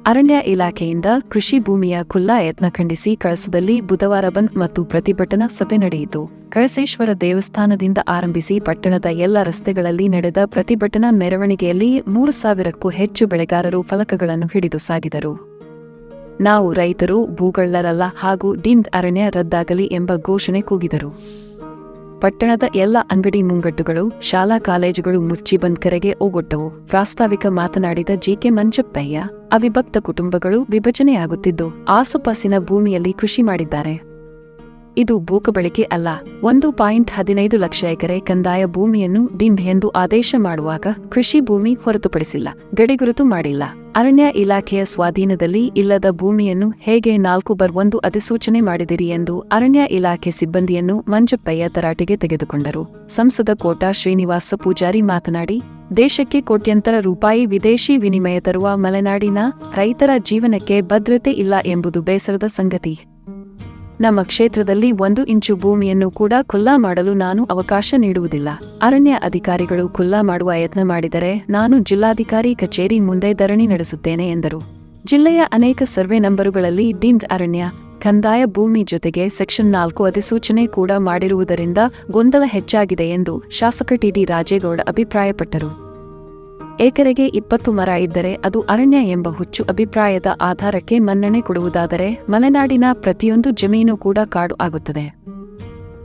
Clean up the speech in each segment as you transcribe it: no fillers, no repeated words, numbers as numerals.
ಅರಣ್ಯ ಇಲಾಖೆಯಿಂದ ಕೃಷಿ ಭೂಮಿಯ ಖುಲ್ಲಾ ಯತ್ನ ಖಂಡಿಸಿ ಕಳಸದಲ್ಲಿ ಬುಧವಾರ ಬಂದ್ ಮತ್ತು ಪ್ರತಿಭಟನಾ ಸಭೆ ನಡೆಯಿತು. ಕಳಸೇಶ್ವರ ದೇವಸ್ಥಾನದಿಂದ ಆರಂಭಿಸಿ ಪಟ್ಟಣದ ಎಲ್ಲ ರಸ್ತೆಗಳಲ್ಲಿ ನಡೆದ ಪ್ರತಿಭಟನಾ ಮೆರವಣಿಗೆಯಲ್ಲಿ 3,000ಕ್ಕೂ ಹೆಚ್ಚು ಬೆಳೆಗಾರರು ಫಲಕಗಳನ್ನು ಹಿಡಿದು ಸಾಗಿದರು. ನಾವು ರೈತರು, ಭೂಗಳ್ಳರಲ್ಲ ಹಾಗೂ ಡೀಮ್ಡ್ ಅರಣ್ಯ ರದ್ದಾಗಲಿ ಎಂಬ ಘೋಷಣೆ ಕೂಗಿದರು. ಪಟ್ಟಣದ ಎಲ್ಲ ಅಂಗಡಿ ಮುಂಗಟ್ಟುಗಳು, ಶಾಲಾ ಕಾಲೇಜುಗಳು ಮುಚ್ಚಿ ಬಂದ್ ಕರೆಗೆ ಓಗೊಟ್ಟವು. ಪ್ರಾಸ್ತಾವಿಕ ಮಾತನಾಡಿದ ಜಿಕೆ ಮಂಜಪ್ಪಯ್ಯ, ಅವಿಭಕ್ತ ಕುಟುಂಬಗಳು ವಿಭಜನೆಯಾಗುತ್ತಿದ್ದು ಆಸುಪಾಸಿನ ಭೂಮಿಯಲ್ಲಿ ಕೃಷಿ ಮಾಡಿದ್ದಾರೆ. ಇದು ಭೂಕಬಳಿಕೆ ಅಲ್ಲ. 1.15 ಲಕ್ಷ ಎಕರೆ ಕಂದಾಯ ಭೂಮಿಯನ್ನು ಡೀಮ್ಡ್ ಎಂದು ಆದೇಶ ಮಾಡುವಾಗ ಕೃಷಿ ಭೂಮಿ ಹೊರತುಪಡಿಸಿಲ್ಲ, ಗಡಿಗುರುತು ಮಾಡಿಲ್ಲ. ಅರಣ್ಯ ಇಲಾಖೆಯ ಸ್ವಾಧೀನದಲ್ಲಿ ಇಲ್ಲದ ಭೂಮಿಯನ್ನು ಹೇಗೆ 4/1 ಅಧಿಸೂಚನೆ ಮಾಡಿದಿರಿ ಎಂದು ಅರಣ್ಯ ಇಲಾಖೆ ಸಿಬ್ಬಂದಿಯನ್ನು ಮಂಜಪ್ಪಯ್ಯ ತರಾಟೆಗೆ ತೆಗೆದುಕೊಂಡರು. ಸಂಸದ ಕೋಟಾ ಶ್ರೀನಿವಾಸ ಪೂಜಾರಿ ಮಾತನಾಡಿ, ದೇಶಕ್ಕೆ ಕೋಟ್ಯಂತರ ರೂಪಾಯಿ ವಿದೇಶಿ ವಿನಿಮಯ ತರುವ ಮಲೆನಾಡಿನ ರೈತರ ಜೀವನಕ್ಕೆ ಭದ್ರತೆ ಇಲ್ಲ ಎಂಬುದು ಬೇಸರದ ಸಂಗತಿ. ನಮ್ಮ ಕ್ಷೇತ್ರದಲ್ಲಿ 1 ಇಂಚು ಭೂಮಿಯನ್ನು ಕೂಡ ಖುಲ್ಲಾ ಮಾಡಲು ನಾನು ಅವಕಾಶ ನೀಡುವುದಿಲ್ಲ. ಅರಣ್ಯ ಅಧಿಕಾರಿಗಳು ಖುಲ್ಲಾ ಮಾಡುವ ಯತ್ನ ಮಾಡಿದರೆ ನಾನು ಜಿಲ್ಲಾಧಿಕಾರಿ ಕಚೇರಿ ಮುಂದೆ ಧರಣಿ ನಡೆಸುತ್ತೇನೆ ಎಂದರು. ಜಿಲ್ಲೆಯ ಅನೇಕ ಸರ್ವೆ ನಂಬರುಗಳಲ್ಲಿ ಡೀಮ್ಡ್ ಅರಣ್ಯ, ಕಂದಾಯ ಭೂಮಿ ಜೊತೆಗೆ ಸೆಕ್ಷನ್ 4 ಅಧಿಸೂಚನೆ ಕೂಡ ಮಾಡಿರುವುದರಿಂದ ಗೊಂದಲ ಹೆಚ್ಚಾಗಿದೆ ಎಂದು ಶಾಸಕ ಟಿಡಿ ರಾಜೇಗೌಡ ಅಭಿಪ್ರಾಯಪಟ್ಟರು. ಎಕರೆಗೆ 20 ಮರ ಇದ್ದರೆ ಅದು ಅರಣ್ಯ ಎಂಬ ಹುಚ್ಚು ಅಭಿಪ್ರಾಯದ ಆಧಾರಕ್ಕೆ ಮನ್ನಣೆ ಕೊಡುವುದಾದರೆ ಮಲೆನಾಡಿನ ಪ್ರತಿಯೊಂದು ಜಮೀನು ಕೂಡ ಕಾಡು ಆಗುತ್ತದೆ.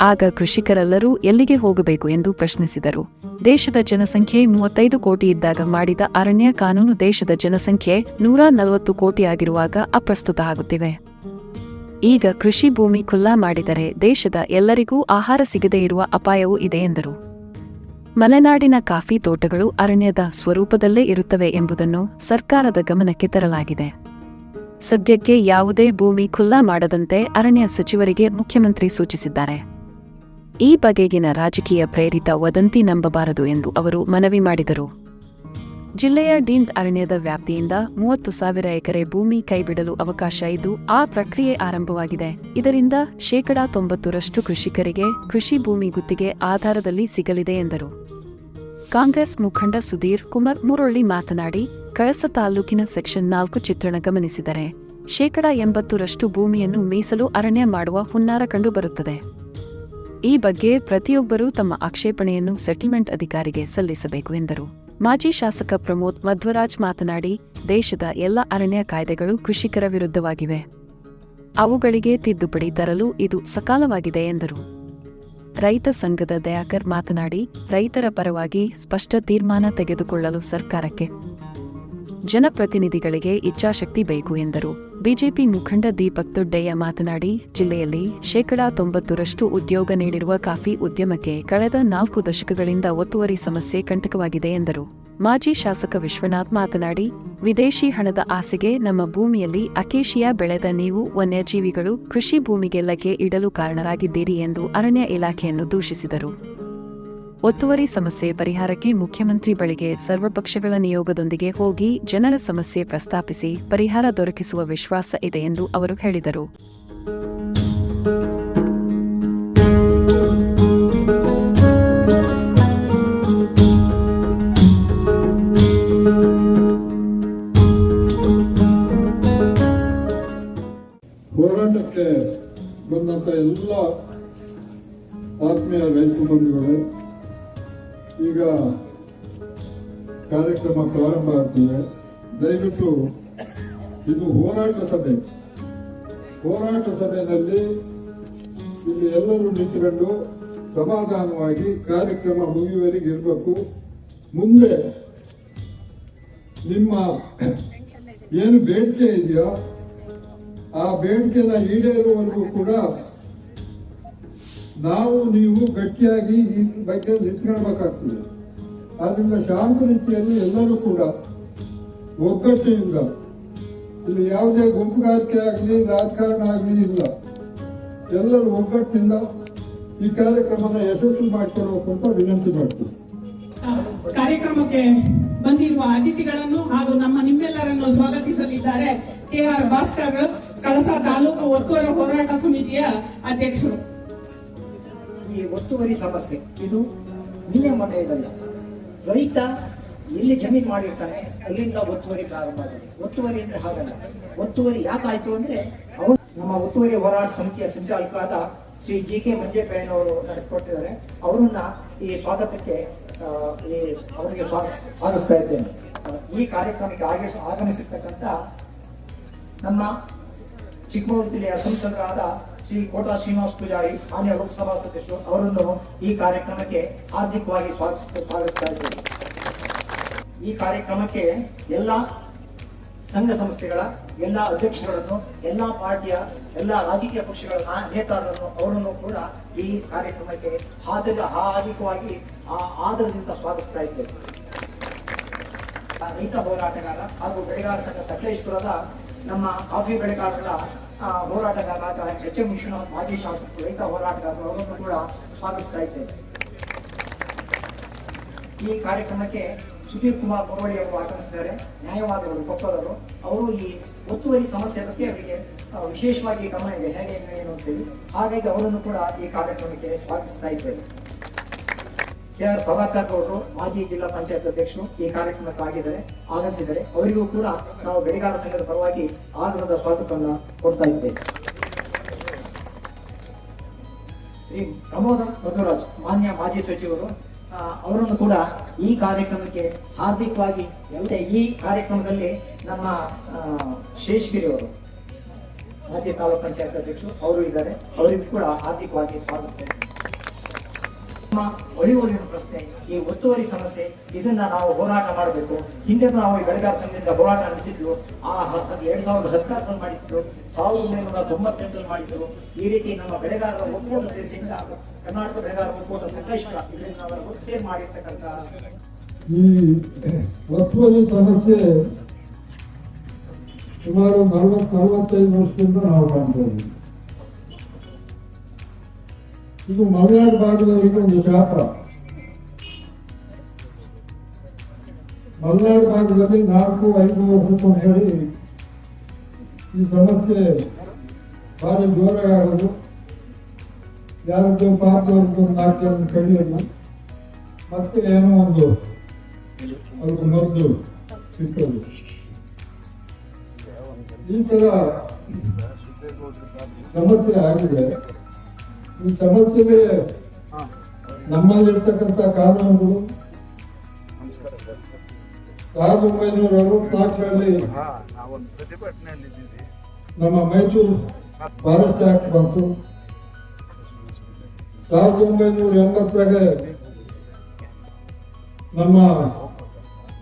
ಆಗ ಕೃಷಿಕರೆಲ್ಲರೂ ಎಲ್ಲಿಗೆ ಹೋಗಬೇಕು ಎಂದು ಪ್ರಶ್ನಿಸಿದರು. ದೇಶದ ಜನಸಂಖ್ಯೆ 35 ಕೋಟಿ ಇದ್ದಾಗ ಮಾಡಿದ ಅರಣ್ಯ ಕಾನೂನು ದೇಶದ ಜನಸಂಖ್ಯೆ 140 ಕೋಟಿ ಆಗಿರುವಾಗ ಅಪ್ರಸ್ತುತ ಆಗುತ್ತಿವೆ. ಈಗ ಕೃಷಿ ಭೂಮಿ ಖುಲ್ಲಾ ಮಾಡಿದರೆ ದೇಶದ ಎಲ್ಲರಿಗೂ ಆಹಾರ ಸಿಗದೇ ಇರುವ ಅಪಾಯವೂ ಇದೆ ಎಂದರು. ಮಲೆನಾಡಿನ ಕಾಫಿ ತೋಟಗಳು ಅರಣ್ಯದ ಸ್ವರೂಪದಲ್ಲೇ ಇರುತ್ತವೆ ಎಂಬುದನ್ನು ಸರ್ಕಾರದ ಗಮನಕ್ಕೆ ತರಲಾಗಿದೆ. ಸದ್ಯಕ್ಕೆ ಯಾವುದೇ ಭೂಮಿ ಖುಲ್ಲಾ ಮಾಡದಂತೆ ಅರಣ್ಯ ಸಚಿವರಿಗೆ ಮುಖ್ಯಮಂತ್ರಿ ಸೂಚಿಸಿದ್ದಾರೆ. ಈ ಬಗೆಗಿನ ರಾಜಕೀಯ ಪ್ರೇರಿತ ವದಂತಿ ನಂಬಬಾರದು ಎಂದು ಅವರು ಮನವಿ ಮಾಡಿದರು. ಜಿಲ್ಲೆಯ ಡೀಮ್ಡ್ ಅರಣ್ಯದ ವ್ಯಾಪ್ತಿಯಿಂದ 30,000 ಎಕರೆ ಭೂಮಿ ಕೈಬಿಡಲು ಅವಕಾಶ ಇದ್ದು ಆ ಪ್ರಕ್ರಿಯೆ ಆರಂಭವಾಗಿದೆ. ಇದರಿಂದ 90% ಕೃಷಿಕರಿಗೆ ಕೃಷಿ ಭೂಮಿ ಗುತ್ತಿಗೆ ಆಧಾರದಲ್ಲಿ ಸಿಗಲಿದೆ ಎಂದರು. ಕಾಂಗ್ರೆಸ್ ಮುಖಂಡ ಸುಧೀರ್ ಕುಮಾರ್ ಮುರೊಳ್ಳಿ ಮಾತನಾಡಿ, ಕಳಸ ತಾಲೂಕಿನ ಸೆಕ್ಷನ್ 4 ಚಿತ್ರಣ ಗಮನಿಸಿದರೆ 80% ಭೂಮಿಯನ್ನು ಮೀಸಲು ಅರಣ್ಯ ಮಾಡುವ ಹುನ್ನಾರ ಕಂಡು ಬರುತ್ತದೆ. ಈ ಬಗ್ಗೆ ಪ್ರತಿಯೊಬ್ಬರೂ ತಮ್ಮ ಆಕ್ಷೇಪಣೆಯನ್ನು ಸೆಟಲ್ಮೆಂಟ್ ಅಧಿಕಾರಿಗೆ ಸಲ್ಲಿಸಬೇಕು ಎಂದರು. ಮಾಜಿ ಶಾಸಕ ಪ್ರಮೋದ್ ಮಧ್ವರಾಜ್ ಮಾತನಾಡಿ, ದೇಶದ ಎಲ್ಲ ಅರಣ್ಯ ಕಾಯ್ದೆಗಳು ಕೃಷಿಕರ ವಿರುದ್ಧವಾಗಿವೆ. ಅವುಗಳಿಗೆ ತಿದ್ದುಪಡಿ ತರಲು ಇದು ಸಕಾಲವಾಗಿದೆ ಎಂದರು. ರೈತ ಸಂಘದ ದಯಾಕರ್ ಮಾತನಾಡಿ, ರೈತರ ಪರವಾಗಿ ಸ್ಪಷ್ಟ ತೀರ್ಮಾನ ತೆಗೆದುಕೊಳ್ಳಲು ಸರ್ಕಾರಕ್ಕೆ ಜನಪ್ರತಿನಿಧಿಗಳಿಗೆ ಇಚ್ಛಾಶಕ್ತಿ ಬೇಕು ಎಂದರು. ಬಿಜೆಪಿ ಮುಖಂಡ ದೀಪಕ್ ದೊಡ್ಡಯ್ಯ ಮಾತನಾಡಿ, ಜಿಲ್ಲೆಯಲ್ಲಿ 90% ಉದ್ಯೋಗ ನೀಡಿರುವ ಕಾಫಿ ಉದ್ಯಮಕ್ಕೆ ಕಳೆದ 4 ದಶಕಗಳಿಂದ ಒತ್ತುವರಿ ಸಮಸ್ಯೆ ಕಂಟಕವಾಗಿದೆ ಎಂದರು. ಮಾಜಿ ಶಾಸಕ ವಿಶ್ವನಾಥ್ ಮಾತನಾಡಿ, ವಿದೇಶಿ ಹಣದ ಆಸೆಗೆ ನಮ್ಮ ಭೂಮಿಯಲ್ಲಿ ಅಕೇಶಿಯಾ ಬೆಳೆದ ನೀವು ವನ್ಯಜೀವಿಗಳು ಕೃಷಿ ಭೂಮಿಗೆ ಲಗ್ಗೆ ಇಡಲು ಕಾರಣರಾಗಿದ್ದೀರಿ ಎಂದು ಅರಣ್ಯ ಇಲಾಖೆಯನ್ನು ದೂಷಿಸಿದರು. ಒತ್ತುವರಿ ಸಮಸ್ಯೆ ಪರಿಹಾರಕ್ಕೆ ಮುಖ್ಯಮಂತ್ರಿ ಬಳಿಗೆ ಸರ್ವಪಕ್ಷಗಳ ನಿಯೋಗದೊಂದಿಗೆ ಹೋಗಿ ಜನರ ಸಮಸ್ಯೆ ಪ್ರಸ್ತಾಪಿಸಿ ಪರಿಹಾರ ದೊರಕಿಸುವ ವಿಶ್ವಾಸ ಇದೆ ಎಂದು ಅವರು ಹೇಳಿದರು. ಹೋರಾಟಕ್ಕೆ ಬಂದಂತ ಎಲ್ಲ ಆತ್ಮೀಯ ರೈತ ಬಂಧುಗಳೇ, ಈಗ ಕಾರ್ಯಕ್ರಮ ಪ್ರಾರಂಭ ಆಗ್ತದೆ. ದಯವಿಟ್ಟು ಇದು ಹೋರಾಟ ಸಭೆ. ಹೋರಾಟ ಸಭೆಯಲ್ಲಿ ಇಲ್ಲಿ ಎಲ್ಲರೂ ನಿಂತುಕೊಂಡು ಸಮಾಧಾನವಾಗಿ ಕಾರ್ಯಕ್ರಮ ಮುಗಿಯುವವರೆಗೆ ಇರಬೇಕು. ಮುಂದೆ ನಿಮ್ಮ ಏನು ಬೇಡಿಕೆ ಇದೆಯೋ ಆ ಬೇಡಿಕೆನ ಈಡೇರುವವರೆಗೂ ಕೂಡ ನಾವು ನೀವು ಗಟ್ಟಿಯಾಗಿ ಈ ಬಗ್ಗೆ ನಿಂತ್ಕೊಳ್ಬೇಕಾಗ್ತದೆ. ಆದ್ರಿಂದ ಶಾಂತ ರೀತಿಯಲ್ಲಿ ಎಲ್ಲರೂ ಕೂಡ ಒಗ್ಗಟ್ಟಿನಿಂದ, ಇಲ್ಲಿ ಯಾವುದೇ ಗುಂಪುಗಾರಿಕೆ ಆಗಲಿ ರಾಜಕಾರಣ ಆಗಲಿ ಇಲ್ಲ, ಎಲ್ಲರೂ ಒಗ್ಗಟ್ಟಿನಿಂದ ಈ ಕಾರ್ಯಕ್ರಮನ ಯಶಸ್ವಿ ಮಾಡಿಕೊಳ್ಬೇಕು ಅಂತ ವಿನಂತಿ ಮಾಡ್ತೀವಿ. ಕಾರ್ಯಕ್ರಮಕ್ಕೆ ಬಂದಿರುವ ಅತಿಥಿಗಳನ್ನು ಹಾಗೂ ನಿಮ್ಮೆಲ್ಲರನ್ನು ಸ್ವಾಗತಿಸಲಿದ್ದಾರೆ KR ಭಾಸ್ಕರ್, ಕಳಸ ತಾಲೂಕು ಒತ್ತುವರಿ ಹೋರಾಟ ಸಮಿತಿಯ ಅಧ್ಯಕ್ಷರು. ಈ ಒತ್ತುವರಿ ಸಮಸ್ಯೆ ಇದು ನಿನ್ನೆ ಮೊನ್ನೆಯದಲ್ಲ. ರೈತ ಎಲ್ಲಿ ಜಮೀನು ಮಾಡಿರ್ತಾನೆ ಅಲ್ಲಿಂದ ಒತ್ತುವರಿ ಪ್ರಾರಂಭ ಆಗಿದೆ. ಒತ್ತುವರಿ ಅಂದ್ರೆ ಹಾಗಲ್ಲ. ಒತ್ತುವರಿ ಯಾಕಾಯ್ತು ಅಂದ್ರೆ ಅವರು ನಮ್ಮ ಒತ್ತುವರಿ ಹೋರಾಟ ಸಮಿತಿಯ ಸಂಚಾಲಕರಾದ ಶ್ರೀ ಜಿ.ಕೆ. ಮಂಜೇಪಯ್ಯನವರು ನಡೆಸಿಕೊಟ್ಟಿದ್ದಾರೆ. ಅವರನ್ನ ಈ ಸ್ವಾಗತಕ್ಕೆ ಅವರಿಗೆ ಸ್ವಾಗತಿಸ್ತಾ ಇದ್ದೇನೆ. ಈ ಕಾರ್ಯಕ್ರಮಕ್ಕೆ ಆಗಮಿಸಿರ್ತಕ್ಕಂಥ ನಮ್ಮ ಚಿಕ್ಕಮಗಳೂರು ಜಿಲ್ಲೆಯ ಸಂಸದರಾದ ಶ್ರೀ ಕೋಟಾ ಶ್ರೀನಿವಾಸ ಪೂಜಾರಿ, ಮಾನ್ಯ ಲೋಕಸಭಾ ಸದಸ್ಯರು, ಅವರನ್ನು ಈ ಕಾರ್ಯಕ್ರಮಕ್ಕೆ ಹಾರ್ದಿಕವಾಗಿ ಸ್ವಾಗತಿಸ್ತಾ ಇದ್ದೇವೆ. ಈ ಕಾರ್ಯಕ್ರಮಕ್ಕೆ ಎಲ್ಲ ಸಂಘ ಸಂಸ್ಥೆಗಳ ಎಲ್ಲ ಅಧ್ಯಕ್ಷಗಳನ್ನು, ಎಲ್ಲ ಪಾರ್ಟಿಯ ಎಲ್ಲ ರಾಜಕೀಯ ಪಕ್ಷಗಳ ನೇತಾರರನ್ನು ಅವರನ್ನು ಕೂಡ ಈ ಕಾರ್ಯಕ್ರಮಕ್ಕೆ ಹಾರ್ದಿಕವಾಗಿ ಆದರದಿಂದ ಸ್ವಾಗತಿಸ್ತಾ ಇದ್ದೇವೆ. ರೈತ ಹೋರಾಟಗಾರ ಹಾಗೂ ಬೆಳೆಗಾರ ಸಂಘ ಸಕಲೇಶ್ಪುರದ ನಮ್ಮ ಕಾಫಿ ಬೆಳೆಗಾರರ ಹೋರಾಟಗಾರರಾದ ಎಚ್.ಎಂ. ವಿಶ್ವನಾಥ್, ಮಾಜಿ ಶಾಸಕರು, ರೈತ ಹೋರಾಟಗಾರರು, ಅವರನ್ನು ಕೂಡ ಸ್ವಾಗತಿಸ್ತಾ ಇದ್ದೇವೆ. ಈ ಕಾರ್ಯಕ್ರಮಕ್ಕೆ ಸುಧೀರ್ ಕುಮಾರ್ ಮುರವಳ್ಳಿ ಅವರು ಆಗಮಿಸಿದ್ದಾರೆ. ನ್ಯಾಯವಾದಿಗಳು, ಕೊಪ್ಪಳವರು. ಅವರು ಈ ಒತ್ತುವರಿ ಸಮಸ್ಯೆ ಬಗ್ಗೆ ಅವರಿಗೆ ವಿಶೇಷವಾಗಿ ಗಮನ ಇದೆ, ಹೇಗೆ ಏನು ಅಂತೇಳಿ. ಹಾಗಾಗಿ ಅವರನ್ನು ಕೂಡ ಈ ಕಾರ್ಯಕ್ರಮಕ್ಕೆ ಸ್ವಾಗತಿಸ್ತಾ ಇದ್ದೇವೆ. ಕೆ.ಆರ್. ಪ್ರಭಾಕರ್ ಗೌಡರು, ಮಾಜಿ ಜಿಲ್ಲಾ ಪಂಚಾಯತ್ ಅಧ್ಯಕ್ಷರು, ಈ ಕಾರ್ಯಕ್ರಮಕ್ಕೆ ಆಗಮಿಸಿದ್ದಾರೆ. ಅವರಿಗೂ ಕೂಡ ನಾವು ಬೆಳೆಗಾರ ಸಂಘದ ಪರವಾಗಿ ಆದರದ ಸ್ವಾಗತವನ್ನು ಕೊಡ್ತಾ ಇದ್ದೇವೆ. ಶ್ರೀ ಪ್ರಮೋದ ಮಧುರಾಜ್, ಮಾನ್ಯ ಮಾಜಿ ಸಚಿವರು, ಅವರನ್ನು ಕೂಡ ಈ ಕಾರ್ಯಕ್ರಮಕ್ಕೆ ಹಾರ್ದಿಕವಾಗಿ ಈ ಕಾರ್ಯಕ್ರಮದಲ್ಲಿ ನಮ್ಮ ಶೇಷಗಿರಿ ಅವರು, ಮಾಜಿ ತಾಲೂಕು ಪಂಚಾಯತ್ ಅಧ್ಯಕ್ಷರು, ಅವರು ಇದ್ದಾರೆ. ಅವರಿಗೂ ಕೂಡ ಹಾರ್ದಿಕವಾಗಿ ಸ್ವಾಗತ. ನಮ್ಮ ಒಳಿಯೋಳಿನ ಪ್ರಶ್ನೆ, ಈ ಒತ್ತುವರಿ ಸಮಸ್ಯೆ, ಇದನ್ನ ನಾವು ಹೋರಾಟ ಮಾಡಬೇಕು. ಹಿಂದೆ ನಾವು ಈ ಬೆಳೆಗಾರ ಸಂಘದಿಂದ ಹೋರಾಟ ನಡೆಸಿದ್ವು. 2016 ಮಾಡಿದ್ರು, 1998 ಮಾಡಿದ್ರು. ಈ ರೀತಿ ನಮ್ಮ ಬೆಳೆಗಾರರ ಒಕ್ಕೂಟ ದೇಶದಿಂದ ಕರ್ನಾಟಕ ಬೆಳೆಗಾರ ಒಕ್ಕೂಟ ಸಕಲೇಶ್ವರ ಇದರಿಂದ ಅವರ ಸೇರ್ ಮಾಡಿರ್ತಕ್ಕಂಥ ಈ ಒತ್ತುವರಿ ಸಮಸ್ಯೆ ಸುಮಾರು 40-45 ವರ್ಷದಿಂದ ನಾವು ಕಾಣ್ತಾ ಇದ್ದೀವಿ. ಇದು ಮಲೆನಾಡು ಭಾಗದವರಿಗೆ ಒಂದು ಶಾಪ. ಮಲೆನಾಡು ಭಾಗದಲ್ಲಿ 4-5 ವರ್ಷಕ್ಕೊಂದ್ಸರಿ ಈ ಸಮಸ್ಯೆ ಭಾರಿ ಜೋರಾಗೋದು, ಯಾರದ್ದು ಪಾಪದವ್ರದ್ದು 4 ಜನ ಕಡಿಯೋದು, ಮತ್ತೆ ಏನೋ ಒಂದು ಅವ್ರಿಗೆ ಮದ್ದು ಸಿಕ್ಕೋದು. ಈ ತರ ಸಮಸ್ಯೆ ಆಗಿದೆ. ಈ ಸಮಸ್ಯೆಗೆ ನಮ್ಮಲ್ಲಿರ್ತಕ್ಕಂಥ ಕಾನೂನುಗಳು 1964ರಲ್ಲಿ ನಮ್ಮ ಮೈಸೂರು ಫಾರೆಸ್ಟ್ ಆಕ್ಟ್ ಬಂತು. 1980ರಾಗೆ ನಮ್ಮ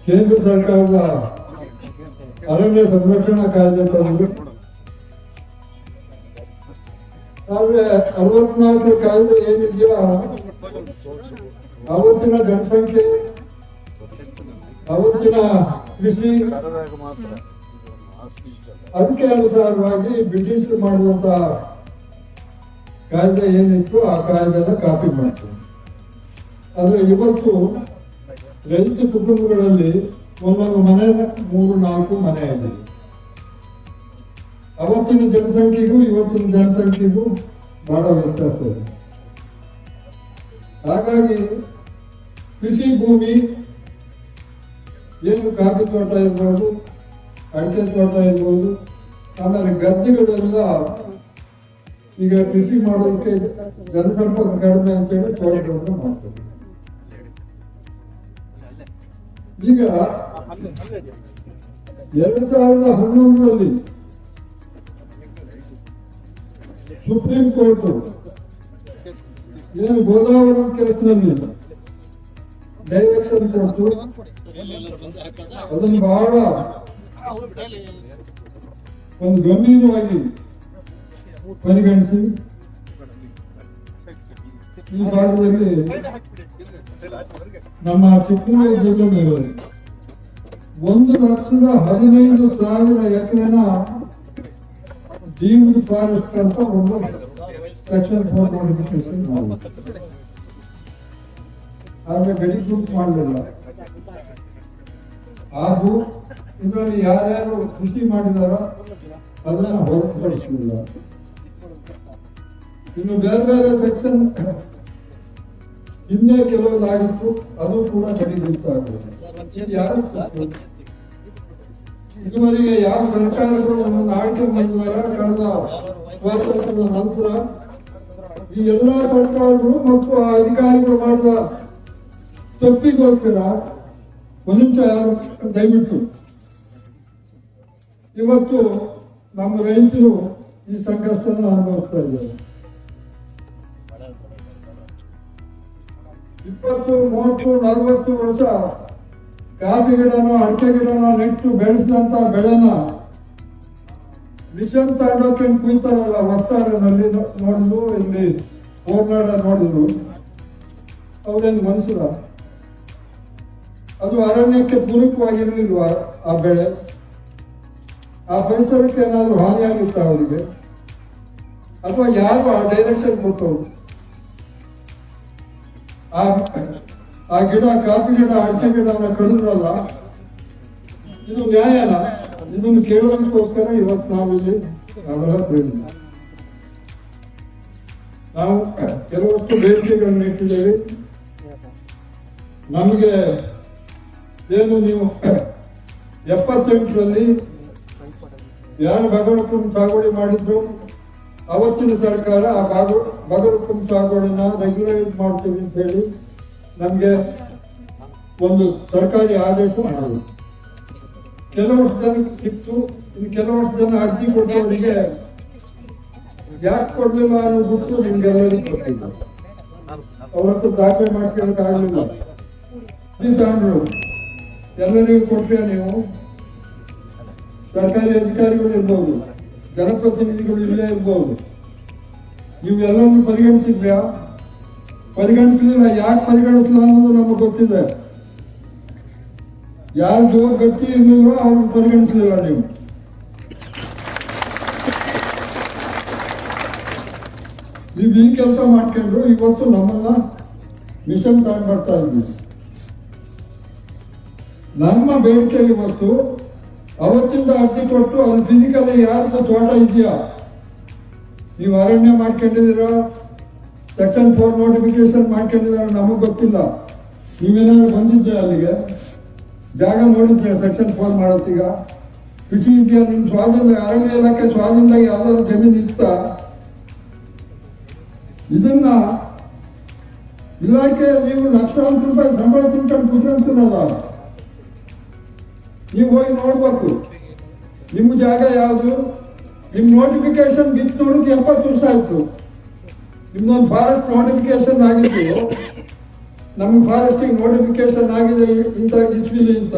ಕೇಂದ್ರ ಸರ್ಕಾರದ ಅರಣ್ಯ ಸಂರಕ್ಷಣಾ ಕಾಯ್ದೆ ತಂದು, ಆದ್ರೆ 64 ಕಾಯ್ದೆ ಏನಿದೆಯೋ ಅವತ್ತಿನ ಜನಸಂಖ್ಯೆ, ಅವತ್ತಿನ ಕೃಷಿ, ಅದಕ್ಕೆ ಅನುಸಾರವಾಗಿ ಬ್ರಿಟಿಷರು ಮಾಡಿದಂತ ಕಾಯ್ದೆ ಏನಿತ್ತು ಆ ಕಾಯ್ದೆನ ಕಾಪಿ ಮಾಡ್ತಾರೆ. ಆದ್ರೆ ಇವತ್ತು ರೈತ ಕುಟುಂಬಗಳಲ್ಲಿ ಒಂದೊಂದು ಮನೆ 3-4 ಮನೆ ಆಗಿದೆ. ಅವತ್ತಿನ ಜನಸಂಖ್ಯೆಗೂ ಇವತ್ತಿನ ಜನಸಂಖ್ಯೆಗೂ ಬಹಳ ವ್ಯತ್ಯಾಸ ಇದೆ. ಹಾಗಾಗಿ ಕೃಷಿ ಭೂಮಿ ಏನು ಕಾಫಿ ತೋಟ ಇರ್ಬೋದು, ಅಡಿಕೆ ತೋಟ ಇರ್ಬೋದು, ಆಮೇಲೆ ಗದ್ದೆಗಳೆಲ್ಲ ಈಗ ಕೃಷಿ ಮಾಡೋದಕ್ಕೆ ಜನಸಂಪರ್ಕ ಕಡಿಮೆ ಅಂತೇಳಿ ತೋಟಗಳನ್ನು ಮಾಡ್ತಾರೆ. ಈಗ 2011ರಲ್ಲಿ ಸುಪ್ರೀಂ ಕೋರ್ಟ್ ಏನು ಗೋದಾವರಿ ಕೇಸ್ನಲ್ಲಿ ಡೈರೆಕ್ಷನ್ ಕೊಟ್ಟು ಅದನ್ನು ಬಹಳ ಒಂದು ಗಂಭೀರವಾಗಿ ಪರಿಗಣಿಸಿ ಈ ಭಾಗದಲ್ಲಿ ನಮ್ಮ ಚಿಕ್ಕಮಗಳೂರು ಜಿಲ್ಲೆಯಲ್ಲಿ 1,15,000 ಎಕರೆನ ಡೀಮ್ಡ್ ಫಾರೆಸ್ಟ್ ಅಂತ ಒಂದು ಸೆಕ್ಷನ್ 4 ನೋಟಿಫಿಕೇಶನ್ ಮಾಡಿದೆ. ಆದ್ರೆ ಬೆಳಿಗ್ಗೆ ಮಾಡಲಿಲ್ಲ. ಹಾಗೂ ಇದರಲ್ಲಿ ಯಾರ್ಯಾರು ಕೃಷಿ ಮಾಡಿದಾರೋ ಅದನ್ನ ಹೊರತುಪಡಿಸಲಿಲ್ಲ. ಇನ್ನು ಬೇರೆ ಬೇರೆ ಸೆಕ್ಷನ್ ಇನ್ನೇ ಕೆಲವೊಂದಾಗಿತ್ತು, ಅದು ಕೂಡ ಕಡಿಮೆ ಯಾರು ಇದುವರೆಗೆ ಯಾವ ಸರ್ಕಾರಗಳು ನಮ್ಮನ್ನು ಆಯ್ಕೆ ಮಾಡಿದಾರ ಕಳೆದ ಸ್ವಾತಂತ್ರ್ಯದ ನಂತರ ಈ ಎಲ್ಲಾ ಸರ್ಕಾರಗಳು ಮತ್ತು ಆ ಅಧಿಕಾರಿಗಳು ಮಾಡಿದ ತಪ್ಪಿಗೋಸ್ಕರ ಒಂದು ನಿಮಿಷ ಯಾರು ದಯವಿಟ್ಟು ಇವತ್ತು ನಮ್ಮ ರೈತರು ಈ ಸಂಕಷ್ಟವನ್ನು ಅನುಭವಿಸ್ತಾ ಇದ್ದಾರೆ. 20, 30, 40 ವರ್ಷ ಕಾಫಿ ಗಿಡನೋ ಅಡಿಕೆ ಗಿಡನೋ ನೆಟ್ಟು ಬೆಳೆಸಿದಂತ ಬೆಳೆನ ಮಿಷನ್ ತಗೊಂಡೋಕೆ ಕುಯ್ತಾರಲ್ಲ ವಸ್ತಾರನಲ್ಲಿ ನೋಡಿದ್ರು, ಇಲ್ಲಿ ಹೋರ್ನಾಡ ನೋಡಿದ್ರು, ಅವ್ರೇನು ಮನುಷ್ಯರ? ಅದು ಅರಣ್ಯಕ್ಕೆ ಪೂರಕವಾಗಿರ್ಲಿಲ್ವಾ ಆ ಬೆಳೆ? ಆ ಪರಿಸರಕ್ಕೆ ಏನಾದರೂ ಹಾನಿಯಾಗಿತ್ತ ಅವರಿಗೆ? ಅಥವಾ ಯಾರು ಆ ಡೈರೆಕ್ಷನ್ ಕೊಟ್ಟವರು? ಆ ಗಿಡ, ಕಾಫಿ ಗಿಡ, ಅಡಿಕೆ ಗಿಡನ ಕಡಿದ್ರಲ್ಲ, ಇದು ನ್ಯಾಯನ? ಇದನ್ನು ಕೇಳೋದಕ್ಕೋಸ್ಕರ ಇವತ್ತು ನಾವಿಲ್ಲಿ ನಾವೆಲ್ಲ ಸೇರಿದ್ವಿ. ನಾವು ಕೆಲವಷ್ಟು ಬೇಡಿಕೆಗಳನ್ನು ಇಟ್ಟಿದ್ದೇವೆ. ನಮಗೆ ಏನು ನೀವು 78ರಲ್ಲಿ ಯಾರು ಬಗರುಕುಂ ಸಾಗುವಳಿ ಮಾಡಿದ್ರು, ಅವತ್ತಿನ ಸರ್ಕಾರ ಆ ಬಗರುಕುಂ ಸಾಗುವಳಿನ ರೆಗ್ಯುಲರೈಸ್ ಮಾಡ್ತೀವಿ ಅಂತ ಹೇಳಿ ನಮಗೆ ಒಂದು ಸರ್ಕಾರಿ ಆದೇಶ ಮಾಡೋದು. ಕೆಲವಷ್ಟು ಜನಕ್ಕೆ ಸಿಕ್ತು, ಇನ್ನು ಕೆಲವಷ್ಟು ಜನ ಅರ್ಜಿ ಕೊಟ್ಟವರಿಗೆ ಯಾಕೆ ಕೊಡ್ಲಿಲ್ಲ ಅನ್ನೋ ಬಿಟ್ಟು ನಿಮ್ಗೆಲ್ಲರಿಗೂ ಕೊಟ್ಟಿಲ್ಲ. ಅವ್ರ ಹತ್ರ ದಾಖಲೆ ಮಾಡ್ಕೊಳ್ಳೋಕೆ ಆಗಲಿಲ್ಲ. ಅರ್ಜಿ ತಗೊಂಡ್ರು, ಎಲ್ಲರಿಗೂ ಕೊಡ್ತೀಯ ನೀವು? ಸರ್ಕಾರಿ ಅಧಿಕಾರಿಗಳು ಇರ್ಬೋದು, ಜನಪ್ರತಿನಿಧಿಗಳು ಇಲ್ಲೇ ಇರ್ಬೋದು, ನೀವು ಎಲ್ಲರನ್ನು ಪರಿಗಣಿಸಿದ್ಯಾ? ಪರಿಗಣಿಸಲಿಲ್ಲ. ಯಾಕೆ ಪರಿಗಣಿಸಲಿಲ್ಲ ಅನ್ನೋದು ನಮಗೆ ಗೊತ್ತಿದೆ. ಯಾರು ಗಟ್ಟಿ ಇರಲಿಲ್ಲ ಅವ್ರನ್ನ ಪರಿಗಣಿಸಲಿಲ್ಲ. ನೀವು ಈ ಕೆಲಸ ಮಾಡ್ಕೊಂಡು ಇವತ್ತು ನಮ್ಮನ್ನ ಮಿಷನ್ ತಗೊಂಡು ಬರ್ತಾ ಇದ್ವಿ. ನಮ್ಮ ಬೇಡಿಕೆ ಇವತ್ತು ಅವತ್ತಿಂದ ಅರ್ಜಿ ಕೊಟ್ಟು ಅಲ್ಲಿ ಫಿಸಿಕಲಿ ಯಾರ್ದು ತೋಟ ಇದೆಯಾ, ನೀವು ಅರಣ್ಯ ಮಾಡ್ಕೊಂಡಿದ್ದೀರ, ಸೆಕ್ಷನ್ 4 ನೋಟಿಫಿಕೇಶನ್ ಮಾಡ್ಕೊಂಡಿದ್ದೀರ, ನಮಗೆ ಗೊತ್ತಿಲ್ಲ. ನೀವೇನಾದ್ರು ಬಂದಿದ್ರೆ ಅಲ್ಲಿಗೆ ಜಾಗ ನೋಡಿದ್ರೆ ಸೆಕ್ಷನ್ 4 ಮಾಡೋತ್ತೀಗ ಕೃಷಿ ಇದೆಯಾ? ನಿಮ್ಮ ಸ್ವಾಧೀನ ಅರಣ್ಯ ಇಲಾಖೆ ಸ್ವಾಧೀನದಾಗ ಯಾವ್ದಾದ್ರು ಜಮೀನು ಇತ್ತ? ಇದನ್ನ ಇಲಾಖೆ ನೀವು ಲಕ್ಷಾಂತರ ರೂಪಾಯಿ ಸಂಬಳ ತಿನ್ಕೊಂಡು ಕೂತ್ಕೊಂತೀರಲ್ಲ, ನೀವು ಹೋಗಿ ನೋಡ್ಬೇಕು ನಿಮ್ಮ ಜಾಗ ಯಾವುದು. ನಿಮ್ಮ ನೋಟಿಫಿಕೇಶನ್ ಬಿಟ್ಟು ನೋಡೋಕೆ 70 ವರ್ಷ ಆಯ್ತು. ನಿಮ್ದೊಂದು ಫಾರೆಸ್ಟ್ ನೋಟಿಫಿಕೇಶನ್ ಆಗಿದ್ದು, ನಮ್ಗೆ ಫಾರೆಸ್ಟಿಗೆ ನೋಟಿಫಿಕೇಶನ್ ಆಗಿದೆ ಇಂಥ ಇಸ್ವಿಲಿ ಅಂತ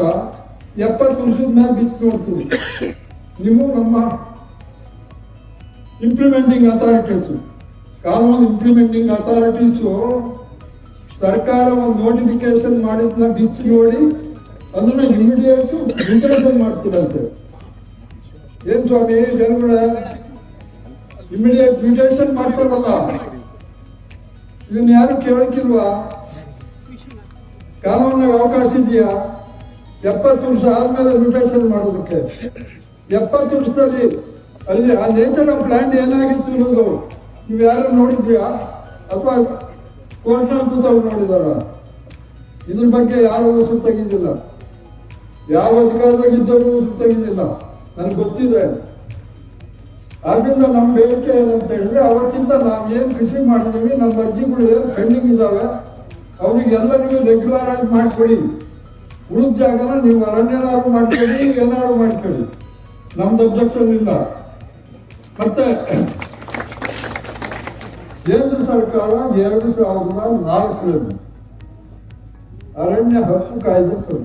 70 ವರ್ಷದ ಮೇಲೆ ಬಿಟ್ಟು ನೋಡ್ತೀವಿ. ನೀವು ನಮ್ಮ ಇಂಪ್ಲಿಮೆಂಟಿಂಗ್ ಅಥಾರಿಟೀಸು, ಕಾನೂನು ಇಂಪ್ಲಿಮೆಂಟಿಂಗ್ ಅಥಾರಿಟೀಸು ಸರ್ಕಾರ ಒಂದು ನೋಟಿಫಿಕೇಶನ್ ಮಾಡಿದ್ನ ಬಿಚ್ಚಿ ನೋಡಿ ಅದನ್ನ ಇಮಿಡಿಯೇಟ್ ಇಂಪ್ಲಿಮೆಂಟ್ ಮಾಡ್ತೀರಂತೆ. ಏನ್ ಸ್ವಾಮಿ ಜನಗಳ ಇಮಿಡಿಯೇಟ್ ಮ್ಯೂಟೇಷನ್ ಮಾಡ್ತಾರಲ್ಲ, ಇದನ್ನ ಯಾರು ಕೇಳಕ್ಕಿಲ್ವಾ? ಕಾನೂನಾಗ ಅವಕಾಶ ಇದೆಯಾ? 70 ವರ್ಷ ಆದ್ಮೇಲೆ ಮ್ಯೂಟೇಷನ್ ಮಾಡೋದಕ್ಕೆ. 70 ವರ್ಷದಲ್ಲಿ ಅಲ್ಲಿ ಆ ನೇಚರ್ ಆಫ್ ಲ್ಯಾಂಡ್ ಏನಾಗಿತ್ತು ಅನ್ನೋದು ನೀವು ಯಾರು ನೋಡಿದ್ಯಾ? ಅಥವಾ ಕೋರ್ಟ್ನಲ್ಲಿ ಕೂತವ್ರು ನೋಡಿದಾರ? ಇದ್ರ ಬಗ್ಗೆ ಯಾರು ಉಸಿರು ತೆಗಿದಿಲ್ಲ. ಯಾವ ಅಧಿಕಾರದಾಗಿದ್ದವರು ಉಸಿರು ತೆಗಿದಿಲ್ಲ, ನನಗೆ ಗೊತ್ತಿದೆ. ಆದ್ರಿಂದ ನಮ್ಮ ಬೇಡಿಕೆ ಏನಂತ ಹೇಳಿದ್ರೆ, ಅವತ್ತಿಂದ ನಾವೇನು ಕೃಷಿ ಮಾಡಿದೀವಿ, ನಮ್ಮ ಅರ್ಜಿಗಳು ಏನು ಪೆಂಡಿಂಗ್ ಇದ್ದಾವೆ ಅವ್ರಿಗೆ ಎಲ್ಲರಿಗೂ ರೆಗ್ಯುಲರ್ ಆಗಿ ಮಾಡ್ಕೊಡಿ. ಉಳಿದ ಜಾಗನ ನೀವು ಅರಣ್ಯನಾರು ಮಾಡ್ಕೊಳ್ಳಿ, ಏನಾರು ಮಾಡ್ಕೊಳ್ಳಿ, ನಮ್ದು ಅಬ್ಜೆಕ್ಷನ್ ಇಲ್ಲ. ಮತ್ತೆ ಕೇಂದ್ರ ಸರ್ಕಾರ 2004ರಲ್ಲಿ ಅರಣ್ಯ ಹಕ್ಕು ಕಾಯ್ದೆ ತಂತು.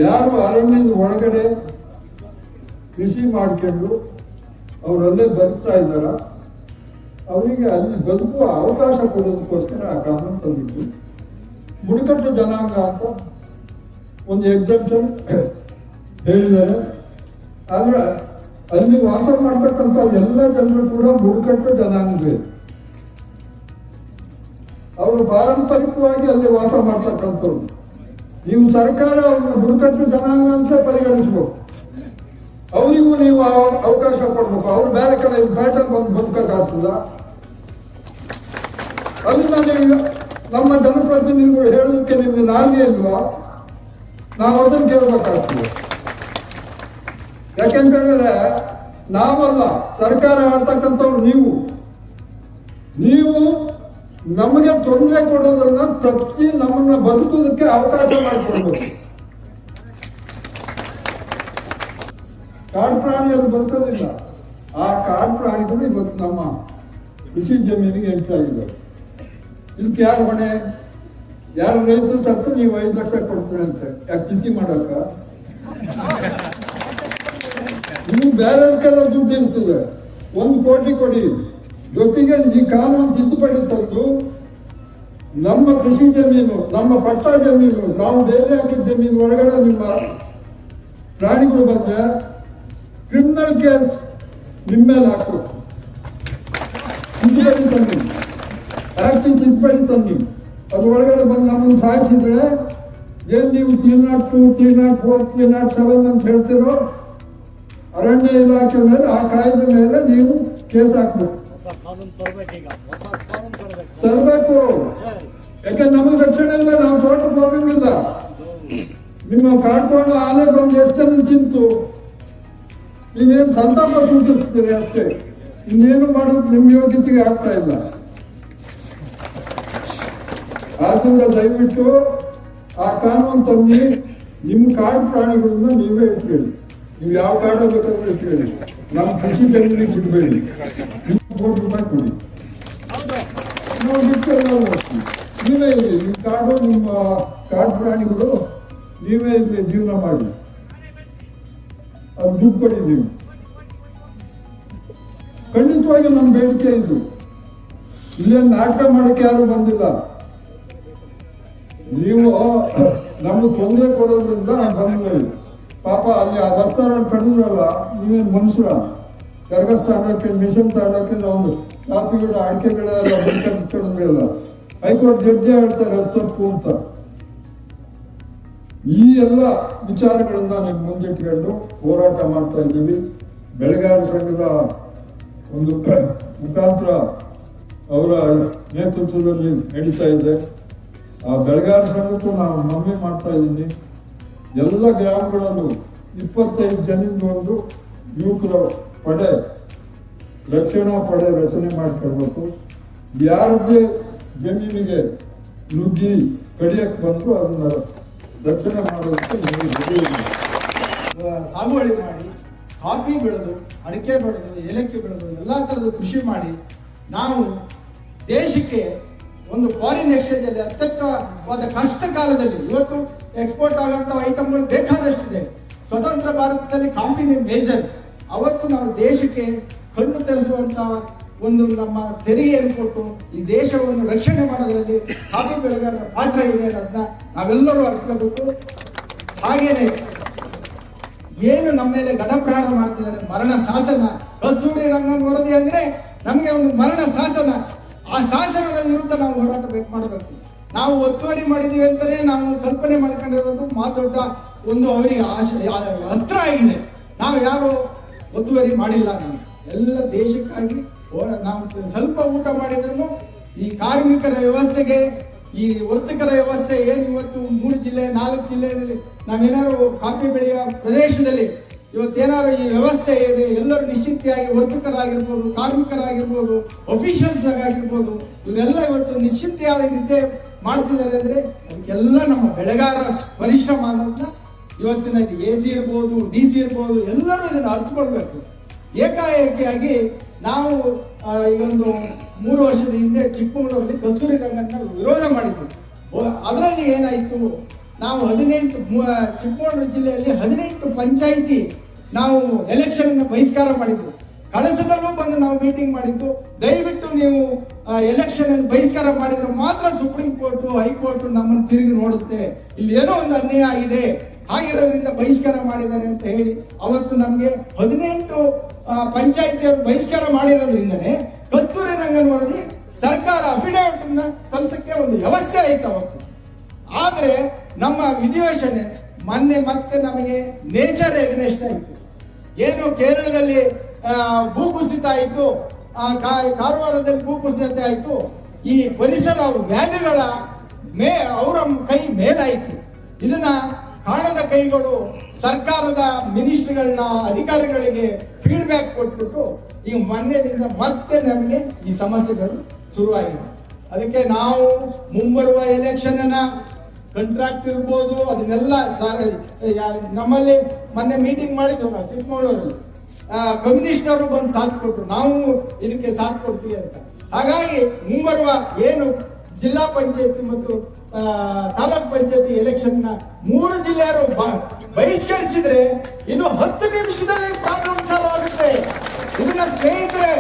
ಯಾರು ಅರಣ್ಯದ ಒಳಗಡೆ ಕೃಷಿ ಮಾಡ್ಕೊಂಡು ಅವರಲ್ಲೇ ಬದುಕ್ತಾ ಇದ್ದಾರ ಅವರಿಗೆ ಅಲ್ಲಿ ಬದುಕುವ ಅವಕಾಶ ಕೊಡೋದಕ್ಕೋಸ್ಕರ ಆ ಕಾನೂನು ತಂದಿದ್ದು. ಬುಡಕಟ್ಟು ಜನಾಂಗ ಅಂತ ಒಂದು ಎಕ್ಸೆಪ್ಷನ್ ಹೇಳಿದ್ದಾರೆ. ಆದ್ರೆ ಅಲ್ಲಿ ವಾಸ ಮಾಡ್ತಕ್ಕಂಥ ಎಲ್ಲ ಜನರು ಕೂಡ ಬುಡಕಟ್ಟು ಜನಾಂಗವೇ. ಅವರು ಪಾರಂಪರಿಕವಾಗಿ ಅಲ್ಲಿ ವಾಸ ಮಾಡ್ತಕ್ಕಂಥವ್ರು. ನೀವು ಸರ್ಕಾರ ಅವ್ರನ್ನ ಬುಡಕಟ್ಟು ಜನಾಂಗ ಅಂತ ಪರಿಗಣಿಸ್ಬೇಕು. ಅವರಿಗೂ ನೀವು ಅವಕಾಶ ಕೊಡ್ಬೇಕು. ಅವ್ರು ಬೇರೆ ಕಡೆ ಬ್ಯಾಟಲ್ ಬಂದು ಬದುಕಕ್ಕಾಗ್ತದ? ಅಲ್ಲಿಂದ ನೀವು ನಮ್ಮ ಜನಪ್ರತಿನಿಧಿಗಳು ಹೇಳೋದಕ್ಕೆ ನಿಮ್ಗೆ ನಾಲ್ಗೆ ಇಲ್ವಾ? ನಾವು ಅದನ್ನು ಕೇಳಬೇಕಾಗ್ತದೆ. ಯಾಕೆಂತೇಳಿದ್ರೆ ನಾವಲ್ಲ, ಸರ್ಕಾರ ಆಡ್ತಕ್ಕಂಥವ್ರು ನೀವು ನಮಗೆ ತೊಂದರೆ ಕೊಡೋದನ್ನ ತಪ್ಪಿಸಿ ನಮ್ಮನ್ನ ಬದುಕೋದಕ್ಕೆ ಅವಕಾಶ ಮಾಡಿಕೊಡ್ಬೇಕು. ಕಾಡು ಪ್ರಾಣಿಯಲ್ಲಿ ಬದುಕೋದಿಲ್ಲ. ಆ ಕಾಡು ಪ್ರಾಣಿಗಳು ಇವತ್ತು ನಮ್ಮ ಕೃಷಿ ಜಮೀನಿಗೆ ಎಂಟ್ರಿ ಆಗಿದ್ದಾವೆ. ಇದಕ್ಕೆ ಯಾರು ಹೊಣೆ? ಯಾರು ರೈತರು ಸತ್ತು ನೀವು 5 ಲಕ್ಷ ಕೊಡ್ತೀರಿ ಅಂತ ಯಾಕೆ ಚಿಂತೆ ಮಾಡಕ್ಕ? ನೀವು ಬೇರೆಯವ್ರಿಗೆಲ್ಲ ದುಡ್ಡು ಇರ್ತದೆ, 1 ಕೋಟಿ ಕೊಡಿ. ಜೊತೆಗೆ ಈ ಕಾನೂನು ತಿದ್ದುಪಡಿ ತಂದು ನಮ್ಮ ಕೃಷಿ ಜಮೀನು, ನಮ್ಮ ಪಟ್ಟ ಜಮೀನು, ನಾವು ಬೇರೆ ಹಾಕಿದ ಜಮೀನು ಒಳಗಡೆ ನಿಮ್ಮ ಪ್ರಾಣಿಗಳು ಬಂದ್ರೆ ಕ್ರಿಮಿನಲ್ ಕೇಸ್ ನಿಮ್ಮ ಮೇಲೆ ಹಾಕಬೇಕು. ತಿದ್ದುಪಡಿ ತನ್ನಿ, ಆಕ್ಟಿವ್ ತಿದ್ದುಪಡಿ ತನ್ನಿ. ಅದು ಒಳಗಡೆ ಬಂದು ನಮ್ಮನ್ನು ಸಾಯಿಸಿದ್ರೆ ಏನು ನೀವು 302, 304, 307 ಅಂತ ಹೇಳ್ತಿರೋ, ಅರಣ್ಯ ಇಲಾಖೆ ಮೇಲೆ ಆ ಕಾಯ್ದೆ ಮೇಲೆ ನೀವು ಕೇಸ್ ಹಾಕ್ಬೇಕು, ತರಬೇಕು. ಯಾಕಂದ್ರೆ ನಮಗೆ ರಕ್ಷಣೆ ಇಲ್ಲ, ನಾವು ತೋಟಕ್ಕೆ ಹೋಗಂಗಿಲ್ಲ. ನಿಮ್ಮ ಕಾಡ್ಕೊಂಡು ಆನೆ ಬಂದು ಎಷ್ಟು ಜನ ತಿಂತು, ನೀವೇನು ಸಂತಾಪ ಸೂಚಿಸ್ತೀರಿ ಅಷ್ಟೇ, ಇನ್ನೇನು ಮಾಡೋದು ನಿಮ್ಮ ಯೋಗ್ಯತೆಗೆ ಆಗ್ತಾ ಇಲ್ಲ. ಆದ್ರಿಂದ ದಯವಿಟ್ಟು ಆ ಕಾನೂನು ತನ್ನಿ. ನಿಮ್ಮ ಕಾಡು ಪ್ರಾಣಿಗಳನ್ನ ನೀವೇ ಇಟ್ಕೊಳ್ಳಿ. ನೀವು ಯಾವ ಕಾಡ ಬೇಕಾದ್ರೂ ಇಟ್ಕೊಳ್ಳಿ, ನಮ್ಮ ಕೃಷಿ ಜಮೀನಿಗೆ ಬಿಡಬೇಡಿ. 20 ಕೋಟಿ ರೂಪಾಯಿ ಕೊಡಿ, ನಾವು ಬಿಟ್ಟು ನೀವೇ ಇರಲಿ. ನಿಮ್ಮ ಕಾಡು, ನಿಮ್ಮ ಕಾಡು ಪ್ರಾಣಿಗಳು ನೀವೇ ಇಲ್ಲಿ ಜೀವನ ಮಾಡಿ, ಅದು ದುಡ್ಡು ಕೊಡಿ. ನೀವು ಖಂಡಿತವಾಗಿ ನಮ್ಮ ಬೇಡಿಕೆ ಇದು. ಇಲ್ಲೇನು ನಾಟಕ ಮಾಡೋಕ್ಕೆ ಯಾರು ಬಂದಿಲ್ಲ. ನೀವು ನಮಗೆ ತೊಂದರೆ ಕೊಡೋದ್ರಿಂದ ಬಂದ್ವಿ. ಪಾಪ ಅಲ್ಲಿ ಆ ಬಸ್ತಾರ ಕಡಿದ್ರಲ್ಲ, ನೀವೇನು ಮನುಷ್ಯರ ಕರ್ಗಸ್ ತಾಂಡಕ್ಕೆ, ಮಿಷನ್ ತಾಂಡಕ್ಕೆ ನಾವು ಕಾಪಿಗಳು, ಅಡಿಕೆಗಳೆಲ್ಲ ಬಿಟ್ಕೊಂಡಿಲ್ಲ. ಹೈಕೋರ್ಟ್ ಜಡ್ಜಿ ಹೇಳ್ತಾರೆ ಅದು ತಪ್ಪು ಅಂತ. ಈ ಎಲ್ಲ ವಿಚಾರಗಳನ್ನ ನೀವು ಮುಂದಿಟ್ಕೊಂಡು ಹೋರಾಟ ಮಾಡ್ತಾ ಇದ್ದೀವಿ. ಬೆಳೆಗಾರರ ಸಂಘದ ಒಂದು ಮುಖಾಂತರ ಅವರ ನೇತೃತ್ವದಲ್ಲಿ ನಡೀತಾ ಇದೆ. ಆ ಬೆಳೆಗಾರರ ಸಂಘಕ್ಕೂ ನಾವು ಮನವಿ ಮಾಡ್ತಾ ಇದ್ದೀನಿ. ಎಲ್ಲ ಗ್ರಾಮಗಳಲ್ಲೂ 25 ಜನದಿಂದ ಒಂದು ಯುವಕರ ಪಡೆ, ರಕ್ಷಣಾ ಪಡೆ ರಚನೆ ಮಾಡಿಕೊಳ್ಬೇಕು. ಯಾರದೇ ಜಮೀನಿಗೆ ನುಗ್ಗಿ ಕಡಿಯಕ್ಕೆ ಬಂದ್ರು ಅದನ್ನ ರಕ್ಷಣೆ ಮಾಡೋದಕ್ಕೆ ಸಾಗುವಳಿ ಮಾಡಿ, ಕಾಫಿ ಬೆಳೆದು, ಅಡಿಕೆ ಬೆಳೆದು, ಏಲಕ್ಕಿ ಬೆಳೆದು, ಎಲ್ಲ ಥರದ ಕೃಷಿ ಮಾಡಿ ನಾವು ದೇಶಕ್ಕೆ ಒಂದು ಫಾರಿನ್ ಎಕ್ಸ್ಚೇಂಜ್ ಅಲ್ಲಿ ಅತ್ಯಂತವಾದ ಕಷ್ಟ ಕಾಲದಲ್ಲಿ ಇವತ್ತು ಎಕ್ಸ್ಪೋರ್ಟ್ ಆಗುವಂಥ ಐಟಮ್ಗಳು ಬೇಕಾದಷ್ಟಿದೆ. ಸ್ವತಂತ್ರ ಭಾರತದಲ್ಲಿ ಕಾಫಿನೇ ಮೇಜರ್. ಅವತ್ತು ನಾವು ದೇಶಕ್ಕೆ ಕಣ್ಣು ತೆರೆಸುವಂತ ಒಂದು ನಮ್ಮ ತೆರಿಗೆಯನ್ನು ಕೊಟ್ಟು ಈ ದೇಶವನ್ನು ರಕ್ಷಣೆ ಮಾಡೋದ್ರಲ್ಲಿ ಕಾಫಿ ಬೆಳೆಗಾರರ ಪಾತ್ರ ಇದೆ ಅನ್ನೋದನ್ನ ನಾವೆಲ್ಲರೂ ಅರ್ಥಕೋಬೇಕು. ಹಾಗೇನೆ ಏನು ನಮ್ಮ ಮೇಲೆ ಗಡಪ್ರಹಾರ ಮಾಡ್ತಿದ್ದಾರೆ, ಮರಣ ಶಾಸನ, ಕಸ್ತೂರಿ ರಂಗನ್ ವರದಿ ಅಂದ್ರೆ ನಮಗೆ ಒಂದು ಮರಣ ಶಾಸನ. ಆ ಶಾಸನದ ವಿರುದ್ಧ ನಾವು ಹೋರಾಟ ಮಾಡಬೇಕು. ನಾವು ಒತ್ತುವರಿ ಮಾಡಿದೀವಿ ಅಂತಾನೆ ನಾವು ಕಲ್ಪನೆ ಮಾಡ್ಕೊಂಡಿರೋದು ಮಾತೊಡ್ಡ ಒಂದು ಅವರಿಗೆ ಅಸ್ತ್ರ ಆಗಿದೆ. ನಾವು ಯಾರು ಒತ್ತುವರಿ ಮಾಡಿಲ್ಲ. ನಾವು ಎಲ್ಲ ದೇಶಕ್ಕಾಗಿ ನಾವು ಸ್ವಲ್ಪ ಊಟ ಮಾಡಿದ್ರು ಈ ಕಾರ್ಮಿಕರ ವ್ಯವಸ್ಥೆಗೆ, ಈ ವರ್ತಕರ ವ್ಯವಸ್ಥೆ ಏನು ಇವತ್ತು 3 ಜಿಲ್ಲೆ 4 ಜಿಲ್ಲೆಯಲ್ಲಿ ನಾವೇನಾದ್ರು ಕಾಫಿ ಬೆಳೆಯ ಪ್ರದೇಶದಲ್ಲಿ ಇವತ್ತೇನಾದ್ರು ಈ ವ್ಯವಸ್ಥೆ ಇದೆ, ಎಲ್ಲರೂ ನಿಶ್ಚಿಂತೆಯಾಗಿ ವರ್ತಕರಾಗಿರ್ಬೋದು, ಕಾರ್ಮಿಕರಾಗಿರ್ಬೋದು, ಅಫಿಷಿಯಲ್ಸ್ ಆಗಿರ್ಬೋದು, ಇವರೆಲ್ಲ ಇವತ್ತು ನಿಶ್ಚಿಂತೆಯಾದ ನಿದ್ದೆ ಮಾಡ್ತಿದ್ದಾರೆ ಅಂದ್ರೆ ಅದಕ್ಕೆಲ್ಲ ನಮ್ಮ ಬೆಳೆಗಾರರ ಪರಿಶ್ರಮ ಅನ್ನೋದನ್ನ ಇವತ್ತಿನ AC ಇರ್ಬೋದು, DC ಇರ್ಬೋದು, ಎಲ್ಲರೂ ಇದನ್ನು ಅರ್ಥಕೊಳ್ಬೇಕು. ಏಕಾಏಕಿಯಾಗಿ ನಾವು ಈಗೊಂದು 3 ವರ್ಷದ ಹಿಂದೆ ಚಿಕ್ಕಮಗಳೂರಲ್ಲಿ ಕಸ್ತೂರಿ ರಂಗನ್ನ ವಿರೋಧ ಮಾಡಿದ್ವಿ. ಅದರಲ್ಲಿ ಏನಾಯ್ತು, ನಾವು 18 ಚಿಕ್ಕಮಗಳೂರು ಜಿಲ್ಲೆಯಲ್ಲಿ 18 ಪಂಚಾಯಿತಿ ನಾವು ಎಲೆಕ್ಷನ್ ಅನ್ನು ಬಹಿಷ್ಕಾರ ಮಾಡಿದ್ವಿ. ಕಳಸದಲ್ಲೂ ಬಂದು ನಾವು ಮೀಟಿಂಗ್ ಮಾಡಿದ್ದು, ದಯವಿಟ್ಟು ನೀವು ಎಲೆಕ್ಷನ್ ಅನ್ನು ಬಹಿಷ್ಕಾರ ಮಾಡಿದ್ರೆ ಮಾತ್ರ ಸುಪ್ರೀಂ ಕೋರ್ಟ್, ಹೈಕೋರ್ಟ್ ನಮ್ಮನ್ನು ತಿರುಗಿ ನೋಡುತ್ತೆ, ಇಲ್ಲಿ ಏನೋ ಒಂದು ಅನ್ಯಾಯ ಆಗಿದೆ, ಹಾಗಿರೋದ್ರಿಂದ ಬಹಿಷ್ಕಾರ ಮಾಡಿದ್ದಾರೆ ಅಂತ ಹೇಳಿ ಅವತ್ತು ನಮಗೆ 18 ಪಂಚಾಯಿತಿಯವರು ಬಹಿಷ್ಕಾರ ಮಾಡಿರೋದ್ರಿಂದನೇ ಕಸ್ತೂರಿ ರಂಗನ್ ವರದಿ ಸರ್ಕಾರ ಅಫಿಡವಿಟ್ ಅನ್ನ ಸಲ್ಲಿಸಕ್ಕೆ ಒಂದು ವ್ಯವಸ್ಥೆ ಆಯ್ತು ಅವತ್ತು. ಆದ್ರೆ ನಮ್ಮ ವಿಧಿವೇಶನೆ ಮೊನ್ನೆ ಮತ್ತೆ ನಮಗೆ ನೇಚರ್ ಎಗ್ನೆಸ್ಟ್ ಆಯಿತು. ಏನು ಕೇರಳದಲ್ಲಿ ಭೂಕುಸಿತ ಆಯಿತು, ಕಾರವಾರದಲ್ಲಿ ಭೂಕುಸಿತ ಆಯಿತು, ಈ ಪರಿಸರ ವ್ಯಾಧಿಗಳ ಅವರ ಕೈ ಮೇಲಾಯಿತು. ಇದನ್ನ ಕಾಣದ ಕೈಗಳು ಸರ್ಕಾರದ ಮಿನಿಸ್ಟ್ರಿಗಳನ್ನ ಅಧಿಕಾರಿಗಳಿಗೆ ಫೀಡ್ಬ್ಯಾಕ್ ಕೊಟ್ಬಿಟ್ಟು ಈಗ ಮೊನ್ನೆಯಿಂದ ಮತ್ತೆ ನಮಗೆ ಈ ಸಮಸ್ಯೆಗಳು ಶುರುವಾಗಿದೆ. ಅದಕ್ಕೆ ನಾವು ಮುಂಬರುವ ಎಲೆಕ್ಷನ್ ಕಾಂಟ್ರಾಕ್ಟ್ ಇರ್ಬೋದು ಅದನ್ನೆಲ್ಲ ನಮ್ಮಲ್ಲಿ ಮೊನ್ನೆ ಮೀಟಿಂಗ್ ಮಾಡಿದ್ವಿ ನಾವು ಚಿಕ್ಕಮಗಳೂರಲ್ಲಿ. ಕಮ್ಯುನಿಸ್ಟ್ ಅವರು ಬಂದು ಸಾಥ್ ಕೊಟ್ಟರು, ನಾವು ಇದಕ್ಕೆ ಸಾಥ್ ಕೊಡ್ತೀವಿ ಅಂತ. ಹಾಗಾಗಿ ಮುಂಬರುವ ಏನು ಜಿಲ್ಲಾ ಪಂಚಾಯತಿ ಮತ್ತು ತಾಲೂಕ್ ಪಂಚಾಯತಿ ಎಲೆಕ್ಷನ್ 3 ಜಿಲ್ಲೆಯರು ಬಹಿಷ್ಕರಿಸಿದ್ರೆ ಇದು 10 ನಿಮಿಷದಲ್ಲಿ ಪ್ರಾಬ್ಲಮ್ ಸಾಲ್ವ್ ಆಗುತ್ತೆ. ಇದನ್ನ ಸ್ನೇಹಿತರೆ,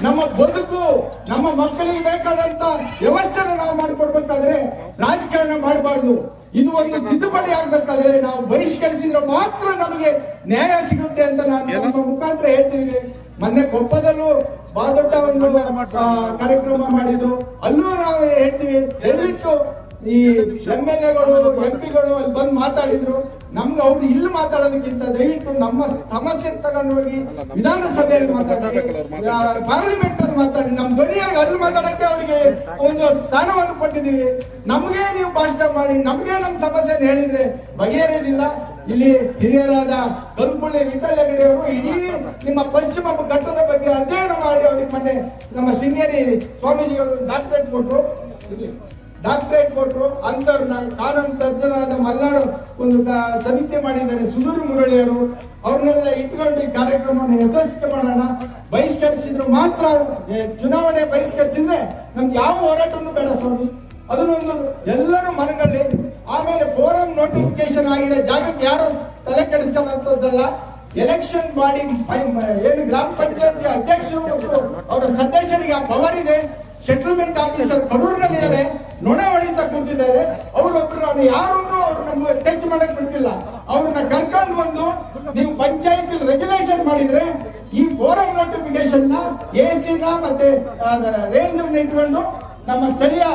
ನಮ್ಮ ಬದುಕು, ನಮ್ಮ ಮಕ್ಕಳಿಗೆ ಬೇಕಾದಂತ ವ್ಯವಸ್ಥೆನ ನಾವು ಮಾಡಿಕೊಡ್ಬೇಕಾದ್ರೆ ರಾಜಕಾರಣ ಮಾಡಬಾರ್ದು. ಇದು ಒಂದು ತಿದ್ದುಪಡಿ ಆಗ್ಬೇಕಾದ್ರೆ ನಾವು ಬಹಿಷ್ಕರಿಸಿದ್ರೆ ಮಾತ್ರ ನಮಗೆ ನ್ಯಾಯ ಸಿಗುತ್ತೆ ಅಂತ ನಾನು ನಮ್ಮ ಮುಖಾಂತರ ಹೇಳ್ತಿದ್ದೀನಿ. ಮೊನ್ನೆ ಕೊಪ್ಪದಲ್ಲೂ ಬಹಳ ದೊಡ್ಡ ಒಂದು ಕಾರ್ಯಕ್ರಮ ಮಾಡಿದ್ದು, ಅಲ್ಲೂ ನಾವು ಹೇಳ್ತೀವಿ, ದಯವಿಟ್ಟು ಈ MLAಗಳು MP ಗಳು ಅಲ್ಲಿ ಬಂದು ಮಾತಾಡಿದ್ರು. ನಮ್ಗೆ ಅವ್ರು ಇಲ್ಲಿ ಮಾತಾಡೋದಕ್ಕಿಂತ ದಯವಿಟ್ಟು ನಮ್ಮ ಸಮಸ್ಯೆ ತಗೊಂಡು ಹೋಗಿ ವಿಧಾನಸಭೆಯಲ್ಲಿ ಮಾತಾಡಿ, ಪಾರ್ಲಿಮೆಂಟ್ ಅಲ್ಲಿ ಮಾತಾಡಿ, ನಮ್ ಧ್ವನಿಯಾಗಿ ಅಲ್ಲಿ ಮಾತಾಡಕ್ಕೆ ಅವರಿಗೆ ಒಂದು ಸ್ಥಾನವನ್ನು ಕೊಟ್ಟಿದ್ದೀವಿ. ನಮ್ಗೆ ನೀವು ಭಾಷಣ ಮಾಡಿ, ನಮ್ಗೆ ನಮ್ಮ ಸಮಸ್ಯೆ ಹೇಳಿದ್ರೆ ಬಗೆಹರಿಯೋದಿಲ್ಲ. ಇಲ್ಲಿ ಹಿರಿಯರಾದ ಕಲ್ಪುಳ್ಳಿ ವಿಠಲ ಹೆಗಡೆ ಅವರು ಇಡೀ ನಿಮ್ಮ ಪಶ್ಚಿಮ ಘಟ್ಟದ ಬಗ್ಗೆ ಅಧ್ಯಯನ ಮಾಡಿ ಅವ್ರಿಗೆ ಮೊನ್ನೆ ನಮ್ಮ ಶೃಂಗೇರಿ ಸ್ವಾಮೀಜಿಗಳು ಡಾಕ್ಟರೇಟ್ ಕೊಟ್ಟರು. ಅಂತವ್ರನ್ನ ಕಾನೂನು ತಜ್ಞರಾದ ಮಲ್ನಾಡು ಒಂದು ಸಮಿತಿ ಮಾಡಿದ್ದಾರೆ, ಸುಧೂರು ಮುರಳಿಯವರು. ಅವ್ರನ್ನೆಲ್ಲ ಇಟ್ಕೊಂಡು ಈ ಕಾರ್ಯಕ್ರಮವನ್ನು ಯಶಸ್ವಿ ಮಾಡೋಣ. ಬಹಿಷ್ಕರಿಸಿದ್ರು ಮಾತ್ರ, ಚುನಾವಣೆ ಬಹಿಷ್ಕರಿಸಿದ್ರೆ ನಮ್ಗೆ ಯಾವ ಹೋರಾಟನೂ ಬೇಡ ಸ್ವಾಮಿ. ಅದನ್ನೊಂದು ಎಲ್ಲರೂ ಮನಗಳ್ಳಿ. ಆಮೇಲೆ ಫೋರಂ ನೋಟಿಫಿಕೇಶನ್ ಆಗಿರೋ ಜಾಗಕ್ಕೆ ಯಾರು ತಲೆ ಕೆಡಿಸ್ಕೊಳ್ಳೋದಲ್ಲ. ಎಲೆಕ್ಷನ್ ಬಾಡಿ ಏನು ಗ್ರಾಮ ಪಂಚಾಯತ್ ಅಧ್ಯಕ್ಷರು ಮತ್ತು ಅವರ ಸದಸ್ಯರಿಗೆ ಆ ಪವರ್ ಇದೆ. ಸೆಟಲ್ಮೆಂಟ್ ಆಫೀಸರ್ ಕಡೂರಿನಲ್ಲಿದ್ದಾರೆ, ನೊಣ ಹೊಡಿತಾ ಕೂತಿದ್ದಾರೆ. ಅವರೊಬ್ರು ಯಾರನ್ನು ಅವ್ರು ನಮ್ಗೆ ಟಚ್ ಮಾಡಕ್ ಬಿಡ್ತಿಲ್ಲ. ಅವ್ರನ್ನ ಕರ್ಕೊಂಡು ಬಂದು ನೀವು ಪಂಚಾಯತ್ ರೆಗ್ಯುಲೇಷನ್ ಮಾಡಿದ್ರೆ ಈ ಫೋರಂ ನೋಟಿಫಿಕೇಶನ್ ನ AC ಮತ್ತೆ ರೇಂಜ್ ಇಟ್ಕೊಂಡು ನಮ್ಮ ಸ್ಥಳೀಯ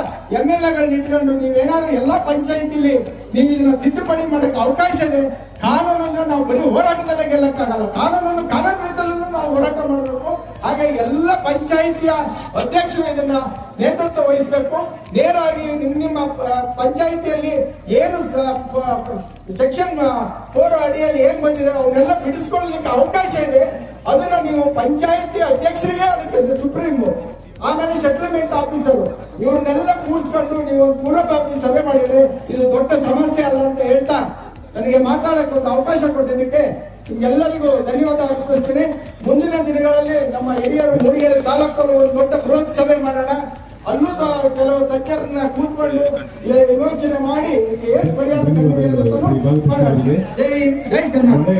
MLAಗಳನ್ನ ಇಟ್ಕೊಂಡು ನೀವೇನಾದ್ರು ಎಲ್ಲಾ ಪಂಚಾಯತಿಲಿ ನೀವು ಇದನ್ನ ತಿದ್ದುಪಡಿ ಮಾಡಕ್ಕೆ ಅವಕಾಶ ಇದೆ. ಕಾನೂನನ್ನು ನಾವು ಬರೀ ಹೋರಾಟದಲ್ಲೇ ಗೆಲ್ಲಕ್ಕಾಗಲ್ಲ, ಕಾನೂನು ರೀತಿಯಲ್ಲೂ ನಾವು ಹೋರಾಟ ಮಾಡಬೇಕು. ಹಾಗೆ ಎಲ್ಲ ಪಂಚಾಯಿತಿಯ ಅಧ್ಯಕ್ಷರು ಇದನ್ನ ನೇತೃತ್ವ ವಹಿಸಬೇಕು. ನೇರವಾಗಿ ನಿಮ್ಮ ಪಂಚಾಯಿತಿಯಲ್ಲಿ ಏನು ಸೆಕ್ಷನ್ 4 ಅಡಿಯಲ್ಲಿ ಏನ್ ಬಂದಿದೆ ಅವನ್ನೆಲ್ಲ ಬಿಡಿಸ್ಕೊಳ್ಳಲಿಕ್ಕೆ ಅವಕಾಶ ಇದೆ. ಅದನ್ನ ನೀವು ಪಂಚಾಯಿತಿ ಅಧ್ಯಕ್ಷರಿಗೆ, ಅದಕ್ಕೆ ಸುಪ್ರೀಂ, ಆಮೇಲೆ ಸೆಟಲ್ಮೆಂಟ್ ಆಫೀಸರು, ಇವ್ರನ್ನೆಲ್ಲ ಕೂರಿಸ್ಕೊಂಡು ನೀವು ಪೂರ್ವಭಾವಿ ಸಭೆ ಮಾಡಿದ್ರೆ ಇದು ದೊಡ್ಡ ಸಮಸ್ಯೆ ಅಲ್ಲ ಅಂತ ಹೇಳ್ತಾ ನನಗೆ ಮಾತಾಡಕ್ಕೆ ಒಂದು ಅವಕಾಶ ಕೊಟ್ಟಿದ್ದಕ್ಕೆ ನಿಮ್ಗೆಲ್ಲರಿಗೂ ಧನ್ಯವಾದ ಅರ್ಪಿಸ್ತೀನಿ. ಮುಂದಿನ ದಿನಗಳಲ್ಲಿ ನಮ್ಮ ಹಿರಿಯರು ಮೂಡಿಗೆರೆ ತಾಲೂಕಲ್ಲಿ ಒಂದು ದೊಡ್ಡ ಬೃಹತ್ ಸಭೆ ಮಾಡೋಣ. ಅಲ್ಲೂ ಕೆಲವು ತಜ್ಞರನ್ನ ಕೂತ್ಕೊಂಡು ಯೋಚನೆ ಮಾಡಿ ಏನ್ ಪರಿಹಾರ ಜೈ ಕರ್ನಾಟಕ.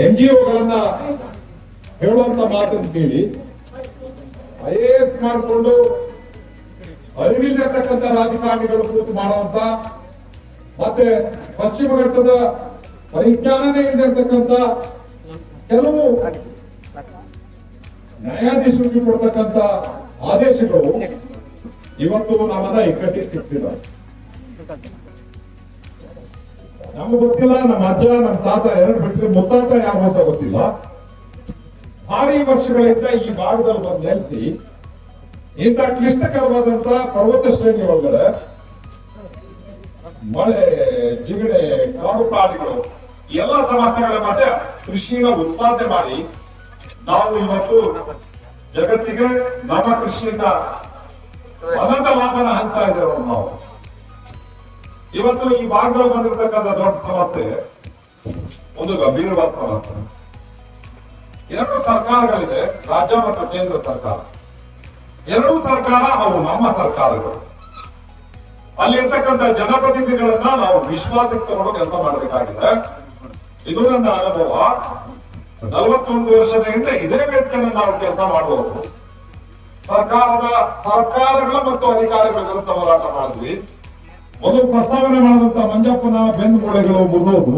NGOಗಳನ್ನ ಹೇಳುವಂತ ಮಾತನ್ನು ಕೇಳಿ IAS ಮಾಡಿಕೊಂಡು ಅರಿವಿಲ್ಲತಕ್ಕಂಥ ರಾಜಕಾರಣಿಗಳು ಕೂತು ಮಾಡುವಂತ, ಮತ್ತೆ ಪಶ್ಚಿಮ ಘಟ್ಟದ ಪರಿಜ್ಞಾನನೇ ಇಲ್ಲದಿರ್ತಕ್ಕಂಥ ಕೆಲವು ನ್ಯಾಯಾಧೀಶರಿಗೆ ಕೊಡ್ತಕ್ಕಂಥ ಆದೇಶಗಳು ಇವತ್ತು ನಮ್ಮನ್ನ ಇಕ್ಕಟ್ಟಿಗೆ ಸಿಕ್ತಿಲ್ಲ. ನಮ್ಗೆ ಗೊತ್ತಿಲ್ಲ, ನಮ್ಮ ಅಜ್ಜ ನಮ್ಮ ತಾತ ಎರಡು ಬಿಟ್ಟರೆ ಮುತ್ತಾತ ಯಾರು ಅಂತ ಗೊತ್ತಿಲ್ಲ. ಭಾರಿ ವರ್ಷಗಳಿಂದ ಈ ಭಾಗದಲ್ಲಿ ಬಂದು ನೆಲೆಸಿ ಇಂಥ ಕ್ಲಿಷ್ಟಕರವಾದಂತ ಪರ್ವತ ಶ್ರೇಣಿ ಒಳಗಡೆ ಮಳೆ, ಜಿಗಣೆ, ಕಾಡು ಪ್ರಾಣಿಗಳು ಎಲ್ಲ ಸಮಸ್ಯೆಗಳ ಮಧ್ಯೆ ಕೃಷಿನ ಉತ್ಪಾದನೆ ಮಾಡಿ ನಾವು ಇವತ್ತು ಜಗತ್ತಿಗೆ ನಮ್ಮ ಕೃಷಿಯಿಂದ ಅನಂತ ಲಾಭನ ಹಂಚ್ತಾ ಇದ್ದೇವೆ. ನಾವು ಇವತ್ತು ಈ ಭಾಗದಲ್ಲಿ ಬಂದಿರತಕ್ಕಂಥ ದೊಡ್ಡ ಸಮಸ್ಯೆ ಒಂದು ಗಂಭೀರವಾದ ಸಮಸ್ಯೆ. 2 ಸರ್ಕಾರಗಳಿದೆ, ರಾಜ್ಯ ಮತ್ತು ಕೇಂದ್ರ ಸರ್ಕಾರ. 2 ಸರ್ಕಾರ ಅವು ನಮ್ಮ ಸರ್ಕಾರಗಳು. ಅಲ್ಲಿರ್ತಕ್ಕಂಥ ಜನಪ್ರತಿನಿಧಿಗಳನ್ನ ನಾವು ವಿಶ್ವಾಸಕ್ಕೆ ತಗೊಂಡು ಕೆಲಸ ಮಾಡಬೇಕಾಗಿದೆ. ಇದು ನನ್ನ ಅನುಭವ. 41 ವರ್ಷದ ಹಿಂದೆ ಇದೇ ವೇದಿಕೆಯನ್ನು ನಾವು ಕೆಲಸ ಮಾಡುವವರು ಸರ್ಕಾರಗಳ ಮತ್ತು ಅಧಿಕಾರಿಗಳ ವಿರುದ್ಧ ಹೋರಾಟ ಮಾಡಿದ್ವಿ. ಮೊದಲು ಪ್ರಸ್ತಾವನೆ ಮಾಡಿದಂತ ಮಂಜಪ್ಪನ ಬೆನ್ಮೂಳೆಗಳು ಮುರಿದೋದು,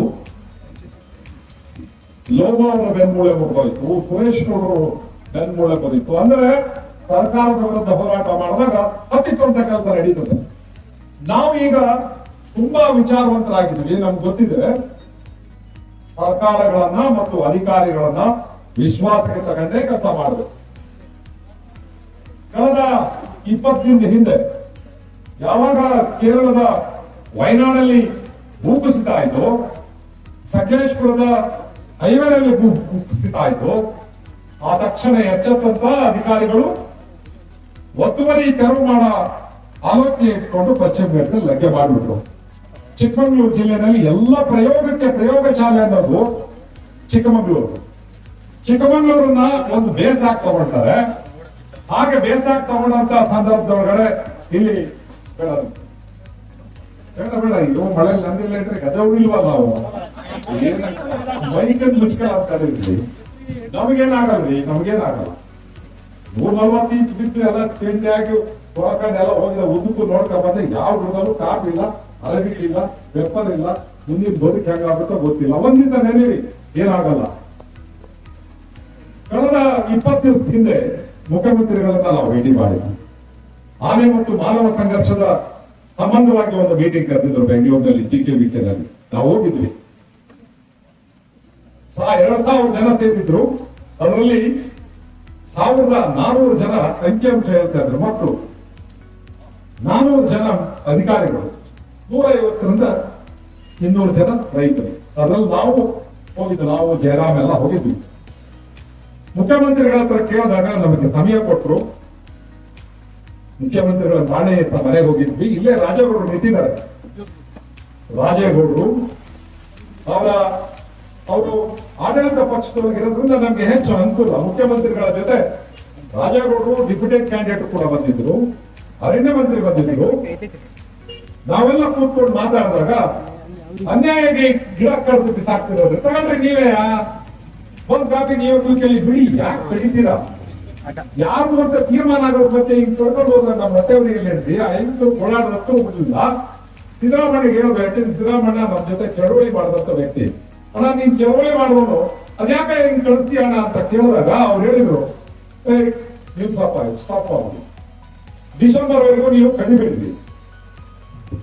ಲೋಮ ಅವರ ಬೆನ್ಮೂಳೆ ಮುರಿದೋಯ್ತು, ಸುರೇಶ್ ಗೌಡರು ಬೆನ್ಮೂಳೆ ಮುರಿತು. ಅಂದ್ರೆ ಸರ್ಕಾರದ ವಿರುದ್ಧ ಹೋರಾಟ ಮಾಡಿದಾಗ ಹತ್ತಿಕ್ಕಂತ ಕೆಲಸ ನಡೀತದೆ. ನಾವು ಈಗ ತುಂಬಾ ವಿಚಾರವಂತರಾಗಿದ್ದೀವಿ. ನಮ್ಗೆ ಗೊತ್ತಿದೆ ಸರ್ಕಾರಗಳನ್ನ ಮತ್ತು ಅಧಿಕಾರಿಗಳನ್ನ ವಿಶ್ವಾಸಕ್ಕೆ ತಗೊಂಡೇ ಕೆಲಸ ಮಾಡಬೇಕು. ಕಳೆದ 20 ದಿನದ ಹಿಂದೆ ಯಾವಾಗ ಕೇರಳದ ವಯನಾಡಲ್ಲಿ ಭೂಕುಸಿತ ಆಯಿತು, ಸಕಲೇಶ್ಪುರದ ಹೈವೇನಲ್ಲಿ ಭೂಕುಸಿತ ಆಯಿತು, ಆ ತಕ್ಷಣ ಎಚ್ಚೆತ್ತಂತ ಅಧಿಕಾರಿಗಳು ಒತ್ತುವರಿ ತೆರವು ಮಾಡೋ ಆಲೋಚನೆ ಇಟ್ಕೊಂಡು ಪಶ್ಚಿಮ ಘಟ್ಟದಲ್ಲಿ ಲಗ್ಗೆ ಮಾಡಿಬಿಟ್ರು. ಚಿಕ್ಕಮಗಳೂರು ಜಿಲ್ಲೆಯಲ್ಲಿ ಎಲ್ಲ ಪ್ರಯೋಗಕ್ಕೆ ಪ್ರಯೋಗಶಾಲೆ ಅನ್ನೋದು ಚಿಕ್ಕಮಗಳೂರನ್ನ ಒಂದು ಬೇಸ್ ಆಗಿ ತಗೊಳ್ತಾರೆ. ಹಾಗೆ ಬೇಸ್ ಆಗಿ ತಗೊಂಡಂತ ಸಂದರ್ಭದೊಳಗಡೆ ಇಲ್ಲಿ ಬೇಡ ಇವು ಮಳೆ ನಂದಿಲ್ಲ ಇದ್ರೆ ಗಜ ಉಳಿಲ್ವಲ್ಲ ನಾವು ಮೈಕಂಡ್ ಮುಚ್ಕಲ್ ಅಂತ ಇದ್ವಿ. ನಮಗೇನಾಗಲ್ರಿ, ನಮಗೇನಾಗಲ್ಲ. 140 ಇಂಚ್ ಬಿದ್ದು ಎಲ್ಲ ಚೇಂಜ್ ಆಗಿ ಹೊರಕಂಡು ಎಲ್ಲ ಹೋಗಿಲ್ಲ. ಉದ್ದಕ್ಕೂ ನೋಡ್ಕೊಂಡ್ ಬಂದ್ರೆ ಯಾವ ಹುಡುಗರು ಕಾಪ್ ಇಲ್ಲ, ಅರಬಿಗಳಿಲ್ಲ, ಪೆಪ್ಪರ್ ಇಲ್ಲ. ಮುಂದಿನ ಬದುಕು ಹೆಂಗಾಗುತ್ತೋ ಗೊತ್ತಿಲ್ಲ. ಒಂದಿನ ನೆನವಿ ಏನಾಗಲ್ಲ. ಕಳೆದ 20 ದಿವಸದ ಹಿಂದೆ ಮುಖ್ಯಮಂತ್ರಿಗಳನ್ನ ನಾವು ಭೇಟಿ ಮಾಡಿದ್ವಿ. ಆನೆ ಮತ್ತು ಮಾನವ ಸಂಘರ್ಷದ ಸಂಬಂಧವಾಗಿ ಒಂದು ಮೀಟಿಂಗ್ ಕರೆದಿದ್ರು ಬೆಂಗಳೂರಿನಲ್ಲಿ, GKVKನಲ್ಲಿ ನಾವು ಹೋಗಿದ್ವಿ. 2,000 ಜನ ಸೇರಿದ್ರು. ಅದರಲ್ಲಿ 1,400 ಜನ ಅಂಕಿಅಂಶ ಹೇಳ್ತಾ ಇದ್ರು ಮಕ್ಕಳು, 400 ಜನ ಅಧಿಕಾರಿಗಳು, 150ರಿಂದ 200 ಜನ ರೈತರು. ಅದರಲ್ಲಿ ನಾವು ಹೋಗಿದ್ವಿ, ನಾವು ಜಯರಾಮ್ ಎಲ್ಲ ಹೋಗಿದ್ವಿ. ಮುಖ್ಯಮಂತ್ರಿಗಳ ಹತ್ರ ಕೇಳಿದಾಗ ನಮಗೆ ಸಮಯ ಕೊಟ್ಟರು. ಮುಖ್ಯಮಂತ್ರಿಗಳ ಮನೆ ಮನೆಗೆ ಹೋಗಿದ್ವಿ. ಇಲ್ಲೇ ರಾಜೇಗೌಡರು ನಿಂತಿದ್ದಾರೆ. ರಾಜೇಗೌಡರು ಅವರು ಆಡಳಿತ ಪಕ್ಷದೊಳಗಿರೋದ್ರಿಂದ ನಮ್ಗೆ ಹೆಚ್ಚು ಅನುಕೂಲ. ಮುಖ್ಯಮಂತ್ರಿಗಳ ಜೊತೆ ರಾಜೇಗೌಡರು ಡಿಪ್ಯೂಟೆಡ್ ಕ್ಯಾಂಡಿಡೇಟ್ ಕೂಡ ಬಂದಿದ್ರು, ಅರಣ್ಯ ಮಂತ್ರಿ ಬಂದಿದ್ರು. ನಾವೆಲ್ಲ ಕೂತ್ಕೊಂಡು ಮಾತಾಡಿದಾಗ ಅನ್ಯಾಯಗೆ ಗಿಡ ಕಡ್ದು ಬಿಸಾಕ್ತಿರೋದು ತಗೊಂಡ್ರೆ ನೀವೇ ಒಂದ್ ಕಾಪಿ ನೀವು ಕೂತ್ಕೊಳ್ಳಿ ಬಿಡಿ, ಯಾಕೆ ತೆಗಿತೀರಾ? ಯಾರು ಅಂತ ತೀರ್ಮಾನ ಆಗೋದ್ರ ಮತ್ತೆ ಹಿಂಗ್ ಕರ್ಕೊಂಡು ಹೋದ್ರೆ ನಮ್ಮ ಹೊಟ್ಟೆವರಿಗೆ ಹೇಳ್ರಿ. ಆ ಹೆಂಗಸರು ಓಡಾಡೋದಕ್ಕೂ ಹೋಗಿಲ್ಲ. ಸಿದ್ದರಾಮಯ್ಯಗೆ ಹೇಳ್ಬೇಕು, ಸಿದ್ದರಾಮಯ್ಯ ನಮ್ಮ ಜೊತೆ ಚಳವಳಿ ಮಾಡಿದಂತ ವ್ಯಕ್ತಿ. ಅಣ್ಣ ನೀನ್ ಚಳವಳಿ ಮಾಡೋನು ಅದ್ಯಾಕೆ ಹಿಂಗ್ ಕಳಿಸ್ತೀಯ ಅಣ್ಣ ಅಂತ ಕೇಳಿದಾಗ ಅವ್ರು ಹೇಳಿದ್ರು, ನೀವು ಸ್ಟಾಪ್ ಆಗಿ ಡಿಸೆಂಬರ್ ವರೆಗೂ ನೀವು ಕಡಿಬೇಡಿ,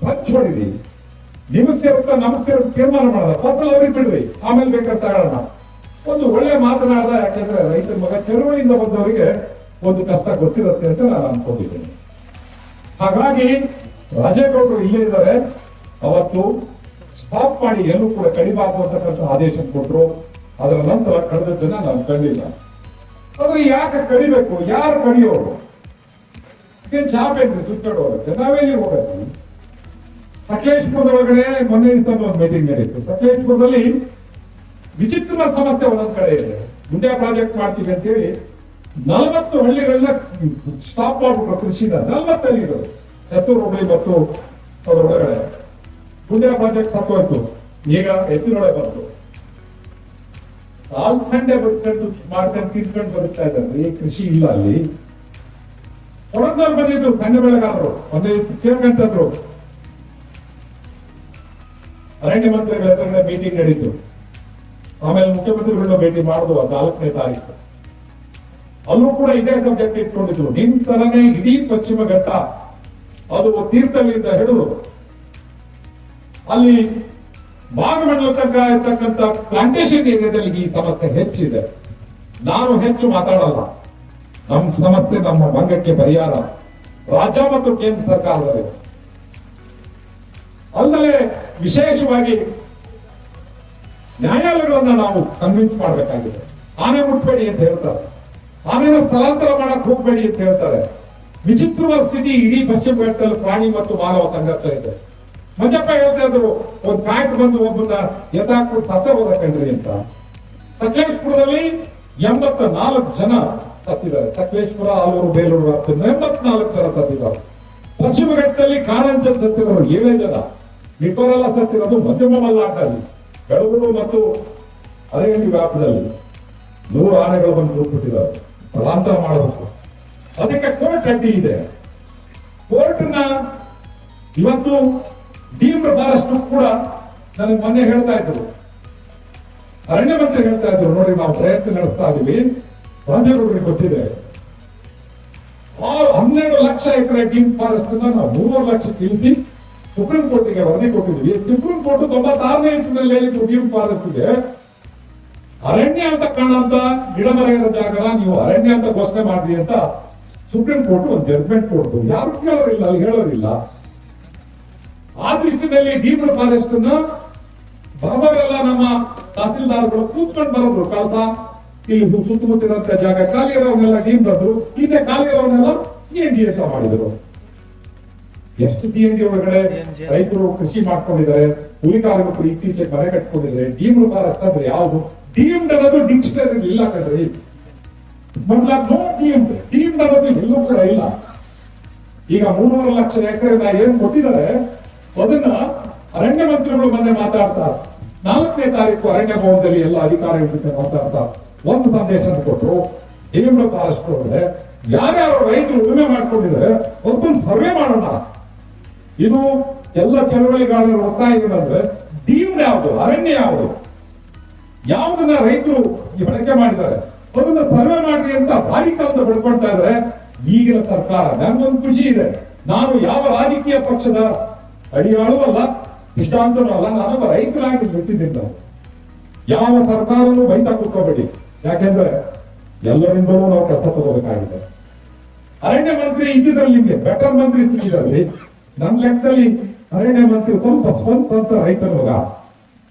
ಖರ್ಚು ಹೊಡಿರಿ, ನಿಮಗ್ ಸೇರುತ್ತಾ ನಮಗ್ ಸೇರುತ್ತೆ ತೀರ್ಮಾನ ಮಾಡೋದ, ಫಸಲ್ ಅವ್ರಿಗೆ ಬಿಡ್ರಿ, ಆಮೇಲೆ ಬೇಕಾದ್ರೆ ತಗೋಣ. ಒಂದು ಒಳ್ಳೆ ಮಾತನಾಡ್ದ. ಯಾಕೆಂದ್ರೆ ರೈತರ ಮಗ ಚಳವಳಿಯಿಂದ ಬಂದವರಿಗೆ ಒಂದು ಕಷ್ಟ ಗೊತ್ತಿರುತ್ತೆ ಅಂತ ನಾನು ಅನ್ಕೊಂಡಿದ್ದೇನೆ. ಹಾಗಾಗಿ ರಾಜೇಗೌಡರು ಇಲ್ಲೇ ಇದ್ದಾರೆ. ಅವತ್ತು ಸ್ಟಾಪ್ ಮಾಡಿ ಎಲ್ಲೂ ಕೂಡ ಕಡಿಬಾರ್ದು ಅಂತಕ್ಕಂಥ ಆದೇಶ ಕೊಟ್ಟರು. ಅದರ ನಂತರ ಕಳೆದ ಜನ ನಾವು ಕಂಡಿಲ್ಲ. ಆದ್ರೆ ಯಾಕೆ ಕಡಿಬೇಕು? ಯಾರು ಕಡಿಯೋರು? ಚಾಪ್ ಏನ್ರಿ ಸುತ್ತಾಡೋದಕ್ಕೆ ನಾವೆಲ್ಲಿ ಹೋಗಬೇಕು? ಸಕಲೇಶ್ಪುರದೊಳಗಡೆ ಮೊನ್ನೆ ಒಂದು ಮೀಟಿಂಗ್ ನಡೀತು. ಸಕಲೇಶ್ಪುರದಲ್ಲಿ ವಿಚಿತ್ರ ಸಮಸ್ಯೆ ಒಂದೊಂದ್ ಕಡೆ ಇದೆ. ಗುಂಡ್ಯಾ ಪ್ರಾಜೆಕ್ಟ್ ಮಾಡ್ತೀವಿ ಅಂತೇಳಿ 40 ಹಳ್ಳಿಗಳನ್ನ ಸ್ಟಾಪ್ ಮಾಡ್ಬಿಟ್ರು. ಕೃಷಿನ 40 ಹಳ್ಳಿಗಳು ಎತ್ತೂರು ಹೋಬಳಿ ಮತ್ತು ಅದರೊಳಗಡೆ ಗುಂಡ್ಯಾ ಪ್ರಾಜೆಕ್ಟ್ ಸತ್ತೋಯ್ತು. ಈಗ ಎತ್ತೂರೊಳಗೆ ಬಂತು. ಸಂಡೆ ಬದುಕೊಂಡು ಮಾಡ್ಕೊಂಡು ತಿನ್ಕೊಂಡು ಬದುಕ್ತಾ ಇದ್ದಾರೆ. ಈ ಕೃಷಿ ಇಲ್ಲ ಅಲ್ಲಿ. ಕೊಡಗ್ನಲ್ಲಿ ಬಂದಿದ್ರು ಸಣ್ಣ ಬೆಳೆಗಾರರು, ಒಂದೇ ಕೇಳ್ಕೊಂತದ್ರು. ಅರಣ್ಯ ಮಂತ್ರಿಗಳ ಹತ್ರ ಮೀಟಿಂಗ್ ನಡೀತು. ಆಮೇಲೆ ಮುಖ್ಯಮಂತ್ರಿಗಳನ್ನ ಭೇಟಿ ಮಾಡುದು 4ನೇ ತಾರೀಕು. ಅಲ್ಲೂ ಕೂಡ ಇದೇ ಸಬ್ಜೆಕ್ಟ್ ಇಟ್ಕೊಂಡಿದ್ರು. ನಿಮ್ ತರನೇ ಇಡೀ ಪಶ್ಚಿಮ ಘಟ್ಟ ಅದು ತೀರ್ಥಹಳ್ಳಿಯಿಂದ ಹಿಡಿದು ಅಲ್ಲಿ ಭಾಗಮಂಡಲ ತನಕ ಇರ್ತಕ್ಕಂಥ ಪ್ಲಾಂಟೇಶನ್ ಏರಿಯಾದಲ್ಲಿ ಈ ಸಮಸ್ಯೆ ಹೆಚ್ಚಿದೆ. ನಾನು ಹೆಚ್ಚು ಮಾತಾಡಲ್ಲ. ನಮ್ಮ ಸಮಸ್ಯೆ, ನಮ್ಮ ಭಂಗಕ್ಕೆ ಪರಿಹಾರ ರಾಜ್ಯ ಮತ್ತು ಕೇಂದ್ರ ಸರ್ಕಾರದಲ್ಲಿದೆ. ಅಲ್ಲದೆ ವಿಶೇಷವಾಗಿ ನ್ಯಾಯಾಲಯಗಳನ್ನ ನಾವು ಕನ್ವಿನ್ಸ್ ಮಾಡಬೇಕಾಗಿದೆ. ಆನೆ ಮುಟ್ಬೇಡಿ ಅಂತ ಹೇಳ್ತಾರೆ, ಆನೆನ ಸ್ಥಳಾಂತರ ಮಾಡಕ್ ಹೋಗ್ಬೇಡಿ ಅಂತ ಹೇಳ್ತಾರೆ. ವಿಚಿತ್ರವಾದ ಸ್ಥಿತಿ ಇಡೀ ಪಶ್ಚಿಮ ಘಟ್ಟದಲ್ಲಿ ಪ್ರಾಣಿ ಮತ್ತು ಮಾನವ ಸಂಘರ್ಷ ಇದೆ. ಮಂಜಪ್ಪ ಹೇಳ್ತಾ ಇದ್ರು, ಒಂದ್ ಕಾಯ್ತು ಬಂದು ಒಬ್ಬನ ಎತ್ತಾಕ್ಬಿಟ್ಟು ಸತ್ತ ಹೋದಕಂಡ್ರಿ ಅಂತ. ಸಕಲೇಶ್ಪುರದಲ್ಲಿ 84 ಜನ ಸತ್ತಿದ್ದಾರೆ. ಸಕಲೇಶ್ಪುರ, ಆಲೂರು, ಬೇಲೂರು ವ್ಯಾಪ್ತಿಯಿಂದ 84 ಜನ ಸತ್ತಿದ್ದಾರೆ. ಪಶ್ಚಿಮ ಘಟ್ಟದಲ್ಲಿ ಕಾಣಂಚಲ್ ಸತ್ತಿರೋರು 7 ಜನ. ಮಿಕ್ಕವರೆಲ್ಲ ಸತ್ತಿರೋದು ಮಧ್ಯಮ ಮಲ್ನಾಟಲ್ಲಿ, ಬೆಳಗುರು ಮತ್ತು ಅರಣ್ಯ ವ್ಯಾಪ್ತಿಯಲ್ಲಿ 100 ಆನೆಗಳು ಬಂದು ಕೂತ್ಬಿಟ್ಟಿದ್ದಾರೆ. ಸ್ಥಳಾಂತರ ಮಾಡಬೇಕು. ಅದಕ್ಕೆ ಕೋರ್ಟ್ ಅಡ್ಡಿ ಇದೆ. ಕೋರ್ಟ್ನ ಇವತ್ತು ತೀವ್ರ ಬಹಳಷ್ಟು ಕೂಡ ನನಗೆ ಮೊನ್ನೆ ಹೇಳ್ತಾ ಇದ್ರು, ಅರಣ್ಯ ಮಂತ್ರಿ ಹೇಳ್ತಾ ಇದ್ರು, ನೋಡಿ ನಾವು ಪ್ರಯತ್ನ ನಡೆಸ್ತಾ ಇದೀವಿ, ರಾಜ್ಯಗಳಿಗೆ ಕೊಟ್ಟಿದೆ 12 ಲಕ್ಷ ಎಕರೆ ಡೀಮ್ ಫಾರೆಸ್ಟ್ ನಾವು 3 ಲಕ್ಷ ಇಳಿಸಿ ಸುಪ್ರೀಂ ಕೋರ್ಟ್ಗೆ ವರದಿ ಕೊಟ್ಟಿದ್ವಿ. ಸುಪ್ರೀಂ ಕೋರ್ಟ್ 96ನೇ ಇಂಚಿನಲ್ಲಿ ಹೇಳಿದ್ರು ಡೀಮ್ ಫಾರೆಸ್ಟ್ ಇದೆ, ಅರಣ್ಯ ಅಂತ ಕಾಣಂತ ಗಿಡ ಮರ ಇರೋ ಜಾಗ ನೀವು ಅರಣ್ಯ ಅಂತ ಘೋಷಣೆ ಮಾಡ್ರಿ ಅಂತ ಸುಪ್ರೀಂ ಕೋರ್ಟ್ ಒಂದು ಜಡ್ಜ್ಮೆಂಟ್ ಕೊಡ್ತು, ಯಾರು ಕೇಳೋರಿಲ್ಲ, ಅಲ್ಲಿ ಹೇಳೋರಿಲ್ಲ. ಆ ದೃಷ್ಟಿಯಲ್ಲಿ ಡೀಮ್ಡ್ ಫಾರೆಸ್ಟ್ ಅನ್ನ ಬರೋರೆಲ್ಲ ನಮ್ಮ ತಹಸೀಲ್ದಾರ್ಗಳು ಕೂತ್ಕೊಂಡು ಬರೋರು. ಕಳಸ ಇಲ್ಲಿ ಸುತ್ತಮುತ್ತಲಿರುವಂತ ಜಾಗ ಖಾಲಿ ಇರೋವನ್ನೆಲ್ಲ ಡೀಮ್ ಬಂದ್ರು, ಹಿಂದೆ ಖಾಲಿ ಇರೋವನ್ನೆಲ್ಲ CNG ಅಂತ ಮಾಡಿದ್ರು. ಎಷ್ಟು CNG ಒಳಗಡೆ ರೈತರು ಕೃಷಿ ಮಾಡ್ಕೊಂಡಿದ್ದಾರೆ, ಕೂಲಿ ಕಾರ್ಮಿಕರು ಇತ್ತೀಚೆಗೆ ಮನೆ ಕಟ್ಕೊಂಡಿದ್ದಾರೆ. ಡೀಮ್ಡ್ ಫಾರೆಸ್ಟ್ ಅಂದ್ರೆ ಯಾವುದು? ಡೀಮ್ಡ್ ಅನ್ನೋದು ಡಿಕ್ಷನರಿ ಇಲ್ಲ ಕಣ್ರಿ. ಮೊದಲ ನೋ ಡೀಮ್ಡ್ ಅನ್ನೋದು ಎಲ್ಲೂ ಕೂಡ ಇಲ್ಲ. ಈಗ 3.5 ಲಕ್ಷ ಎಕರೆ ಏನ್ ಕೊಟ್ಟಿದ್ದಾರೆ ಅದನ್ನ ಅರಣ್ಯ ಮಂತ್ರಿಗಳು ಮೊನ್ನೆ ಮಾತಾಡ್ತಾರೆ. 4ನೇ ತಾರೀಕು ಅರಣ್ಯ ಭವನದಲ್ಲಿ ಎಲ್ಲ ಅಧಿಕಾರಿಗಳ ಜೊತೆ ಮಾತಾಡ್ತಾ ಒಂದು ಸಂದೇಶ ಕೊಟ್ಟರು. ಡೀಮ್ಡ್ ಫಾರೆಸ್ಟ್ ಒಳಗಡೆ ಯಾರ್ಯಾರು ರೈತರು ಉಳುಮೆ ಮಾಡ್ಕೊಂಡಿದ್ದಾರೆ ಅದಕ್ಕೊಂದು ಸರ್ವೆ ಮಾಡೋಣ. ಇದು ಎಲ್ಲ ಚಳವಳಿಗಾರರ ಒತ್ತಾಯ ಏನಂದ್ರೆ ಡೀಮ್ಡ್ ಯಾವುದು, ಅರಣ್ಯ ಯಾವುದು, ಯಾವುದನ್ನ ರೈತರು ಬಳಕೆ ಮಾಡಿದ್ದಾರೆ ಅದನ್ನ ಸರ್ವೆ ಮಾಡ್ರಿ ಅಂತ ಭಾರಿ ಕಾಲದ ಬಡ್ಕೊಳ್ತಾ ಇದ್ರೆ ಈಗಿನ ಸರ್ಕಾರ. ನನ್ಗೊಂದು ಖುಷಿ ಇದೆ, ನಾನು ಯಾವ ರಾಜಕೀಯ ಪಕ್ಷದ ಅಡಿಯಾಳು ಅಲ್ಲ, ಸಿದ್ಧಾಂತನೂ ಅಲ್ಲ, ನಾನೊಬ್ಬ ರೈತರಾಗಿ ಬಿಟ್ಟಿದ್ದೀನಿ. ನಾವು ಯಾವ ಸರ್ಕಾರನೂ ಬೈತಾ ಕೂತ್ಕೋಬೇಡಿ, ಯಾಕೆಂದ್ರೆ ಎಲ್ಲರಿಂದಲೂ ನಾವು ಕೆಲಸ ತಗೋಬೇಕಾಗಿದೆ. ಅರಣ್ಯ ಮಂತ್ರಿ ಇದ್ದಿದ್ರಲ್ಲಿ ನಿಮ್ಗೆ ಬೆಟರ್ ಮಂತ್ರಿ ಸಿಕ್ಕಿದ್ರಲ್ಲಿ ನನ್ನ ಲೆಕ್ಕದಲ್ಲಿ ಅರಣ್ಯ ಮಂತ್ರಿ ಸ್ವಲ್ಪ ಸ್ಪಂದಸ್ ಅಂತ ರೈತರ ಮಗ.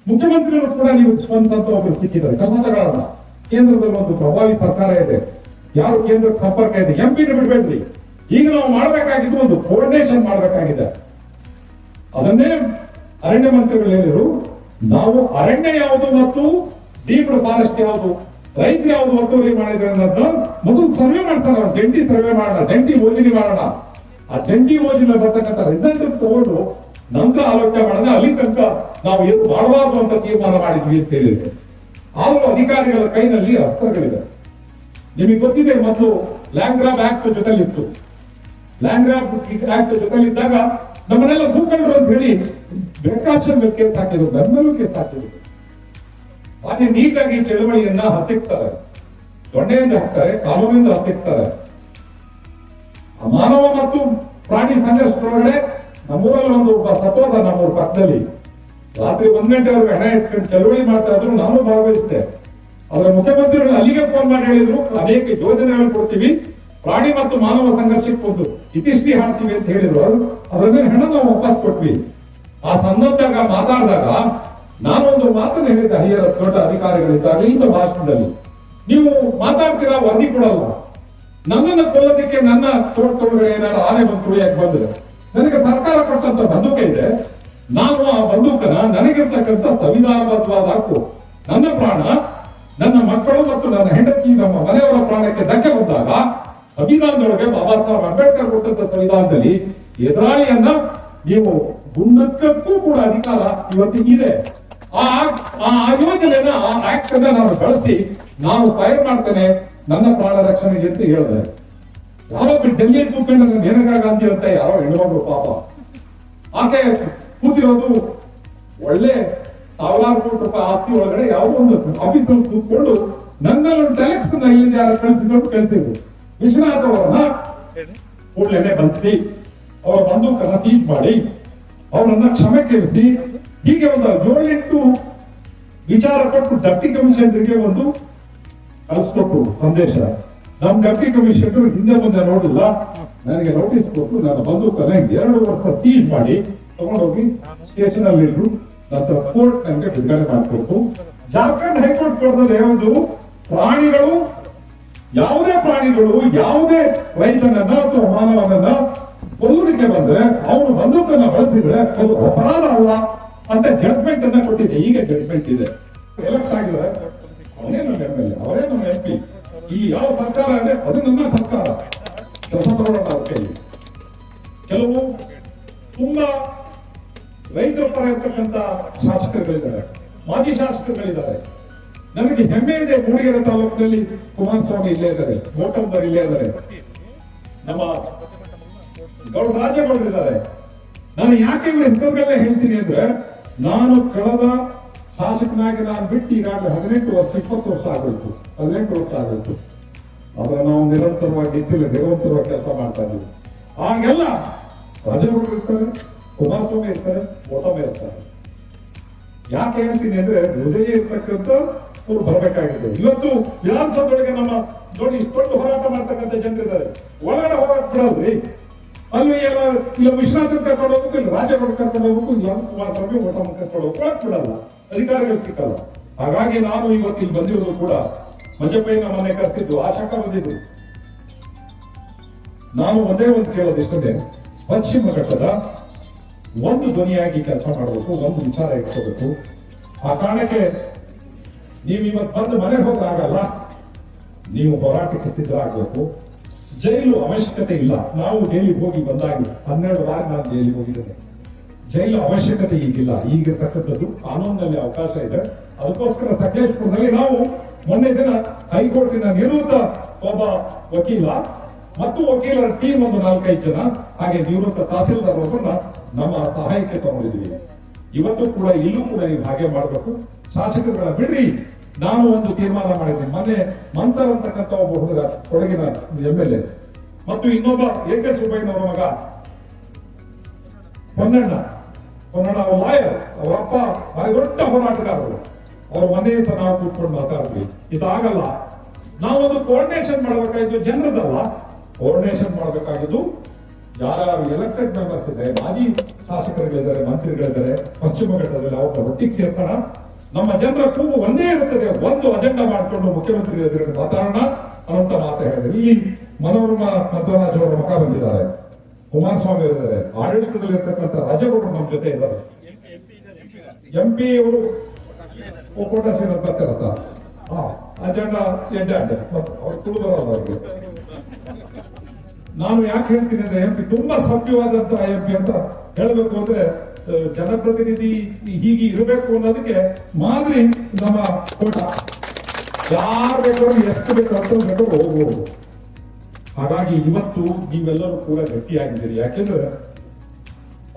ಮುಖ್ಯಮಂತ್ರಿಗಳು ಕೂಡ ನೀವು ಸ್ಪಂದಸ್ ಅಂತ ಒಬ್ಬರು ಸಿಕ್ಕಿದ್ದಾರೆ. ಕರ್ನಾಟಕ ಕೇಂದ್ರದಲ್ಲಿ ಒಂದು ಪ್ರಭಾವಿ ಸರ್ಕಾರ ಇದೆ, ಯಾರು ಕೇಂದ್ರಕ್ಕೆ ಸಂಪರ್ಕ ಇದೆ. MP ಬಿಡ್ಬೇಡ್ರಿ. ಈಗ ನಾವು ಮಾಡಬೇಕಾಗಿದ್ದು ಒಂದು ಕೋಆರ್ಡಿನೇಷನ್ ಮಾಡಬೇಕಾಗಿದೆ. ಅದನ್ನೇ ಅರಣ್ಯ ಮಂತ್ರಿಗಳು ಹೇಳಿದ್ರು, ನಾವು ಅರಣ್ಯ ಯಾವುದು ಮತ್ತು ಡೀಮ್ಡ್ ಫಾರೆಸ್ಟ್ ಯಾವುದು, ರೈತ ಯಾವುದು ಒತ್ತುವರಿ ಮಾಡಿದ್ರೆ ಅನ್ನೋದು ಮೊದಲು ಸರ್ವೆ ಮಾಡ್ತಾರೆ. ಜಂಟಿ ಸರ್ವೆ ಮಾಡೋಣ, ಜಂಟಿ ಯೋಜನೆ ಮಾಡೋಣ. ಆ ಜಂಟಿ ಯೋಜನೆ ಬರ್ತಕ್ಕಂಥ ರಿಸಲ್ಟ್ ತಗೊಂಡು ನಂತರ ಆಲೋಚನೆ ಮಾಡೋಣ. ಅಲ್ಲಿ ತನಕ ನಾವು ಏನು ಮಾಡಬಾರ್ದು ಅಂತ ತೀರ್ಮಾನ ಮಾಡಿದ್ವಿ ಅಂತ ಹೇಳಿದ್ರು. ಆದ್ರೂ ಅಧಿಕಾರಿಗಳ ಕೈನಲ್ಲಿ ಅಸ್ತ್ರಗಳಿದೆ. ನಿಮಗೆ ಗೊತ್ತಿದೆ, ಮೊದಲು ಲ್ಯಾಂಡ್ ಗ್ರಾಬ್ ಆಕ್ಟ್ ಜೊತೆಲಿತ್ತು. ಲ್ಯಾಂಡ್ ಗ್ರಾಬ್ ಆಕ್ಟ್ ಜೊತೆಲಿದ್ದಾಗ ನಮ್ಮನ್ನೆಲ್ಲ ಭೂಖಂಡರು ಅಂತ ಹೇಳಿ ಬೇಕಾಶನ್ ಮೇಲೆ ಕೇಸ್ ಹಾಕಿದ್ರು, ನನ್ನಲ್ಲೂ ಕೇಸ್ ಹಾಕಿದ್ರು. ಹಾಗೆ ನೀಟಾಗಿ ಚಳವಳಿಯನ್ನ ಹತ್ತಿಕ್ತಾರೆ, ದೊಣ್ಣೆಯಿಂದ ಹಾಕ್ತಾರೆ, ಕಾನೂನಿಂದ ಹತ್ತಿಕ್ತಾರೆ. ಮಾನವ ಮತ್ತು ಪ್ರಾಣಿ ಸಂಘರ್ಷದೊಳಗಡೆ ನಮ್ಮೂರಲ್ಲಿ ಒಂದು ಸತ್ತೋದ, ನಮ್ಮೂರ ಪಕ್ಕದಲ್ಲಿ ರಾತ್ರಿ 1 ಗಂಟೆವರೆಗೂ ಹೆಣ ಇಟ್ಕೊಂಡು ಚಳವಳಿ ಮಾಡ್ತಾ ಇದ್ರು. ನಾನು ಭಾಗವಹಿಸಿದೆ. ಅದರ ಮುಖ್ಯಮಂತ್ರಿಗಳು ಅಲ್ಲಿಗೆ ಫೋನ್ ಮಾಡಿ ಹೇಳಿದ್ರು, ಅನೇಕ ಯೋಜನೆಗಳು ಕೊಡ್ತೀವಿ, ಪ್ರಾಣಿ ಮತ್ತು ಮಾನವ ಸಂಘರ್ಷಕ್ಕೆ ಒಂದು ಇತಿಶ್ರೀ ಹಾಡ್ತೀವಿ ಅಂತ ಹೇಳಿದ್ರು. ಅದನ್ನ ಹೆಣ ನಾವು ವಾಪಸ್ ಕೊಟ್ವಿ. ಆ ಸಂದರ್ಭದಾಗ ಮಾತಾಡಿದಾಗ ನಾನೊಂದು ಮಾತನ್ನು ಹೇಳಿದ್ದೆ ಹರಿಹರ ತೋಟ ಅಧಿಕಾರಿಗಳಿದ್ದಾಗ ಇಂಥ ಭಾಷಣದಲ್ಲಿ, ನೀವು ಮಾತಾಡ್ತೀರಾ, ವರದಿ ಕೊಡಲ್ಲ. ನನ್ನನ್ನು ಕೊಲ್ಲೋದಕ್ಕೆ ನನ್ನ ತೋಟದೊಳಗಡೆ ಏನಾದ್ರು ಆನೆ ಬಂದು ಯಾಕೆ ಬಂದ್ರೆ ನನಗೆ ಸರ್ಕಾರ ಕೊಟ್ಟಂತ ಬಂದೂಕ ಇದೆ. ನಾನು ಆ ಬಂದೂಕನ ನನಗಿರ್ತಕ್ಕಂಥ ಸಂವಿಧಾನಬದ್ಧವಾದ ಹಕ್ಕು, ನನ್ನ ಪ್ರಾಣ, ನನ್ನ ಮಕ್ಕಳು ಮತ್ತು ನನ್ನ ಹೆಂಡತಿ, ನಮ್ಮ ಮನೆಯವರ ಪ್ರಾಣಕ್ಕೆ ಧಕ್ಕೆ ಬಂದಾಗ ಸಂವಿಧಾನದೊಳಗೆ ಬಾಬಾ ಸಾಹೇಬ್ ಅಂಬೇಡ್ಕರ್ ಕೊಟ್ಟಂತ ಸಂವಿಧಾನದಲ್ಲಿ ಎದುರಾಳಿಯನ್ನ ನೀವು ಗುಂಡಕ್ಕೂ ಕೂಡ ಅಧಿಕಾರ ಇವತ್ತು ಇದೆ. ಆ ಯೋಜನೆನ, ಆ ಆಕ್ಟ್ ಅನ್ನ ನಾನು ಬಳಸಿ ನಾನು ಫೈರ್ ಮಾಡ್ತೇನೆ ನನ್ನ ಪ್ರಾಣ ರಕ್ಷಣೆಗೆ ಅಂತ ಹೇಳಿದೆ. ಯಾರೊಬ್ಬರು ಡೆಲ್ಲಿಯಲ್ಲಿ ಕೂತ್ಕೊಂಡು ಮೇನಕಾ ಗಾಂಧಿ ಅಂತ ಯಾರೋ ಹೆಣ್ಮಗಳು ಪಾಪ, ಆಕೆ ಕೂತಿರೋದು ಒಳ್ಳೆ ಸಾವಿರಾರು ಕೋಟಿ ರೂಪಾಯಿ ಆಸ್ತಿ ಒಳಗಡೆ ಯಾವುದೋ ಒಂದು ಆಫೀಸ್ ಕೂತ್ಕೊಂಡು ನನ್ನಲ್ಲೊಂದು ಟೆಲೆಕ್ಸ್ ಇಲ್ಲಿ ಯಾರು ಕಳಿಸಿದ್ರು. ವಿಶ್ವನಾಥ್ ಅವರನ್ನ ಕೂಡಲೇ ಬಂಧಿಸಿ ಅವರ ಬಂದೂಕನ್ನ ಸೀಜ್ ಮಾಡಿ ಅವರನ್ನ ಕ್ಷಮೆ ಕೇಳಿಸಿ ಹೀಗೆ ಒಂದು 7-8 ವಿಚಾರ ಕೊಟ್ಟು ಡೆಪ್ಟಿ ಕಮಿಷನರ್ಗೆ ಒಂದು ಕಳಿಸ್ಕೊಟ್ಟು ಸಂದೇಶ. ನಮ್ಮ ಡೆಪ್ಟಿ ಕಮಿಷನರ್ ಹಿಂದೆ ಮುಂದೆ ನೋಡಿಲ್ಲ, ನನಗೆ ನೋಟಿಸ್ ಕೊಟ್ಟು ನನ್ನ ಬಂದೂಕನ್ನ 2 ವರ್ಷ ಸೀಜ್ ಮಾಡಿ ತಗೊಂಡೋಗಿ ಸ್ಟೇಷನ್ ಅಲ್ಲಿ ಇಟ್ರು. ನಂತರ ಕೋರ್ಟ್ ನನಗೆ ಬಿಡುಗಡೆ ಮಾಡಿಕೊಟ್ಟು. ಜಾರ್ಖಂಡ್ ಹೈಕೋರ್ಟ್ ಕೊಡ್ತದೆ ಒಂದು ಪ್ರಾಣಿಗಳು, ಯಾವುದೇ ಪ್ರಾಣಿಗಳು ಯಾವುದೇ ರೈತನನ್ನ ಅಥವಾ ಮಾನವನನ್ನ ಕೊಲ್ಲುವಿಕೆ ಬಂದ್ರೆ ಅವನು ಬಂದೂಕನ್ನ ಬಳಸಿದ್ರೆ ಅದು ಅಪರಾಧ ಅಲ್ಲ ಅಂತ ಜಡ್ಜ್ಮೆಂಟ್ ಅನ್ನ ಕೊಟ್ಟಿದೆ. ಈಗ ಜಡ್ಜ್ಮೆಂಟ್ ಇದೆ. ಎಲೆಕ್ಟ್ ಆಗಿದ್ರೆ ಅವನೇ ನಮ್ಮ MLA, ಅವರೇ ನಮ್ಮ MP. ಈ ಯಾವ ಸರ್ಕಾರ ಇದೆ ಅದು ನನ್ನ ಸರ್ಕಾರ. ಕೆಲಸ ತಗೊಳ್ಳೋಣ ಅವ್ರ ಕೈಲಿ. ಕೆಲವು ತುಂಬಾ ರೈತರ ಪರ ಇರ್ತಕ್ಕಂಥ ಶಾಸಕರುಗಳಿದ್ದಾರೆ, ಮಾಜಿ ಶಾಸಕರುಗಳಿದ್ದಾರೆ. ನನಗೆ ಹೆಮ್ಮೆ ಇದೆ, ಮೂಡಿಗೆರೆ ತಾಲೂಕಿನಲ್ಲಿ ಕುಮಾರಸ್ವಾಮಿ ಇಲ್ಲೇ ಇದ್ದಾರೆ, ಮೋಟಂದರ್ ಇಲ್ಲೇ ಇದ್ದಾರೆ, ನಮ್ಮ ಗೌಡ ರಾಜೇಗೌಡರಿದ್ದಾರೆ. ನಾನು ಯಾಕೆ ಇವ್ರ ಹೆಸರ ಮೇಲೆ ಹೇಳ್ತೀನಿ ಅಂದ್ರೆ, ನಾನು ಕಳೆದ ಶಾಸಕನಾಗಿ ನಾನು ಬಿಟ್ಟು ಈಗಾಗಲೇ 18 ವರ್ಷ 20 ವರ್ಷ ಆಗಬೇಕು, 18 ವರ್ಷ ಆಗಬೇಕು. ಆದ್ರೆ ನಾವು ನಿರಂತರವಾಗಿ ನಿರಂತರವಾಗಿ ಕೆಲಸ ಮಾಡ್ತಾ ಇದ್ದೀವಿ. ಆಗೆಲ್ಲ ರಾಜೇಗೌಡರು ಇರ್ತಾರೆ, ಕುಮಾರಸ್ವಾಮಿ ಇರ್ತಾರೆ, ಮೋಟಮ್ಮ ಇರ್ತಾರೆ. ಯಾಕೆ ಹೇಳ್ತೀನಿ ಅಂದ್ರೆ, ಹೃದಯ ಇರ್ತಕ್ಕಂಥ ಅವ್ರು ಬರಬೇಕಾಗಿದೆ. ಇವತ್ತು ವಿಧಾನಸೌಧದೊಳಗೆ ನಮ್ಮ ನೋಡಿ ಇಷ್ಟೊಂದು ಹೋರಾಟ ಮಾಡ್ತಕ್ಕಂಥ ಜನರಿದ್ದಾರೆ, ಒಳಗಡೆ ಹೋಗಕ್ ಬಿಡಲ್ರಿ. ಅಲ್ಲಿ ಎಲ್ಲ ಇಲ್ಲ ವಿಶ್ವನಾಥನ್ ಕರ್ಕೊಂಡು ಹೋಗ್ಬೇಕು, ಇಲ್ಲ ರಾಜೇಗೌಡ ಕರ್ಕೊಂಡು ಹೋಗ್ಬೇಕು, ಇಲ್ಲ ಕುಮಾರಸ್ವಾಮಿ ಓಟಮ್ಮ ಕರ್ಕೊಂಡು ಹೋಗಕ್ ಬಿಡಲ್ಲ, ಅಧಿಕಾರಿಗಳು ಸಿಕ್ಕಲ್ಲ. ಹಾಗಾಗಿ ನಾನು ಇವತ್ತು ಇಲ್ಲಿ ಬಂದಿರೋದು ಕೂಡ ಮಂಜಪ್ಪಯ್ಯನ ಮನೆ ಕರೆಸಿದ್ದು ಆ ಶಕ ಬಂದಿದ್ದು. ನಾನು ಒಂದೇ ಒಂದು ಕೇಳೋದು ಇಷ್ಟೇ, ಪಶ್ಚಿಮ ಘಟ್ಟದ ಒಂದು ಧ್ವನಿಯಾಗಿ ಕೆಲಸ ಮಾಡಬೇಕು, ಒಂದು ವಿಚಾರ ಇಟ್ಕೋಬೇಕು. ಆ ಕಾರಣಕ್ಕೆ ನೀವು ಇವತ್ತು ಬಂದು ಮನೆಗೆ ಹೋದ್ರೆ ಆಗಲ್ಲ, ನೀವು ಹೋರಾಟಕ್ಕೆ ಸಿದ್ಧರಾಗಬೇಕು. ಜೈಲು ಅವಶ್ಯಕತೆ ಇಲ್ಲ. ನಾವು ಜೈಲಿಗೆ ಹೋಗಿ ಬಂದಾಗಿ 12 ವಾರ ನಾನು ಜೈಲಿಗೆ ಹೋಗಿದ್ದೇನೆ. ಜೈಲು ಅವಶ್ಯಕತೆ ಈಗಿಲ್ಲ. ಈಗಿರ್ತಕ್ಕಂಥದ್ದು ಕಾನೂನಿನಲ್ಲಿ ಅವಕಾಶ ಇದೆ. ಅದಕ್ಕೋಸ್ಕರ ಸಕಲೇಶ್ಪುರದಲ್ಲಿ ನಾವು ಮೊನ್ನೆ ದಿನ ಹೈಕೋರ್ಟಿನ ನಿವೃತ್ತ ಒಬ್ಬ ವಕೀಲ ಮತ್ತು ವಕೀಲರ ಟೀಮ್ ಒಂದು 4-5 ಜನ, ಹಾಗೆ ನಿವೃತ್ತ ತಹಸೀಲ್ದಾರ್ ಒಬ್ಬರನ್ನ ನಮ್ಮ ಸಹಾಯಕ್ಕೆ ತಗೊಂಡಿದ್ದೀವಿ. ಇವತ್ತು ಕೂಡ ಇಲ್ಲೂ ಕೂಡ ನೀವು ಹಾಗೆ ಮಾಡಬೇಕು. ಶಾಸಕರುಗಳ ಬಿಡ್ರಿ. ನಾನು ಒಂದು ತೀರ್ಮಾನ ಮಾಡಿದ್ದೀನಿ. ಮೊನ್ನೆ ಮಂತರ್ ಅಂತಕ್ಕಂಥ ಒಬ್ಬ ಹುಡುಗ, ಕೊಡಗಿನ MLA, ಮತ್ತು ಇನ್ನೊಬ್ಬ AK ಸುಬ್ಬಯ್ಯನವರ ಮಗ ಪೊನ್ನಣ್ಣ ಅವ್ರ ಲಾಯರ್, ಅವರಪ್ಪ ಭಾರಿ ದೊಡ್ಡ ಹೋರಾಟಗಾರರು. ಅವ್ರ ಮನೆ ಹತ್ರ ನಾವು ಕೂತ್ಕೊಂಡು ಮಾತಾಡ್ತೀವಿ. ಇದಾಗಲ್ಲ. ನಾವೊಂದು ಕೋಆರ್ಡಿನೇಷನ್ ಮಾಡಬೇಕಾಗಿದ್ದು ಜನರದಲ್ಲ, ಕೋಆರ್ಡಿನೇಷನ್ ಮಾಡಬೇಕಾಗಿದ್ದು ಯಾರು ಎಲೆಕ್ಟೆಡ್ ಮೆಂಬರ್ಸ್ ಇದೆ, ಮಾಜಿ ಶಾಸಕರುಗಳಿದ್ದಾರೆ, ಮಂತ್ರಿಗಳಿದ್ದಾರೆ, ಪಶ್ಚಿಮ ಘಟ್ಟದಲ್ಲಿ ಅವ್ರನ್ನ ಒಟ್ಟಿಗೆ ಸೇರ್ಕೋಣ. ನಮ್ಮ ಜನರ ಕೂಗು ಒಂದೇ ಇರುತ್ತದೆ. ಒಂದು ಅಜೆಂಡಾ ಮಾಡಿಕೊಂಡು ಮುಖ್ಯಮಂತ್ರಿ ಎದುರು ಮಾತಾಡೋಣ ಅನ್ನೋಂತ ಮಾತು ಹೇಳಿದ್ರು. ಇಲ್ಲಿ ಮನೋರಮಾ ಮಧ್ವರಾಜ್ ಅವರ ಮಗ ಬಂದಿದ್ದಾರೆ, ಕುಮಾರಸ್ವಾಮಿ ಅವರಿದ್ದಾರೆ, ಆಡಳಿತದಲ್ಲಿ ಇರ್ತಕ್ಕಂಥ ರಾಜೇಗೌಡರು ನಮ್ಮ ಜೊತೆ ಇದ್ದಾರೆ, MP ಅವರು ಕೋಟ ಶ್ರೀನಾಥ್ ಬರ್ತಾರತ್ತ ಅಜೆಂಡಾ ಅವ್ರು ತುಳಿದವರಲ್ಲ ಅವ್ರಿಗೆ. ನಾನು ಯಾಕೆ ಹೇಳ್ತೀನಿ ಅಂದ್ರೆ MP ತುಂಬಾ ಸಭ್ಯವಾದಂತಹ MP ಅಂತ ಹೇಳಬೇಕು ಅಂದ್ರೆ ಜನಪ್ರತಿನಿಧಿ ಹೀಗೆ ಇರಬೇಕು ಅನ್ನೋದಕ್ಕೆ ಮಾದರಿ ನಮ್ಮ ಕೋಟ. ಯಾರು ಬೇಕಾದ್ರೂ ಎಷ್ಟು ಬೇಕಾದ್ರೂ ಹೋಗ್ಬೋದು. ಹಾಗಾಗಿ ಇವತ್ತು ನೀವೆಲ್ಲರೂ ಕೂಡ ಗಟ್ಟಿಯಾಗಿದ್ದೀರಿ. ಯಾಕೆಂದ್ರೆ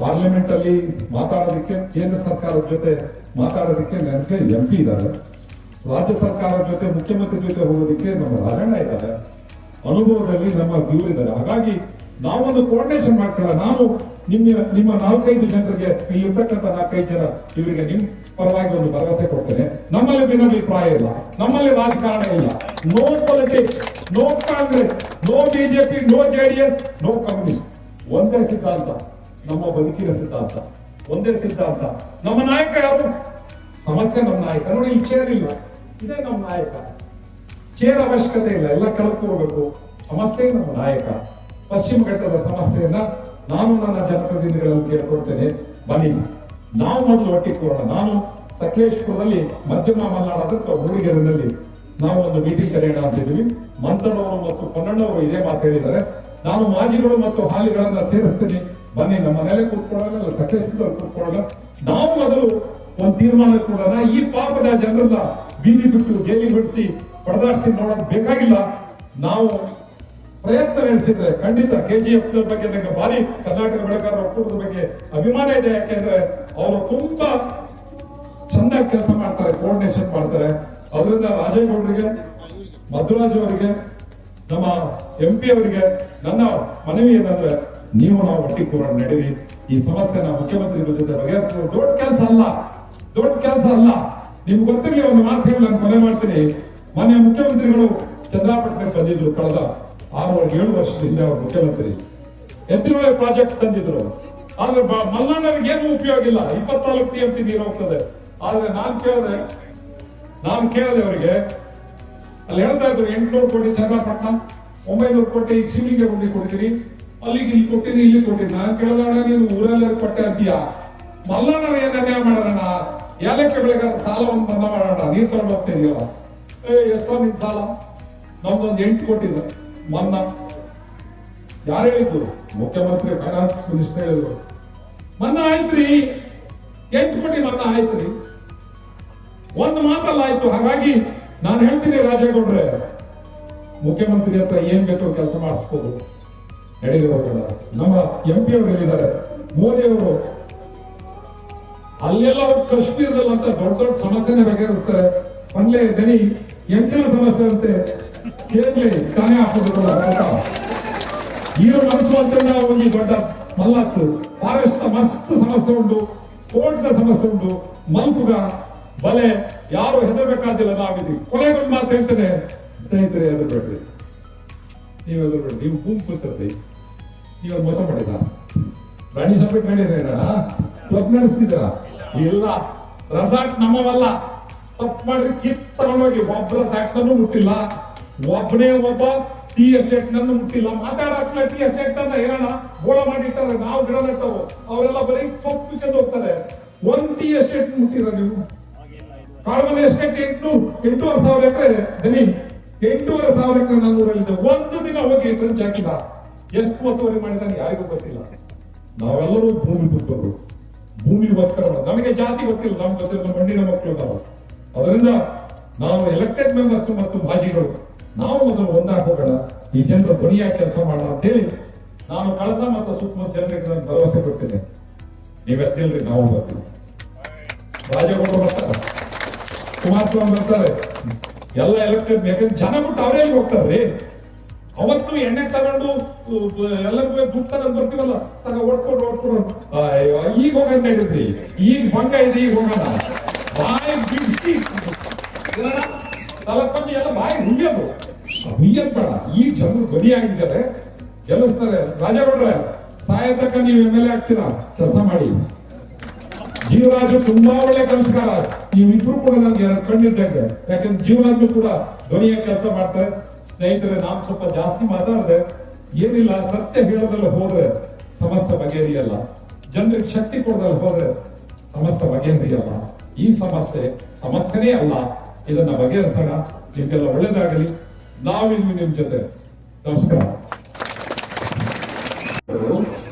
ಪಾರ್ಲಿಮೆಂಟ್ ಅಲ್ಲಿ ಮಾತಾಡೋದಕ್ಕೆ, ಕೇಂದ್ರ ಸರ್ಕಾರದ ಜೊತೆ ಮಾತಾಡೋದಕ್ಕೆ ನನಗೆ MP ಇದ್ದಾರೆ, ರಾಜ್ಯ ಸರ್ಕಾರದ ಜೊತೆ ಮುಖ್ಯಮಂತ್ರಿ ಜೊತೆ ಹೋಗೋದಕ್ಕೆ ನಮ್ಮ ರಾಜಣ್ಣ ಇದ್ದಾರೆ, ಅನುಭವದಲ್ಲಿ ನಮ್ಮ ಇದ್ದಾರೆ. ಹಾಗಾಗಿ ನಾವೊಂದು ಕೋಆರ್ಡಿನೇಷನ್ ಮಾಡ್ಕೊಳ್ಳೋಣ. ನಾನು ನಿಮ್ಮ 4-5 ಜನರಿಗೆ, ಇಲ್ಲಿರ್ತಕ್ಕಂಥ 4-5 ಜನ ಇವರಿಗೆ ನಿಮ್ ಪರವಾಗಿ ಒಂದು ಭರವಸೆ ಕೊಡ್ತೇನೆ. ನಮ್ಮಲ್ಲಿ ಭಿನ್ನಾಭಿಪ್ರಾಯ ಇಲ್ಲ, ನಮ್ಮಲ್ಲಿ ರಾಜಕಾರಣ ಇಲ್ಲ. No politics, no Congress, no BJP, no JDS, no communist. ಒಂದೇ ಸಿದ್ಧಾಂತ, ನಮ್ಮ ಬದುಕಿನ ಸಿದ್ಧಾಂತ, ಒಂದೇ ಸಿದ್ಧಾಂತ. ನಮ್ಮ ನಾಯಕ ಯಾರು? ಸಮಸ್ಯೆ ನಮ್ಮ ನಾಯಕ. ನೋಡಿ, ಇಲ್ಲಿ ಚೇರ್ ಇಲ್ಲ, ಇದೇ ನಮ್ಮ ನಾಯಕ. ಚೇರ್ ಅವಶ್ಯಕತೆ ಇಲ್ಲ, ಎಲ್ಲ ಕಳ್ಕೋಬೇಕು. ಸಮಸ್ಯೆ ನಮ್ಮ ನಾಯಕ. ಪಶ್ಚಿಮ ಘಟ್ಟದ ಸಮಸ್ಯೆಯನ್ನ ನಾನು ನನ್ನ ಜನಪ್ರತಿನಿಧಿಗಳಲ್ಲಿ ಕೇಳ್ಕೊಳ್ತೇನೆ, ಬನ್ನಿ ನಾವು ಮೊದಲು ಒಟ್ಟಿಗೆ ಕೂರೋಣ. ನಾನು ಸಕಲೇಶ್ಪುರದಲ್ಲಿ ಮಧ್ಯಮ ಮಲೆನಾಡ ಮೂಡಿಗೆರೆನಲ್ಲಿ ನಾವು ಒಂದು ಮೀಟಿಂಗ್ ಕರೆಯೋಣ ಅಂತಿದ್ದೀವಿ. ಮಂತನವರು ಮತ್ತು ಪೊನ್ನಣ್ಣವರು ಇದೇ ಮಾತು ಹೇಳಿದ್ದಾರೆ. ನಾನು ಮಾಜಿಗಳು ಮತ್ತು ಹಾಲಿಗಳನ್ನ ಸೇರಿಸ್ತೀನಿ, ಬನ್ನಿ ನಮ್ಮ ಮನೇಲೆ ಕೂತ್ಕೊಳ್ಳೋಣ, ಸಕಲೇಶ್ಪುರದಲ್ಲಿ ಕೂತ್ಕೊಳ್ಳೋಣ. ನಾವು ಮೊದಲು ಒಂದು ತೀರ್ಮಾನ ಕೊಡೋಣ. ಈ ಪಾಪದ ಜನರನ್ನ ಬೀದಿ ಬಿಟ್ಟು ಜೈಲಿಗೆ ಬಿಡಿಸಿ ಪಡೆದಾಡಿಸಿ ನೋಡೋದು ಬೇಕಾಗಿಲ್ಲ. ನಾವು ಪ್ರಯತ್ನ ನಡೆಸಿದ್ರೆ ಖಂಡಿತ KGF ಬಗ್ಗೆ ನನಗೆ ಭಾರಿ ಕರ್ನಾಟಕ ಬೆಳೆಗಾರರ ಒಕ್ಕೂಟದ ಬಗ್ಗೆ ಅಭಿಮಾನ ಇದೆ. ಯಾಕೆಂದ್ರೆ ಅವರು ತುಂಬಾ ಚಂದಾಗಿ ಕೆಲಸ ಮಾಡ್ತಾರೆ, ಕೋಆರ್ಡಿನೇಷನ್ ಮಾಡ್ತಾರೆ. ಅದರಿಂದ ರಾಜೇಗೌಡರಿಗೆ, ಮಧ್ವರಾಜ್ ಅವರಿಗೆ, ನಮ್ಮ MP ಅವರಿಗೆ ನನ್ನ ಮನವಿ ಏನಂದ್ರೆ, ನೀವು ನಾವು ಒಟ್ಟಿಗೆ ಕೂರೋಣ, ನಡೀರಿ. ಈ ಸಮಸ್ಯೆನ ಮುಖ್ಯಮಂತ್ರಿಗಳ ಜೊತೆ ಬಗೆಹರಿಸೋದು ದೊಡ್ಡ ಕೆಲಸ ಅಲ್ಲ, ದೊಡ್ಡ ಕೆಲಸ ಅಲ್ಲ. ನಿಮ್ಗೆ ಗೊತ್ತಿರಲಿ, ಒಂದು ಮಾತು ಹೇಳಿ ನಾನು ಕೊನೆ ಮಾಡ್ತೀನಿ. ಮಾನ್ಯ ಮುಖ್ಯಮಂತ್ರಿಗಳು ಚಂದ್ರಾಪಟ್ಟಣಕ್ಕೆ ಬಂದಿದ್ರು ಕಳೆದ 6-7 ವರ್ಷದಿಂದ. ಅವರು ಮುಖ್ಯಮಂತ್ರಿ ಎತ್ತಿನೊಳೆ ಪ್ರಾಜೆಕ್ಟ್ ತಂದಿದ್ರು. ಆದ್ರೆ ಮಲ್ನಾಡರಿಗೆ ಏನು ಉಪಯೋಗ ಇಲ್ಲ, 24 TMC ನೀರು ಹೋಗ್ತದೆ. ಆದ್ರೆ ನಾನು ಕೇಳಿದೆ ಅವರಿಗೆ, ಅಲ್ಲಿ ಹೇಳ್ತಾ ಇದ್ರು 800 ಕೋಟಿ ಚಂದ್ರಾಪಟ್ಟಣ, 900 ಕೋಟಿ ಶಿವಲಿಗೆ ಗುಂಡಿ ಕೊಡ್ತೀರಿ, ಅಲ್ಲಿಗೆ ಇಲ್ಲಿ ಕೊಟ್ಟಿದ್ದೀನಿ, ಇಲ್ಲಿ ಕೊಟ್ಟಿದ್ದೀನಿ. ನಾನು ಕೇಳಿದಣ, ನೀನು ಊರೆಲ್ಲರೂ ಕೊಟ್ಟೆ ಅಂತೀಯ, ಮಲ್ನಾಡರು ಏನ್ ಅನ್ಯಾಯ ಮಾಡೋಣ, ಏಲಕ್ಕಿ ಬೆಳೆಗಾರ ಸಾಲವನ್ನು ಮನ್ನಾ ಮಾಡೋಣ, ನೀರು ತಗೊಂಡು ಹೋಗ್ತಾ ಇದೆಯಲ್ಲ, ಎಷ್ಟೋ ನಿನ್ ಸಾಲ, ನಮ್ದೊಂದು 8 ಕೋಟಿ ಮನ್ನಾ. ಯಾರು ಹೇಳಿದ್ರು? ಮುಖ್ಯಮಂತ್ರಿ ಫೈನಾನ್ಸ್ ಮಿನಿಸ್ಟರ್ ಹೇಳಿದ್ರು. ಮನ್ನಾ ಆಯ್ತ್ರಿ, 8 ಕೋಟಿ ಮನ್ನಾ ಆಯ್ತ್ರಿ, ಒಂದು ಮಾತಲ್ಲ ಆಯ್ತು. ಹಾಗಾಗಿ ನಾನು ಹೇಳ್ತೀನಿ ರಾಜೇಗೌಡ್ರೆ, ಮುಖ್ಯಮಂತ್ರಿ ಹತ್ರ ಏನ್ ಬೇಕೋ ಕೆಲಸ ಮಾಡಿಸ್ಬೋದು, ನಡೆದು ಹೋಗೋಣ. ನಮ್ಮ MP ಅವರು ಹೇಳಿದ್ದಾರೆ, ಮೋದಿ ಅವರು ಅಲ್ಲೆಲ್ಲ ಕಾಶ್ಮೀರದಲ್ಲಿ ಅಂತ ದೊಡ್ಡ ದೊಡ್ಡ ಸಮಸ್ಯೆನೇ ಬಗೆಹರಿಸ್ತಾರೆ. ಪಂಡ್ಲೆ ದನಿ ಎಂಟಿನ ಸಮಸ್ಯೆ ಅಂತೆ ಕೇಳಲಿ ತಾನೇ ಹಾಕೋದಿಲ್ಲ. ಈಗ ಮನಸ್ಸು ಅಂತ ನಾವು ಒಂದು ದೊಡ್ಡ ಮಲ್ಲತ್ತು ಫಾರೆಸ್ಟ್ ಮಸ್ತ್ ಸಮಸ್ಯೆ ಉಂಟು, ಕೋರ್ಟ್ನ ಸಮಸ್ಯೆ ಉಂಟು, ಮಲ್ಪುಗ ಬಲೆ ಯಾರು ಹೆದರ್ಬೇಕಾದಿಲ್ಲ, ನಾವಿದ್ವಿ. ಕೊನೆಗೊಂದು ಮಾತು ಹೇಳ್ತೇನೆ ಸ್ನೇಹಿತರೆ, ಹೆದರ್ಬೇಡ್ರಿ, ನೀವು ಹೆದರ್ಬೇಡ್ರಿ. ನೀವು ಗುಂಪು ಕೂತಿರ್ತಿ, ನೀವು ಮೋಸ ಮಾಡಿದ ರಾಣಿ ಸಬ್ಮಿಟ್ ಮಾಡಿದ್ರೇನ ಕ್ಲಬ್ ನಡೆಸ್ತಿದ್ರ? ಇಲ್ಲ, ರೆಸಾರ್ಟ್ ನಮ್ಮವಲ್ಲ. ತಪ್ಪು ಮಾಡಿ ಕಿತ್ತೊಂಡೋಗಿ ಒಬ್ಬ ರೆಸಾರ್ಟ್ ನನ್ನು ಮುಟ್ಟಿಲ್ಲ, ಒಬ್ಬನೇ ಒಬ್ಬ ಟೀ ಎಸ್ಟೇಟ್ ನನ್ನು ಮುಟ್ಟಿಲ್ಲ. ಮಾತಾಡಕ್ಲೆ ಟೀ ಎಸ್ಟೇಟ್ ಅನ್ನ ಏನ ಗೋಳ ಮಾಡಿಟ್ಟಾರೆ, ನಾವು ಗಿಡ ನೆಟ್ಟವು, ಅವರೆಲ್ಲ ಬರೀ ಸೊಪ್ಪು ಬಿಚ್ಚಂದು ಹೋಗ್ತಾರೆ. ಒಂದ್ ಟೀ ಎಸ್ಟೇಟ್ ಮುಟ್ಟಿರ ನೀವು? ಕಾಳುಮನೆ ಎಸ್ಟೇಟ್ 8,500 ಎಕರೆ ದನಿ, 8,500 ಎಕರೆ ನನ್ನೂರಲ್ಲಿದೆ. ಒಂದು ದಿನ ಹೋಗಿ ಟ್ರಂಚ್ ಹಾಕಿದ, ಎಷ್ಟು ಒತ್ತುವರಿ ಮಾಡಿದಾನೆ ಯಾರಿಗೂ ಗೊತ್ತಿಲ್ಲ. ನಾವೆಲ್ಲರೂ ಭೂಮಿ ಬಿಟ್ಟರು, ಭೂಮಿಗೋಸ್ಕರ. ನಮಗೆ ಜಾತಿ ಗೊತ್ತಿಲ್ಲ, ನಮ್ಗೆ ಗೊತ್ತಿಲ್ಲ, ನಮ್ಮ ಮಣ್ಣಿನ ಮಕ್ಕಳು ನಾವು. ಅದರಿಂದ ನಾವು ಎಲೆಕ್ಟೆಡ್ ಮೆಂಬರ್ಸ್ ಮತ್ತು ಮಾಜಿಗಳು ನಾವು ಮೊದಲು ಒಂದಾಗಿ ಹೋಗೋಣ, ಈ ಜನರು ಧ್ವನಿಯಾಗಿ ಕೆಲಸ ಮಾಡೋಣ ಅಂತೇಳಿ ನಾನು ಕಳಸ ಮತ್ತು ಸುತ್ತಮುತ್ತ ಜನರಿಗೆ ನಾನು ಭರವಸೆ ಕೊಡ್ತೇನೆ. ನೀವೆತ್ತಿಲ್ರಿ, ನಾವು ಬರ್ತೀವಿ. ರಾಜಗೌಡರು ಬರ್ತಾರೆ, ಕುಮಾರಸ್ವಾಮಿ ಬರ್ತಾರೆ, ಎಲ್ಲ ಎಲೆಕ್ಟೆಡ್. ಯಾಕಂದ್ರೆ ಜನ ಬಿಟ್ಟು ಅವರೇ ಎಲ್ಲಿ ಹೋಗ್ತಾರ್ರಿ? ಅವತ್ತು ಎಣ್ಣೆ ತಗೊಂಡು ಎಲ್ಲರಿಗೂ ದುಡ್ಡು ತಗೊಂಡು ಬರ್ತೀವಲ್ಲ, ಓಡ್ಕೊಂಡು ಈಗ ಹೋಗೋಣ ನಡೀದ್ರಿ. ಈಗ ಭಂಗ ಇದೆ, ಈಗ ಹೋಗೋಣ. ಬಾಯಿ ಬಿಡಿಸಿ ತಲಕೊಂಚ ಎಲ್ಲ ಬಾಯಿ ಹುಯ್ಯೋದು ಬೇಡ. ಈಗ ಜನರು ಧ್ವನಿಯಾಗಿದ್ದಾರೆ, ಗೆಲ್ಲಿಸ್ತಾರೆ. ರಾಜಗೌಡ್ರೆ, ಸಾಯತಕ್ಕ ನೀವು MLA ಆಗ್ತೀರಾ, ಕೆಲಸ ಮಾಡಿ. ಜೀವರಾಜು ತುಂಬಾ ಒಳ್ಳೆ ಕೆಲಸಗಾರ, ನೀವಿಬ್ರು ಕೂಡ ನನ್ಗೆ ಕಂಡಿದ್ದಂಗೆ. ಯಾಕಂದ್ರೆ ಜೀವರಾಜು ಕೂಡ ಧ್ವನಿಯಾಗಿ ಕೆಲಸ ಮಾಡ್ತಾರೆ. ಸ್ನೇಹಿತರೆ, ನಾವು ಸ್ವಲ್ಪ ಜಾಸ್ತಿ ಮಾತಾಡಿದ್ರೆ ಏನಿಲ್ಲ, ಸತ್ಯ ಹೇಳೋದ್ರಲ್ಲಿ ಹೋದ್ರೆ ಸಮಸ್ಯೆ ಬಗೆಹರಿಯಲ್ಲ, ಜನರಿಗೆ ಶಕ್ತಿ ಕೊಡೋದ್ರಲ್ಲಿ ಹೋದ್ರೆ ಸಮಸ್ಯೆ ಬಗೆಹರಿಯಲ್ಲ. ಈ ಸಮಸ್ಯೆನೇ ಅಲ್ಲ, ಇದನ್ನ ಬಗೆಹರಿಸೋಣ. ನಿಮ್ಗೆಲ್ಲ ಒಳ್ಳೇದಾಗಲಿ. ನಾವಿದ್ವಿ ನಿಮ್ ಜೊತೆ. ನಮಸ್ಕಾರ.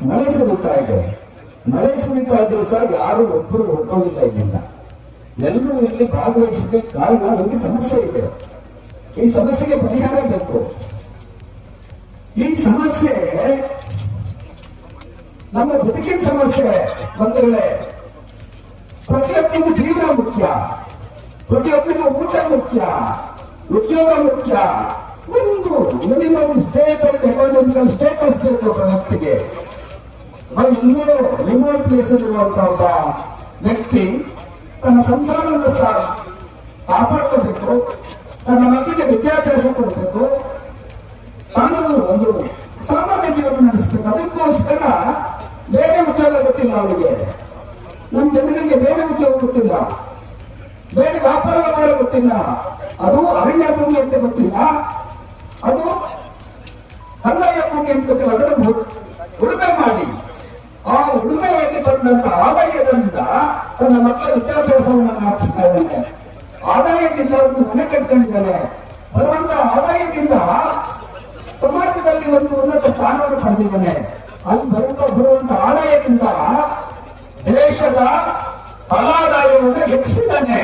ಮಳೆ ಸುರಿತಾ ಇದೆ, ಮಳೆ ಸುರಿತಾ ಇದ್ರು ಸಹ ಯಾರು ಒಬ್ಬರು ಹೊರಟೋಗಿಲ್ಲ ಇಲ್ಲಿಂದ. ಎಲ್ಲರೂ ಇಲ್ಲಿ ಭಾಗವಹಿಸಿದ ಕಾರಣ ನಮಗೆ ಸಮಸ್ಯೆ ಇದೆ. ಈ ಸಮಸ್ಯೆಗೆ ಪರಿಹಾರ ಬೇಕು. ಈ ಸಮಸ್ಯೆ ನಮ್ಮ ಬದುಕಿನ ಸಮಸ್ಯೆ. ಬಂಧುಗಳೇ, ಪ್ರತಿಯೊಬ್ಬರಿಗೂ ಜೀವನ ಮುಖ್ಯ, ಪ್ರತಿಯೊಬ್ಬರಿಗೂ ಊಟ ಮುಖ್ಯ, ಉದ್ಯೋಗ ಮುಖ್ಯ. ಒಂದು ಮಿನಿಮಮ್ ಸ್ಟೇಬಲ್ ಎಕಾನಮಿಕಲ್ ಸ್ಟೇಟಸ್ ಬೇಕು ಒಬ್ಬ ವ್ಯಕ್ತಿಗೆ. ಇನ್ನೂ ರಿಮೋಟ್ ಪ್ಲೇಸ್ ಇರುವಂತಹ ಒಬ್ಬ ವ್ಯಕ್ತಿ ತನ್ನ ಸಂಸಾರವನ್ನು ಕಾಪಾಡ್ಕೋಬೇಕು, ತನ್ನ ಮಕ್ಕಳಿಗೆ ವಿದ್ಯಾಭ್ಯಾಸ ಕೊಡಬೇಕು, ತಾನು ಒಂದು ಸಾಮಾನ್ಯ ಜೀವನ ನಡೆಸಬೇಕು. ಅದಕ್ಕೋಸ್ಕರ ಬೇರೆ ಉದ್ಯೋಗ ಗೊತ್ತಿಲ್ಲ ಅವರಿಗೆ, ನಮ್ಮ ಜನರಿಗೆ ಬೇರೆ ಉದ್ಯೋಗ ಗೊತ್ತಿಲ್ಲ, ಬೇರೆ ವ್ಯಾಪಾರ ಗೊತ್ತಿಲ್ಲ, ಅದು ಅರಣ್ಯ ಭೂಮಿ ಅಂತ ಗೊತ್ತಿಲ್ಲ, ಅದು ಕಂದಾಯ ಭೂಮಿ ಅಂತ ಗೊತ್ತಿಲ್ಲ. ಅದನ್ನು ಉಳುಮೆ ಮಾಡಿ ಆ ಉಳುಮೆಯಲ್ಲಿ ಬಂದಂತ ಆದಾಯದಿಂದ ತನ್ನ ಮಕ್ಕಳ ವಿದ್ಯಾಭ್ಯಾಸವನ್ನು ಮಾಡಿಸ್ತಾ ಇದ್ದಾನೆ. ಆದಾಯದಿಂದ ಒಂದು ಮನೆ ಕಟ್ಕೊಂಡಿದ್ದಾನೆ. ಬರುವಂತ ಆದಾಯದಿಂದ ಸಮಾಜದಲ್ಲಿ ಒಂದು ಉನ್ನತ ಸ್ಥಾನವನ್ನು ಪಡೆದಿದ್ದಾನೆ. ಅಲ್ಲಿ ಬರುವಂತ ಆದಾಯದಿಂದ ದೇಶದ ತಲಾದಾಯವನ್ನು ಹೆಚ್ಚಿದ್ದಾನೆ.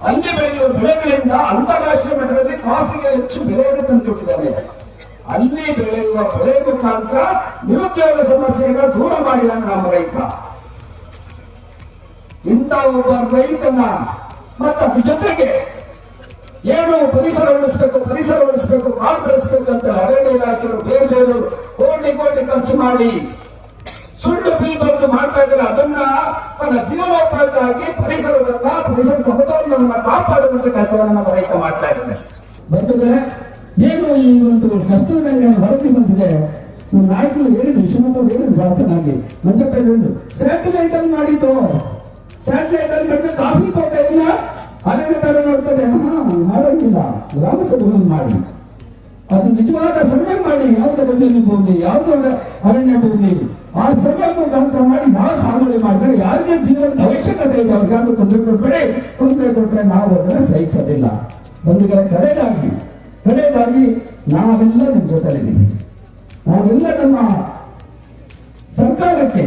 ಅಲ್ಲಿ ಬೆಳೆಯುವ ಬೆಳೆಗಳಿಂದ ಅಂತಾರಾಷ್ಟ್ರೀಯ ಮಟ್ಟದಲ್ಲಿ ಕಾಫಿಗೆ ಹೆಚ್ಚು ಬೆಲೆಯನ್ನು ತಂದುಕೊಟ್ಟಿದ್ದಾನೆ. ಅಲ್ಲಿ ಬೆಳೆಯುವ ಬೆಳೆ ಮುಖಾಂತರ ನಿರುದ್ಯೋಗ ಸಮಸ್ಯೆಯನ್ನು ದೂರ ಮಾಡಿದ್ದಾನೆ ನಮ್ಮ ರೈತ. ಇಂಥ ಒಬ್ಬ ರೈತನ ಮತ್ತು ಅದ್ರ ಜೊತೆಗೆ ಏನು ಪರಿಸರ ಉಳಿಸಬೇಕು, ಕಾಡು ಬೆಳೆಸಬೇಕು ಅಂತ ಅರಣ್ಯ ಇಲಾಖೆಯವರು ಬೇರೆ ಬೇರೆಯವರು ಕೋಟಿ ಖರ್ಚು ಮಾಡಿ ಸುಳ್ಳು ಬಿಲ್ ಬರೆದು ಮಾಡ್ತಾ ಇದ್ದಾರೆ. ಅದನ್ನ ತನ್ನ ಜೀವನೋಪಾಯಕ್ಕಾಗಿ ಪರಿಸರ ಸಮತೋಲನವನ್ನು ಕಾಪಾಡುವಂತ ಕೆಲಸವನ್ನು ನಮ್ಮ ರೈತ ಮಾಡ್ತಾ ಇದ್ದಾರೆ. ಬಂಧುಗಳೇ, ಏನು ಈ ಒಂದು ಕಸ್ತೂರಿ ರಂಗನ ವರದಿ ಬಂದಿದೆ, ನಮ್ಮ ನಾಯಕರು ಹೇಳಿದ್ರು, ವಿಶ್ವನಾಥ್ ಅವರು ಹೇಳಿದ್ರು ಬಹಳ ಚೆನ್ನಾಗಿ. ಮಂಜಪ್ಪ ಹೇಳಿದ್ರು, ಸ್ಯಾಟಲೈಟ್ ಅಲ್ಲಿ ಮಾಡಿದ್ದು, ಸ್ಯಾಟಲೈಟ್ ಅಲ್ಲಿ ಮಾಡಿದ್ರೆ ಕಾಫಿ ತೋಟ ಇಲ್ಲ, ಅರಣ್ಯ ತರ ನೋಡ್ತದೆ. ಮಾಡೋಂಗಿಲ್ಲ, ಗ್ರಾಮ ಸಭೆಗಳನ್ನು ಮಾಡಿ ಅದು ನಿಜವಾದ ಸರ್ವೆ ಮಾಡಿ, ಯಾವ್ದು ಗಂಡಿನ ಭೂಮಿ, ಯಾವ್ದು ಅರಣ್ಯ ಭೂಮಿ, ಆ ಸರ್ವೆ ಮುಖಾಂತರ ಮಾಡಿ ಯಾವ ಸಾಗುವಳಿ ಮಾಡಿದ್ರೆ ಯಾರಿಗೆ ಜೀವನದ ಅವಶ್ಯಕತೆ ಇದೆ ಅವ್ರಿಗಾದ್ರೂ ತೊಂದರೆ ಕೊಟ್ಟರೆ ನಾವು ಅದನ್ನ ಸಹಿಸೋದಿಲ್ಲ. ಬಂಧುಗಳ ಕಡೆಯದಾಗಿ ನಾವೆಲ್ಲ ನಿಮ್ಮ ಜೊತೆಲಿದ್ದೀವಿ. ನಾವೆಲ್ಲ ನಮ್ಮ ಸರ್ಕಾರಕ್ಕೆ,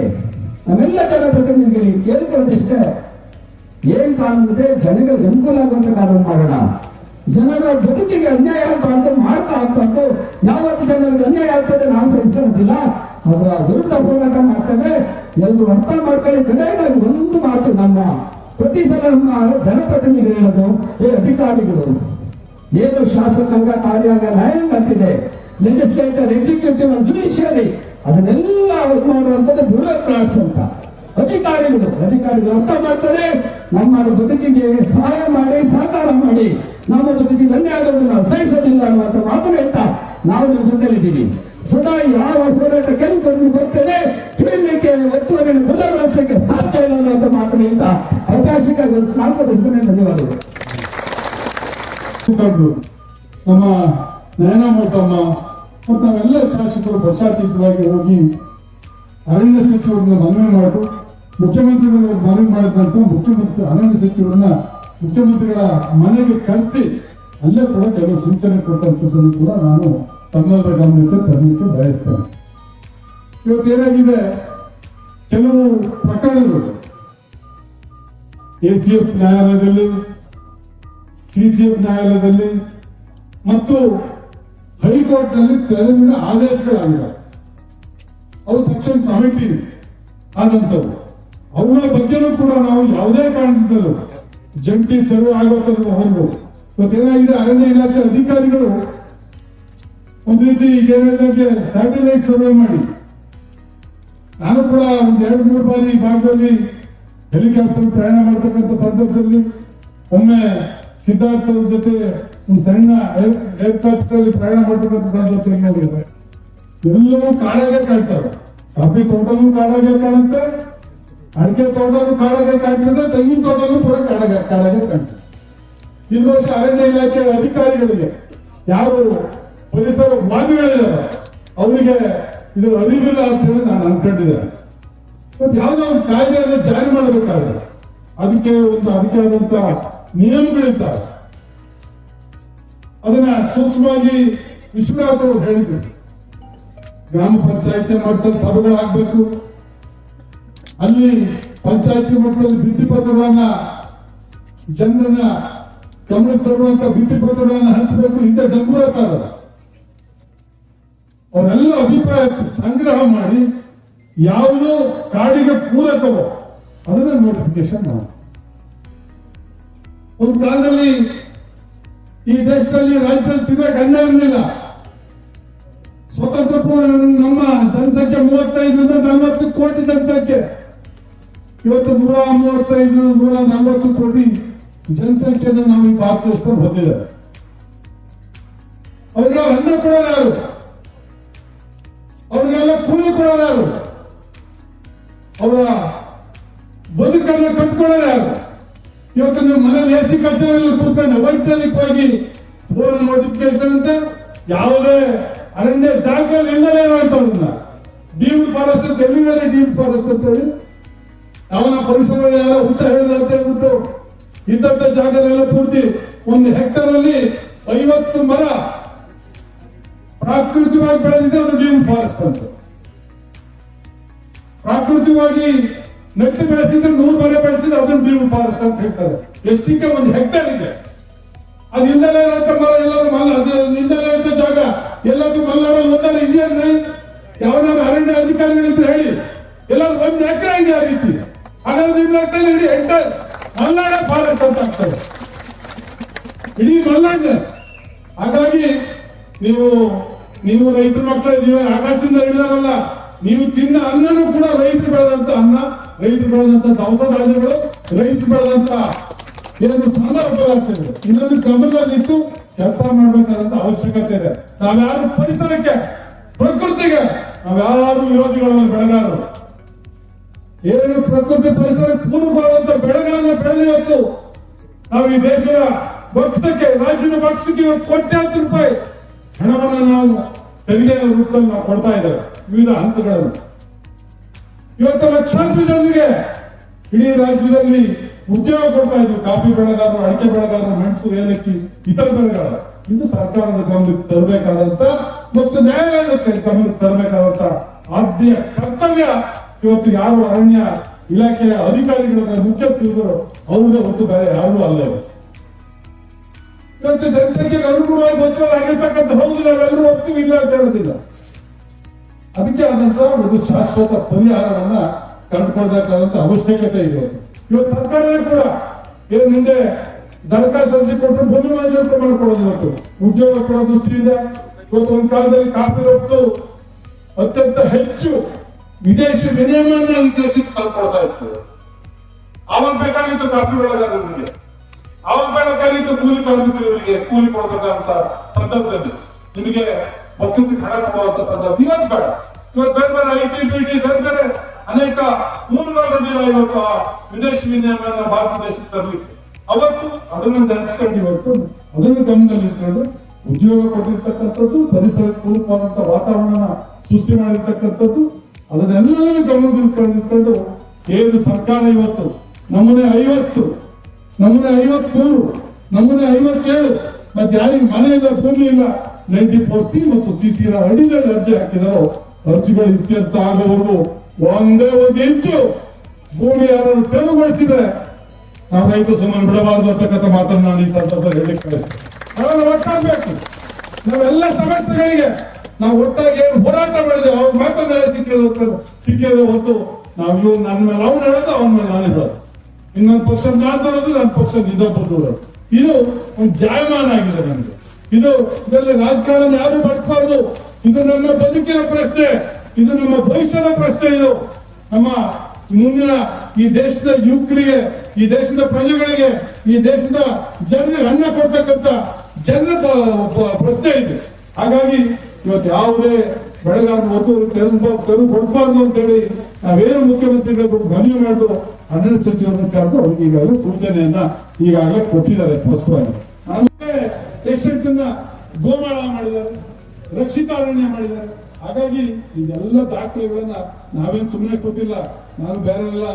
ನಮ್ಮೆಲ್ಲ ಜನಪ್ರತಿನಿಧಿಗಳಿಗೆ ಕೇಳ್ಕೊಳ್ಳೋದಿಷ್ಟೇ, ಏನ್ ಕಾನೂನಿದೆ ಜನಗಳಿಗೆ ಅನುಕೂಲ ಆಗುವಂತ ಕಾನೂನು ಮಾಡೋಣ. ಜನರ ಬದುಕಿಗೆ ಅನ್ಯಾಯ ಆಗಬಾರ್ದು, ಮಾರ್ಗ ಆಗಬಾರ್ದು. ಯಾವತ್ತು ಜನರಿಗೆ ಅನ್ಯಾಯ ಆಗ್ತದೆ ನಾವು ಸಹಿಸ್ಕೊಳ್ಳೋದಿಲ್ಲ, ಅದರ ವಿರುದ್ಧ ಹೋರಾಟ ಮಾಡ್ತೇವೆ. ಎಲ್ಲರೂ ಅರ್ಥ ಮಾಡ್ಕೊಳ್ಳಿ. ಕಡೆಯದಾಗಿ ಒಂದು ಮಾತು, ನಮ್ಮ ಪ್ರತಿ ಸಲ ನಮ್ಮ ಜನಪ್ರತಿನಿಧಿಗಳು ಹೇಳೋದು, ಅಧಿಕಾರಿಗಳು ಏನು ಶಾಸಕಾಂಗ, ಕಾರ್ಯಾಂಗ, ನ್ಯಾಯಾಂಗ ಅಂತಿದೆ, ಲೆಜಿಸ್ಲೇಚರ್, ಎಕ್ಸಿಕ್ಯೂಟಿವ್, ಜುಡಿಷಿಯರಿ, ಅದನ್ನೆಲ್ಲ ಮಾಡುವಂಥದ್ದು ಬ್ಯೂರೋಕ್ರಾಟ್ಸ್ ಅಂತ. ಅಧಿಕಾರಿಗಳು ಅರ್ಥ ಮಾಡ್ತಾರೆ. ನಮ್ಮ ಬದುಕಿಗೆ ಸಹಾಯ ಮಾಡಿ ಸಹಕಾರ ಮಾಡಿ ನಮ್ಮ ಬದುಕಿಗೆ ಅನ್ಯಾಯ ಆಗೋದನ್ನ ಸಹಿಸೋದಿಲ್ಲ ಅನ್ನುವಂಥ ಮಾತು ಹೇಳ್ತಾ ನಾವು ನಿಮ್ಮ ಜೊತೆಲಿದ್ದೀವಿ. ಸದಾ ಯಾವ ಹೋರಾಟ ಕೆಲವು ಬರ್ತೇವೆ ಕೇಳಲಿಕ್ಕೆ ಒತ್ತುವರಿಯನ್ನು ಬದಲಾಯಿಸಲಿಕ್ಕೆ ಸಾಧ್ಯ ಇಲ್ಲ ಅನ್ನುವಂಥ ಮಾತು ಹೇಳ್ತಾ ಅವಕಾಶಕ್ಕಾಗಿ ಧನ್ಯವಾದಗಳು. ನಮ್ಮ ನಯನ ಮೋಟಮ್ಮ ಮತ್ತು ನಾವೆಲ್ಲ ಶಾಸಕರು ಪಕ್ಷಾತೀತವಾಗಿ ಹೋಗಿ ಅರಣ್ಯ ಸಚಿವರನ್ನ ಮನವಿ ಮಾಡು, ಮುಖ್ಯಮಂತ್ರಿಗಳು ಮನವಿ ಮಾಡಿದ ನಂತರ ಮುಖ್ಯಮಂತ್ರಿ ಅರಣ್ಯ ಸಚಿವರನ್ನ ಮುಖ್ಯಮಂತ್ರಿಗಳ ಮನೆಗೆ ಕರೆಸಿ ಅಲ್ಲೇ ಕೂಡ ಕೆಲವು ಸೂಚನೆ ಕೊಟ್ಟಂಥದ್ದನ್ನು ಕೂಡ ನಾನು ತಮ್ಮೆಲ್ಲರ ಗಮನಕ್ಕೆ ತರಲಿಕ್ಕೆ ಬಯಸ್ತೇನೆ. ಇವತ್ತೇನಾಗಿದೆ, ಕೆಲವು ಪ್ರಕರಣಗಳು ACF ನ್ಯಾಯಾಲಯದಲ್ಲಿ, CCF ನ್ಯಾಯಾಲಯದಲ್ಲಿ ಮತ್ತು ಹೈಕೋರ್ಟ್ನಲ್ಲಿ ತೆರವಿನ ಆದೇಶಗಳಾಗಿವೆ. ಅವು ಸೆಕ್ಷನ್ 70 ಆದಂಥವು. ಅವುಗಳ ಬಗ್ಗೆನೂ ಕೂಡ ನಾವು ಯಾವುದೇ ಕಾರಣದಿಂದಲೂ ಜಂಟಿ ಸರ್ವೆ ಆಗೋದನ್ನು ಹೊರಗು. ಇವತ್ತೇನಾಗಿದೆ, ಅರಣ್ಯ ಇಲಾಖೆ ಅಧಿಕಾರಿಗಳು ಒಂದು ರೀತಿ ಈಗ ಹೇಳಿದಂಗೆ ಸ್ಯಾಟಲೈಟ್ ಸರ್ವೆ ಮಾಡಿ, ನಾನು ಕೂಡ ಒಂದು 2-3 ಬಾರಿ ಈ ಭಾಗದಲ್ಲಿ ಹೆಲಿಕಾಪ್ಟರ್ ಪ್ರಯಾಣ ಮಾಡತಕ್ಕಂಥ ಸಂದರ್ಭದಲ್ಲಿ ಒಮ್ಮೆ ಸಿದ್ಧಾರ್ಥ ಅವ್ರ ಜೊತೆ ಒಂದು ಸಣ್ಣ ಏರ್ಕ್ರಾಫ್ಟ್ ಅಲ್ಲಿ ಪ್ರಯಾಣ ಮಾಡತಕ್ಕಂಥ ಸಂದರ್ಭದಲ್ಲಿ ನೋಡಿದ್ರೆ ಎಲ್ಲವೂ ಕಾಡಾಗೆ ಕಾಣ್ತವೆ. ಕಾಫಿ ತೋಟನೂ ಕಾಡಾಗೆ ಕಾಣುತ್ತೆ, ಅಡಿಕೆ ತೋಟನೂ ಕಾಡಾಗೆ ಕಾಣ್ತದೆ, ತೆಂಗಿನ ತೋಟನೂ ಕೂಡ ಕಾಡಾಗೆ ಕಾಣ್ತದೆ. ಈ ವರ್ಷ ಅರಣ್ಯ ಇಲಾಖೆ ಅಧಿಕಾರಿಗಳಿಗೆ ಯಾರು ಪರಿಸರ ವಾದಿಗಳಿದ್ದಾರೆ ಅವರಿಗೆ ಇದು ಅರಿವಿಲ್ಲ ಅಂತ ಹೇಳಿ ನಾನು ಅನ್ಕೊಂಡಿದ್ದೇನೆ. ಬಟ್ ಯಾವುದೋ ಒಂದು ಕಾಯ್ದೆಯನ್ನು ಜಾರಿ ಮಾಡಬೇಕಾದ್ರೆ ಅದಕ್ಕೆ ಆದಂತ ನಿಯಮಗಳಿರ್ತಾರೆ. ಅದನ್ನ ಸೂಕ್ಷ್ಮವಾಗಿ ವಿಶ್ವನಾಥ್ ಅವರು ಹೇಳಿದ್ರು, ಗ್ರಾಮ ಪಂಚಾಯತಿ ಮಟ್ಟದಲ್ಲಿ ಸಭೆಗಳಾಗಬೇಕು, ಅಲ್ಲಿ ಪಂಚಾಯತಿ ಮಟ್ಟದಲ್ಲಿ ಭಿತ್ತಿಪತ್ರಗಳನ್ನ ಜನರನ್ನ ಗಮನಕ್ಕೆ ತರುವಂತ ಭಿತ್ತಿಪತ್ರಗಳನ್ನ ಹಂಚಬೇಕು. ಇಂಥ ಡಂಗೂರ ಸಾಲ ಅವರೆಲ್ಲ ಅಭಿಪ್ರಾಯ ಸಂಗ್ರಹ ಮಾಡಿ ಯಾವುದು ಕಾಡಿಗೆ ಪೂರಕವೋ ಅದನ್ನ ನೋಟಿಫಿಕೇಶನ್ ಮಾಡಿ. ಒಂದು ಕಾಲದಲ್ಲಿ ಈ ದೇಶದಲ್ಲಿ ರಾಜ್ಯದಲ್ಲಿ ತಿನ್ನಕ್ಕೆ ಅನ್ನ ಇರಲಿಲ್ಲ. ಸ್ವತಂತ್ರ ಪೂರ್ವ ನಮ್ಮ ಜನಸಂಖ್ಯೆ 35-40 ಕೋಟಿ ಜನಸಂಖ್ಯೆ. ಇವತ್ತು 135-140 ಕೋಟಿ ಜನಸಂಖ್ಯೆಯನ್ನು ನಾವು ಈ ಭಾರತ ದೇಶದಲ್ಲಿ ಹೊಂದಿದ್ದಾರೆ. ಅವ್ರಿಗೆ ಅನ್ನ ಕೊಡೋರು ಯಾರು? ಅವ್ರಿಗೆಲ್ಲ ಕೂಲಿ ಕೊಡೋರು ಯಾರು? ಅವರ ಬದುಕನ್ನು ಕಟ್ಕೊಳ್ಳೋರು ಯಾರು? ಇವತ್ತು ನೀವು ಮನೇಲಿ AC ಕಚೇರಿಯಲ್ಲಿ ಕೂತ್ಕೊಂಡು ವೈಜ್ಞಾನಿಕವಾಗಿ ಫೋನ್ ನೋಟಿಫಿಕೇಶನ್ ಅಂತ ಯಾವುದೇ ಅರಣ್ಯ ದಾಖಲೆ ಇಲ್ಲದೇ ಇರುವಂತವ್ರನ್ನ ಡೀಮ್ಡ್ ಫಾರೆಸ್ಟ್ ಅಂತ ಎಲ್ಲಿದ್ದಾರೆ ಡೀಮ್ಡ್ ಫಾರೆಸ್ಟ್ ಅಂತ ಹೇಳಿ ಅವನ ಪರಿಸರ ಎಲ್ಲ ಹುಚ್ಚ ಹೇಳಿದೆ ಅಂತ ಹೇಳ್ಬಿಟ್ಟು ಇದ್ದಂತ ಜಾಗದೆಲ್ಲ ಪೂರ್ತಿ 1 ಹೆಕ್ಟರ್ ಅಲ್ಲಿ 50 ಮರ ಪ್ರಾಕೃತಿಕವಾಗಿ ಬೆಳೆದಿದೆ, ಅದು ಡೀಮ್ಡ್ ಫಾರೆಸ್ಟ್ ಅಂತ. ಪ್ರಾಕೃತಿಕವಾಗಿ ನೆಟ್ಟು ಬೆಳೆಸಿದ್ರೆ 100 ಮರ ಬೆಳೆಸಿದ್ರೆ ಅದನ್ನು ಡೀಮ್ಡ್ ಫಾರೆಸ್ಟ್ ಅಂತ ಹೇಳ್ತಾರೆ. ಎಷ್ಟಕ್ಕೆ 1 ಹೆಕ್ಟರ್ ಇದೆ. ಅದು ಇಲ್ಲದೇ ಇರುವಂತ ಮರ ಎಲ್ಲರೂ ಅದು ಇಲ್ಲದೇ ಇರುವಂತ ಜಾಗ ಎಲ್ಲದೂ ಮಲೆನಾಡಲ್ಲಿ ಒಂದಾರು ಇದೆಯಲ್ರಿ? ಯಾವನಾದ್ರು ಅರಣ್ಯ ಅಧಿಕಾರಿಗಳಿದ್ರೆ ಹೇಳಿ, ಎಲ್ಲರೂ 1 ಎಕರೆ ಇದೆ ಆ ರೀತಿ. ಹಾಗಾದ್ರೆ ನಿಮ್ಮ ಲೆಕ್ಕದಲ್ಲಿ ಇಡೀ ಹೆಕ್ಟರ್ ಮಲೆನಾಡ ಫಾರೆಸ್ಟ್ ಅಂತ ಆಗ್ತದೆ, ಇಡೀ ಮಲೆನಾಡ. ಹಾಗಾಗಿ ನೀವು ರೈತರ ಮಕ್ಕಳು ನೀವು ಆಕಾಶದಿಂದ ಇಳಿದಾರಲ್ಲ, ನೀವು ತಿನ್ನ ಅನ್ನನೂ ಕೂಡ ರೈತರು ಬೆಳೆದಂತ ಅನ್ನ, ರೈತರು ಬೆಳೆದಂತ ದವಸ ಧಾನ್ಯಗಳು, ರೈತರು ಬೆಳೆದಂತ ಏನು ಸಂದರ್ಭಗಳಾಗ್ತದೆ. ಇನ್ನೊಂದು ಗಮನದಲ್ಲಿಟ್ಟು ಕೆಲಸ ಮಾಡಬೇಕಾದಂತ ಅವಶ್ಯಕತೆ ಇದೆ. ನಾವ್ಯಾರು ಪರಿಸರಕ್ಕೆ, ಪ್ರಕೃತಿಗೆ ನಾವ್ಯಾರು ವಿರೋಧಿಗಳನ್ನು ಬೆಳೆಗಾರರು. ಏನು ಪ್ರಕೃತಿ ಪರಿಸರಕ್ಕೆ ಪೂರ್ವವಾದಂತ ಬೆಳೆಗಳನ್ನ ಬೆಳೆದು ಇವತ್ತು ನಾವು ಈ ದೇಶದ ಭಕ್ತಕ್ಕೆ, ರಾಜ್ಯದ ಭಕ್ತಕ್ಕೆ ಇವತ್ತು ಕೋಟ್ಯಾಂತರ ರೂಪಾಯಿ ಹಣವನ್ನು ನಾವು ತೆರಿಗೆ ರೂಪದಲ್ಲಿ ನಾವು ಕೊಡ್ತಾ ಇದ್ದೇವೆ ವಿವಿಧ ಹಂತಗಳನ್ನು. ಇವತ್ತು ಲಕ್ಷಾಂತರ ಜನರಿಗೆ ಇಡೀ ರಾಜ್ಯದಲ್ಲಿ ಉದ್ಯೋಗ ಕೊಡ್ತಾ ಇದ್ವಿ. ಕಾಫಿ ಬೆಳೆಗಾರರು, ಅಡಿಕೆ ಬೆಳೆಗಾರರು, ಮೆಣಸು, ಏಲಕ್ಕಿ, ಇತರ ಬೆಳೆಗಾರರು. ಇದು ಸರ್ಕಾರದ ಗಮನಕ್ಕೆ ತರಬೇಕಾದಂತ ಮತ್ತು ನ್ಯಾಯಾಲಯಕ್ಕೆ ಗಮನಕ್ಕೆ ತರಬೇಕಾದಂತ ಆದ್ಯ ಕರ್ತವ್ಯ. ಇವತ್ತು ಯಾರು ಅರಣ್ಯ ಇಲಾಖೆಯ ಅಧಿಕಾರಿಗಳ ಮುಖ್ಯಸ್ಥರು ಅವ್ರಿಗೆ ಹೊತ್ತು ಬೇರೆ ಯಾರೂ ಅಲ್ಲ. ಇವತ್ತು ಜನಸಂಖ್ಯೆಗೆ ಅನುಗುಣವಾಗಿ ಬಚ್ಚಲಾಗಿರ್ತಕ್ಕಂಥ ಹೌದು, ನಾವೆಲ್ಲರೂ ಹೋಗ್ತೀವಿ, ಇಲ್ಲ ಅಂತ ಹೇಳೋದಿಲ್ಲ. ಅದಕ್ಕೆ ಆದಂತ ಒಂದು ಶಾಶ್ವತ ಪರಿಹಾರವನ್ನ ಕಂಡುಕೊಳ್ಬೇಕಾದಂತ ಅವಶ್ಯಕತೆ ಇದೆ. ಇವತ್ತು ಸರ್ಕಾರವೇ ಕೂಡ ಏನು ಹಿಂದೆ ದರಖಾಸ್ತು ಅರ್ಜಿ ಕೊಟ್ಟರು ಭೂಮಿ ಮಂಜೂರು ಮಾಡಿಕೊಡೋದು, ಇವತ್ತು ಉದ್ಯೋಗ ಕೊಡೋ ದೃಷ್ಟಿಯಿಂದ ಇವತ್ತು ಒಂದು ಕಾಲದಲ್ಲಿ ಕಾಫಿ ರಫ್ತು ಅತ್ಯಂತ ಹೆಚ್ಚು ವಿದೇಶಿ ವಿನಿಮಯನ ಈ ದೇಶಕ್ಕೆ ತಂದ್ಕೊಡ್ತಾ ಇತ್ತು. ಅವಾಗ ಬೇಕಾಗಿತ್ತು ಕಾಫಿ ಬೆಳೆಗಾರರಿಗೆ, ಅವಾಗ ಬೇಕಾಗಿತ್ತು ಕೂಲಿ ಕಾರ್ಮಿಕರಿಗೆ ಕೂಲಿ ಕೊಡಬೇಕಂತ ಸಂದರ್ಭದಲ್ಲಿ ನಿಮಗೆ ಒಪ್ಪಿಸಿ ಹಣ ಕೊಡುವಂತ ಸಂದರ್ಭ. ಇವತ್ತು ಬೇಡ, ಇವತ್ತು ಬೇರೆ ಬೇರೆ IT BT ಬೇರೆ ಬೇರೆ ಅನೇಕ ಮೂಲಗಳು ಬಂದಿಲ್ಲ. ಇವತ್ತು ಆ ವಿದೇಶಿ ವಿನಿಮಯನ ಭಾರತ ದೇಶಕ್ಕೆ ತರಲಿಕ್ಕೆ ಅವತ್ತು ಅದನ್ನು ನೆನೆಸ್ಕೊಂಡು ಇವತ್ತು ಅದನ್ನು ಗಮನದಲ್ಲಿ ಇಟ್ಕೊಂಡು ಉದ್ಯೋಗ ಕೊಟ್ಟಿರ್ತಕ್ಕಂಥದ್ದು, ಪರಿಸರ ಪೂರಕವಾದಂತ ವಾತಾವರಣ ಸೃಷ್ಟಿ ಮಾಡಿರ್ತಕ್ಕಂಥದ್ದು, ಅದನ್ನೆಲ್ಲರೂ ಗಮನದಲ್ಲಿ ಏನು ಸರ್ಕಾರ ಇವತ್ತು ನಮ್ಮನೆ 50, ನಮ್ಮನೆ 53, ನಮ್ಮನೆ 57, ಮತ್ತೆ ಯಾರಿಗೆ ಮನೆ ಇಲ್ಲ, ಭೂಮಿ ಇಲ್ಲ, 94C ಮತ್ತು CC ಅಡಿಯಲ್ಲಿ ಅರ್ಜಿ ಹಾಕಿದಾರೋ ಅರ್ಜಿಗಳು ಇತ್ಯರ್ಥ ಆಗೋವರೆಗೂ ಒಂದೇ ಒಂದು ಇಂಚು ಭೂಮಿ ಯಾರು ತೆರವುಗೊಳಿಸಿದ್ರೆ ನಾವು ರೈತ ಸುಮ್ಮನೆ ಬಿಡಬಾರದು ಅಂತಕ್ಕಂಥ ಮಾತನ್ನು ನಾನು ಈ ಸಂದರ್ಭದಲ್ಲಿ ಹೇಳಿಕ್ಕೆ ನಾವೆಲ್ಲ ಒಟ್ಟಾಗಬೇಕು. ನಾವೆಲ್ಲ ಸಮಸ್ಯೆಗಳಿಗೆ ನಾವು ಒಟ್ಟಾಗಿ ಏನು ಹೋರಾಟ ಮಾಡಿದ್ದೇವೆ ಅವ್ರ ಮಾತನ್ನ ಸಿಕ್ಕಿರೋದು ಹೊತ್ತು ನಾವು ಇವ್ ನನ್ನ ಮೇಲೆ ಅವ್ನು ಹೇಳೋದು, ಅವನ ಮೇಲೆ ನಾನು ಹೇಳೋದು, ಇನ್ನೊಂದು ಪಕ್ಷ ನಾನು ತರೋದು, ನನ್ನ ಪಕ್ಷ ಇನ್ನೊಬ್ಬರು ದೂರೋದು. ಇದು ಒಂದು ಜಾಯಮಾನ ಆಗಿದೆ ನಮಗೆ. ಇದರಲ್ಲಿ ರಾಜಕಾರಣ ಯಾರು ಬಳಸಬಾರ್ದು. ಇದು ನಮ್ಮ ಬದುಕಿನ ಪ್ರಶ್ನೆ, ಇದು ನಮ್ಮ ಭವಿಷ್ಯದ ಪ್ರಶ್ನೆ. ಇದು ನಮ್ಮ ಮುಂದಿನ ಈ ದೇಶದ ಯುವಕರಿಗೆ, ಈ ದೇಶದ ಪ್ರಜೆಗಳಿಗೆ, ಈ ದೇಶದ ಜನರಿಗೆ ಅನ್ನ ಕೊಡ್ತಕ್ಕಂಥ ಜನರ ಪ್ರಶ್ನೆ ಇದೆ. ಹಾಗಾಗಿ ಇವತ್ತು ಯಾವುದೇ ಬೆಳೆಗಾರನ ಒತ್ತು ತೆರವುಗೊಳಿಸಬಾರ್ದು ಅಂತೇಳಿ ನಾವೇನು ಮುಖ್ಯಮಂತ್ರಿಗಳು ಮನವಿ ಮಾಡಿದ್ರು, ಅರಣ್ಯ ಸಚಿವರನ್ನ ಕರೆದು ಅವ್ರಿಗೆ ಈಗಾಗಲೇ ಸೂಚನೆಯನ್ನ ಈಗಾಗಲೇ ಕೊಟ್ಟಿದ್ದಾರೆ ಸ್ಪಷ್ಟವಾಗಿ. ಎಷ್ಟನ್ನ ಗೋಮಾಳ ಮಾಡಿದ್ದಾರೆ, ರಕ್ಷಿತ ಅರಣ್ಯ ಮಾಡಿದ್ದಾರೆ. ಹಾಗಾಗಿ ಇದೆಲ್ಲ ದಾಖಲೆಗಳನ್ನ ನಾವೇನು ಸುಮ್ಮನೆ ಕೂತಿಲ್ಲ. ನಾನು ಬೇರೆ ಎಲ್ಲ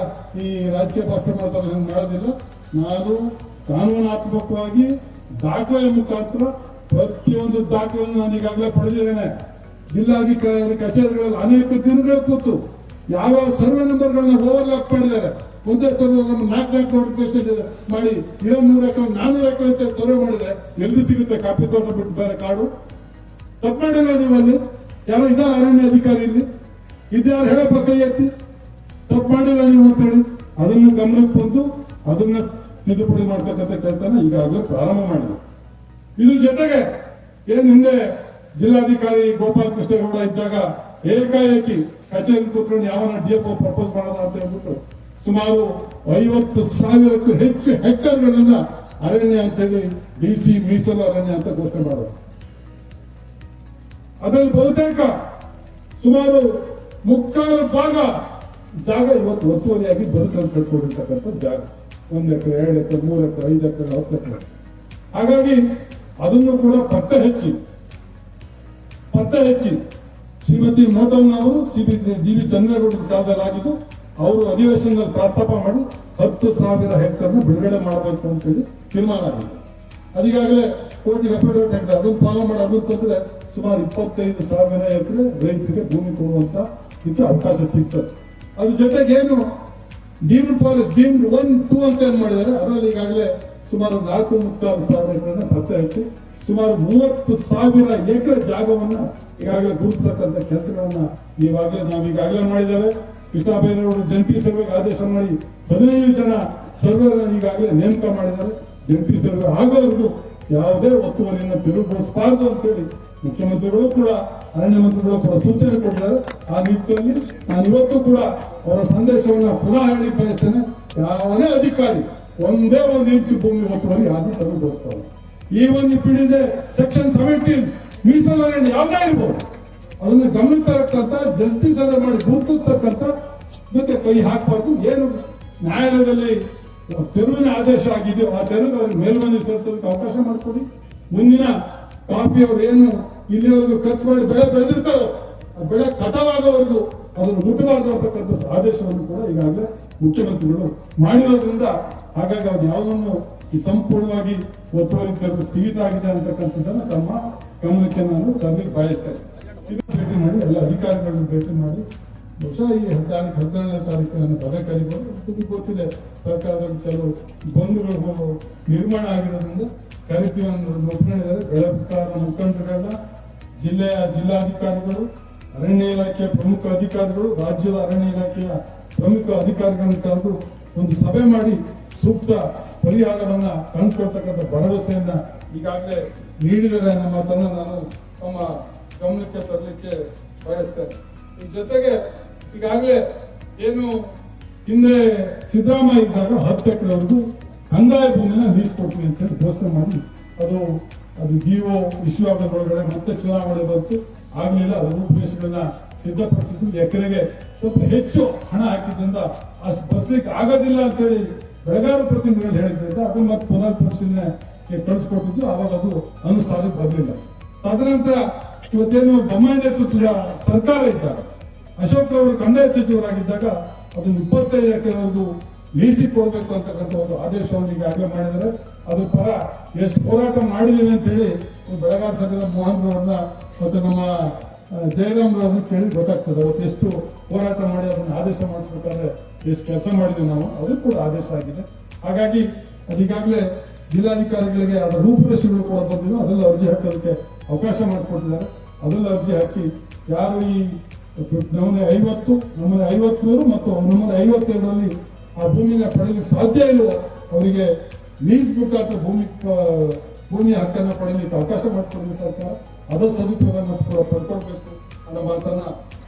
ಈ ರಾಜಕೀಯ ಭಾಷಣ ಮಾಡ್ತಾರೆ ಮಾಡೋದಿಲ್ಲ. ನಾನು ಕಾನೂನಾತ್ಮಕವಾಗಿ ದಾಖಲೆಯ ಮುಖಾಂತರ ಪ್ರತಿಯೊಂದು ದಾಖಲೆಯನ್ನು ನಾನು ಈಗಾಗಲೇ ಪಡೆದಿದ್ದೇನೆ. ಜಿಲ್ಲಾಧಿಕಾರಿ ಕಚೇರಿಗಳಲ್ಲಿ ಅನೇಕ ದಿನಗಳು ಕೂತು ಯಾವ ಸರ್ವೆ ನಂಬರ್ಗಳನ್ನ ಓವರ್ಲಾಪ್ ಮಾಡಿದ್ದಾರೆ. ಒಂದೇ ಸರ್ವೆ 4 ನೋಟಿಫಿಕೇಶನ್ ಮಾಡಿ 200 ಎಕರೆ 400 ಎಕರೆ ಅಂತ ಸರ್ವೆ ಮಾಡಿದೆ. ಎಲ್ಲಿ ಸಿಗುತ್ತೆ ಕಾಪಿ ತೋಟ ಬಿಟ್ಟು ಬೇರೆ ಕಾಡು? ತಪ್ಪು ಮಾಡಿಲ್ಲ ನೀವು. ಅಲ್ಲಿ ಯಾರೋ ಇದ್ದಾರೆ ಅರಣ್ಯ ಅಧಿಕಾರಿ, ಇಲ್ಲಿ ಇದ್ಯಾರು ಹೇಳಪ್ಪ ಕೈ ಎತ್ತಿ. ತಪ್ಪು ಮಾಡಿಲ್ಲ ನೀವು ಅಂತೇಳಿ ಅದನ್ನು ಗಮನಕ್ಕೆ ಬಂದು ಅದನ್ನ ತಿದ್ದುಪಡಿ ಮಾಡ್ತಕ್ಕಂಥ ಕೆಲಸನ ಈಗಾಗಲೇ ಪ್ರಾರಂಭ ಮಾಡಿದೆ. ಇದ್ರ ಜೊತೆಗೆ ಏನ್ ಹಿಂದೆ ಜಿಲ್ಲಾಧಿಕಾರಿ ಗೋಪಾಲ್ ಕೃಷ್ಣೇಗೌಡ ಇದ್ದಾಗ ಏಕಾಏಕಿ ಕಚೇರಿ ಕೂತ್ಕೊಂಡು ಯಾವನ DFO ಪ್ರಪೋಸ್ ಮಾಡೋಣ ಅಂತ ಹೇಳ್ಬಿಟ್ಟು ಸುಮಾರು 50,000ಕ್ಕೂ ಹೆಚ್ಚು ಹೆಕ್ಟೇರ್ಗಳನ್ನ ಅರಣ್ಯ ಅಂತ ಹೇಳಿ DC ಮೀಸಲು ಅರಣ್ಯ ಅಂತ ಘೋಷಣೆ ಮಾಡೋದು. ಅದರಲ್ಲಿ ಬಹುತೇಕ ಸುಮಾರು 3/4 ಭಾಗ ಜಾಗ ಇವತ್ತು ಒತ್ತುವರಿಯಾಗಿ ಬದುಕನ್ನು ಕಟ್ಕೊಂಡಿರ್ತಕ್ಕಂಥ ಜಾಗ. 1 ಎಕರೆ, 2 ಎಕರೆ, 3 ಎಕರೆ, 5 ಎಕರೆ, 10 ಎಕರೆ. ಹಾಗಾಗಿ ಅದನ್ನು ಕೂಡ ಪತ್ತೆ ಹಚ್ಚಿ ಶ್ರೀಮತಿ ಮೋಟಮ್ ಅವರು DV ಚಂದ್ರೇಗೌಡ ಕಾಲದಲ್ಲಿ ಆಗಿದ್ದು, ಅವರು ಅಧಿವೇಶನದಲ್ಲಿ ಪ್ರಸ್ತಾಪ ಮಾಡಿ 10,000 ಹೆಕ್ಟರ್ನ ಬಿಡುಗಡೆ ಮಾಡಬೇಕು ಅಂತೇಳಿ ತೀರ್ಮಾನ ಆಗಿದೆ. ಅದೀಗಾಗಲೇ ಕೋರ್ಟಿಗೆ ಅಫಿಡವಿಟ್ ಹಾಕಿದೆ. ಅದನ್ನು ಫಾಲೋ ಮಾಡಿ ಅದನ್ನು ತಂದ್ರೆ ಸುಮಾರು 25,000 ಎಕರೆ ರೈತರಿಗೆ ಭೂಮಿ ಕೊಡುವಂತ ಇದಕ್ಕೆ ಅವಕಾಶ ಸಿಗ್ತದೆ. ಅದ್ರ ಜೊತೆಗೆ ಏನು ಡೀಮ್ಡ್ ಫಾರೆಸ್ಟ್, ಡೀಮ್ಡ್ 1, 2 ಅಂತ ಏನ್ ಮಾಡಿದ್ದಾರೆ, ಅದರಲ್ಲಿ ಈಗಾಗಲೇ ಸುಮಾರು 4,3,000 ಎಕರೆ ಪತ್ತೆ ಹಚ್ಚಿ ಸುಮಾರು 30,000 ಎಕರೆ ಜಾಗವನ್ನ ಈಗಾಗಲೇ ಗುರುತಕ್ಕಂಥ ಕೆಲಸಗಳನ್ನ ನಾವೀಗಾಗಲೇ ಮಾಡಿದ್ದೇವೆ. ಕೃಷ್ಣ ಬೈರೇಗೌಡರು ಜಂಟಿ ಸರ್ವೆಗೆ ಆದೇಶ ಮಾಡಿ 15 ಜನ ಸರ್ವೇರ್ ಈಗಾಗಲೇ ನೇಮಕ ಮಾಡಿದ್ದಾರೆ. ಜಂಟಿ ಸರ್ವೆ ಆಗೋವರೆಗೂ ಯಾವುದೇ ಒತ್ತುವರಿಯನ್ನು ತೆರವುಗೊಳಿಸಬಾರದು ಅಂತೇಳಿ ಮುಖ್ಯಮಂತ್ರಿಗಳು ಕೂಡ ಅರಣ್ಯ ಮಂತ್ರಿಗಳು ಕೂಡ ಸೂಚನೆ ಕೊಟ್ಟಿದ್ದಾರೆ. ಆ ನಿಟ್ಟಿನಲ್ಲಿ ನಾನು ಇವತ್ತು ಕೂಡ ಅವರ ಸಂದೇಶವನ್ನು ಪುನಃ ಹೇಳಿ ಬಯಸ್ತೇನೆ. ಯಾವನೇ ಅಧಿಕಾರಿ ಒಂದೇ 1 ಇಂಚು ಭೂಮಿ ಒತ್ತುವರಿ ಯಾರು ತೆರವುಗೊಳಿಸಬಾರದು. ಈ ಒಂದು ಪಿಡಿದೆ ಸೆಕ್ಷನ್ 17 ಮೀಸಲು ಅರಣ್ಯ ಯಾವುದೇ ಇರ್ಬೋದು, ಅದನ್ನ ಗಮನ ತರಕ್ಕಂತ ಜಸ್ಟಿಸ್ ಅನ್ನ ಮಾಡಿ ಗುರುತಿಸ್ತಕ್ಕಂಥ ಇದಕ್ಕೆ ಕೈ ಹಾಕಬಾರ್ದು. ಏನು ನ್ಯಾಯಾಲಯದಲ್ಲಿ ತೆರವಿನ ಆದೇಶ ಆಗಿದೆಯೋ ಆ ತೆರವು ಅವ್ರಿಗೆ ಮೇಲ್ಮನವಿ ಸಲ್ಲಿಸೋದಕ್ಕೆ ಅವಕಾಶ ಮಾಡಿಕೊಡಿ. ಮುಂದಿನ ಕಾಫಿ ಅವರು ಏನು ಇಲ್ಲಿವರೆಗೂ ಖರ್ಚು ಮಾಡಿ ಬೆಳೆ ಬೆಳೆದಿರ್ತಾರೋ ಆ ಬೆಳೆ ಕಟಾವಾಗೋವರೆಗೂ ಅದನ್ನು ಮುಟ್ಟಬಾರದು ಅಂತಕ್ಕಂಥ ಆದೇಶವನ್ನು ಕೂಡ ಈಗಾಗಲೇ ಮುಖ್ಯಮಂತ್ರಿಗಳು ಮಾಡಿರೋದ್ರಿಂದ ಹಾಗಾಗಿ ಅವ್ರು ಯಾವುದನ್ನು ಈ ಸಂಪೂರ್ಣವಾಗಿ ಒತ್ತುವರಿ ತೆರವು ಸ್ಥಗಿತ ಆಗಿದೆ ಅಂತಕ್ಕಂಥದ್ದನ್ನು ತಮ್ಮ ಗಮನಕ್ಕೆ ನಾನು ತರಲಿಕ್ಕೆ ಬಯಸ್ತೇನೆ. ಇದು ಭೇಟಿ ಮಾಡಿ ಎಲ್ಲ ಅಧಿಕಾರಿಗಳನ್ನು ಭೇಟಿ ಮಾಡಿ ಬಹುಶಃ ಈ 17ನೇ ತಾರೀಕು ನನ್ನ ಸಭೆ ಕರೀಬಹುದು. ಗೊತ್ತಿದೆ ಸರ್ಕಾರದಲ್ಲಿ ಕೆಲವು ಬಂಧುಗಳು ನಿರ್ಮಾಣ ಆಗಿರೋದ್ರಿಂದ ಕರಿತೀವಿ ಒಪ್ಕೊಂಡಿದ್ದಾರೆ. ಬೆಳಗಾವಿ ಮುಖಂಡರುಗಳನ್ನ ಜಿಲ್ಲೆಯ ಜಿಲ್ಲಾಧಿಕಾರಿಗಳು, ಅರಣ್ಯ ಇಲಾಖೆಯ ಪ್ರಮುಖ ಅಧಿಕಾರಿಗಳು, ರಾಜ್ಯದ ಅರಣ್ಯ ಇಲಾಖೆಯ ಪ್ರಮುಖ ಅಧಿಕಾರಿಗಳನ್ನು ಕರೆದು ಒಂದು ಸಭೆ ಮಾಡಿ ಸೂಕ್ತ ಪರಿಹಾರವನ್ನ ಕಂಡುಕೊಳ್ತಕ್ಕಂಥ ಭರವಸೆಯನ್ನ ಈಗಾಗಲೇ ನೀಡಿದರೆ ನಮ್ಮ ಮಾತನ್ನ ನಾನು ತಮ್ಮ ಗಮನಕ್ಕೆ ತರಲಿಕ್ಕೆ ಬಯಸ್ತೇನೆ. ಈ ಜೊತೆಗೆ ಈಗಾಗಲೇ ಏನು ಹಿಂದೆ ಸಿದ್ದರಾಮಯ್ಯ ಇದ್ದಾಗ 10 ಎಕರೆವರೆಗೂ ಕಂದಾಯ ಭೂಮಿನ ಲೀಸ್ ಕೊಡ್ತೀವಿ ಅಂತ ಹೇಳಿ ಘೋಷಣೆ ಮಾಡಿ ಅದು ಜಿಒ ಇಶ್ಯೂ ಆಗೋದ್ರೊಳಗಡೆ ಮತ್ತೆ ಚುನಾವಣೆ ಬಂತು, ಆಗ್ಲಿಲ್ಲ. ಅದು ರೂಪುರೇಷೆಗಳನ್ನ ಸಿದ್ಧಪಡಿಸಿದ್ದು, ಎಕರೆಗೆ ಸ್ವಲ್ಪ ಹೆಚ್ಚು ಹಣ ಹಾಕಿದ್ರಿಂದ ಅಷ್ಟು ಬಸ್ಲಿಕ್ಕೆ ಆಗೋದಿಲ್ಲ ಅಂತೇಳಿ ಬೆಳಗಾವಿ ಪ್ರತಿನಿಧಿಗಳು ಹೇಳಿದ್ರಿಂದ ಅದು ಮತ್ತೆ ಪುನರ್ ಪರಿಶೀಲನೆಗೆ ಕಳಿಸ್ಕೊಟ್ಟಿದ್ದು. ಆವಾಗ ಅದು ಅನುಷ್ಠಾನಕ್ಕೆ ಬರಲಿಲ್ಲ. ತದನಂತರ ಇವತ್ತೇನು ಬೊಮ್ಮಾಯಿ ನೇತೃತ್ವದ ಸರ್ಕಾರ ಇದ್ದಾಗ, ಅಶೋಕ್ ಅವರು ಕಂದಾಯ ಸಚಿವರಾಗಿದ್ದಾಗ ಅದನ್ನು 25 ಎಕರೆವರೆಗೂ ಲೀಸಿಗೆ ಕೊಡಬೇಕು ಅಂತಕ್ಕಂಥ ಒಂದು ಆದೇಶವನ್ನು ಈಗಾಗಲೇ ಮಾಡಿದರೆ ಅದ್ರ ಪರ ಎಷ್ಟು ಹೋರಾಟ ಮಾಡಿದ್ದೀವಿ ಅಂತ ಹೇಳಿ ಬೆಳಗಾವಿ ಸಂಘದ ಮೋಹನ್ ಅವರನ್ನ ಮತ್ತು ನಮ್ಮ ಜಯರಾಮ್ ಅವರನ್ನು ಕೇಳಿ ಗೊತ್ತಾಗ್ತದೆ. ಅವತ್ತು ಎಷ್ಟು ಹೋರಾಟ ಮಾಡಿ ಅದನ್ನು ಆದೇಶ ಮಾಡಿಸ್ಬೇಕಾದ್ರೆ ಎಷ್ಟು ಕೆಲಸ ಮಾಡಿದ್ವಿ ನಾವು, ಅದು ಕೂಡ ಆದೇಶ ಆಗಿದೆ. ಹಾಗಾಗಿ ಅದೀಗಾಗಲೇ ಜಿಲ್ಲಾಧಿಕಾರಿಗಳಿಗೆ ಅದರ ರೂಪುರೇಷೆಗಳು ಕೂಡ ಬಂದಿವೆ, ಅದೆಲ್ಲ ಅರ್ಜಿ ಹಾಕೋದಕ್ಕೆ ಅವಕಾಶ ಮಾಡಿಕೊಟ್ಟಿದ್ದಾರೆ. ಅದೆಲ್ಲ ಅರ್ಜಿ ಹಾಕಿ ಯಾರು ಈ ನಮ್ಮನೆ 50, ನಮ್ಮನೆ 53 ಮತ್ತು ನಮ್ಮನೆ 52ರಲ್ಲಿ ಆ ಭೂಮಿನ ಪಡೆಯಲಿಕ್ಕೆ ಸಾಧ್ಯ ಇಲ್ಲವೋ ಅವರಿಗೆ ಲೀಸ್ ಮುಖಾಂತರ ಭೂಮಿಯ ಹಕ್ಕನ್ನು ಪಡೆಯಲಿಕ್ಕೆ ಅವಕಾಶ ಮಾಡಿಕೊಡಿದ ಸರ್ಕಾರ ಅದರ ಸದುಪಯೋಗವನ್ನು ಪಡ್ಕೊಳ್ಬೇಕು ಅನ್ನೋ ಮಾತನ್ನ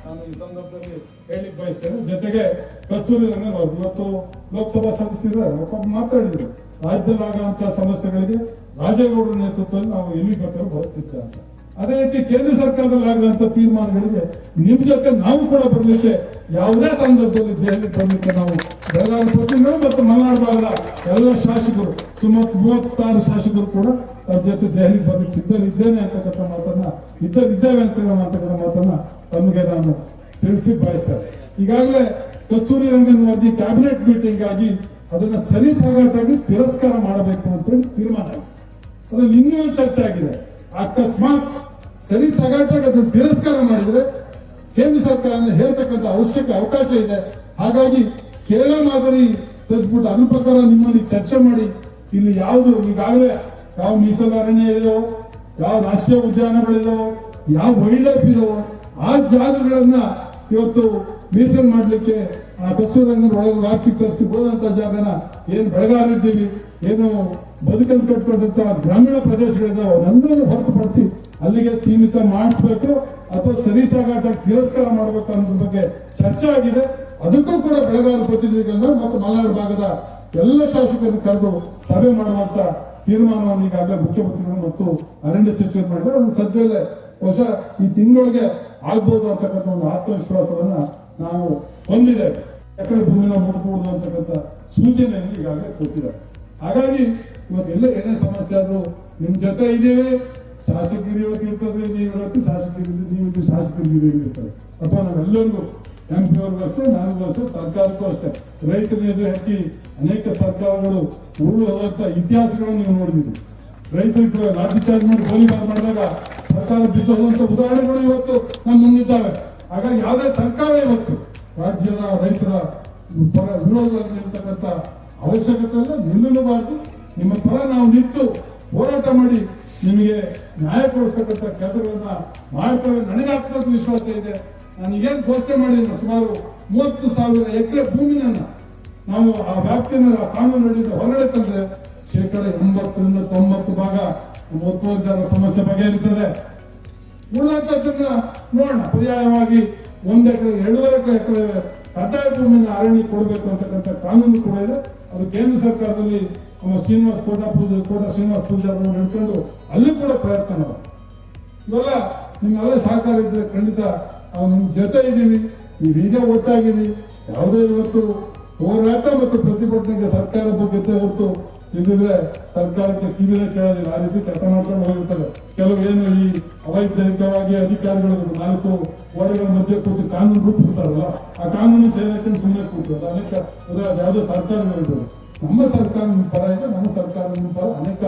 ನಾನು ಈ ಸಂದರ್ಭದಲ್ಲಿ ಹೇಳಿಕ್ ಬಯಸ್ತೇನೆ. ಜೊತೆಗೆ ಕಸ್ತೂರಿ ರಂಗನ್ ಅವರು ಇವತ್ತು ಲೋಕಸಭಾ ಸದಸ್ಯರು ಮಾತಾಡಿದ್ರು, ರಾಜ್ಯದಲ್ಲಿ ಆಗುವಂತಹ ಸಮಸ್ಯೆಗಳಿಗೆ ರಾಜೇಗೌಡರ ನೇತೃತ್ವದಲ್ಲಿ ನಾವು ಎಲ್ಲಿ ಬೇಕಾದ್ರೂ ಬರೆಸಿದ್ದೇವೆ ಅಂತ. ಅದೇ ರೀತಿ ಕೇಂದ್ರ ಸರ್ಕಾರದಲ್ಲಿ ಆಗುವಂತ ತೀರ್ಮಾನಗಳಿಗೆ ನಿಮ್ ಜೊತೆ ನಾವು ಕೂಡ ಬರಲಿಕ್ಕೆ ಯಾವುದೇ ಸಂದರ್ಭದಲ್ಲಿ ದೆಹಲಿ ಬರಲಿಕ್ಕೆ ನಾವು ಬೆಳಗಾವಿ ಪ್ರತಿನಿಧಿಗಳು ಮತ್ತು ಮಲೆನಾಡು ಭಾಗದ ಎಲ್ಲ ಶಾಸಕರು ಸುಮಾರು 36 ಶಾಸಕರು ಕೂಡ ಅದ್ರ ಜೊತೆ ದೆಹಲಿಗೆ ಬರ್ಲಿಕ್ಕೆ ಸಿದ್ಧರಿದ್ದೇನೆ ಅಂತಕ್ಕಂಥ ಮಾತನ್ನ ಇದ್ದೇವೆ ಅಂತಕ್ಕಂಥ ಮಾತನ್ನ ತಮಗೆ ನಾನು ತಿಳಿಸ್ಲಿಕ್ಕೆ ಬಯಸ್ತೇನೆ. ಈಗಾಗಲೇ ಕಸ್ತೂರಿ ರಂಗನ್ ವರದಿ ಕ್ಯಾಬಿನೆಟ್ ಮೀಟಿಂಗ್ ಆಗಿ ಅದನ್ನ ಸರಿಸಾಗಾಟಾಗಿ ತಿರಸ್ಕಾರ ಮಾಡಬೇಕು ಅಂತ ತೀರ್ಮಾನ, ಅದ್ರಲ್ಲಿ ಇನ್ನೂ ಚರ್ಚೆ ಆಗಿದೆ. ಅಕಸ್ಮಾತ್ ಸರಿ ಸಗಾಟಾಗಿ ಅದನ್ನು ತಿರಸ್ಕಾರ ಮಾಡಿದ್ರೆ ಕೇಂದ್ರ ಸರ್ಕಾರ ಹೇಳ್ತಕ್ಕಂಥ ಅವಕಾಶ ಇದೆ. ಹಾಗಾಗಿ ಕೇರಳ ಮಾದರಿ ತರಿಸ್ಬಿಟ್ಟು ಅದ್ರ ಪ್ರಕಾರ ನಿಮ್ಮಲ್ಲಿ ಚರ್ಚೆ ಮಾಡಿ ಇಲ್ಲಿ ಯಾವುದು ಈಗಾಗಲೇ ಯಾವ ಮೀಸಲು ಅರಣ್ಯ ಇದೆಯೋ, ಯಾವ ರಾಷ್ಟ್ರೀಯ ಉದ್ಯಾನಗಳಿದಾವೋ, ಯಾವ ವೈಲ್ಡ್ ಲೈಫ್ ಇದಾವೋ ಆ ಜಾಗಗಳನ್ನ ಇವತ್ತು ಮೀಸಲು ಮಾಡ್ಲಿಕ್ಕೆ ಆ ಕಸ್ತೂರಿ ರಂಗನ್ ಒಳಗೆ ವ್ಯಾಪ್ತಿ ತರಿಸಿ ಹೋದಂತ ಜಾಗನ ಏನು ಬೆಳಗಾವಿದ್ದೀವಿ, ಏನು ಬದುಕನ್ನು ಕಟ್ಕೊಂಡಂತ ಗ್ರಾಮೀಣ ಪ್ರದೇಶಗಳಿದಾವೆ ಅವನ್ನೆಲ್ಲರೂ ಹೊರತುಪಡಿಸಿ ಅಲ್ಲಿಗೆ ಸೀಮಿತ ಮಾಡಿಸ್ಬೇಕು ಅಥವಾ ಸರಿಸಾಗಾಟ ತಿರಸ್ಕಾರ ಮಾಡಬೇಕು ಅನ್ನೋದ್ರ ಬಗ್ಗೆ ಚರ್ಚೆ ಆಗಿದೆ. ಅದಕ್ಕೂ ಕೂಡ ಬೆಳಗಾವಿ ಪ್ರತಿನಿಧಿಗಳನ್ನ ಮತ್ತು ಮಲೆನಾಡು ಭಾಗದ ಎಲ್ಲ ಶಾಸಕರನ್ನು ಕರೆದು ಸಭೆ ಮಾಡುವಂತ ತೀರ್ಮಾನವನ್ನು ಈಗಾಗಲೇ ಮುಖ್ಯಮಂತ್ರಿಗಳು ಮತ್ತು ಅರಣ್ಯ ಸಚಿವರು ಮಾಡಿದ್ರೆ ಅದು ಸದ್ಯದಲ್ಲೇ ಬಹುಶಃ ಈ ತಿಂಗಳೊಳಗೆ ಆಗ್ಬೋದು ಅಂತಕ್ಕಂಥ ಒಂದು ಆತ್ಮವಿಶ್ವಾಸವನ್ನ ನಾವು ಹೊಂದಿದ್ದೇವೆ. ಎಕರೆ ಭೂಮಿನ ಮುಟ್ಬಹುದು ಅಂತಕ್ಕಂಥ ಸೂಚನೆಯನ್ನು ಈಗಾಗಲೇ ಕೊಟ್ಟಿದ್ದಾರೆ. ಹಾಗಾಗಿ ಇವತ್ತೆಲ್ಲ ಏನೇ ಸಮಸ್ಯೆ ಆದ್ರೂ ನಿಮ್ ಜೊತೆ ಇದ್ದೇವೆ. ಶಾಸಕರು ಇವತ್ತು ಇರ್ತದೆ, ನೀವಿವತ್ತು ಶಾಸಕರು, ನೀವು ಶಾಸಕರಿಗೆ ಇರ್ತದೆ, ಅಥವಾ ನಾವೆಲ್ಲರಿಗೂ MP ಅವ್ರಿಗೂ ಅಷ್ಟೇ, ನನಗೂ ಅಷ್ಟೇ, ಸರ್ಕಾರಕ್ಕೂ ಅಷ್ಟೇ. ರೈತರ ಎದುರು ಹಾಕಿ ಅನೇಕ ಸರ್ಕಾರಗಳು ಉರುಳು ಹೋದಂತ ಇತಿಹಾಸಗಳನ್ನು ನೀವು ನೋಡಿದ್ದೀವಿ. ರೈತರಿಗೆ ಲಾಠಿ ಚಾರ್ಜ್ ಮಾಡಿ ಗೋಲಿಬಾರ್ ಮಾಡಿದಾಗ ಸರ್ಕಾರ ಬಿದ್ದು ಹೋದಂತ ಉದಾಹರಣೆಗಳು ಇವತ್ತು ನಮ್ಮ ಮುಂದಿದ್ದಾವೆ. ಹಾಗಾಗಿ ಯಾವುದೇ ಸರ್ಕಾರ ಇವತ್ತು ರಾಜ್ಯದ ರೈತರ ಪರ ವಿರೋಧದಲ್ಲಿ ನಿಲ್ತಕ್ಕಂಥ ಅವಶ್ಯಕತೆ ಇಲ್ಲ, ನಿಲ್ಲಬಾರ್ದು. ನಿಮ್ಮ ಪರ ನಾವು ನಿಂತು ಹೋರಾಟ ಮಾಡಿ ನಿಮಗೆ ನ್ಯಾಯ ಕೊಡಿಸ್ತಕ್ಕಂಥ ಕೆಲಸಗಳನ್ನ ಮಾಡ್ತೇವೆ. ನನಗೆ ಆತ್ಮವಿಶ್ವಾಸ ಇದೆ. ನಾನು ಏನು ಘೋಷಣೆ ಮಾಡಿದ್ದೀನಿ, ಸುಮಾರು 30,000 ಎಕರೆ ಭೂಮಿನ ನಾವು ಆ ವ್ಯಾಪ್ತಿಯನ್ನು ಕಾನೂನು ಅಡಿಯಿಂದ ಹೊರಗಡೆ ತಂದ್ರೆ 80% 90% ಭಾಗ ಒತ್ತುವರಿ ಸಮಸ್ಯೆ ಬಗೆಹರಿತದೆ. ಉಳಿದಂತದ್ದನ್ನ ನೋಡೋಣ. ಪರ್ಯಾಯವಾಗಿ 1 ಎಕರೆ 2.5 ಎಕರೆ ಕಂದಾಯ ಭೂಮಿನ ಅರಣ್ಯ ಕೊಡಬೇಕು ಅಂತಕ್ಕಂಥ ಕಾನೂನು ಕೂಡ ಇದೆ. ಅದು ಕೇಂದ್ರ ಸರ್ಕಾರದಲ್ಲಿ ನಮ್ಮ ಕೋಟ ಶ್ರೀನಿವಾಸ ಪೂಜಾರಿ ಹಿಡ್ಕೊಂಡು ಅಲ್ಲಿ ಕೂಡ ಪ್ರಯತ್ನ ಮಾಡಿ ಇವೆಲ್ಲ ನಿಮ್ಮೆಲ್ಲ ಸಹಕಾರ ಇದ್ರೆ ಖಂಡಿತ ನಾವು ನಿಮ್ ಜೊತೆ ಇದ್ದೀವಿ. ನೀವೀಗ ಒಟ್ಟಾಗಿದ್ದೀವಿ. ಯಾವುದೇ ಇವತ್ತು ಹೋರಾಟ ಮತ್ತು ಪ್ರತಿಭಟನೆಗೆ ಸರ್ಕಾರ ಬಗ್ಗೆ ಹೊರತು ಇಲ್ಲಿದ್ರೆ ಸರ್ಕಾರಕ್ಕೆ ಕಿವಿನ ಕೇಳೋದಿಲ್ಲ. ಆ ರೀತಿ ಕೆಲಸ ಮಾಡ್ಕೊಂಡು ಹೋಗಿರ್ತಾರೆ. ಕೆಲವು ಏನು ಈ ಅವೈಜ್ಞಾನಿಕವಾಗಿ ಅಧಿಕಾರಿಗಳು 4 ಗೋಡೆಗಳ ಮಧ್ಯೆ ಕೂತು ಕಾನೂನು ರೂಪಿಸ್ತಾರಲ್ಲ, ಆ ಕಾನೂನು ಸೇವೆಯನ್ನು ಸುಮ್ಮನೆ ಕೂತು ಅನೇಕ ಯಾವುದೋ ಸರ್ಕಾರಗಳಿರ್ಬೋದು. ನಮ್ಮ ಸರ್ಕಾರ ನಿಮ್ಮ ಪರ ಇದೆ, ನಮ್ಮ ಸರ್ಕಾರ ನಿಮ್ಮ ಪರ ಅನೇಕ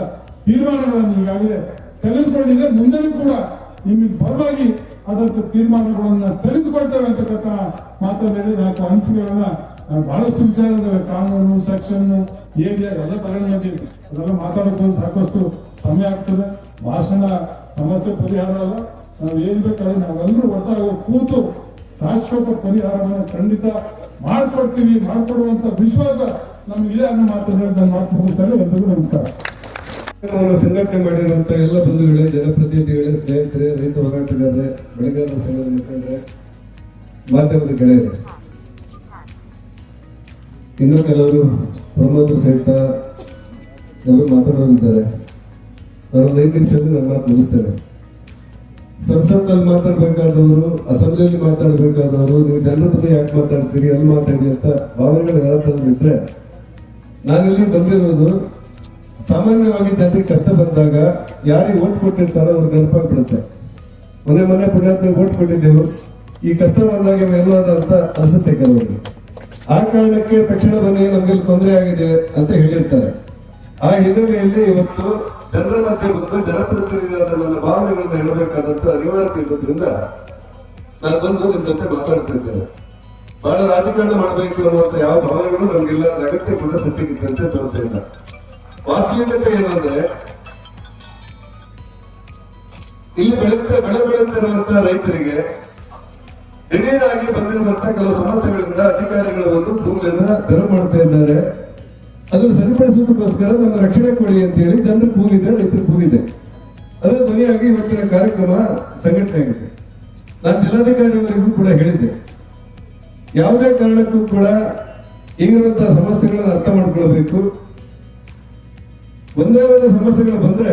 ತೀರ್ಮಾನಗಳನ್ನು ಈಗಾಗಲೇ ತೆಗೆದುಕೊಂಡಿದೆ. ಮುಂದೆನೂ ಕೂಡ ನಿಮಗೆ ಪರವಾಗಿ ಆದಂತ ತೀರ್ಮಾನಗಳನ್ನ ತೆಗೆದುಕೊಳ್ತೇವೆ ಅಂತಕ್ಕಂಥ ಮಾತನ್ನು ಹೇಳಿ 4 ಅನಿಸಿಕೆಗಳನ್ನ ಬಹಳಷ್ಟು ವಿಚಾರ ಇದಾವೆ. ಕಾನೂನು ಸೆಕ್ಷನ್ ಏರಿಯಾ ಎಲ್ಲ ತಗೊಂಡು ಅದೆಲ್ಲ ಮಾತಾಡೋದು ಸಾಕಷ್ಟು ಸಮಯ ಆಗ್ತದೆ. ಭಾಷಣ ಸಮಸ್ಯೆ ಪರಿಹಾರ ಅಲ್ಲ. ನಾವು ಏನ್ ಬೇಕಾದ್ರೆ ನಾವೆಲ್ಲರೂ ಒಟ್ಟಾಗಿ ಕೂತು ಶಾಶ್ವತ ಪರಿಹಾರವನ್ನು ಖಂಡಿತ ಮಾಡ್ಕೊಡ್ತೀವಿ. ಮಾಡ್ಕೊಡುವಂತ ವಿಶ್ವಾಸ ನಮಗಿದೆ ಅನ್ನೋ ಮಾತನ್ನು ಹೇಳಿ ನಾನು ಮಾತು ಮುಗಿಸ್ತಾರೆ. ಎಲ್ಲರಿಗೂ ನಮಸ್ಕಾರ. ಸಂಘಟನೆ ಮಾಡಿರುವಂತ ಎಲ್ಲ ಬಂಧುಗಳೇ, ಜನಪ್ರತಿನಿಧಿಗಳೇ, ಸ್ನೇಹಿತರೆ, ರೈತ ಹೋರಾಟಗಾರರೇ, ಬೆಳೆಗಾರರ ಸಂಘದ ಮುಖಂಡರೇ, ಮಾಧ್ಯಮದ ಗೆಳೆಯರು, ಇನ್ನೂ ಕೆಲವರು ಪ್ರಮೋದ ಸಹಿತ ಎಲ್ಲರೂ ಮಾತಾಡೋರಿದ್ದಾರೆ. ನಾನು 5 ನಿಮಿಷದಲ್ಲಿ ನನ್ನ ಮಾತು ಮುಗಿಸ್ತೇನೆ. ಸಂಸತ್ತಲ್ಲಿ ಮಾತಾಡ್ಬೇಕಾದವರು, ಅಸೆಂಬ್ಲಿಯಲ್ಲಿ ಮಾತಾಡ್ಬೇಕಾದವರು, ನೀವು ಜನರ ಜೊತೆ ಯಾಕೆ ಮಾತಾಡ್ತೀರಿ, ಅಲ್ಲಿ ಮಾತಾಡಿ ಅಂತ ಭಾವನೆಗಳು ಹೇಳೋದಿದ್ರೆ, ನಾನಿಲ್ಲಿ ಬಂದಿರೋದು ಸಾಮಾನ್ಯವಾಗಿ ಜನರಿಗೆ ಕಷ್ಟ ಬಂದಾಗ ಯಾರಿಗೆ ಓಟ್ ಕೊಟ್ಟಿರ್ತಾರೋ ಅವ್ರಿಗೆ ನೆನಪಾಗ್ಬಿಡುತ್ತೆ. ಮನೆ ಪುಣ್ಯಾತ್ಮರಿಗೆ ಓಟ್ ಕೊಟ್ಟಿದ್ದೆವು, ಈ ಕಷ್ಟ ಬಂದಾಗ ಎಲ್ಲೋದ ಅಂತ ಅನ್ಸುತ್ತೆ ಕೆಲವರಿಗೆ. ಆ ಕಾರಣಕ್ಕೆ ತಕ್ಷಣ ಬನ್ನಿ ನಮ್ಗೆ ತೊಂದರೆ ಆಗಿದೆ ಅಂತ ಹೇಳಿರ್ತಾರೆ. ಆ ಹಿನ್ನೆಲೆಯಲ್ಲಿ ಇವತ್ತು ಜನರ ಮಧ್ಯೆ ಬಂದು ಜನಪ್ರತಿನಿಧಿಯಾದ ನನ್ನ ಭಾವನೆಗಳನ್ನ ಹೇಳಬೇಕಾದಂತ ಅನಿವಾರ್ಯತೆ ಇರೋದ್ರಿಂದ ನಾನು ಬಂದು ನಿಮ್ ಜೊತೆ ಮಾತಾಡ್ತಾ ಇದ್ದೇನೆ. ಬಹಳ ರಾಜಕಾರಣ ಮಾಡಬೇಕು ಅನ್ನುವಂತ ಯಾವ ಭಾವನೆಗಳು ನಮ್ಗಿಲ್ಲ, ಅಗತ್ಯ ಕೂಡ ಸತ್ಯಕ್ಕಿದ್ದಂತೆ ತೋರ್ತಾ ಇಲ್ಲ. ವಾಸ್ತವಿಕತೆ ಏನಂದ್ರೆ, ಇಲ್ಲಿ ಬೆಳೆ ಬೆಳೆಯುತ್ತಿರುವಂತಹ ರೈತರಿಗೆ ದಿಢೀರಾಗಿ ಬಂದಿರುವಂತಹ ಕೆಲವು ಸಮಸ್ಯೆಗಳಿಂದ ಅಧಿಕಾರಿಗಳು ಒಂದು ಭೂಮಿಯನ್ನ ತೆರವು ಮಾಡ್ತಾ ಇದ್ದಾರೆ. ಅದನ್ನು ಸರಿಪಡಿಸುವುದಕ್ಕೋಸ್ಕರ ನಮ್ಮ ರಕ್ಷಣೆ ಕೊಡಿ ಅಂತ ಹೇಳಿ ಜನರು ಕೂಗಿದೆ, ರೈತರು ಕೂಗಿದೆ. ಅದರ ಧ್ವನಿಯಾಗಿ ಇವತ್ತಿನ ಕಾರ್ಯಕ್ರಮ ಸಂಘಟನೆ ಆಗಿದೆ. ನಾನು ಜಿಲ್ಲಾಧಿಕಾರಿಯವರಿಗೂ ಕೂಡ ಹೇಳಿದ್ದೆ, ಯಾವುದೇ ಕಾರಣಕ್ಕೂ ಕೂಡ ಈಗಿರುವಂತಹ ಸಮಸ್ಯೆಗಳನ್ನು ಅರ್ಥ ಮಾಡ್ಕೊಳ್ಬೇಕು. ಒಂದೇ ಸಮಸ್ಯೆಗಳು ಬಂದ್ರೆ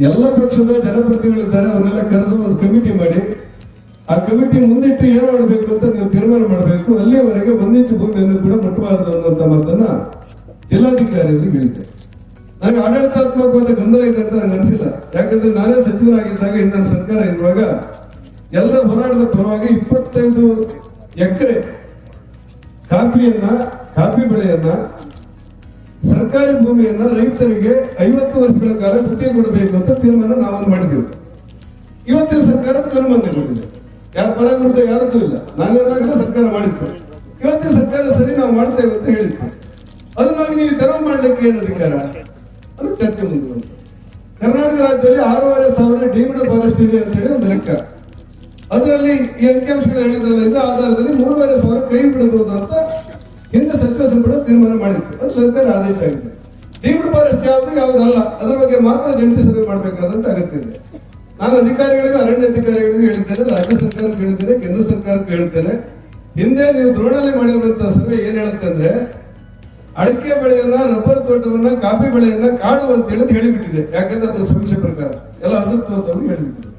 ಎಲ್ಲ ಪಕ್ಷದ ಜನಪ್ರತಿನಿಧಿಗಳಿದ್ದಾರೆ, ಅವನ್ನೆಲ್ಲ ಕರೆದು ಒಂದು ಕಮಿಟಿ ಮಾಡಿ ಆ ಕಮಿಟಿ ಮುಂದಿಟ್ಟು ಏನು ಮಾಡಬೇಕು ಅಂತ ನೀವು ತೀರ್ಮಾನ ಮಾಡಬೇಕು. ಅಲ್ಲಿಯವರೆಗೆ 1 ಇಂಚು ಭೂಮಿಯನ್ನು ಕೂಡ ಮುಟ್ಟಬಾರದು ಅನ್ನುವಂತ ಮಾತನ್ನ ಜಿಲ್ಲಾಧಿಕಾರಿಯವರಿಗೆ ಹೇಳಿದ್ದೆ. ನನಗೆ ಆಡಳಿತಾತ್ಮಕವಾದ ಗೊಂದಲ ಇದೆ ಅಂತ ನನಗೆ ಅನಿಸಿಲ್ಲ. ಯಾಕಂದ್ರೆ ನಾನೇ ಸಚಿವನಾಗಿದ್ದಾಗ ಹಿಂದಿನ ಸರ್ಕಾರ ಇರುವಾಗ ಎಲ್ಲರ ಹೋರಾಟದ ಪರವಾಗಿ 25 ಎಕರೆ ಕಾಫಿ ಬೆಳೆಯನ್ನ, ಸರ್ಕಾರಿ ಭೂಮಿಯನ್ನ ರೈತರಿಗೆ 50 ವರ್ಷಗಳ ಕಾಲ ಗುತ್ತಿಗೆ ಕೊಡಬೇಕು ಅಂತ ತೀರ್ಮಾನ ನಾವನ್ನು ಮಾಡಿದೆವು. ಇವತ್ತಿನ ಸರ್ಕಾರ ತೀರ್ಮಾನ ಕೊಟ್ಟಿದೆ. ಯಾರ ಪರ ವಿರುದ್ಧ ಯಾರದ್ದು ಇಲ್ಲ. ನಾನಿರುವಾಗಲೂ ಸರ್ಕಾರ ಮಾಡಿತ್ತು. ಇವತ್ತಿನ ಸರ್ಕಾರ ಸರಿ ನಾವು ಮಾಡ್ತೇವೆ ಅಂತ ಹೇಳಿತ್ತು. ಅದನ್ನಾಗಿ ನೀವು ತೆರವು ಮಾಡ್ಲಿಕ್ಕೆ ಏನು ಅಧಿಕಾರ ಅದು ಚರ್ಚೆ ಮುಂದೆ. ಕರ್ನಾಟಕ ರಾಜ್ಯದಲ್ಲಿ 6,500 ಡೀಮ್ಡ್ ಫಾರೆಸ್ಟ್ ಇದೆ ಅಂತ ಹೇಳಿ ಒಂದು ಲೆಕ್ಕ. ಅದರಲ್ಲಿ ಈ ಅಂಕಿಅಂಶಗಳು ಹೇಳಿದ್ರಲ್ಲ, ಇದರ ಆಧಾರದಲ್ಲಿ 3,500 ಕೈ ಬಿಡಬಹುದು ಅಂತ ಹಿಂದೆ ಸಚಿವ ಸಂಪುಟ ತೀರ್ಮಾನ ಮಾಡಿತ್ತು. ಅದು ಸರ್ಕಾರ ಆದೇಶ ಆಗಿದೆ. ಡೀಮ್ಡ್ ಫಾರೆಸ್ಟ್ ಯಾವುದಲ್ಲ, ಅದರ ಬಗ್ಗೆ ಮಾತ್ರ ಜಂಟಿ ಸರ್ವೆ ಮಾಡಬೇಕಾದಂತ ಅಗತ್ಯ ಇದೆ. ನಾನು ಅಧಿಕಾರಿಗಳಿಗೂ, ಅರಣ್ಯ ಅಧಿಕಾರಿಗಳಿಗೂ ಹೇಳಿದ್ದೇನೆ, ರಾಜ್ಯ ಸರ್ಕಾರಕ್ಕೆ ಹೇಳಿದ್ದೇನೆ, ಕೇಂದ್ರ ಸರ್ಕಾರಕ್ಕೆ ಹೇಳ್ತೇನೆ. ಹಿಂದೆ ನೀವು ದ್ರೋಣಲ್ಲಿ ಮಾಡಿರುವಂತಹ ಸರ್ವೆ ಏನ್ ಹೇಳುತ್ತೆ ಅಂದ್ರೆ, ಅಡಿಕೆ ಬೆಳೆಯನ್ನ, ರಬ್ಬರ್ ತೋಟವನ್ನ, ಕಾಫಿ ಬೆಳೆಯನ್ನ ಕಾಡು ಅಂತ ಹೇಳಿಬಿಟ್ಟಿದೆ. ಯಾಕಂದ್ರೆ ಅದರ ಸಮೀಕ್ಷೆ ಪ್ರಕಾರ ಎಲ್ಲ ಹಸಿರು ಅಂತ ಹೇಳಿಬಿಟ್ಟಿದೆ.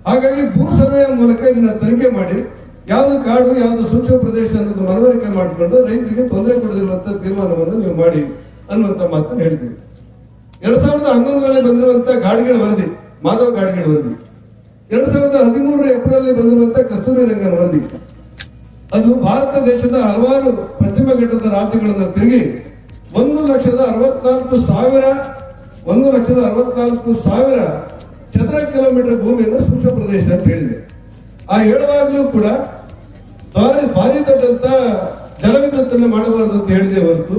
ಹಾಗಾಗಿ ಭೂ ಸರ್ವೆಯ ಮೂಲಕ ಇದನ್ನ ತನಿಖೆ ಮಾಡಿ ಯಾವ್ದು ಕಾಡು, ಯಾವ್ದು ಸೂಕ್ಷ್ಮ ಪ್ರದೇಶ ಅನ್ನೋದು ಮನವರಿಕೆ ಮಾಡಿಕೊಂಡು ರೈತರಿಗೆ ತೊಂದರೆ ಕೊಡದಿರುವಂತಹ ತೀರ್ಮಾನವನ್ನು ನೀವು ಮಾಡಿ ಅನ್ನುವಂತ ಮಾತನ್ನು ಹೇಳ್ತೀವಿ. 2011ರಲ್ಲಿ ಬಂದಿರುವಂತಹ ಗಾಡಿಗಳ ವರದಿ, ಮಾಧವ ಗಾಡಿಗಳ ವರದಿ, 2013 ಏಪ್ರಿಲ್ ಬಂದಿರುವಂತಹ ಕಸ್ತೂರಿ ರಂಗನ್ ವರದಿ, ಅದು ಭಾರತ ದೇಶದ ಹಲವಾರು ಪಶ್ಚಿಮ ಘಟ್ಟದ ರಾಜ್ಯಗಳನ್ನು ತಿರುಗಿ 1,64,000 ಚದರ ಕಿಲೋಮೀಟರ್ ಭೂಮಿಯನ್ನು ಸೂಕ್ಷ್ಮ ಪ್ರದೇಶ ಅಂತ ಹೇಳಿದೆ. ಆ ಹೇಳುವಾಗಲೂ ಕೂಡ ಭಾರಿ ದೊಡ್ಡಂತ ಜಲವಿದ್ಯುತ್ತನ್ನು ಮಾಡಬಾರದು ಅಂತ ಹೇಳಿದೆ ಹೊರತು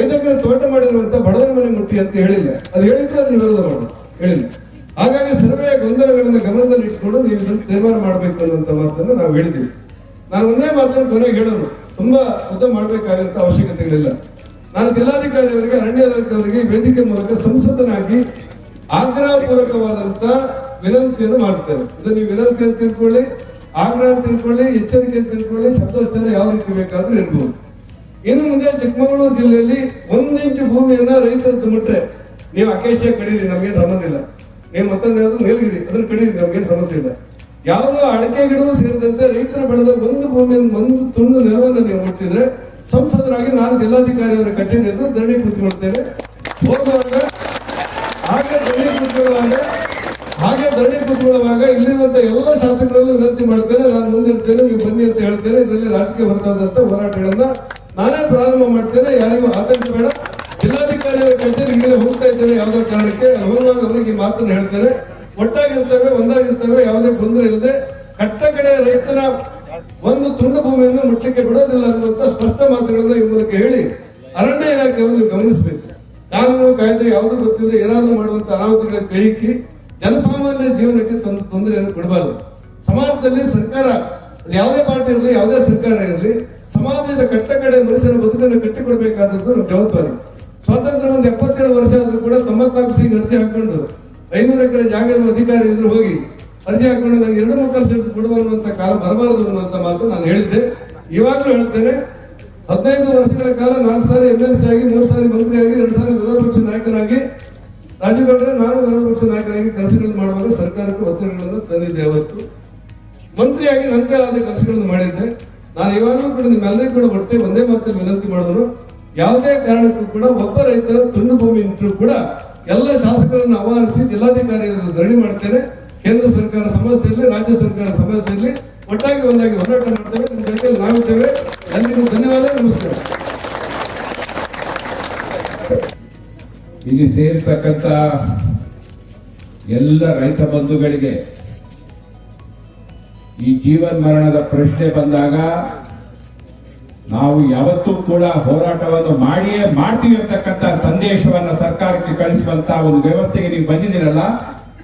5 ಎಕರೆ ತೋಟ ಮಾಡಿರುವಂತ ಬಡವನ ಮನೆ ಮುಟ್ಟಿ ಅಂತ ಹೇಳಿಲ್ಲ. ಅದು ಹೇಳಿದ್ರೆ ಅದು ವಿರೋಧ ಮಾಡೋದು ಹೇಳಿಲ್ಲ. ಹಾಗಾಗಿ ಸರ್ವೆಯ ಗೊಂದಲಗಳನ್ನು ಗಮನದಲ್ಲಿ ಇಟ್ಕೊಂಡು ನೀವು ಇದನ್ನು ತೀರ್ಮಾನ ಮಾಡಬೇಕು ಅನ್ನುವಂತ ಮಾತನ್ನು ನಾವು ಹೇಳಿದ್ದೀವಿ. ನಾನು ಒಂದೇ ಮಾತನ್ನು ಕೊನೆಗೆ ಹೇಳೋದು, ತುಂಬಾ ಉದ್ದ ಮಾಡಬೇಕಾದಂತ ಅವಶ್ಯಕತೆಗಳಿಲ್ಲ. ನಾನು ಜಿಲ್ಲಾಧಿಕಾರಿಯವರಿಗೆ, ಅರಣ್ಯ ಇಲಾಖೆಯವರಿಗೆ ವೇದಿಕೆ ಮೂಲಕ ಸಂಸದನಾಗಿ ಆಗ್ರಹಪೂರ್ವಕವಾದಂತ ವಿನಂತಿಯನ್ನು ಮಾಡ್ತೇನೆ. ಇದು ನೀವು ವಿನಂತಿ ಅಂತ ತಿಳ್ಕೊಳ್ಳಿ, ಆಗ್ರಹ ಅಂತ ತಿಳ್ಕೊಳ್ಳಿ, ಎಚ್ಚರಿಕೆ ಅಂತ ತಿಳ್ಕೊಳ್ಳಿ, ಶಬ್ದೋಚ್ಚಾರ ಯಾವ ರೀತಿ ಬೇಕಾದ್ರೂ ಇರ್ಬೋದು. ಇನ್ನು ಮುಂದೆ ಚಿಕ್ಕಮಗಳೂರು ಜಿಲ್ಲೆಯಲ್ಲಿ 1 ಇಂಚು ಭೂಮಿಯನ್ನ ರೈತರದ್ದು ಮುಟ್ರೆ ನೀವು ಅಕೇಶಿಯ ಕಡೀರಿ, ನಮ್ಗೇನು ಸಂಬಂಧ ಇಲ್ಲ. ನೀವು ಮತ್ತೊಂದು ಯಾವ್ದು ನೀಲಗಿರಿ ಅದನ್ನ ಕಡೀರಿ, ನಮ್ಗೇನು ಸಮಸ್ಯೆ ಇಲ್ಲ. ಯಾವುದೋ ಅಡಕೆ ಗಿಡವೂ ಸೇರಿದಂತೆ ರೈತರ ಬೆಳೆದ ಒಂದು ಭೂಮಿಯನ್ನು, ಒಂದು ತುಂಡು ನೆಲವನ್ನು ನೀವು ಮುಟ್ಟಿದ್ರೆ ಸಂಸದರಾಗಿ ನಾನು ಜಿಲ್ಲಾಧಿಕಾರಿಯವರ ಕಚೇರಿ ಎದುರು ಧರಣಿ ಕೂತ್ಕೊಳ್ತೇನೆ. ಹೋಗುವಾಗ ಹಾಗೆ ಧರಣಿ ಕೂತ್ಕೊಳ್ಳುವಾಗ ಇಲ್ಲಿರುವಂತ ಎಲ್ಲ ಶಾಸಕರಲ್ಲೂ ವಿನಂತಿ ಮಾಡ್ತೇನೆ, ನಾನು ಮುಂದಿರ್ತೇನೆ, ನೀವು ಬನ್ನಿ ಅಂತ ಹೇಳ್ತೇನೆ. ಇದರಲ್ಲಿ ರಾಜಕೀಯ ಹೊರತಾದಂತ ಹೋರಾಟಗಳನ್ನ ನಾನೇ ಪ್ರಾರಂಭ ಮಾಡ್ತೇನೆ. ಯಾರಿಗೂ ಆತಂಕ ಬೇಡ. ಜಿಲ್ಲಾಧಿಕಾರಿಯವರ ಕಚೇರಿ ಈಗಲೇ ಹೋಗ್ತಾ ಇದ್ದೇನೆ. ಯಾವುದೋ ಕಾರಣಕ್ಕೆ ಹೋಗುವಾಗ ಅವರಿಗೆ ಈ ಮಾತನ್ನು ಹೇಳ್ತೇನೆ. ಒಟ್ಟಾಗಿರ್ತವೆ, ಒಂದಾಗಿರ್ತವೆ, ಯಾವುದೇ ಗೊಂದಲ ಇಲ್ಲದೆ ಕಟ್ಟ ಕಡೆ ರೈತರ ಒಂದು ತುಂಡು ಭೂಮಿಯನ್ನು ಮುಟ್ಟಲಿಕ್ಕೆ ಬಿಡೋದಿಲ್ಲ ಅನ್ನುವಂತ ಸ್ಪಷ್ಟ ಮಾತುಗಳನ್ನ ಈ ಮೂಲಕ ಹೇಳಿ ಅರಣ್ಯ ಇಲಾಖೆಯನ್ನು ನೀವು ಗಮನಿಸಬೇಕು. ಕಾನೂನು ಕಾಯ್ದೆ ಯಾವುದು ಗೊತ್ತಿದೆ, ಏನಾದರೂ ಮಾಡುವಂತ ಅನಾಹುತಗಳ ಕೈಕಿ ಜನಸಾಮಾನ್ಯ ಜೀವನಕ್ಕೆ ತೊಂದರೆಯನ್ನು ಕೊಡಬಾರದು. ಸಮಾಜದಲ್ಲಿ ಸರ್ಕಾರ, ಯಾವುದೇ ಪಾರ್ಟಿ ಇರಲಿ, ಯಾವುದೇ ಸರ್ಕಾರ ಇರಲಿ, ಸಮಾಜದ ಕಟ್ಟ ಕಡೆ ಮನುಷ್ಯನ ಬದುಕನ್ನು ಕಟ್ಟಿಕೊಡ್ಬೇಕಾದದ್ದು ನಮ್ಮ ಜವಾಬ್ದಾರಿ. ಸ್ವಾತಂತ್ರ್ಯ ಒಂದು 77 ವರ್ಷ ಆದ್ರೂ ಕೂಡ 94 ಅರ್ಜಿ ಹಾಕೊಂಡು 500 ಎಕರೆ ಜಾಗ ಇರುವ ಅಧಿಕಾರಿ ಎದುರು ಹೋಗಿ ಅರ್ಜಿ ಹಾಕೊಂಡು ನನಗೆ 2-3 ಸೆಟ್ ಕೊಡುವಂತ ಕಾಲ ಬರಬಾರದು ಅನ್ನುವಂತ ಮಾತು ನಾನು ಹೇಳಿದ್ದೆ. ಇವಾಗಲೂ ಹೇಳ್ತೇನೆ, 15 ವರ್ಷಗಳ ಕಾಲ 4 ಸಾರಿ MLC ಆಗಿ, 3 ಸಾರಿ ಮಂತ್ರಿಯಾಗಿ, 2 ಸಾರಿ ವಿರೋಧ ಪಕ್ಷ ನಾಯಕನಾಗಿ, ರಾಜೀವ್ಗೌಡ್ರೆ ನಾನು ವಿರೋಧ ಪಕ್ಷ ನಾಯಕನಾಗಿ ಕೆಲಸಗಳನ್ನು ಮಾಡುವಾಗ ಸರ್ಕಾರಕ್ಕೆ ಒತ್ತಡಗಳನ್ನು ತಂದಿದ್ದೆ. ಅವತ್ತು ಮಂತ್ರಿಯಾಗಿ ನನ್ನ ಕೈಲಾದ ಕೆಲಸಗಳನ್ನು ಮಾಡಿದ್ದೆ. ನಾನು ಇವಾಗಲೂ ಕೂಡ ನಿಮ್ಮೆಲ್ಲರಿಗೂ ಕೂಡ ಒಂದೇ ಮಾತಲ್ಲಿ ವಿನಂತಿ ಮಾಡೋದು, ಯಾವುದೇ ಕಾರಣಕ್ಕೂ ಕೂಡ ಒಬ್ಬ ರೈತರ ತುಂಡು ಭೂಮಿ ಇಟ್ಟರೂ ಕೂಡ ಎಲ್ಲ ಶಾಸಕರನ್ನು ಆಹ್ವಾನಿಸಿ ಜಿಲ್ಲಾಧಿಕಾರಿಗಳನ್ನು ಧರಣಿ ಮಾಡ್ತೇನೆ. ಕೇಂದ್ರ ಸರ್ಕಾರ ಸಮಸ್ಯೆ ಇರಲಿ, ರಾಜ್ಯ ಸರ್ಕಾರ ಸಮಸ್ಯೆ ಇರಲಿ, ಒಟ್ಟಾಗಿ ಒಂದಾಗಿ ಹೋರಾಟ ಮಾಡ್ತೇವೆ. ನಿಮ್ಮ ಜೊತೆಯಲ್ಲಿ ನಾವಿದ್ದೇವೆ. ಎಲ್ಲರಿಗೂ ಧನ್ಯವಾದ, ನಮಸ್ಕಾರ. ಇಲ್ಲಿ ಸೇರಿರ್ತಕ್ಕಂಥ ಎಲ್ಲ ರೈತ ಬಂಧುಗಳಿಗೆ ಈ ಜೀವನ್ ಮರಣದ ಪ್ರಶ್ನೆ ಬಂದಾಗ ನಾವು ಯಾವತ್ತೂ ಕೂಡ ಹೋರಾಟವನ್ನು ಮಾಡಿಯೇ ಮಾಡ್ತೀವಿ ಅಂತಕ್ಕಂಥ ಸಂದೇಶವನ್ನ ಸರ್ಕಾರಕ್ಕೆ ಕಳಿಸುವಂತ ಒಂದು ವ್ಯವಸ್ಥೆಗೆ ನೀವು ಬಂದಿದ್ದೀರಲ್ಲ,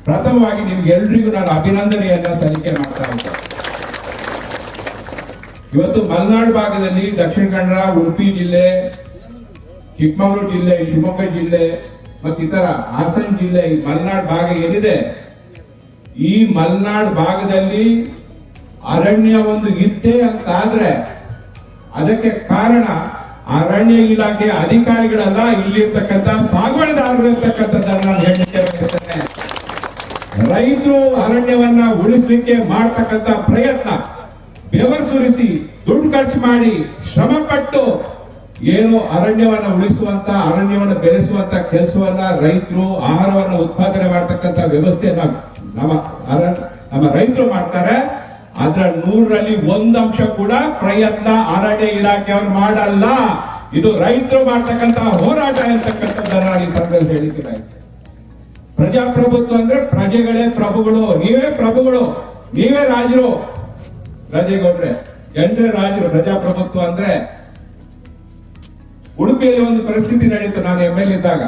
ಪ್ರಥಮವಾಗಿ ನಿಮ್ಗೆ ಎಲ್ರಿಗೂ ನಾನು ಅಭಿನಂದನೆಯನ್ನ ಸಲ್ಲಿಕೆ ಮಾಡ್ತಾ ಇದ್ದೇನೆ. ಇವತ್ತು ಮಲೆನಾಡು ಭಾಗದಲ್ಲಿ ದಕ್ಷಿಣ ಕನ್ನಡ, ಉಡುಪಿ ಜಿಲ್ಲೆ, ಚಿಕ್ಕಮಗಳೂರು ಜಿಲ್ಲೆ, ಶಿವಮೊಗ್ಗ ಜಿಲ್ಲೆ ಮತ್ತು ಇತರ ಹಾಸನ ಜಿಲ್ಲೆ, ಈ ಮಲೆನಾಡು ಭಾಗ ಏನಿದೆ, ಈ ಮಲೆನಾಡು ಭಾಗದಲ್ಲಿ ಅರಣ್ಯ ಒಂದು ಇದ್ದೇ ಅಂತ ಆದ್ರೆ ಅದಕ್ಕೆ ಕಾರಣ ಅರಣ್ಯ ಇಲಾಖೆಯ ಅಧಿಕಾರಿಗಳಲ್ಲ, ಇಲ್ಲಿರ್ತಕ್ಕಂಥ ಸಾಗುವಳಿದಾರರು ಇರ್ತಕ್ಕಂಥದ್ದನ್ನು ನಾನು ಹೇಳಲಿಕ್ಕೆ ಬಯಸ್ತೇನೆ. ರೈತರು ಅರಣ್ಯವನ್ನ ಉಳಿಸಲಿಕ್ಕೆ ಮಾಡ್ತಕ್ಕಂಥ ಪ್ರಯತ್ನ, ಬೆವರು ಸುರಿಸಿ ದುಡ್ಡು ಖರ್ಚು ಮಾಡಿ ಶ್ರಮ ಪಟ್ಟು ಏನು ಅರಣ್ಯವನ್ನ ಉಳಿಸುವಂತ, ಅರಣ್ಯವನ್ನು ಬೆಳೆಸುವಂತ ಕೆಲಸವನ್ನ ರೈತರು ಆಹಾರವನ್ನು ಉತ್ಪಾದನೆ ಮಾಡತಕ್ಕಂಥ ವ್ಯವಸ್ಥೆಯನ್ನ ನಮ್ಮ ರೈತರು ಮಾಡ್ತಾರೆ. ಅದರ 100ರಲ್ಲಿ 1 ಅಂಶ ಕೂಡ ಪ್ರಯತ್ನ ಅರಣ್ಯ ಇಲಾಖೆಯವರು ಮಾಡಲ್ಲ. ಇದು ರೈತರು ಮಾಡ್ತಕ್ಕಂಥ ಹೋರಾಟ ಅಂತಕ್ಕಂಥದ್ದನ್ನ ಈ ಸಂದರ್ಭದಲ್ಲಿ ಹೇಳಿಕೆ ಬಯಸ್ತೇನೆ. ಪ್ರಜಾಪ್ರಭುತ್ವ ಅಂದ್ರೆ ಪ್ರಜೆಗಳೇ ಪ್ರಭುಗಳು, ನೀವೇ ಪ್ರಭುಗಳು, ನೀವೇ ರಾಜರು. ರಾಜೇಗೌಡ್ರೆ, ಜನರೇ ರಾಜರು. ಪ್ರಜಾಪ್ರಭುತ್ವ ಅಂದ್ರೆ ಉಡುಪಿಯಲ್ಲಿ ಒಂದು ಪರಿಸ್ಥಿತಿ ನಡೀತು. ನಾನು MLA ಇದ್ದಾಗ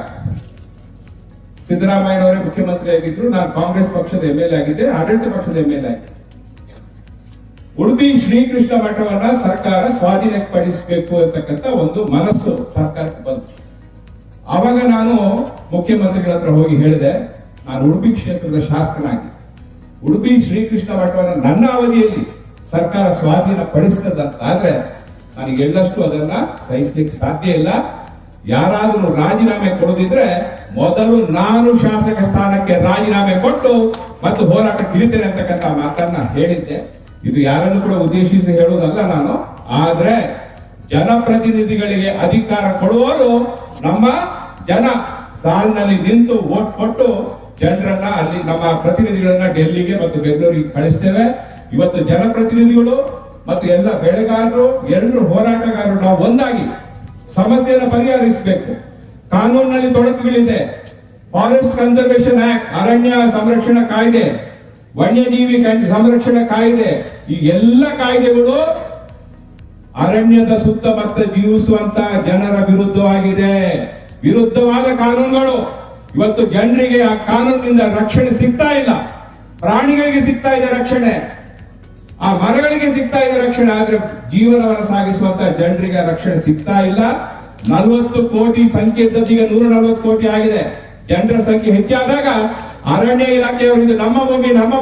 ಸಿದ್ದರಾಮಯ್ಯನವರೇ ಮುಖ್ಯಮಂತ್ರಿ ಆಗಿದ್ರು, ನಾನು ಕಾಂಗ್ರೆಸ್ ಪಕ್ಷದ MLA ಆಗಿದ್ದೆ, ಆಡಳಿತ ಪಕ್ಷದ MLA ಆಗಿದ್ದೆ. ಉಡುಪಿ ಶ್ರೀಕೃಷ್ಣ ಮಠವನ್ನ ಸರ್ಕಾರ ಸ್ವಾಧೀನಕ್ಕೆ ಪಡಿಸಬೇಕು ಅಂತಕ್ಕಂಥ ಒಂದು ಮನಸ್ಸು ಸರ್ಕಾರಕ್ಕೆ ಬಂತು. ಆವಾಗ ನಾನು ಮುಖ್ಯಮಂತ್ರಿಗಳ ಹತ್ರ ಹೋಗಿ ಹೇಳಿದೆ, ನಾನು ಉಡುಪಿ ಕ್ಷೇತ್ರದ ಶಾಸಕನಾಗಿ ಉಡುಪಿ ಶ್ರೀಕೃಷ್ಣ ಮಠವನ್ನ ನನ್ನ ಅವಧಿಯಲ್ಲಿ ಸರ್ಕಾರ ಸ್ವಾಧೀನ ಪಡಿಸ್ತದಂತ ಆದ್ರೆ ನನಗೆ ಎಳ್ಳಷ್ಟು ಅದನ್ನ ಸಹಿಸ್ಲಿಕ್ಕೆ ಸಾಧ್ಯ ಇಲ್ಲ. ಯಾರಾದ್ರೂ ರಾಜೀನಾಮೆ ಕೊಡೋದಿದ್ರೆ ಮೊದಲು ನಾನು ಶಾಸಕ ಸ್ಥಾನಕ್ಕೆ ರಾಜೀನಾಮೆ ಕೊಟ್ಟು ಮತ್ತು ಹೋರಾಟಕ್ಕೆ ಇಳಿತೇನೆ ಅಂತಕ್ಕಂಥ ಮಾತನ್ನ ಹೇಳಿದ್ದೆ. ಇದು ಯಾರನ್ನು ಕೂಡ ಉದ್ದೇಶಿಸಿ ಹೇಳುವುದಲ್ಲ ನಾನು, ಆದ್ರೆ ಜನಪ್ರತಿನಿಧಿಗಳಿಗೆ ಅಧಿಕಾರ ಕೊಡುವವರು ನಮ್ಮ ಜನ ಸಾಲಿನಲ್ಲಿ ನಿಂತು ವೋಟ್ ಕೊಟ್ಟು ಜನರನ್ನ ಅಲ್ಲಿ ನಮ್ಮ ಪ್ರತಿನಿಧಿಗಳನ್ನ ಡೆಲ್ಲಿಗೆ ಮತ್ತು ಬೆಂಗಳೂರಿಗೆ ಕಳಿಸ್ತೇವೆ. ಇವತ್ತು ಜನಪ್ರತಿನಿಧಿಗಳು ಮತ್ತು ಎಲ್ಲ ಬೆಳೆಗಾರರು, ಎಲ್ಲರೂ ಹೋರಾಟಗಾರರು ನಾವು ಒಂದಾಗಿ ಸಮಸ್ಯೆಯನ್ನು ಪರಿಹರಿಸಬೇಕು. ಕಾನೂನಿನಲ್ಲಿ ತೊಡಕುಗಳಿದೆ. ಫಾರೆಸ್ಟ್ ಕನ್ಸರ್ವೇಷನ್ ಆಕ್ಟ್, ಅರಣ್ಯ ಸಂರಕ್ಷಣಾ ಕಾಯ್ದೆ, ವನ್ಯಜೀವಿ ಸಂರಕ್ಷಣಾ ಕಾಯ್ದೆ, ಈ ಎಲ್ಲ ಕಾಯ್ದೆಗಳು ಅರಣ್ಯದ ಸುತ್ತಮುತ್ತ ಜೀವಿಸುವಂತ ಜನರ ವಿರುದ್ಧವಾಗಿದೆ. ವಿರುದ್ಧವಾದ ಕಾನೂನುಗಳು. ಇವತ್ತು ಜನರಿಗೆ ಆ ಕಾನೂನಿನಿಂದ ರಕ್ಷಣೆ ಸಿಗ್ತಾ ಇಲ್ಲ. ಪ್ರಾಣಿಗಳಿಗೆ ಸಿಗ್ತಾ ಇದೆ ರಕ್ಷಣೆ, ಆ ಮರಗಳಿಗೆ ಸಿಗ್ತಾ ಇದೆ ರಕ್ಷಣೆ, ಆದ್ರೆ ಜೀವನವನ್ನು ಸಾಗಿಸುವಂತ ಜನರಿಗೆ ರಕ್ಷಣೆ ಸಿಗ್ತಾ ಇಲ್ಲ. 40 ಕೋಟಿ ಸಂಖ್ಯೆ ಇದ್ದದ್ದು ಈಗ 140 ಕೋಟಿ ಆಗಿದೆ. ಜನರ ಸಂಖ್ಯೆ ಹೆಚ್ಚಾದಾಗ ಅರಣ್ಯ ಇಲಾಖೆಯವರು ಇದು ನಮ್ಮ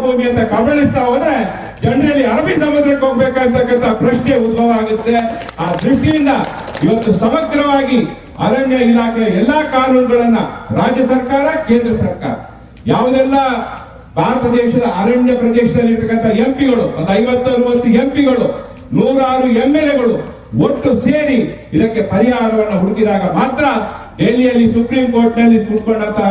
ಭೂಮಿ ಅಂತ ಕಬಳಿಸ್ತಾ ಹೋದ್ರೆ ಜನರಲ್ಲಿ ಅರಬ್ಬಿ ಸಮುದ್ರಕ್ಕೆ ಹೋಗ್ಬೇಕಂತಕ್ಕಂಥ ಪ್ರಶ್ನೆ ಉದ್ಭವ ಆಗುತ್ತೆ. ಆ ದೃಷ್ಟಿಯಿಂದ ಇವತ್ತು ಸಮಗ್ರವಾಗಿ ಅರಣ್ಯ ಇಲಾಖೆಯ ಎಲ್ಲಾ ಕಾನೂನುಗಳನ್ನ ರಾಜ್ಯ ಸರ್ಕಾರ, ಕೇಂದ್ರ ಸರ್ಕಾರ, ಯಾವುದೆಲ್ಲ ಭಾರತ ದೇಶದ ಅರಣ್ಯ ಪ್ರದೇಶದಲ್ಲಿ ಇರ್ತಕ್ಕಂಥ ಎಂಪಿಗಳು, ಒಂದು 50-60 ಎಂಪಿಗಳು, 106 MLAಗಳು ಒಟ್ಟು ಸೇರಿ ಇದಕ್ಕೆ ಪರಿಹಾರವನ್ನು ಹುಡುಕಿದಾಗ ಮಾತ್ರ ಡೆಲ್ಲಿಯಲ್ಲಿ ಸುಪ್ರೀಂ ಕೋರ್ಟ್ ನಲ್ಲಿ ಕೂತ್ಕೊಂಡಂತ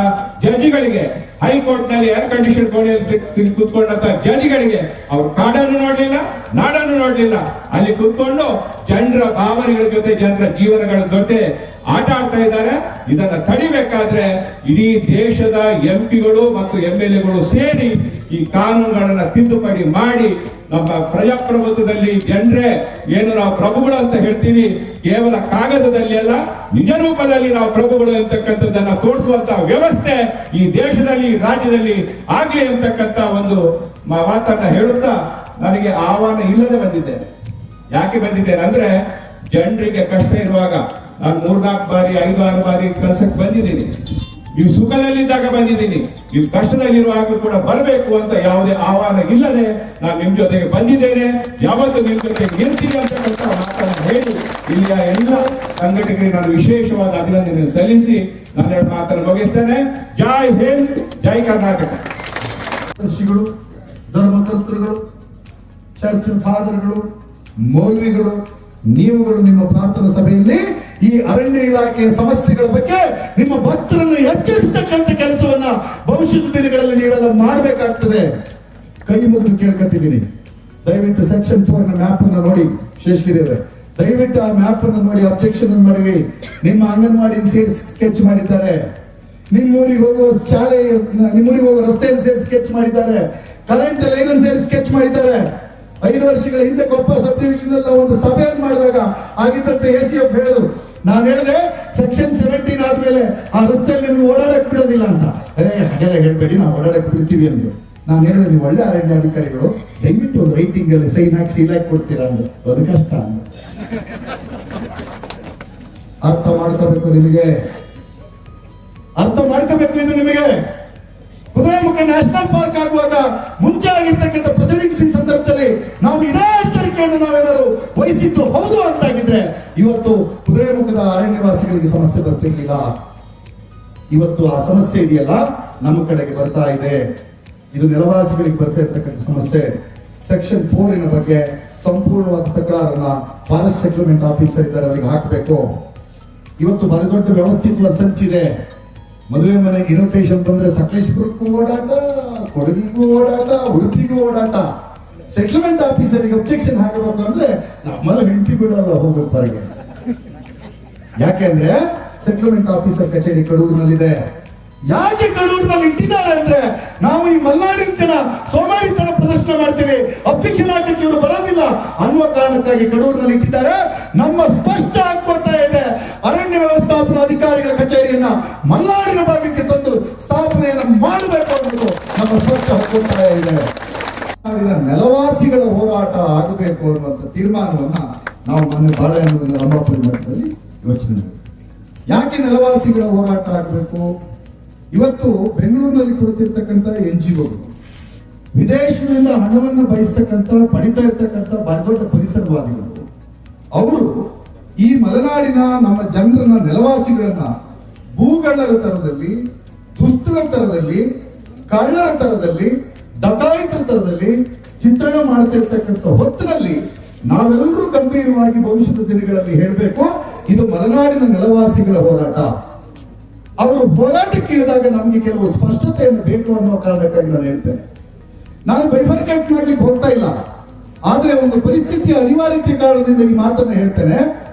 ಜಡ್ಜಿಗಳಿಗೆ, ಹೈಕೋರ್ಟ್ ನಲ್ಲಿ ಏರ್ ಕಂಡೀಷನ್ ಕೋಣೆಯಲ್ಲಿ ಕೂತ್ಕೊಂಡಂತ ಜಡ್ಜಿಗಳಿಗೆ ಅವರು ಕಾಡನ್ನು ನೋಡ್ಲಿಲ್ಲ, ನಾಡನ್ನು ನೋಡ್ಲಿಲ್ಲ, ಅಲ್ಲಿ ಕೂತ್ಕೊಂಡು ಜನರ ಭಾವನೆಗಳ ಜೊತೆ, ಜನರ ಜೀವನಗಳ ಜೊತೆ ಆಟ ಆಡ್ತಾ ಇದ್ದಾರೆ. ಇದನ್ನ ತಡಿಬೇಕಾದ್ರೆ ಇಡೀ ದೇಶದ ಎಂಪಿಗಳು ಮತ್ತು MLAಗಳು ಸೇರಿ ಈ ಕಾನೂನುಗಳನ್ನ ತಿದ್ದುಪಡಿ ಮಾಡಿ ನಮ್ಮ ಪ್ರಜಾಪ್ರಭುತ್ವದಲ್ಲಿ ಜನರೇ ಏನು ನಾವು ಪ್ರಭುಗಳು ಅಂತ ಹೇಳ್ತೀವಿ, ಕೇವಲ ಕಾಗದದಲ್ಲಿ ಅಲ್ಲ, ನಿಜ ರೂಪದಲ್ಲಿ ನಾವು ಪ್ರಭುಗಳು ಅಂತಕ್ಕಂಥದ್ದನ್ನ ತೋರಿಸುವಂತ ವ್ಯವಸ್ಥೆ ಈ ದೇಶದಲ್ಲಿ, ರಾಜ್ಯದಲ್ಲಿ ಆಗ್ಲಿ ಅಂತಕ್ಕಂಥ ಒಂದು ಮಾತನ್ನ ಹೇಳುತ್ತಾ ನನಗೆ ಆಹ್ವಾನ ಇಲ್ಲದೆ ಬಂದಿದ್ದೇನೆ. ಯಾಕೆ ಬಂದಿದ್ದೇನೆ ಅಂದ್ರೆ, ಜನರಿಗೆ ಕಷ್ಟ ಇರುವಾಗ ನಾನು 3-4 ಬಾರಿ 5-6 ಬಾರಿ ಕೆಲಸಕ್ಕೆ ಬಂದಿದ್ದೀನಿ. ನೀವು ಸುಖದಲ್ಲಿದ್ದಾಗ ಬಂದಿದ್ದೀನಿ, ನೀವು ಕಷ್ಟದಲ್ಲಿರುವಾಗಲೂ ಕೂಡ ಬರಬೇಕು ಅಂತ ಯಾವುದೇ ಆಹ್ವಾನ ಇಲ್ಲದೆ ನಾನು ನಿಮ್ ಜೊತೆಗೆ ಬಂದಿದ್ದೇನೆ. ಯಾವತ್ತೂ ನಿಮ್ ಜೊತೆಗೆ ಇರ್ತೀನಿ ಅಂತಕ್ಕಂಥ ಮಾತನ್ನು ಹೇಳಿ ಇಲ್ಲಿಯ ಎಲ್ಲ ಸಂಘಟಕರಿಗೆ ನಾನು ವಿಶೇಷವಾದ ಅಭಿನಂದನೆ ಸಲ್ಲಿಸಿ ನನ್ನ ಮಾತನ್ನು ಮುಗಿಸ್ತೇನೆ. ಜೈ ಹಿಂದ್, ಜೈ ಕರ್ನಾಟಕ. ಋಷಿಗಳು, ಧರ್ಮಕರ್ತೃಗಳು, ಚರ್ಚ್ ಫಾದರ್ಗಳು, ಮೌಲ್ವಿಗಳು, ನೀವುಗಳು ನಿಮ್ಮ ಪ್ರಾರ್ಥನಾ ಸಭೆಯಲ್ಲಿ ಈ ಅರಣ್ಯ ಇಲಾಖೆಯ ಸಮಸ್ಯೆಗಳ ಬಗ್ಗೆ ನಿಮ್ಮ ಭಕ್ತರನ್ನು ಎಚ್ಚರಿಸತಕ್ಕಂಥ ಕೆಲಸವನ್ನ ಭವಿಷ್ಯದ ದಿನಗಳಲ್ಲಿ ನೀವೆಲ್ಲ ಮಾಡಬೇಕಾಗ್ತದೆ. ಕೈ ಮುಗಿದು ಕೇಳ್ಕೊತಿದ್ದೀನಿ, ದಯವಿಟ್ಟು ಸೆಕ್ಷನ್ 4 ನ ಮ್ಯಾಪ್ ಅನ್ನ ನೋಡಿ. ಶೇಷಗಿರಿ ಅವರೇ, ದಯವಿಟ್ಟು ಆ ಮ್ಯಾಪ್ ಅನ್ನು ನೋಡಿ ಅಬ್ಜೆಕ್ಷನ್ ಮಾಡಿವಿ. ನಿಮ್ಮ ಅಂಗನವಾಡಿ ಸೇರಿ ಸ್ಕೆಚ್ ಮಾಡಿದ್ದಾರೆ, ನಿಮ್ಮೂರಿಗೆ ಹೋಗುವ ಶಾಲೆ, ನಿಮ್ಮೂರಿಗೆ ಹೋಗುವ ರಸ್ತೆಯನ್ನು ಸೇರಿ ಸ್ಕೆಚ್ ಮಾಡಿದ್ದಾರೆ, ಕರೆಂಟ್ ಲೈನ್ ಅನ್ನು ಸೇರಿ ಸ್ಕೆಚ್ ಮಾಡಿದ್ದಾರೆ. 5 ವರ್ಷಗಳ ಹಿಂದೆ ಕೊಪ್ಪ ಸಬ್ ಡಿವಿಷನ್ ಒಂದು ಸಭೆಯನ್ನು ಮಾಡಿದಾಗ ಆಗಿದ್ದಂತೆ ACF ಹೇಳಿದ್ರು, ನಾನು ಹೇಳಿದೆ ಸೆಕ್ಷನ್ 17 ಆದ್ಮೇಲೆ ಆ ರಸ್ತೆಯಲ್ಲಿ ನಿಮ್ಗೆ ಓಡಾಡಕ್ ಬಿಡೋದಿಲ್ಲ ಅಂತ. ಹಾಗೆಲ್ಲ ಹೇಳ್ಬೇಡಿ, ನಾವು ಓಡಾಡಕ್ ಬಿಡ್ತೀವಿ ಅಂದ್ರು. ನಾನು ಹೇಳಿದೆ, ನೀವು ಒಳ್ಳೆ ಅರಣ್ಯ ಅಧಿಕಾರಿಗಳು, ದಯವಿಟ್ಟು ಒಂದು ರೈಟಿಂಗ್ ಅಲ್ಲಿ ಸೈನ್ ಹಾಕಿ ಸೀಲ್ ಹಾಕಿ ಕೊಡ್ತೀರಾ ಅಂದ್ರೆ ಅದು ಕಷ್ಟ ಅಂದ. ಅರ್ಥ ಮಾಡ್ಕೋಬೇಕು, ನಿಮಗೆ ಅರ್ಥ ಮಾಡ್ಕೋಬೇಕು. ಇದು ನಿಮಗೆ ಕುದುರೆಮುಖ ನ್ಯಾಷನಲ್ ಪಾರ್ಕ್ ಆಗುವಾಗ ಮುಂಚೆ ಆಗಿರ್ತಕ್ಕಂಥ ಪ್ರೊಸೀಡಿಂಗ್ಸ್ ಸಂದರ್ಭದಲ್ಲಿ ನಾವು ಇದೇ ಎಚ್ಚರಿಕೆಯನ್ನು ನಾವೇನಾದ್ರು ವಹಿಸಿದ್ದು ಹೌದು ಅಂತಾಗಿದ್ರೆ ಇವತ್ತು ಕುದುರೆಮುಖದ ಅರಣ್ಯವಾಸಿಗಳಿಗೆ ಸಮಸ್ಯೆ ಬರ್ತಿರ್ಲಿಲ್ಲ. ಇವತ್ತು ಆ ಸಮಸ್ಯೆ ಇದೆಯಲ್ಲ ನಮ್ಮ ಕಡೆಗೆ ಬರ್ತಾ ಇದೆ. ಇದು ನೆಲವಾಸಿಗಳಿಗೆ ಬರ್ತಾ ಇರ್ತಕ್ಕಂಥ ಸಮಸ್ಯೆ. ಸೆಕ್ಷನ್ 4 ಬಗ್ಗೆ ಸಂಪೂರ್ಣವಾದ ತಕರಾರನ್ನ ಫಾರೆಸ್ಟ್ ಸೆಟಲ್ಮೆಂಟ್ ಆಫೀಸರ್ ಇದ್ದಾರೆ, ಅವರಿಗೆ ಹಾಕಬೇಕು. ಇವತ್ತು ಬರದೊಡ್ಡ ವ್ಯವಸ್ಥಿತ ಸಂಚಿದೆ. ಮದುವೆ ಮನೆ ಇನ್ವಿಟೇಷನ್ ಬಂದ್ರೆ ಸಕಲೇಶ್ಪುರಕ್ಕೂ ಓಡಾಟ, ಕೊಡಗಿಗೂ ಓಡಾಟ, ಉಡುಪಿಗೂ ಓಡಾಟ. ಸೆಟಲ್ಮೆಂಟ್ ಆಫೀಸರಿಗೆ ಅಬ್ಜೆಕ್ಷನ್ ಹಾಕಬೇಕು ಅಂದ್ರೆ ನಮ್ಮಲ್ಲಿ ಹೆಂಡತಿ ಬಿಡಲ್ಲ ಹೋಗ್ಬೇಕು ಹೊರಗೆ. ಯಾಕೆಂದ್ರೆ ಸೆಟಲ್ಮೆಂಟ್ ಆಫೀಸರ್ ಕಚೇರಿ ಕಡೂರಿನಲ್ಲಿದೆ. ಯಾಕೆ ಕಡೂರಿನಲ್ಲಿ ಇಟ್ಟಿದ್ದಾರೆ ಅಂದ್ರೆ ನಾವು ಈ ಮಲೆನಾಡಿನ ಜನ ಸೋಮಾರಿತನ ಪ್ರದರ್ಶನ ಮಾಡ್ತೇವೆ, ಅಬ್ಜೆಕ್ಷನ್ ಹಾಕಕ್ಕೆ ಇವರು ಬರೋದಿಲ್ಲ ಅನ್ನುವ ಕಾರಣಕ್ಕಾಗಿ ಕಡೂರಿನಲ್ಲಿ ಇಟ್ಟಿದ್ದಾರೆ. ನಮ್ಮ ಸ್ಪಷ್ಟ ಹಾಕೋತಾ ಇದೆ, ಅರಣ್ಯ ವ್ಯವಸ್ಥಾಪನಾ ಅಧಿಕಾರಿಗಳ ಕಚೇರಿಯನ್ನ ಮಲೆನಾಡಿನ ಭಾಗಕ್ಕೆ ತಂದು ಸ್ಥಾಪನೆಯನ್ನ ಮಾಡಬೇಕು ಅನ್ನೋದು ನಮ್ಮ ಸ್ಪಷ್ಟ ಹಾಕೋತಾ ಇದೆ. ನೆಲವಾಸಿಗಳ ಹೋರಾಟ ಆಗಬೇಕು ಅನ್ನುವಂಥ ತೀರ್ಮಾನವನ್ನ ನಾವು ಮೊನ್ನೆ ಬಾಳೆಹೊನ್ನೂರಿನ ರಂಭಾಪುರಿ ಮಠದಲ್ಲಿ ಯೋಚನೆ ಮಾಡಿದ್ವಿ. ಯಾಕೆ ನೆಲವಾಸಿಗಳ ಹೋರಾಟ ಆಗಬೇಕು? ಇವತ್ತು ಬೆಂಗಳೂರಿನಲ್ಲಿ ಕೊಡ್ತಿರ್ತಕ್ಕಂಥ NGOಗಳು, ವಿದೇಶದಿಂದ ಹಣವನ್ನು ಬಯಸ್ತಕ್ಕಂಥ ಪಡಿತಾ ಇರ್ತಕ್ಕಂಥ ದೊಡ್ಡ ಪರಿಸರವಾದಿಗಳು, ಅವರು ಈ ಮಲೆನಾಡಿನ ನಮ್ಮ ಜನರನ್ನ, ನೆಲವಾಸಿಗಳನ್ನ ಭೂಗಳ್ಳರ ತರದಲ್ಲಿ, ದುಷ್ಟರ ತರದಲ್ಲಿ, ಕಳ್ಳರ ತರದಲ್ಲಿ, ಡಕಾಯಿತರ ತರದಲ್ಲಿ ಚಿತ್ರಣ ಮಾಡ್ತಿರ್ತಕ್ಕಂಥ ಹೊತ್ತಿನಲ್ಲಿ ನಾವೆಲ್ಲರೂ ಗಂಭೀರವಾಗಿ ಭವಿಷ್ಯದ ದಿನಗಳಲ್ಲಿ ಹೇಳಬೇಕು, ಇದು ಮಲೆನಾಡಿನ ನೆಲವಾಸಿಗಳ ಹೋರಾಟ. ಅವರು ಹೋರಾಟಕ್ಕೆ ಇಳಿದಾಗ ನಮಗೆ ಕೆಲವು ಸ್ಪಷ್ಟತೆಯನ್ನು ಬೇಕು ಅನ್ನೋ ಕಾರಣಕ್ಕಾಗಿ ನಾನು ಹೇಳ್ತೇನೆ. ನಾನು ಬೈಫರ್ಕೇಟ್ ಮಾಡ್ಲಿಕ್ಕೆ ಹೋಗ್ತಾ ಇಲ್ಲ, ಆದ್ರೆ ಒಂದು ಪರಿಸ್ಥಿತಿಯ ಅನಿವಾರ್ಯತೆ ಕಾರಣದಿಂದ ಈ ಮಾತನ್ನು ಹೇಳ್ತೇನೆ.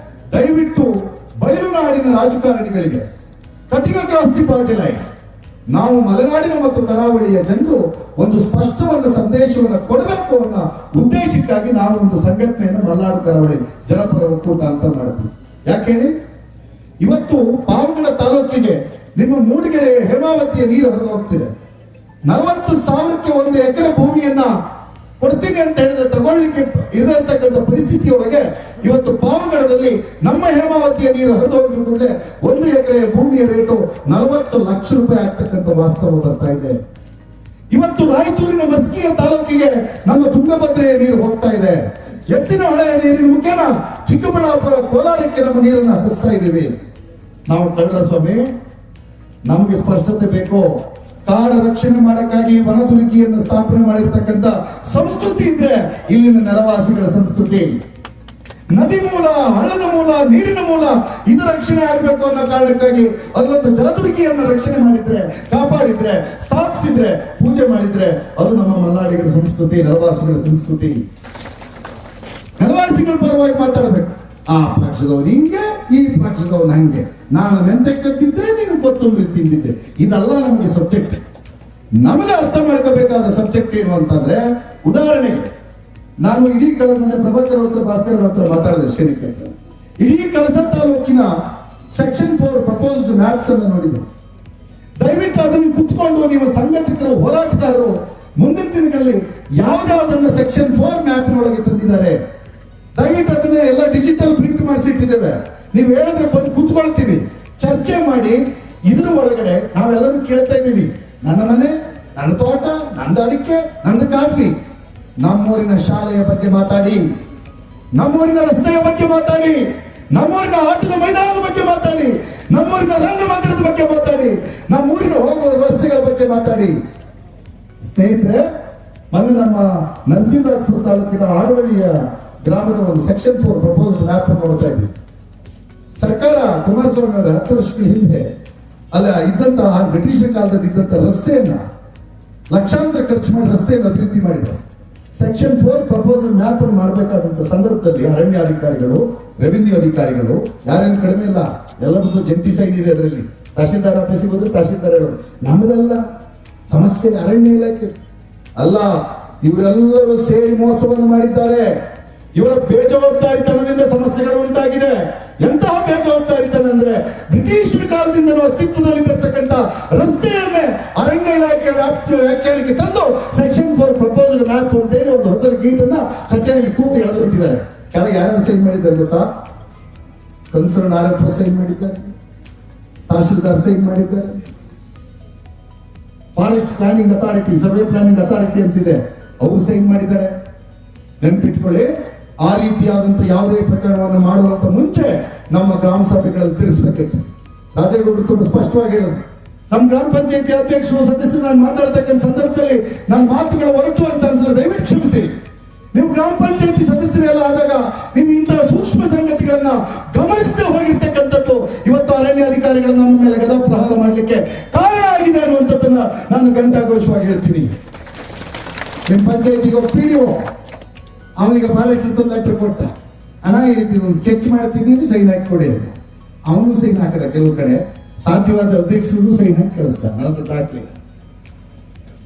ದಯವಿಟ್ಟು ಬಯಲುನಾಡಿನ ರಾಜಕಾರಣಿಗಳಿಗೆ cutting across the party line ನಾವು ಮಲೆನಾಡಿನ ಮತ್ತು ಕರಾವಳಿಯ ಜನರು ಒಂದು ಸ್ಪಷ್ಟವಾದ ಸಂದೇಶವನ್ನು ಕೊಡಬೇಕು ಅನ್ನೋ ಉದ್ದೇಶಕ್ಕಾಗಿ ನಾವು ಒಂದು ಸಂಘಟನೆಯನ್ನು ಮಲೆನಾಡು ಕರಾವಳಿ ಜನಪದ ಒಕ್ಕೂಟ ಅಂತ ಮಾಡಿದ್ವಿ. ಯಾಕೆ ಹೇಳಿ, ಇವತ್ತು ಪಾವಗಡ ತಾಲೂಕಿಗೆ ನಿಮ್ಮ ಮೂಡಿಗೆರೆ ಹೇಮಾವತಿಯ ನೀರು ಹರಿದು ಹೋಗ್ತಿದೆ. 40,000ಕ್ಕೆ 1 ಎಕರೆ ಭೂಮಿಯನ್ನ ಕೊಡ್ತೀನಿ ಅಂತ ಹೇಳಿದ್ರೆ ತಗೊಳ್ಳಿಕ್ಕೆ ಇರತಕ್ಕಂಥ ಪರಿಸ್ಥಿತಿಯೊಳಗೆ ಇವತ್ತು ಪಾವಗಡದಲ್ಲಿ ನಮ್ಮ ಹೇಮಾವತಿಯ ನೀರು ಹರಿದು ಹೋಗಿದ ಕೂಡಲೇ 1 ಎಕರೆ ಭೂಮಿಯ ರೇಟು 40 ಲಕ್ಷ ರೂಪಾಯಿ ಆಗ್ತಕ್ಕಂಥ ವಾಸ್ತವ ಬರ್ತಾ ಇದೆ. ಇವತ್ತು ರಾಯಚೂರಿನ ಮಸ್ಕಿಯ ತಾಲೂಕಿಗೆ ನಮ್ಮ ತುಂಗಭದ್ರೆಯ ನೀರು ಹೋಗ್ತಾ ಇದೆ. ಎತ್ತಿನ ಹೊಳೆಯ ನೀರಿನ ಮುಖೇನ ಚಿಕ್ಕಬಳ್ಳಾಪುರ, ಕೋಲಾರಕ್ಕೆ ನಮ್ಮ ನೀರನ್ನು ಹರಿಸ್ತಾ ಇದ್ದೀವಿ. ನಾವು ಕಳ್ಳರ ಸ್ವಾಮಿ, ನಮಗೆ ಸ್ಪಷ್ಟತೆ ಬೇಕು. ಕಾಡ ರಕ್ಷಣೆ ಮಾಡಕ್ಕಾಗಿ ವನದುರ್ಗಿಯನ್ನು ಸ್ಥಾಪನೆ ಮಾಡಿರ್ತಕ್ಕಂಥ ಸಂಸ್ಕೃತಿ ಇದ್ರೆ ಇಲ್ಲಿನ ನೆಲವಾಸಿಗಳ ಸಂಸ್ಕೃತಿ. ನದಿ ಮೂಲ, ಹಳ್ಳದ ಮೂಲ, ನೀರಿನ ಮೂಲ ಇದು ರಕ್ಷಣೆ ಆಗಬೇಕು ಅನ್ನೋ ಕಾರಣಕ್ಕಾಗಿ ಅಲ್ಲೊಂದು ಜಲದುರ್ಗಿಯನ್ನು ರಕ್ಷಣೆ ಮಾಡಿದ್ರೆ, ಕಾಪಾಡಿದ್ರೆ, ಸ್ಥಾಪಿಸಿದ್ರೆ, ಪೂಜೆ ಮಾಡಿದ್ರೆ ಅದು ನಮ್ಮ ಮಲೆನಾಡಿಗರ ಸಂಸ್ಕೃತಿ, ನೆಲವಾಸಿಗಳ ಸಂಸ್ಕೃತಿ. ನೆಲವಾಸಿಗಳ ಪರವಾಗಿ ಮಾತಾಡಬೇಕು. ಆ ಪಕ್ಷದವ್ರು ಹಿಂಗೆ, ಈ ಪಕ್ಷದವ್ರು ಹಂಗೆ, ನಾನು ಮೆಂತೆ ಕದ್ದಿದ್ದೆ, ನೀನು ಕೊತ್ತಂಬರಿ ತಿಂದಿದ್ದೆ, ಇದೆಲ್ಲ ನಮಗೆ ಸಬ್ಜೆಕ್ಟ್. ನಮಗೆ ಅರ್ಥ ಮಾಡ್ಕೋಬೇಕಾದ ಸಬ್ಜೆಕ್ಟ್ ಏನು ಅಂತಂದ್ರೆ, ಉದಾಹರಣೆಗೆ ನಾನು ಇಡೀ ಮೊನ್ನೆ ಪ್ರಭಾಕರ್ ಹತ್ರ, ಭಾಸ್ಕರ್ ಹತ್ರ ಮಾತಾಡಿದೆ ಶ್ರೇಣಿಕೆ. ಇಡೀ ಕಳಸ ತಾಲೂಕಿನ ಸೆಕ್ಷನ್ 4 ಪ್ರಪೋಸ್ಡ್ ಮ್ಯಾಪ್ಸ್ ಅನ್ನು ನೋಡಿದ್ರು. ದಯವಿಟ್ಟು ಅದನ್ನು ಕುತ್ಕೊಂಡು ನೀವು ಸಂಘಟಕರು, ಹೋರಾಟಗಾರರು ಮುಂದಿನ ದಿನಗಳಲ್ಲಿ ಯಾವ್ದಾವುದನ್ನ ಸೆಕ್ಷನ್ 4 ಮ್ಯಾಪ್ನೊಳಗೆ ತಂದಿದ್ದಾರೆ ದಯವಿಟ್ಟು ಅದನ್ನ ಎಲ್ಲ ಡಿಜಿಟಲ್ ಪ್ರಿಂಟ್ ಮಾಡಿಸಿಟ್ಟಿದ್ದೇವೆ. ನೀವು ಹೇಳಿದ್ರೆ ಬಂದು ಕುತ್ಕೊಳ್ತೀವಿ, ಚರ್ಚೆ ಮಾಡಿ ಇದ್ರ ಒಳಗಡೆ ನಾವೆಲ್ಲರೂ ಕೇಳ್ತಾ ಇದ್ದೀವಿ, ನನ್ನ ಮನೆ, ನನ್ನ ತೋಟ, ನಂದು ಅಡಿಕೆ, ನಂದು ಕಾಫಿ. ನಮ್ಮೂರಿನ ಶಾಲೆಯ ಬಗ್ಗೆ ಮಾತಾಡಿ, ನಮ್ಮೂರಿನ ರಸ್ತೆಯ ಬಗ್ಗೆ ಮಾತಾಡಿ, ನಮ್ಮೂರಿನ ಆಟದ ಮೈದಾನದ ಬಗ್ಗೆ ಮಾತಾಡಿ, ನಮ್ಮೂರಿನ ರಂಗಮಂದಿರದ ಬಗ್ಗೆ ಮಾತಾಡಿ, ನಮ್ಮೂರಿನ ಹೋಗುವ ರಸ್ತೆಗಳ ಬಗ್ಗೆ ಮಾತಾಡಿ. ಸ್ನೇಹಿತರೆ, ಮೊನ್ನೆ ನಮ್ಮ ನರಸಿಂಹರಾಜಪುರ ತಾಲೂಕಿನ ಆಡವಳ್ಳಿಯ ಗ್ರಾಮದ ಒಂದು ಸೆಕ್ಷನ್ 4 ಪ್ರಪೋಸಲ್ ಮ್ಯಾಪ್ ನೋಡ್ತಾ ಇದ್ವಿ. ಸರ್ಕಾರ ಕುಮಾರಸ್ವಾಮಿ ಅವರ 10 ವರ್ಷಗಳ ಹಿಂದೆ ಅಲ್ಲ ಇದ್ದಂತಹ ಬ್ರಿಟಿಷರ ಕಾಲದಲ್ಲಿ ಇದ್ದಂತ ರಸ್ತೆಯನ್ನ ಲಕ್ಷಾಂತರ ಖರ್ಚು ಮಾಡಿ ರಸ್ತೆಯನ್ನು ಅಭಿವೃದ್ಧಿ ಮಾಡಿದ್ದಾರೆ. ಸೆಕ್ಷನ್ 4 ಪ್ರಪೋಸಲ್ ಮ್ಯಾಪ್ ಅನ್ನು ಮಾಡಬೇಕಾದಂತ ಸಂದರ್ಭದಲ್ಲಿ ಅರಣ್ಯಾಧಿಕಾರಿಗಳು, ರೆವಿನ್ಯೂ ಅಧಿಕಾರಿಗಳು ಯಾರೇನು ಕಡಿಮೆ ಇಲ್ಲ, ಎಲ್ಲರದ್ದು ಜಂಟಿ ಸೈನ್ ಇದೆ. ಅದರಲ್ಲಿ ತಹಶೀಲ್ದಾರ್ ಆಫೀಸಿಗೆ ಹೋದ್ರೆ ತಹಶೀಲ್ದಾರ್ ಹೇಳೋದು ನಮ್ಮದಲ್ಲ ಸಮಸ್ಯೆ, ಅರಣ್ಯ ಇಲಾಖೆ ಅಲ್ಲ. ಇವರೆಲ್ಲರೂ ಸೇರಿ ಮೋಸವನ್ನು ಮಾಡಿದ್ದಾರೆ. ಇವರ ಬೇಜವಾಬ್ದಾರಿತನದಿಂದ ಸಮಸ್ಯೆಗಳು ಉಂಟಾಗಿದೆ. ಎಂತಹ ಬೇಜವಾಬ್ದಾರಿತನ ಅಂದ್ರೆ ಬ್ರಿಟಿಷರ ಕಾಲದಿಂದ ಅಸ್ತಿತ್ವದಲ್ಲಿರ್ತಕ್ಕಂಥ ರಸ್ತೆಯನ್ನೇ ಅರಣ್ಯ ಇಲಾಖೆ ವ್ಯಾಖ್ಯಾನಕ್ಕೆ ತಂದು ಸೆಕ್ಷನ್ 4 ಪ್ರಪೋಸಲ್ ಮ್ಯಾಪ್ ಅಂತೇಳಿ ಒಂದು ಹೊಸ ಗೀಟನ್ನ ಕಚೇರಿಯಲ್ಲಿ ಕೂಗಿ ಎಳೆದುಬಿಟ್ಟಿದ್ದಾರೆ. ಕೆಳಗೆ ಯಾರು ಸೈನ್ ಮಾಡಿದ್ದಾರೆ ಗೊತ್ತಾ? ಕನ್ಸರ್ನ್ RFO ಸೈನ್ ಮಾಡಿದ್ದಾರೆ, ತಹಶೀಲ್ದಾರ್ ಸೈನ್ ಮಾಡಿದ್ದಾರೆ, forest planning authority, survey planning authority ಅಂತಿದೆ, ಅವರು ಸೈನ್ ಮಾಡಿದ್ದಾರೆ. ನೆನ್ಪಿಟ್ಕೊಳ್ಳಿ, ಆ ರೀತಿಯಾದಂತ ಯಾವುದೇ ಪ್ರಕರಣವನ್ನು ಮಾಡುವಂತ ಮುಂಚೆ ನಮ್ಮ ಗ್ರಾಮ ಸಭೆಗಳಲ್ಲಿ ತಿಳಿಸ್ಬೇಕಿತ್ತು. ರಾಜೇಗೌಡರು ತುಂಬಾ ಸ್ಪಷ್ಟವಾಗಿ ಹೇಳಿದ್ರು, ನಮ್ಮ ಗ್ರಾಮ ಪಂಚಾಯತಿ ಅಧ್ಯಕ್ಷರು ಸದಸ್ಯರು ನಾನು ಮಾತಾಡ್ತಕ್ಕಂಥ ಸಂದರ್ಭದಲ್ಲಿ ನನ್ನ ಮಾತುಗಳು ಹೊರಟು ಅಂತ ಅನ್ಸಿದ್ರೆ ದಯವಿಟ್ಟು ಕ್ಷಮಿಸಿ. ನೀವು ಗ್ರಾಮ ಪಂಚಾಯತಿ ಸದಸ್ಯರೆಲ್ಲ ಆದಾಗ ನೀವು ಇಂತಹ ಸೂಕ್ಷ್ಮ ಸಂಗತಿಗಳನ್ನ ಗಮನಿಸದೆ ಹೋಗಿರ್ತಕ್ಕಂಥದ್ದು ಇವತ್ತು ಅರಣ್ಯಾಧಿಕಾರಿಗಳು ನಮ್ಮ ಮೇಲೆ ಗದಾ ಪ್ರಹಾರ ಮಾಡಲಿಕ್ಕೆ ಕಾರಣ ಆಗಿದೆ ಅನ್ನುವಂಥದ್ದನ್ನ ನಾನು ಘಂಟಾಘೋಷವಾಗಿ ಹೇಳ್ತೀನಿ. ನಿಮ್ಮ ಪಂಚಾಯತಿಗೆ PDO ಅವನಿಗೆ ಫಾರೆಸ್ಟ್ ತಂದು ಲೆಟರ್ ಕೊಡ್ತ, ಹಣ ಈ ರೀತಿ ಒಂದು ಸ್ಕೆಚ್ ಮಾಡ್ತಿದ್ದೀನಿ, ಸೈನ್ ಹಾಕಿ ಕೊಡಿ ಅಂತ. ಅವನು ಸೈನ್ ಹಾಕದ, ಕೆಲವು ಕಡೆ ಸಾಧ್ಯವಾದ ಅಧ್ಯಕ್ಷರು ಸೈನ್ ಹಾಕಿ ಕಳಿಸ್ತಾನೆ, ನನ್ನ ದಾಖಲೆ.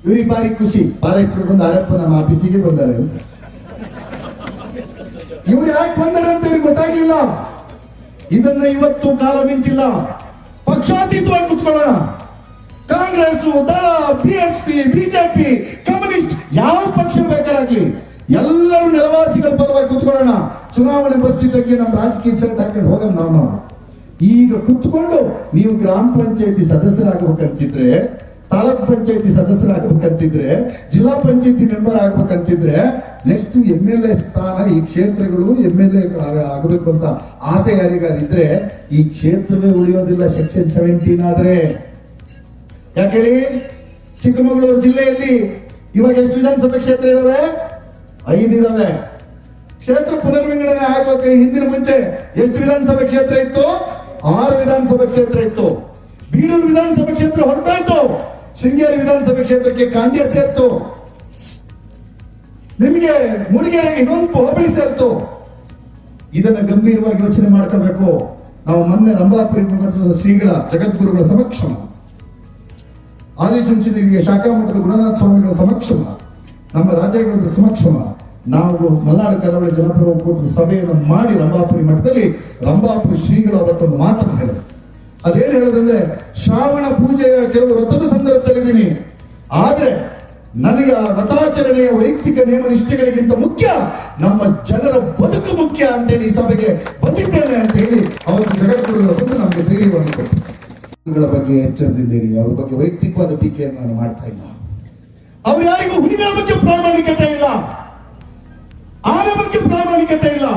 ಇವರಿಗೆ ಭಾರಿ ಖುಷಿ, ಫಾರೆಸ್ಟ್ ಬಂದು RFO ನಮ್ಮ ಆಫೀಸಿಗೆ ಬಂದಾರೆ ಅಂತ. ಇವ್ರು ಯಾಕೆ ಬಂದಾರೆ ಅಂತ ಇವ್ರಿಗೆ ಗೊತ್ತಾಗ್ಲಿಲ್ಲ. ಇದನ್ನ ಇವತ್ತು ಕಾಲ ಮಿಂಚಿಲ್ಲ, ಪಕ್ಷಾತೀತವಾಗಿ ಕುತ್ಕೊಳ್ಳೋಣ. ಕಾಂಗ್ರೆಸ್, ದಳ, BSP, BJP, ಕಮ್ಯುನಿಸ್ಟ್, ಯಾವ ಪಕ್ಷ ಬೇಕಾರಾಗ್ಲಿ ಎಲ್ಲರೂ ನೆಲವಾಸಿಗಳ ಪರವಾಗಿ ಕುತ್ಕೊಳ್ಳೋಣ. ಚುನಾವಣೆ ಬರ್ತಿದ್ದಕ್ಕೆ ನಮ್ಮ ರಾಜಕೀಯ ಶರ್ಟ್ ಹಾಕೊಂಡು ಹೋಗೋಣ ನಾವು. ಈಗ ಕುತ್ಕೊಂಡು ನೀವು ಗ್ರಾಮ ಪಂಚಾಯತಿ ಸದಸ್ಯರಾಗಬೇಕಂತಿದ್ರೆ, ತಾಲೂಕ್ ಪಂಚಾಯತಿ ಸದಸ್ಯರಾಗಬೇಕಂತಿದ್ರೆ, ಜಿಲ್ಲಾ ಪಂಚಾಯತಿ ಮೆಂಬರ್ ಆಗ್ಬೇಕಂತಿದ್ರೆ, ನೆಕ್ಸ್ಟ್ MLA ಸ್ಥಾನ ಈ ಕ್ಷೇತ್ರಗಳು MLA ಆಗಬೇಕು ಅಂತ ಆಸೆ ಯಾರಿಗಾರಿದ್ರೆ ಈ ಕ್ಷೇತ್ರವೇ ಉಳಿಯೋದಿಲ್ಲ ಸೆಕ್ಷನ್ 17 ಆದ್ರೆ. ಯಾಕೆ ಹೇಳಿ, ಚಿಕ್ಕಮಗಳೂರು ಜಿಲ್ಲೆಯಲ್ಲಿ ಇವಾಗ ಎಷ್ಟು ವಿಧಾನಸಭೆ ಕ್ಷೇತ್ರ ಇದಾವೆ? 5 ಇದಾವೆ. ಕ್ಷೇತ್ರ ಪುನರ್ವಿಂಗಡಣೆ ಆಗೋಕೆ ಹಿಂದಿನ ಮುಂಚೆ ಎಷ್ಟು ವಿಧಾನಸಭೆ ಕ್ಷೇತ್ರ ಇತ್ತು? 6 ವಿಧಾನಸಭೆ ಕ್ಷೇತ್ರ ಇತ್ತು. ಬೀರೂರು ವಿಧಾನಸಭೆ ಕ್ಷೇತ್ರ ಹೊರಟಾಯ್ತು, ಶೃಂಗೇರಿ ವಿಧಾನಸಭೆ ಕ್ಷೇತ್ರಕ್ಕೆ ಕಾಂಡ್ಯ ಸೇರ್ತು, ನಿಮಗೆ ಮೂಡಿಗೆರೆಗೆ ಇನ್ನೊಂದು ಹೋಬಳಿ ಸೇರ್ತು. ಇದನ್ನ ಗಂಭೀರವಾಗಿ ಯೋಚನೆ ಮಾಡ್ಕೋಬೇಕು. ನಾವು ಮೊನ್ನೆ ರಂಭಾಪುರಿ ಮಠದ ಶ್ರೀಗಳ ಜಗದ್ಗುರುಗಳ ಸಮಕ್ಷಮ, ಆದಿಚುಂಚನಗಿರಿಯ ಶಾಖಾ ಮಠದ ಗುಣನಾಥ ಸ್ವಾಮಿಗಳ ಸಮಕ್ಷಮ, ನಮ್ಮ ರಾಜೇಗೌಡರ ಸಮಕ್ಷಮ ನಾವು ಮಲ್ನಾಡು ಕರಾವಳಿ ಜನಪರ ಒಕ್ಕೂಟದ ಸಭೆಯನ್ನು ಮಾಡಿ ರಂಭಾಪುರಿ ಮಠದಲ್ಲಿ ರಂಭಾಪುರಿ ಶ್ರೀಗಳು ಅವತ್ತೊಂದು ಮಾತನ್ನು ಹೇಳಿದ್ರು. ಅದೇನು ಹೇಳೋದಂದ್ರೆ, ಶ್ರಾವಣ ಪೂಜೆಯ ಕೆಲವು ವ್ರತದ ಸಂದರ್ಭದಲ್ಲಿದ್ದೀನಿ, ಆದ್ರೆ ನನಗೆ ಆ ವ್ರತಾಚರಣೆಯ ವೈಯಕ್ತಿಕ ನಿಯಮ ನಿಷ್ಠೆಗಳಿಗಿಂತ ಮುಖ್ಯ ನಮ್ಮ ಜನರ ಬದುಕು ಮುಖ್ಯ ಅಂತೇಳಿ ಈ ಸಭೆಗೆ ಬಂದಿದ್ದೇನೆ ಅಂತ ಹೇಳಿ ಅವತ್ತು ಜಗದ್ಗುರುಗಳ ಬಂದು ನಮಗೆ ಧೈರ್ಯವನ್ನು ಕೊಟ್ಟರು. ಬಗ್ಗೆ ಎಚ್ಚರದಿಂದೇರಿ, ಅವ್ರ ಬಗ್ಗೆ ವೈಯಕ್ತಿಕವಾದ ಟೀಕೆಯನ್ನು ನಾನು ಮಾಡ್ತಾ ಇಲ್ಲ. ಅವ್ರು ಯಾರಿಗೂ ಹುಲಿಗಳ ಬಗ್ಗೆ ಪ್ರಾಮಾಣಿಕತೆ ಇಲ್ಲ, ಆನೆ ಬಗ್ಗೆ ಪ್ರಾಮಾಣಿಕತೆ ಇಲ್ಲ.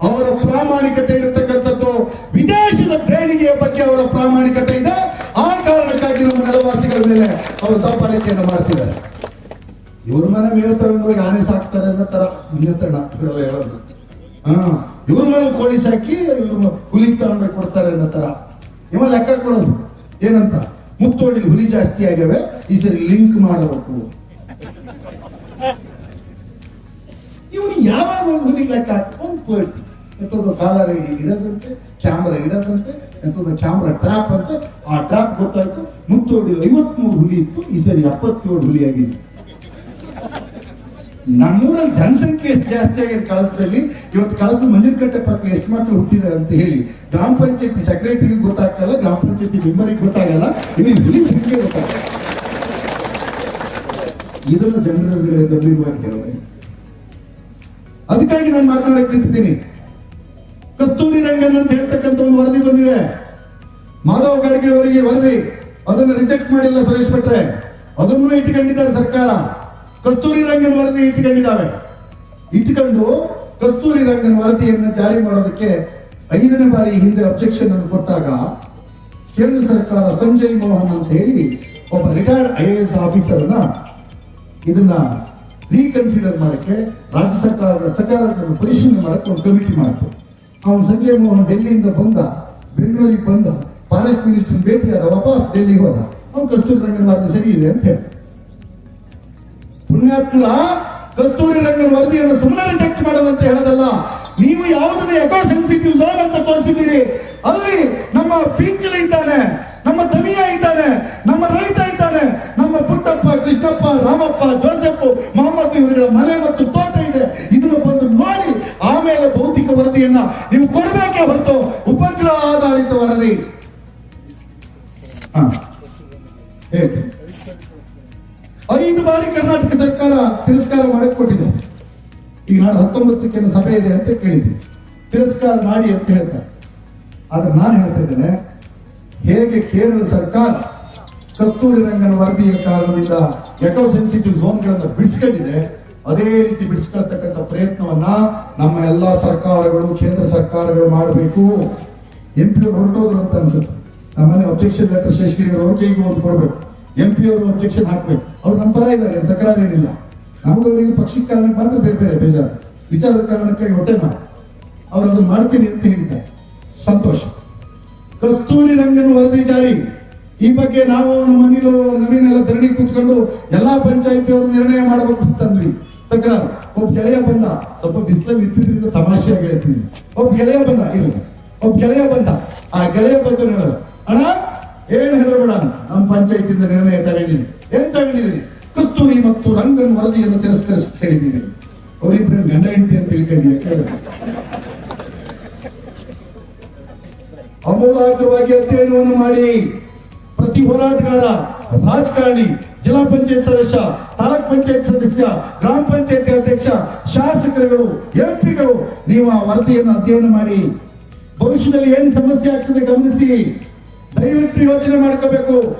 ಅವರ ಪ್ರಾಮಾಣಿಕತೆ ಇರತಕ್ಕಂಥದ್ದು ವಿದೇಶದ ದೇಣಿಗೆಯ ಬಗ್ಗೆ ಅವರ ಪ್ರಾಮಾಣಿಕತೆ ಇದೆ. ಆ ಕಾರಣಕ್ಕಾಗಿ ನಮ್ಮ ನೆಲವಾಸಿಗಳ ಮೇಲೆ ಅವರು ದಬ್ಬಾಳಿಕೆಯನ್ನು ಮಾಡ್ತಿದ್ದಾರೆ. ಇವ್ರ ಮನೆ ಮೇಲ್ತಗೊಂಡೋಗಿ ಆನೆ ಸಾಕ್ತಾರೆ ಅನ್ನೋ ತರ ನಿನ್ನತನ ಇವರೆಲ್ಲ ಹೇಳೋದು. ಇವ್ರ ಮೇಲೆ ಕೋಳಿ ಸಾಕಿ ಇವ್ರ ಹುಲಿ ತಗೊಂಡು ಕೊಡ್ತಾರೆ ಅನ್ನೋ ತರ ಇವ ಲೆಕ್ಕ ಕೊಡೋದು. ಏನಂತ, ಮುತ್ತೋಡಿ ಹುಲಿ ಜಾಸ್ತಿ ಆಗ್ಯಾವೆ, ಈ ಸರಿ ಲಿಂಕ್ ಮಾಡಬೇಕು. ಇವನು ಯಾವಾಗ ಒಂದು ಹುಲಿ ಲೆಕ್ಕ ಒಂದು ಪೋಲ್ಟ್ರಿ ಎಂಥದ್ದು ಕಾಲರ್ ಇಡೋದಂತೆ, ಕ್ಯಾಮ್ರಾ ಇಡೋದಂತೆ, ಎಂಥದ್ದು ಕ್ಯಾಮ್ರಾ ಟ್ರ್ಯಾಪ್ ಅಂತೆ. ಆ ಟ್ರ್ಯಾಪ್ ಗೊತ್ತಾಯ್ತು, ಮುತ್ತೋಡಿ 53 ಹುಲಿ ಇತ್ತು, ಈ ಸರಿ 77 ಹುಲಿ ಆಗಿದೆ. ನಮ್ಮೂರಲ್ಲಿ ಜನಸಂಖ್ಯೆ ಎಷ್ಟು ಜಾಸ್ತಿ ಆಗಿದೆ ಕಳಸದಲ್ಲಿ. ಇವತ್ತು ಕಳಸದ ಮಂಜನಕಟ್ಟೆ ಪಕ್ಕ ಎಷ್ಟು ಮಕ್ಕಳು ಹುಟ್ಟಿದ್ದಾರೆ ಅಂತ ಹೇಳಿ ಗ್ರಾಮ ಪಂಚಾಯತಿ ಸೆಕ್ರೆಟರಿಗೆ ಗೊತ್ತಾಗಲ್ಲ, ಗ್ರಾಮ ಪಂಚಾಯತಿ ಮೆಂಬರಿಗೆ ಗೊತ್ತಾಗಲ್ಲ, ಇಲ್ಲಿ ಹುಲಿ ಸಂಖ್ಯೆ ಗೊತ್ತಾಗಲ್ಲ. ಇದನ್ನು ಜನರಿಗೆ ಗಂಭೀರವಾಗಿ ಹೇಳಿ. ಅದಕ್ಕಾಗಿ ನಾನು ಮಾತನಾಡಕ್ಕೆ ನಿಂತಿದ್ದೀನಿ. ಕಸ್ತೂರಿ ರಂಗನ್ ಅಂತ ಹೇಳ್ತಕ್ಕಂಥ ಒಂದು ವರದಿ ಬಂದಿದೆ. ಮಾಧವ್ ಗಾಡ್ಗೆ ಅವರಿಗೆ ವರದಿ, ಅದನ್ನು ರಿಜೆಕ್ಟ್ ಮಾಡಿಲ್ಲ ಸುರೇಶ್ ಭಟ್ರೆ, ಅದನ್ನು ಇಟ್ಕೊಂಡಿದ್ದಾರೆ ಸರ್ಕಾರ. ಕಸ್ತೂರಿ ರಂಗನ್ ವರದಿ ಇಟ್ಕೊಂಡು ಕಸ್ತೂರಿ ರಂಗನ್ ವರದಿಯನ್ನು ಜಾರಿ ಮಾಡೋದಕ್ಕೆ 5ನೇ ಬಾರಿ ಹಿಂದೆ ಅಬ್ಜೆಕ್ಷನ್ ಅನ್ನು ಕೊಟ್ಟಾಗ ಕೇಂದ್ರ ಸರ್ಕಾರ ಸಂಜಯ್ ಮೋಹನ್ ಅಂತ ಹೇಳಿ ಒಬ್ಬ ರಿಟೈರ್ಡ್ IAS ಆಫೀಸರ್ನ ಇದನ್ನ ರೀಕನ್ಸಿಡರ್ ಮಾಡಕ್ಕೆ ರಾಜ್ಯ ಸರ್ಕಾರದ ತಕರಾರುಗಳನ್ನು ಪರಿಶೀಲನೆ ಮಾಡಕ್ಕೆ ಒಂದು ಕಮಿಟಿ ಮಾಡಿತು. ಅವನು ಸಂಜಯ್ ಮೋಹನ್ ಡೆಲ್ಲಿಯಿಂದ ಬಂದ, ಬೆಂಗಳೂರಿಗೆ ಬಂದ, ಫಾರೆಸ್ಟ್ ಮಿನಿಸ್ಟರ್ ಭೇಟಿಯಾದ, ವಾಪಸ್ ಡೆಲ್ಲಿಗೆ ಹೋದ. ಅವನು ಕಸ್ತೂರಿ ರಂಗನ್ ವರದಿ ಸರಿ ಇದೆ ಅಂತ ಹೇಳಿ. ಪುಣ್ಯಾತ್ಮರ ಕಸ್ತೂರಿ ರಂಗನ್ ವರದಿಯನ್ನು ಸುಮ್ಮನೆ ರಿಜೆಕ್ಟ್ ಮಾಡೋದಂತ ಹೇಳೋದಲ್ಲ, ನೀವು ಯಾವುದನ್ನು ಎಕೋ ಸೆನ್ಸಿಟಿವ್ ಝೋನ್ ಅಂತ ತೋರಿಸಿದ್ದೀರಿ. ಅಲ್ಲಿ ನಮ್ಮ ಪಿಂಚಲ ಇದ್ದಾನೆ, ನಮ್ಮ ದನಿಯ ಇದ್ದಾನೆ, ನಮ್ಮ ರೈತ ಇದ್ದಾನೆ, ನಮ್ಮ ಪುಟ್ಟಪ್ಪ, ಕೃಷ್ಣಪ್ಪ, ರಾಮಪ್ಪ, ಜೋಸೆಫ್, ಮೊಹಮ್ಮದ್ ಇವರುಗಳ ಮನೆ ಮತ್ತು ತೋಟ ಇದೆ. ಇದನ್ನು ಬಂದು ನೋಡಿ ಆಮೇಲೆ ಭೌತಿಕ ವರದಿಯನ್ನ ನೀವು ಕೊಡಬೇಕೇ ಹೊರತು ಉಪಗ್ರಹ ಆಧಾರಿತ ವರದಿ ಹೇಳ್ತೀನಿ. 5 ಬಾರಿ ಕರ್ನಾಟಕ ಸರ್ಕಾರ ತಿರಸ್ಕಾರ ಮಾಡಕ್ಕೆ ಕೊಟ್ಟಿದೆ. ಈಗ ನಾಳೆ 19ಕ್ಕೆ ಸಭೆ ಇದೆ ಅಂತ ಕೇಳಿದ್ವಿ, ತಿರಸ್ಕಾರ ಮಾಡಿ ಅಂತ ಹೇಳ್ತಾರೆ. ಆದ್ರೆ ನಾನು ಹೇಳ್ತಾ ಇದ್ದೇನೆ, ಹೇಗೆ ಕೇರಳ ಸರ್ಕಾರ ಕಸ್ತೂರಿ ರಂಗನ್ ವರದಿಯ ಕಾರಣದಿಂದ ಎಕೋ ಸೆನ್ಸಿಟಿವ್ ಝೋನ್ಗಳನ್ನು ಬಿಡಿಸ್ಕೊಂಡಿದೆ, ಅದೇ ರೀತಿ ಬಿಡಿಸ್ಕೊಳ್ತಕ್ಕಂಥ ಪ್ರಯತ್ನವನ್ನ ನಮ್ಮ ಎಲ್ಲಾ ಸರ್ಕಾರಗಳು, ಕೇಂದ್ರ ಸರ್ಕಾರಗಳು ಮಾಡಬೇಕು. MP ಅವರು ಹೊರಟೋದ್ರು ಅಂತ ಅನ್ಸುತ್ತೆ. ನಮ್ಮನೆ ಅಬ್ಜೆಕ್ಷನ್ ಲೆಟರ್ ಶೇಷಗಿರಿ ಅವರು ಕೈಗೆ ಒಂದು ಕೊಡ್ಬೇಕು, MP ಅವರು ಅಬ್ಜೆಕ್ಷನ್ ಹಾಕ್ಬೇಕು. ಅವ್ರು ನಮ್ಮ ಪರ ಇದ್ದಾರೆ, ತಕರಾರು ಏನಿಲ್ಲ. ನಮಗವರಿಗೆ ಪಕ್ಷದ ಕಾರಣಕ್ಕೆ ಮಾತ್ರ ಬೇರೆ ಬೇರೆ ಬೇಜಾರು, ವಿಚಾರದ ಕಾರಣಕ್ಕಾಗಿ ಹೊಟ್ಟೆ ಮಾಡಿ ಅವ್ರು ಅದನ್ನು ಮಾಡ್ತೀನಿ ಅಂತ ಹೇಳಿದ್ದಾರೆ. ಸಂತೋಷ. ಕಸ್ತೂರಿ ರಂಗನ್ ವರದಿ ಜಾರಿ ಈ ಬಗ್ಗೆ ನಾವು ನಮ್ಮ ಮನೇಲೂ ನವೀನೆಲ್ಲ ಧರಣಿ ಕೂತ್ಕೊಂಡು ಎಲ್ಲಾ ಪಂಚಾಯತಿಯವರು ನಿರ್ಣಯ ಮಾಡಬೇಕು ಅಂತಂದ್ವಿ. ತಕರಾರು. ಒಬ್ಬ ಗೆಳೆಯ ಬಂದ, ಸ್ವಲ್ಪ ಬಿಸಿಲಲ್ಲಿ ಇರ್ತಿದ್ರಿಂದ ತಮಾಷೆಯಾಗಿ ಹೇಳ್ತೀನಿ. ಒಬ್ಬ ಗೆಳೆಯ ಬಂದ, ಆ ಗೆಳೆಯ ಬಂದು ಹೇಳೋದು, ಅಣ್ಣ ಏನ್ ಹೆದರಬೇಡ, ನಮ್ಮ ಪಂಚಾಯತಿಯಿಂದ ನಿರ್ಣಯ ತಗೊಂಡಿದ್ದೀನಿ. ಏನ್ ತಗೊಂಡಿದ್ದೀನಿ? ಕಸ್ತೂರಿ ಮತ್ತು ರಂಗನ್ ವರದಿಯನ್ನು ತಿರಸ್ಕರಿಸಿ ಹೇಳಿದ್ದೀವಿ. ಅವರಿಬ್ಬರು ಗಂಡ ಹೆಂಡತಿ ಅಂತ ತಿಳ್ಕೊಂಡು ಅಮೂಲಾಗ್ರವಾಗಿ ಅಧ್ಯಯನವನ್ನು ಮಾಡಿ ಪ್ರತಿ ಹೋರಾಟಗಾರ, ರಾಜಕಾರಣಿ, ಜಿಲ್ಲಾ ಪಂಚಾಯತ್ ಸದಸ್ಯ, ತಾಲೂಕ್ ಪಂಚಾಯತ್ ಸದಸ್ಯ, ಗ್ರಾಮ ಪಂಚಾಯತ್ ಅಧ್ಯಕ್ಷ, ಶಾಸಕರುಗಳು, MP ಗಳು ನೀವು ಆ ವರದಿಯನ್ನು ಅಧ್ಯಯನ ಮಾಡಿ ಭವಿಷ್ಯದಲ್ಲಿ ಏನು ಸಮಸ್ಯೆ ಆಗ್ತದೆ ಗಮನಿಸಿ. ದಯವಿಟ್ಟು ಯೋಚನೆ ಮಾಡ್ಕೋಬೇಕು.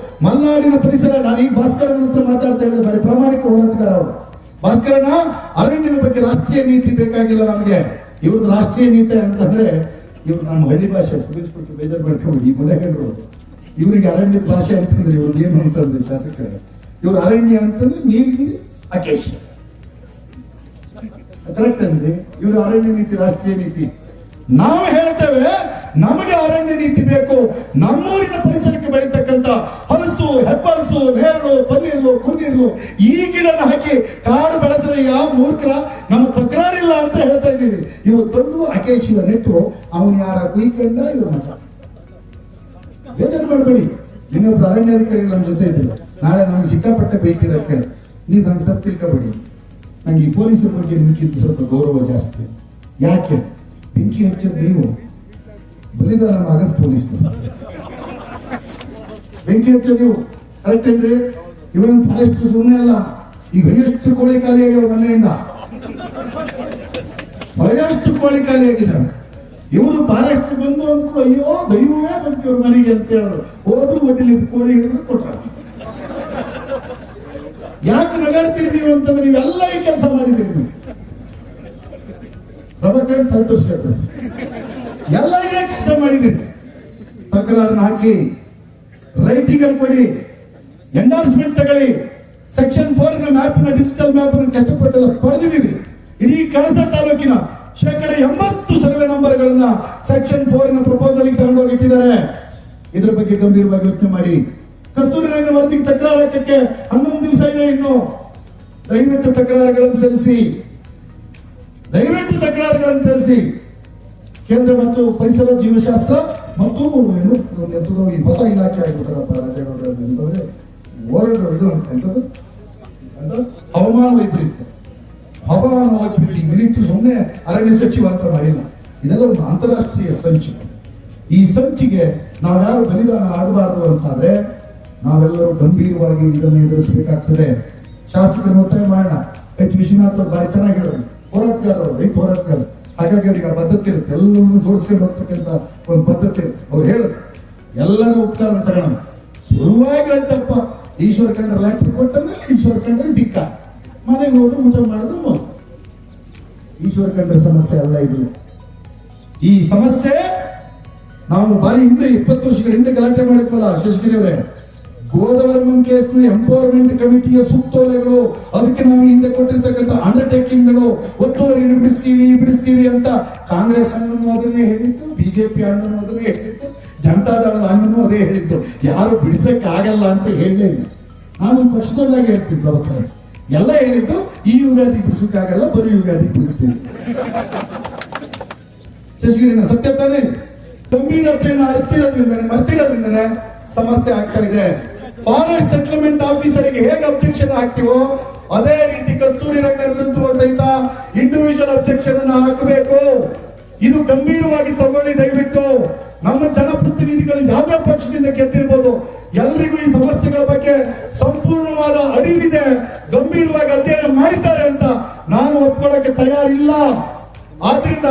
ಮಲೆನಾಡಿನ ಪರಿಸರ, ನಾನು ಈ ಭಾಸ್ಕರನ ಹತ್ರ ಮಾತಾಡ್ತಾ ಇದ್ದೆ, ಬರೀ ಪ್ರಾಮಾಣಿಕ ಹೋರಾಟಗಾರ ಅವರು. ಭಾಸ್ಕರನ ಅರಣ್ಯದ ಬಗ್ಗೆ ರಾಷ್ಟ್ರೀಯ ನೀತಿ ಬೇಕಾಗಿಲ್ಲ ನಮಗೆ. ಇವ್ರದ್ದು ರಾಷ್ಟ್ರೀಯ ನೀತಿ ಅಂತಂದ್ರೆ ಇವ್ರು ನಮ್ಮ ಹಳ್ಳಿ ಭಾಷೆ ಸುಗಿಸ್ಬಿಟ್ಟು ಬೇಜಾರು ಮಾಡ್ಕೊಂಡು ಈ ಮುಲೆಗಂಡ್ರು ಇವರಿಗೆ ಅರಣ್ಯದ ಭಾಷೆ ಅಂತಂದ್ರೆ ಇವ್ರಿಗೆ ಏನು ಅಂತಂದ್ರೆ ಶಾಸಕರ ಇವ್ರು ಅರಣ್ಯ ಅಂತಂದ್ರೆ ನೀಲಗಿರಿ, ಅಕೇಶಿ. ಕರೆಕ್ಟ್ ಅಂದ್ರೆ ಇವರು ಅರಣ್ಯ ನೀತಿ, ರಾಷ್ಟ್ರೀಯ ನೀತಿ. ನಾವು ಹೇಳ್ತೇವೆ ನಮಗೆ ಅರಣ್ಯ ನೀತಿ ಬೇಕು. ನಮ್ಮೂರಿನ ಪರಿಸರಕ್ಕೆ ಬೆಳೀತಕ್ಕಂಥ ಹಲಸು, ಹೆಬ್ಬಲಸು, ನೇರಳು, ಪನ್ನೀರ್ಲು, ಕುಂದಿರ್ಲು ಈ ಗಿಡನ ಹಾಕಿ ಕಾಡು ಬೆಳೆಸರೆ ಯಾವ ಮೂರ್ಖರ, ನಮ್ಮ ತಕರಾರಿಲ್ಲ ಅಂತ ಹೇಳ್ತಾ ಇದ್ದೀವಿ. ಇವತ್ತೊಂದು ಅಕೇಶಿಯ ನೆಟ್ಟು ಅವನು ಯಾರ ಕುಯ್ಕೊಂಡ ಇವ್ರು ಮಜ. ಬೇಜಾರು ಮಾಡಬೇಡಿ. ಇನ್ನೊಬ್ರು ಅರಣ್ಯಾಧಿಕಾರಿ ನಮ್ಮ ಜೊತೆ ಇದ್ರು, ನಾಳೆ ನಮ್ಗೆ ಸಿಕ್ಕಾಪಟ್ಟೆ ಬೈತೀರ ಕೇಳಿ, ನೀವು ನಂಗೆ ತಪ್ಪು ತಿಳ್ಕೊಬೇಡಿ. ನಂಗೆ ಈ ಪೊಲೀಸರ ಬಗ್ಗೆ ನಿಮ್ಗಿಂತ ಸ್ವಲ್ಪ ಗೌರವ ಜಾಸ್ತಿ. ಯಾಕೆ? ಬೆಂಕಿ ಹಚ್ಚದ್ ನೀವು, ಬಲಿದಾನ ಆಗದ್ ಪೊಲೀಸರು. ಬೆಂಕಿ ಹಚ್ಚದ್ ನೀವು ಕರೆಕ್ಟ್ ಏನ್ರಿ? ಇವನ್ ಫಾರೆಸ್ಟ್ ಸುಮ್ಮನೆ ಅಲ್ಲ, ಈಗ ಎಷ್ಟು ಕೋಳಿ ಖಾಲಿಯಾಗಿವೆ ಮನೆಯಿಂದ, ಬಹಳಷ್ಟು ಕೋಳಿ ಖಾಲಿಯಾಗಿದ್ದಾವೆ. ಇವರು ಫಾರೆಸ್ಟ್ ಬಂದು ಅಂದ್ಕೊಂಡು ಅಯ್ಯೋ ದೈವವೇ ಬಂತು ಇವ್ರ ಮನೆಗೆ ಅಂತ ಹೇಳಿದ್ರು. ಹೋದ್ರು ಒಟ್ಟಿಲಿ ಕೋಳಿ ಹಿಡಿದ್ರು ಕೊಟ್ರ. ಯಾಕೆ ನಗಾಡ್ತೀರಿ ನೀವು ಅಂತಂದ್ರೆ ನೀವೆಲ್ಲ ಈ ಕೆಲಸ ಮಾಡಿದ್ದೀರಿ. ನೀವು ಪ್ರಭಾಕರ್ ಸಂತೋಷ ಎಲ್ಲ ಇದೇ ಕೆಲಸ ಮಾಡಿದ್ದೀರಿ. ತಕರಾರನ್ನ ಹಾಕಿ ರೈಟಿಂಗ್ ಅಲ್ಲಿ ಕೊಡಿ, ಎಂಡಾರ್ಸ್ಮೆಂಟ್ ತಗೊಳ್ಳಿ. ಸೆಕ್ಷನ್ 4 ಮ್ಯಾಪ್ ಡಿಜಿಟಲ್ ಮ್ಯಾಪ್ ಕಷ್ಟಪಟ್ಟೆಲ್ಲ ಪಡೆದಿದ್ದೀವಿ. ಇಡೀ ಕಳಸ ತಾಲೂಕಿನ 80% ಸರ್ವೆ ನಂಬರ್ಗಳನ್ನ ಸೆಕ್ಷನ್ 4 ಪ್ರಪೋಸಲ್ ತಗೊಂಡೋಗಿಟ್ಟಿದ್ದಾರೆ. ಇದ್ರ ಬಗ್ಗೆ ಗಂಭೀರವಾಗಿ ಯೋಚನೆ ಮಾಡಿ. ಕಸ್ತೂರಿ ರಂಗನ್ ವರದಿಗೆ ತಕರಾರು ಹಾಕಕ್ಕೆ 11 ದಿವಸ ಇದೆ ಇನ್ನು. ದಯವಿಟ್ಟು ತಕರಾರುಗಳನ್ನು ಸಲ್ಲಿಸಿ, ಕೇಂದ್ರ ಮತ್ತು ಪರಿಸರ ಜೀವಶಾಸ್ತ್ರ ಮತ್ತು ಈ ಹೊಸ ಇಲಾಖೆ ಆಗಿಬಿಟ್ಟಾರಪ್ಪ ರಾಜೇಗೌಡ ಅಂತಂದ್ರೆ ವರ್ಲ್ಡ್ ಇದು ಎಂತದ್ದು ಹವಾಮಾನ ವೈಪರೀತ್ಯ ಮಿಲಿಟರಿ ಸುಮ್ಮನೆ ಅರಣ್ಯ ಸಚಿವ ಅಂತ ಮಾಡಿಲ್ಲ. ಇದೆಲ್ಲ ಒಂದು ಅಂತಾರಾಷ್ಟ್ರೀಯ ಸಂಚು. ಈ ಸಂಚಿಗೆ ನಾವ್ಯಾರು ಬಲಿದಾನ ಆಡಬಾರದು ಅಂತಾದ್ರೆ ನಾವೆಲ್ಲರೂ ಗಂಭೀರವಾಗಿ ಇದನ್ನು ಎದುರಿಸಬೇಕಾಗ್ತದೆ. ಶಾಸಕರನ್ನು ಒತ್ತಾಯ ಮಾಡೋಣ. ವಿಶ್ವನಾಥ್ ಅವ್ರು ಬಾರಿ ಚೆನ್ನಾಗಿ ಹೇಳೋದು, ಹೋರಾಟಗಾರರು, ರೈತ ಹೋರಾಟಗಾರರು. ಹಾಗಾಗಿ ಅವ್ರಿಗೆ ಆ ಪದ್ಧತಿ ಇರುತ್ತೆ, ಎಲ್ಲರೂ ಜೋಡಿಸ್ಕೊಂಡು ಹೋಗ್ತಕ್ಕಂಥ ಒಂದು ಪದ್ಧತಿ ಇರುತ್ತೆ. ಅವ್ರು ಹೇಳೋದು ಎಲ್ಲರ ಉಪಕಾರ ತಗೋಣ. ಶುರುವಾಗಿ ಹೇಳ್ತಪ್ಪ, ಈಶ್ವರ ಕಂಡ್ರೆ ಲ್ಯಾಟ್ರಿ ಕೊಟ್ಟನ, ಈಶ್ವರ ಕಂಡ್ರೆ ದಿಕ್ಕ, ಮನೆಗೆ ಹೋಗಿ ಊಟ ಮಾಡಿದ್ರೆ ಮಗು. ಈಶ್ವರ ಕಂಡ್ರೆ ಸಮಸ್ಯೆ ಅಲ್ಲ ಇದು. ಈ ಸಮಸ್ಯೆ ನಾವು ಬಾರಿ ಹಿಂದೆ 20 ವರ್ಷಗಳ ಹಿಂದೆ ಗಲಾಟೆ ಮಾಡಿದ್ವಲ್ಲ ಶೇಷಗಿರಿ ಅವರೇ, ಗೋದವರ್ಮನ್ ಕೇಸ್ನ ಎಂಪವರ್ಮೆಂಟ್ ಕಮಿಟಿಯ ಸುತ್ತೋಲೆಗಳು, ಅದಕ್ಕೆ ನಾವು ಹಿಂದೆ ಕೊಟ್ಟಿರ್ತಕ್ಕಂಥ ಅಂಡರ್ಟೇಕಿಂಗ್ಗಳು, ಒತ್ತುವರಿಯನ್ನು ಬಿಡಿಸ್ತೀವಿ ಅಂತ ಕಾಂಗ್ರೆಸ್ ಹಣ್ಣನ್ನು ಅದನ್ನೇ ಹೇಳಿತ್ತು, ಬಿಜೆಪಿ ಹಣ್ಣನ್ನು ಅದನ್ನೇ ಹೇಳಿತ್ತು, ಜನತಾದಳದ ಹಣ್ಣನ್ನು ಅದೇ ಹೇಳಿದ್ದು. ಯಾರು ಬಿಡಿಸಕ್ಕೆ ಆಗಲ್ಲ ಅಂತ ಹೇಳಲೇ ಇಲ್ಲ. ನಾನು ಪಕ್ಷದೊಳಗೆ ಹೇಳ್ತಿದ್ವಿ ಅವತ್ತು ಎಲ್ಲ ಹೇಳಿದ್ದು, ಈ ಯುಗಾದಿ ಬಿಡಿಸಕ್ಕಾಗಲ್ಲ, ಬರೀ ಯುಗಾದಿ ಬಿಡಿಸ್ತೀವಿ. ಶೇಷಗಿರಿನ ಸತ್ಯ ತಾನೇ. ಗಂಭೀರತೆಯನ್ನು ಮರ್ತಿರೋದ್ರಿಂದನೇ ಸಮಸ್ಯೆ ಆಗ್ತಾ ಇದೆ. ಫಾರೆಸ್ಟ್ ಸೆಟಲ್ಮೆಂಟ್ ಆಫೀಸರ್ಗೆ ಹೇಗೆ ಅಬ್ಜೆಕ್ಷನ್ ಹಾಕ್ತಿವೋ ಅದೇ ರೀತಿ ಕಸ್ತೂರಿ ರಂಗನ್ ವಿರುದ್ಧ ಸಹಿತ ಇಂಡಿವಿಜುವಲ್ ಅಬ್ಜೆಕ್ಷನ್ ಅನ್ನು ಹಾಕಬೇಕು. ಇದು ಗಂಭೀರವಾಗಿ ತಗೊಳ್ಳಿ ದಯವಿಟ್ಟು. ನಮ್ಮ ಜನಪ್ರತಿನಿಧಿಗಳು ಯಾವುದೇ ಪಕ್ಷದಿಂದ ಗೆದ್ದಿರ್ಬೋದು, ಎಲ್ರಿಗೂ ಈ ಸಮಸ್ಯೆಗಳ ಬಗ್ಗೆ ಸಂಪೂರ್ಣವಾದ ಅರಿವಿದೆ, ಗಂಭೀರವಾಗಿ ಅಧ್ಯಯನ ಮಾಡಿದ್ದಾರೆ ಅಂತ ನಾನು ಒಪ್ಕೊಳ್ಳಕ್ಕೆ ತಯಾರಿಲ್ಲ. ಆದ್ರಿಂದ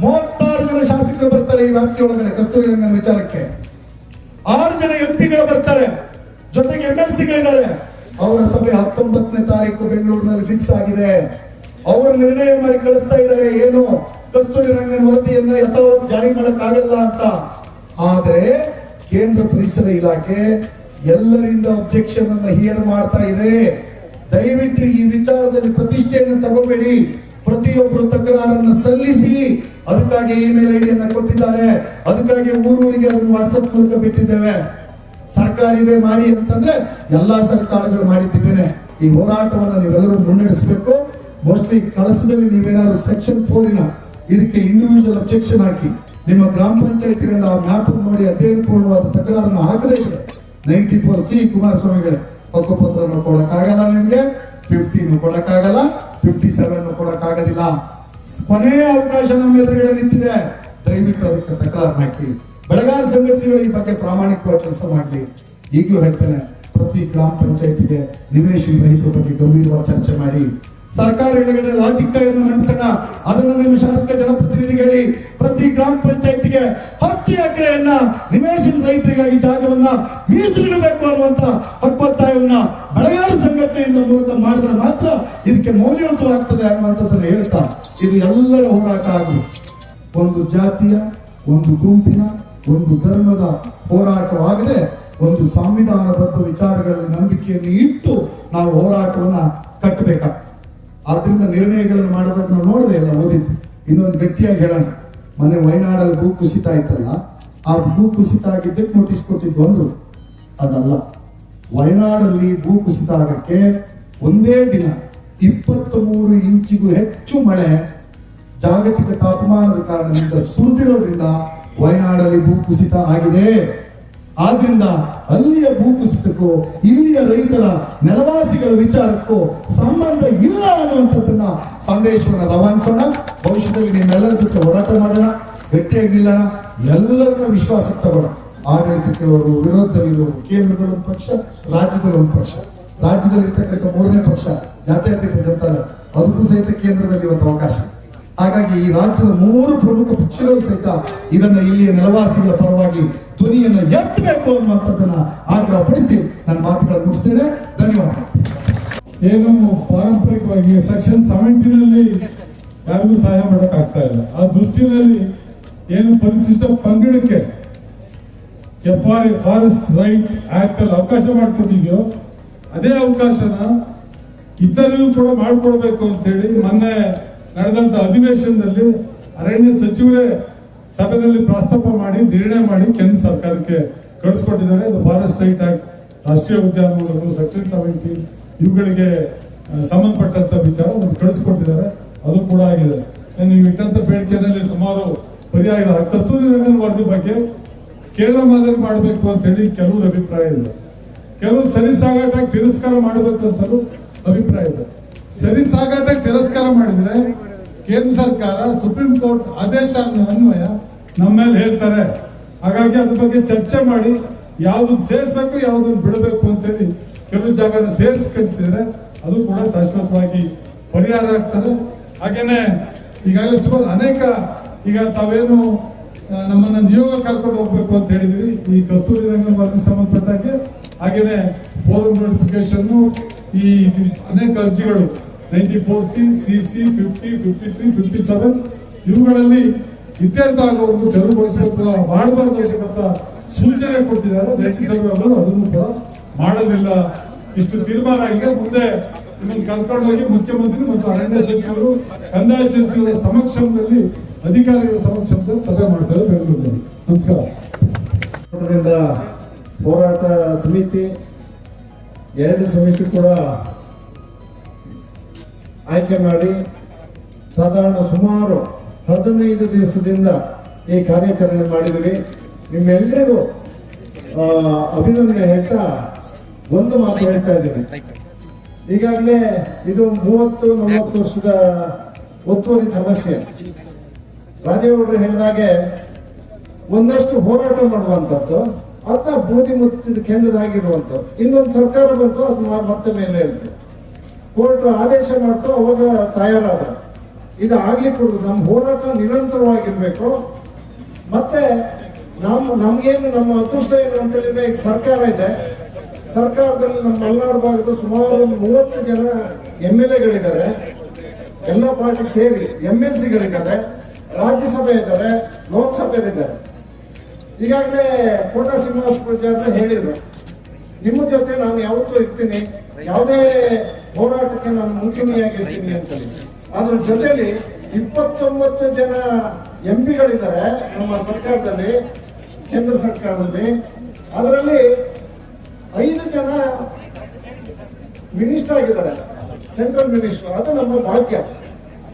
36 ಜನ ಶಾಸಕರು ಬರ್ತಾರೆ ಈ ವ್ಯಾಪ್ತಿಯೊಳಗಡೆ ಕಸ್ತೂರಿ ರಂಗನ್ ವಿಚಾರಕ್ಕೆ, 6 ಜನ ಎಂಪಿಗಳು ಬರ್ತಾರೆ, ಜೊತೆಗೆ MLCಗಳಿದ್ದಾರೆ. ಅವರ ಸಭೆ 19ನೇ ತಾರೀಕು ಬೆಂಗಳೂರಿನಲ್ಲಿ ಫಿಕ್ಸ್ ಆಗಿದೆ. ಅವರು ನಿರ್ಣಯ ಮಾಡಿ ಕಳಿಸ್ತಾ ಇದ್ದಾರೆ, ಏನು ಕಸ್ತೂರಿ ರಂಗನ್ ವರದಿಯನ್ನ ಯಥಾವತ್ ಜಾರಿ ಮಾಡಕ್ಕಾಗಲ್ಲ ಅಂತ. ಆದ್ರೆ ಕೇಂದ್ರ ಪರಿಸರ ಇಲಾಖೆ ಎಲ್ಲರಿಂದ ಅಬ್ಜೆಕ್ಷನ್ ಅನ್ನ ಹಿಯರ್ ಮಾಡ್ತಾ ಇದೆ. ದಯವಿಟ್ಟು ಈ ವಿಚಾರದಲ್ಲಿ ಪ್ರತಿಷ್ಠೆಯನ್ನು ತಗೋಬೇಡಿ. ಪ್ರತಿಯೊಬ್ಬರು ತಕರಾರನ್ನು ಸಲ್ಲಿಸಿ, ಅದಕ್ಕಾಗಿ ಇಮೇಲ್ ಐಡಿಯನ್ನ ಕೊಟ್ಟಿದ್ದಾರೆ, ಅದಕ್ಕಾಗಿ ಊರೂರಿಗೆ ಅದನ್ನು ವಾಟ್ಸಪ್ ಮೂಲಕ ಬಿಟ್ಟಿದ್ದೇವೆ. ಸರ್ಕಾರ ಇದೆ ಮಾಡಿ ಅಂತಂದ್ರೆ ಎಲ್ಲಾ ಸರ್ಕಾರಗಳು ಮಾಡಿದ್ದೇನೆ. ಈ ಹೋರಾಟವನ್ನು ನೀವೆಲ್ಲರೂ ಮುನ್ನಡೆಸಬೇಕು. ಮೋಸ್ಟ್ಲಿ ಕಳಸದಲ್ಲಿ ನೀವೇನಾದ್ರು ಸೆಕ್ಷನ್ 4 ಇದಕ್ಕೆ ಇಂಡಿವಿಜುವಲ್ ಅಬ್ಜೆಕ್ಷನ್ ಹಾಕಿ ನಿಮ್ಮ ಗ್ರಾಮ ಪಂಚಾಯತಿಗಳ ಮ್ಯಾಪ್ ನೋಡಿ ಅಧ್ಯಯನಪೂರ್ಣವಾದ ತಕರಾರನ್ನು ಹಾಕದೇ ಇದೆ. 94C ಕುಮಾರಸ್ವಾಮಿಗಳೇ, ಹಕ್ಕುಪತ್ರವನ್ನು ಕೊಡಕ್ಕಾಗಲ್ಲ, ನಿಮ್ಗೆ 50 ಕೊಡಕ್ಕಾಗಲ್ಲ, 57 ಕೊಡಕ್ಕಾಗೋದಿಲ್ಲ. ಕೊನೆಯ ಅವಕಾಶ ನಮ್ಮ ಎದುರುಗಡೆ ನಿಂತಿದೆ. ದಯವಿಟ್ಟು ಅದಕ್ಕೆ ತಕರಾರು ಹಾಕಿ. ಬೆಳೆಗಾರ ಸಂಘಟನೆಗಳು ಈ ಬಗ್ಗೆ ಪ್ರಾಮಾಣಿಕವಾಗಿ ಕೆಲಸ ಮಾಡಲಿ. ಈಗಲೂ ಹೇಳ್ತೇನೆ, ಪ್ರತಿ ಗ್ರಾಮ ಪಂಚಾಯತಿಗೆ ನಿವೇಶನ ರಹಿತರ ಬಗ್ಗೆ ಗಂಭೀರವಾಗಿ ಚರ್ಚೆ ಮಾಡಿ. ಸರ್ಕಾರಗಳಿಗೆ ಲಾಜಿಕ್ ಅನ್ನು ಮಂಡಿಸೋಣ. ಅದನ್ನು ನಿಮ್ಮ ಶಾಸಕ ಜನಪ್ರತಿನಿಧಿಗೆ ಹೇಳಿ, ಪ್ರತಿ ಗ್ರಾಮ ಪಂಚಾಯತಿಗೆ 10 ಎಕರೆಯನ್ನ ನಿವೇಶನ ರೈತರಿಗಾಗಿ ಜಾಗವನ್ನ ಮೀಸಲಿಡಬೇಕು ಅನ್ನುವಂತ ಹಕ್ಕೊತ್ತಾಯವನ್ನ ಬೆಳೆಗಾರ ಸಂಘಟನೆಯಿಂದ ಮೂಲಕ ಮಾಡಿದ್ರೆ ಮಾತ್ರ ಇದಕ್ಕೆ ಮೌಲ್ಯಯುತವಾಗ್ತದೆ ಅನ್ನುವಂಥದ್ದನ್ನು ಹೇಳ್ತಾ, ಇದು ಎಲ್ಲರ ಹೋರಾಟ ಆಗಲಿ. ಒಂದು ಜಾತಿಯ, ಒಂದು ಗುಂಪಿನ, ಒಂದು ಧರ್ಮದ ಹೋರಾಟವಾಗದೆ ಒಂದು ಸಂವಿಧಾನಬದ್ಧ ವಿಚಾರಗಳಲ್ಲಿ ನಂಬಿಕೆಯನ್ನು ಇಟ್ಟು ನಾವು ಹೋರಾಟವನ್ನ ಕಟ್ಟಬೇಕಾಗ್ತದೆ. ಆದ್ರಿಂದ ನಿರ್ಣಯಗಳನ್ನು ಮಾಡೋದಕ್ಕೆ ನಾವು ನೋಡಿದೆ, ಎಲ್ಲ ಓದಿದ್ವಿ. ಇನ್ನೊಂದು ಗಟ್ಟಿಯಾಗಿ ಹೇಳೋಣ, ಮೊನ್ನೆ ವಯನಾಡಲ್ಲಿ ಭೂ ಕುಸಿತ ಆಯ್ತಲ್ಲ, ಆ ಭೂ ಕುಸಿತ ಆಗಿದ್ದಕ್ಕೆ ನೋಟಿಸ್ ಕೊಟ್ಟಿದ್ದು ಅಂದ್ರು. ಅದಲ್ಲ, ವಯನಾಡಲ್ಲಿ ಭೂ ಕುಸಿತ ಆಗಕ್ಕೆ ಒಂದೇ ದಿನ 23 ಇಂಚಿಗೂ ಹೆಚ್ಚು ಮಳೆ ಜಾಗತಿಕ ತಾಪಮಾನದ ಕಾರಣದಿಂದ ಸುರಿದಿರೋದ್ರಿಂದ ವಯನಾಡಲ್ಲಿ ಭೂ ಕುಸಿತ ಆಗಿದೆ. ಆದ್ರಿಂದ ಅಲ್ಲಿಯ ಭೂಕುಸಿತಕ್ಕೂ ಇಲ್ಲಿಯ ರೈತರ ನೆಲವಾಸಿಗಳ ವಿಚಾರಕ್ಕೂ ಸಂಬಂಧ ಇಲ್ಲ ಅನ್ನುವಂಥದ್ದನ್ನ ಸಂದೇಶವನ್ನು ರವಾನಿಸೋಣ. ಭವಿಷ್ಯದಲ್ಲಿ ನಿಮ್ಮೆಲ್ಲರ ಜೊತೆ ಹೋರಾಟ ಮಾಡೋಣ, ಗಟ್ಟಿಯಾಗಿ ನಿಲ್ಲೋಣ, ಎಲ್ಲರನ್ನ ವಿಶ್ವಾಸಕ್ಕೆ ತಗೋಣ. ಆಡಳಿತಕ್ಕಿರೋರು, ವಿರೋಧದಲ್ಲಿರೋರು, ಕೇಂದ್ರದಲ್ಲಿ ಒಂದು ಪಕ್ಷ, ರಾಜ್ಯದಲ್ಲಿ ಒಂದು ಪಕ್ಷ, ರಾಜ್ಯದಲ್ಲಿ ಇರ್ತಕ್ಕಂಥ 3ನೇ ಪಕ್ಷ ಜಾತ್ಯತೀತ ಜನತಾದಳ, ಅದಕ್ಕೂ ಸಹಿತ ಕೇಂದ್ರದಲ್ಲಿ ಇವತ್ತು ಅವಕಾಶ. ಹಾಗಾಗಿ ಈ ರಾಜ್ಯದ 3 ಪ್ರಮುಖ ಪಕ್ಷಗಳು ಸಹಿತ ಇದನ್ನ ಇಲ್ಲಿಯ ನೆಲವಾಸಿಗಳ ಪರವಾಗಿ ಧ್ವನಿಯನ್ನ ಎತ್ತಬೇಕು ಅನ್ನುವಂಥದ್ದನ್ನ ಆಗ್ರಹಪಡಿಸಿ ನನ್ನ ಮಾತುಗಳನ್ನು ಮುಗಿಸ್ತೇನೆ. ಧನ್ಯವಾದ. ಏನು ಪಾರಂಪರಿಕವಾಗಿ ಸೆಕ್ಷನ್ 17ನಲ್ಲಿ ಯಾರಿಗೂ ಸಹಾಯ ಮಾಡಕ್ ಆಗ್ತಾ ಇಲ್ಲ. ಆ ದೃಷ್ಟಿನಲ್ಲಿ ಏನು ಪರಿಶಿಷ್ಟ ಪಂಗಡಕ್ಕೆ ಫಾರೆಸ್ಟ್ ರೈಟ್ ಆಕ್ಟ್ ಅಲ್ಲಿ ಅವಕಾಶ ಮಾಡಿಕೊಟ್ಟಿದ್ಯೋ ಅದೇ ಅವಕಾಶನ ಇತರರಿಗೂ ಕೂಡ ಮಾಡಿಕೊಡ್ಬೇಕು ಅಂತ ಹೇಳಿ ಮೊನ್ನೆ ನಡೆದಂತ ಅಧಿವೇಶನದಲ್ಲಿ ಅರಣ್ಯ ಸಚಿವರೇ ಸಭೆಯಲ್ಲಿ ಪ್ರಸ್ತಾಪ ಮಾಡಿ ನಿರ್ಣಯ ಮಾಡಿ ಕೇಂದ್ರ ಸರ್ಕಾರಕ್ಕೆ ಕಳಿಸ್ಕೊಟ್ಟಿದ್ದಾರೆ. ಇದು ಫಾರೆಸ್ಟ್ ರೈಟ್ ಆಕ್ಟ್, ರಾಷ್ಟ್ರೀಯ ಉದ್ಯಾನವನಗಳು, ಸೆಕ್ಷನ್ 17 ಇವುಗಳಿಗೆ ಸಂಬಂಧಪಟ್ಟಂತ ವಿಚಾರ ಕಳಿಸ್ಕೊಟ್ಟಿದ್ದಾರೆ. ಅದು ಕೂಡ ಆಗಿದೆ. ನೀವು ಇಟ್ಟಂತ ಬೇಡಿಕೆಯಲ್ಲಿ ಸುಮಾರು ಪರಿಹಾರ. ಕಸ್ತೂರಿ ರಂಗನ್ ವರದಿ ಬಗ್ಗೆ ಕೇರಳ ಮಾದರಿ ಮಾಡಬೇಕು ಅಂತ ಹೇಳಿ ಕೆಲವರು ಅಭಿಪ್ರಾಯ ಇದೆ, ಕೆಲವರು ಸರಿಸಾಗಾಟ ತಿರಸ್ಕಾರ ಮಾಡಬೇಕು ಅಂತ ಅಭಿಪ್ರಾಯ ಇದೆ. ಸರಿಸಾಗಾಟ ತಿರಸ್ಕಾರ ಮಾಡಿದ್ರೆ ಕೇಂದ್ರ ಸರ್ಕಾರ ಸುಪ್ರೀಂ ಕೋರ್ಟ್ ಆದೇಶ ಅನ್ವಯ ನಮ್ಮ ಮೇಲೆ ಹೇಳ್ತಾರೆ. ಹಾಗಾಗಿ ಅದ್ರ ಬಗ್ಗೆ ಚರ್ಚೆ ಮಾಡಿ ಯಾವ್ದು ಸೇರಿಸಬೇಕು ಯಾವ್ದನ್ನು ಬಿಡಬೇಕು ಅಂತ ಹೇಳಿ ಕೆಲವು ಜಾಗನ ಸೇರಿಸಿ ಕಳಿಸಿದ್ರೆ ಅದು ಕೂಡ ಶಾಶ್ವತವಾಗಿ ಪರಿಹಾರ ಆಗ್ತದೆ. ಹಾಗೇನೆ ಈಗಾಗಲೇ ಸುಮಾರು ಅನೇಕ, ಈಗ ತಾವೇನು ನಮ್ಮನ್ನ ನಿಯೋಗ ಕರ್ಕೊಂಡು ಹೋಗ್ಬೇಕು ಅಂತ ಹೇಳಿದ್ವಿ, ಈ ಕಸ್ತೂರಿ ರಂಗನ್ ವರದಿ ಸಂಬಂಧಪಟ್ಟಂಗೆ, ಹಾಗೇನೆ ಫೋರಂ ನೋಟಿಫಿಕೇಶನ್, ಈ ಅನೇಕ ಅರ್ಜಿಗಳು 94C, CC, 50, 53, 57 ಇವುಗಳಲ್ಲಿ ಇತ್ಯರ್ಥ ಆಗುವುದು ತೆರವುಗೊಳಿಸಬೇಕು, ಮಾಡಬಾರದು ಅಂತಕ್ಕಂಥ ಸೂಚನೆ ಕೊಟ್ಟಿದ್ದಾರೆ. ಲೋಕಸಭೆಯವರು ಅದನ್ನು ಕೂಡ ಮಾಡಲಿಲ್ಲ. ಇಷ್ಟು ತೀರ್ಮಾನ ಆಗಿದೆ. ಮುಂದೆ ಇದನ್ನು ಕರ್ಕೊಂಡು ಹೋಗಿ ಮುಖ್ಯಮಂತ್ರಿ ಮತ್ತು ಅರಣ್ಯ ಸಚಿವರು, ಕಂದಾಯ ಸಚಿವರ ಸಮಕ್ಷಮದಲ್ಲಿ, ಅಧಿಕಾರಿಗಳ ಸಮಕ್ಷಮದಲ್ಲಿ ಸಭೆ ಮಾಡ್ತಾರೆ ಬೆಂಗಳೂರಿನಲ್ಲಿ. ನಮಸ್ಕಾರ. ಹೋರಾಟ ಸಮಿತಿ 2 ಸಮಿತಿ ಕೂಡ ಆಯ್ಕೆ ಮಾಡಿ ಸಾಧಾರಣ ಸುಮಾರು 15 ದಿವಸದಿಂದ ಈ ಕಾರ್ಯಾಚರಣೆ ಮಾಡಿದ್ವಿ. ನಿಮ್ಮೆಲ್ಲರಿಗೂ ಅಭಿನಂದನೆ ಹೇಳ್ತಾ ಒಂದು ಮಾತು ಹೇಳ್ತಾ ಇದ್ದೀನಿ. ಈಗಾಗಲೇ ಇದು 30-40 ವರ್ಷದ ಒತ್ತುವರಿ ಸಮಸ್ಯೆ. ರಾಜೇಗೌಡರು ಹೇಳಿದಾಗೆ ಒಂದಷ್ಟು ಹೋರಾಟ ಮಾಡುವಂಥದ್ದು, ಅರ್ಥ ಬೂದಿ ಮುಚ್ಚಿದ ಕೆಂಡದಾಗಿರುವಂಥದ್ದು. ಇನ್ನೊಂದು ಸರ್ಕಾರ ಬಂತು, ಅದು ಮತ್ತೆ ಮೇಲೆ ಹೇಳ್ತು, ಕೋರ್ಟ್ ಆದೇಶ ಮಾಡ್ತು, ಅವಾಗ ತಯಾರಾದ. ಇದು ಆಗ್ಲಿಕ್ಕೆ ಕೊಡುದು. ನಮ್ಮ ಹೋರಾಟ ನಿರಂತರವಾಗಿರ್ಬೇಕು. ಮತ್ತೆ ನಮ್ಗೇನು ನಮ್ಮ ಅದೃಷ್ಟ ಏನು ಅಂತ ಹೇಳಿದ್ರೆ, ಈಗ ಸರ್ಕಾರ ಇದೆ. ಸರ್ಕಾರದಲ್ಲಿ ನಮ್ಮ ಮಲೆನಾಡು ಭಾಗದ ಸುಮಾರು 30 ಜನ MLAಗಳಿದ್ದಾರೆ, ಎಲ್ಲ ಪಾರ್ಟಿ ಸೇರಿ MLCಗಳಿದ್ದಾರೆ, ರಾಜ್ಯಸಭೆ ಇದ್ದಾರೆ, ಲೋಕಸಭೆಯಲ್ಲಿದ್ದಾರೆ. ಈಗಾಗಲೇ ಕೋಟಾ ಶ್ರೀನಿವಾಸ ಪೂಜಾರಿ ಹೇಳಿದ್ರು, ನಿಮ್ಮ ಜೊತೆ ನಾನು ಯಾವತ್ತೂ ಇರ್ತೀನಿ, ಯಾವುದೇ ಹೋರಾಟಕ್ಕೆ ನಾನು ಮುಂಚೂಣಿಯಾಗಿರ್ತೀನಿ ಅಂತ. ಅದ್ರ ಜೊತೆಲಿ 29 ಜನ MPಗಳಿದ್ದಾರೆ ನಮ್ಮ ಸರ್ಕಾರದಲ್ಲಿ, ಕೇಂದ್ರ ಸರ್ಕಾರದಲ್ಲಿ. ಅದರಲ್ಲಿ 5 ಜನ ಮಿನಿಸ್ಟರ್ ಆಗಿದ್ದಾರೆ, ಸೆಂಟ್ರಲ್ ಮಿನಿಸ್ಟರ್. ಅದು ನಮ್ಮ ಭಾಗ್ಯ.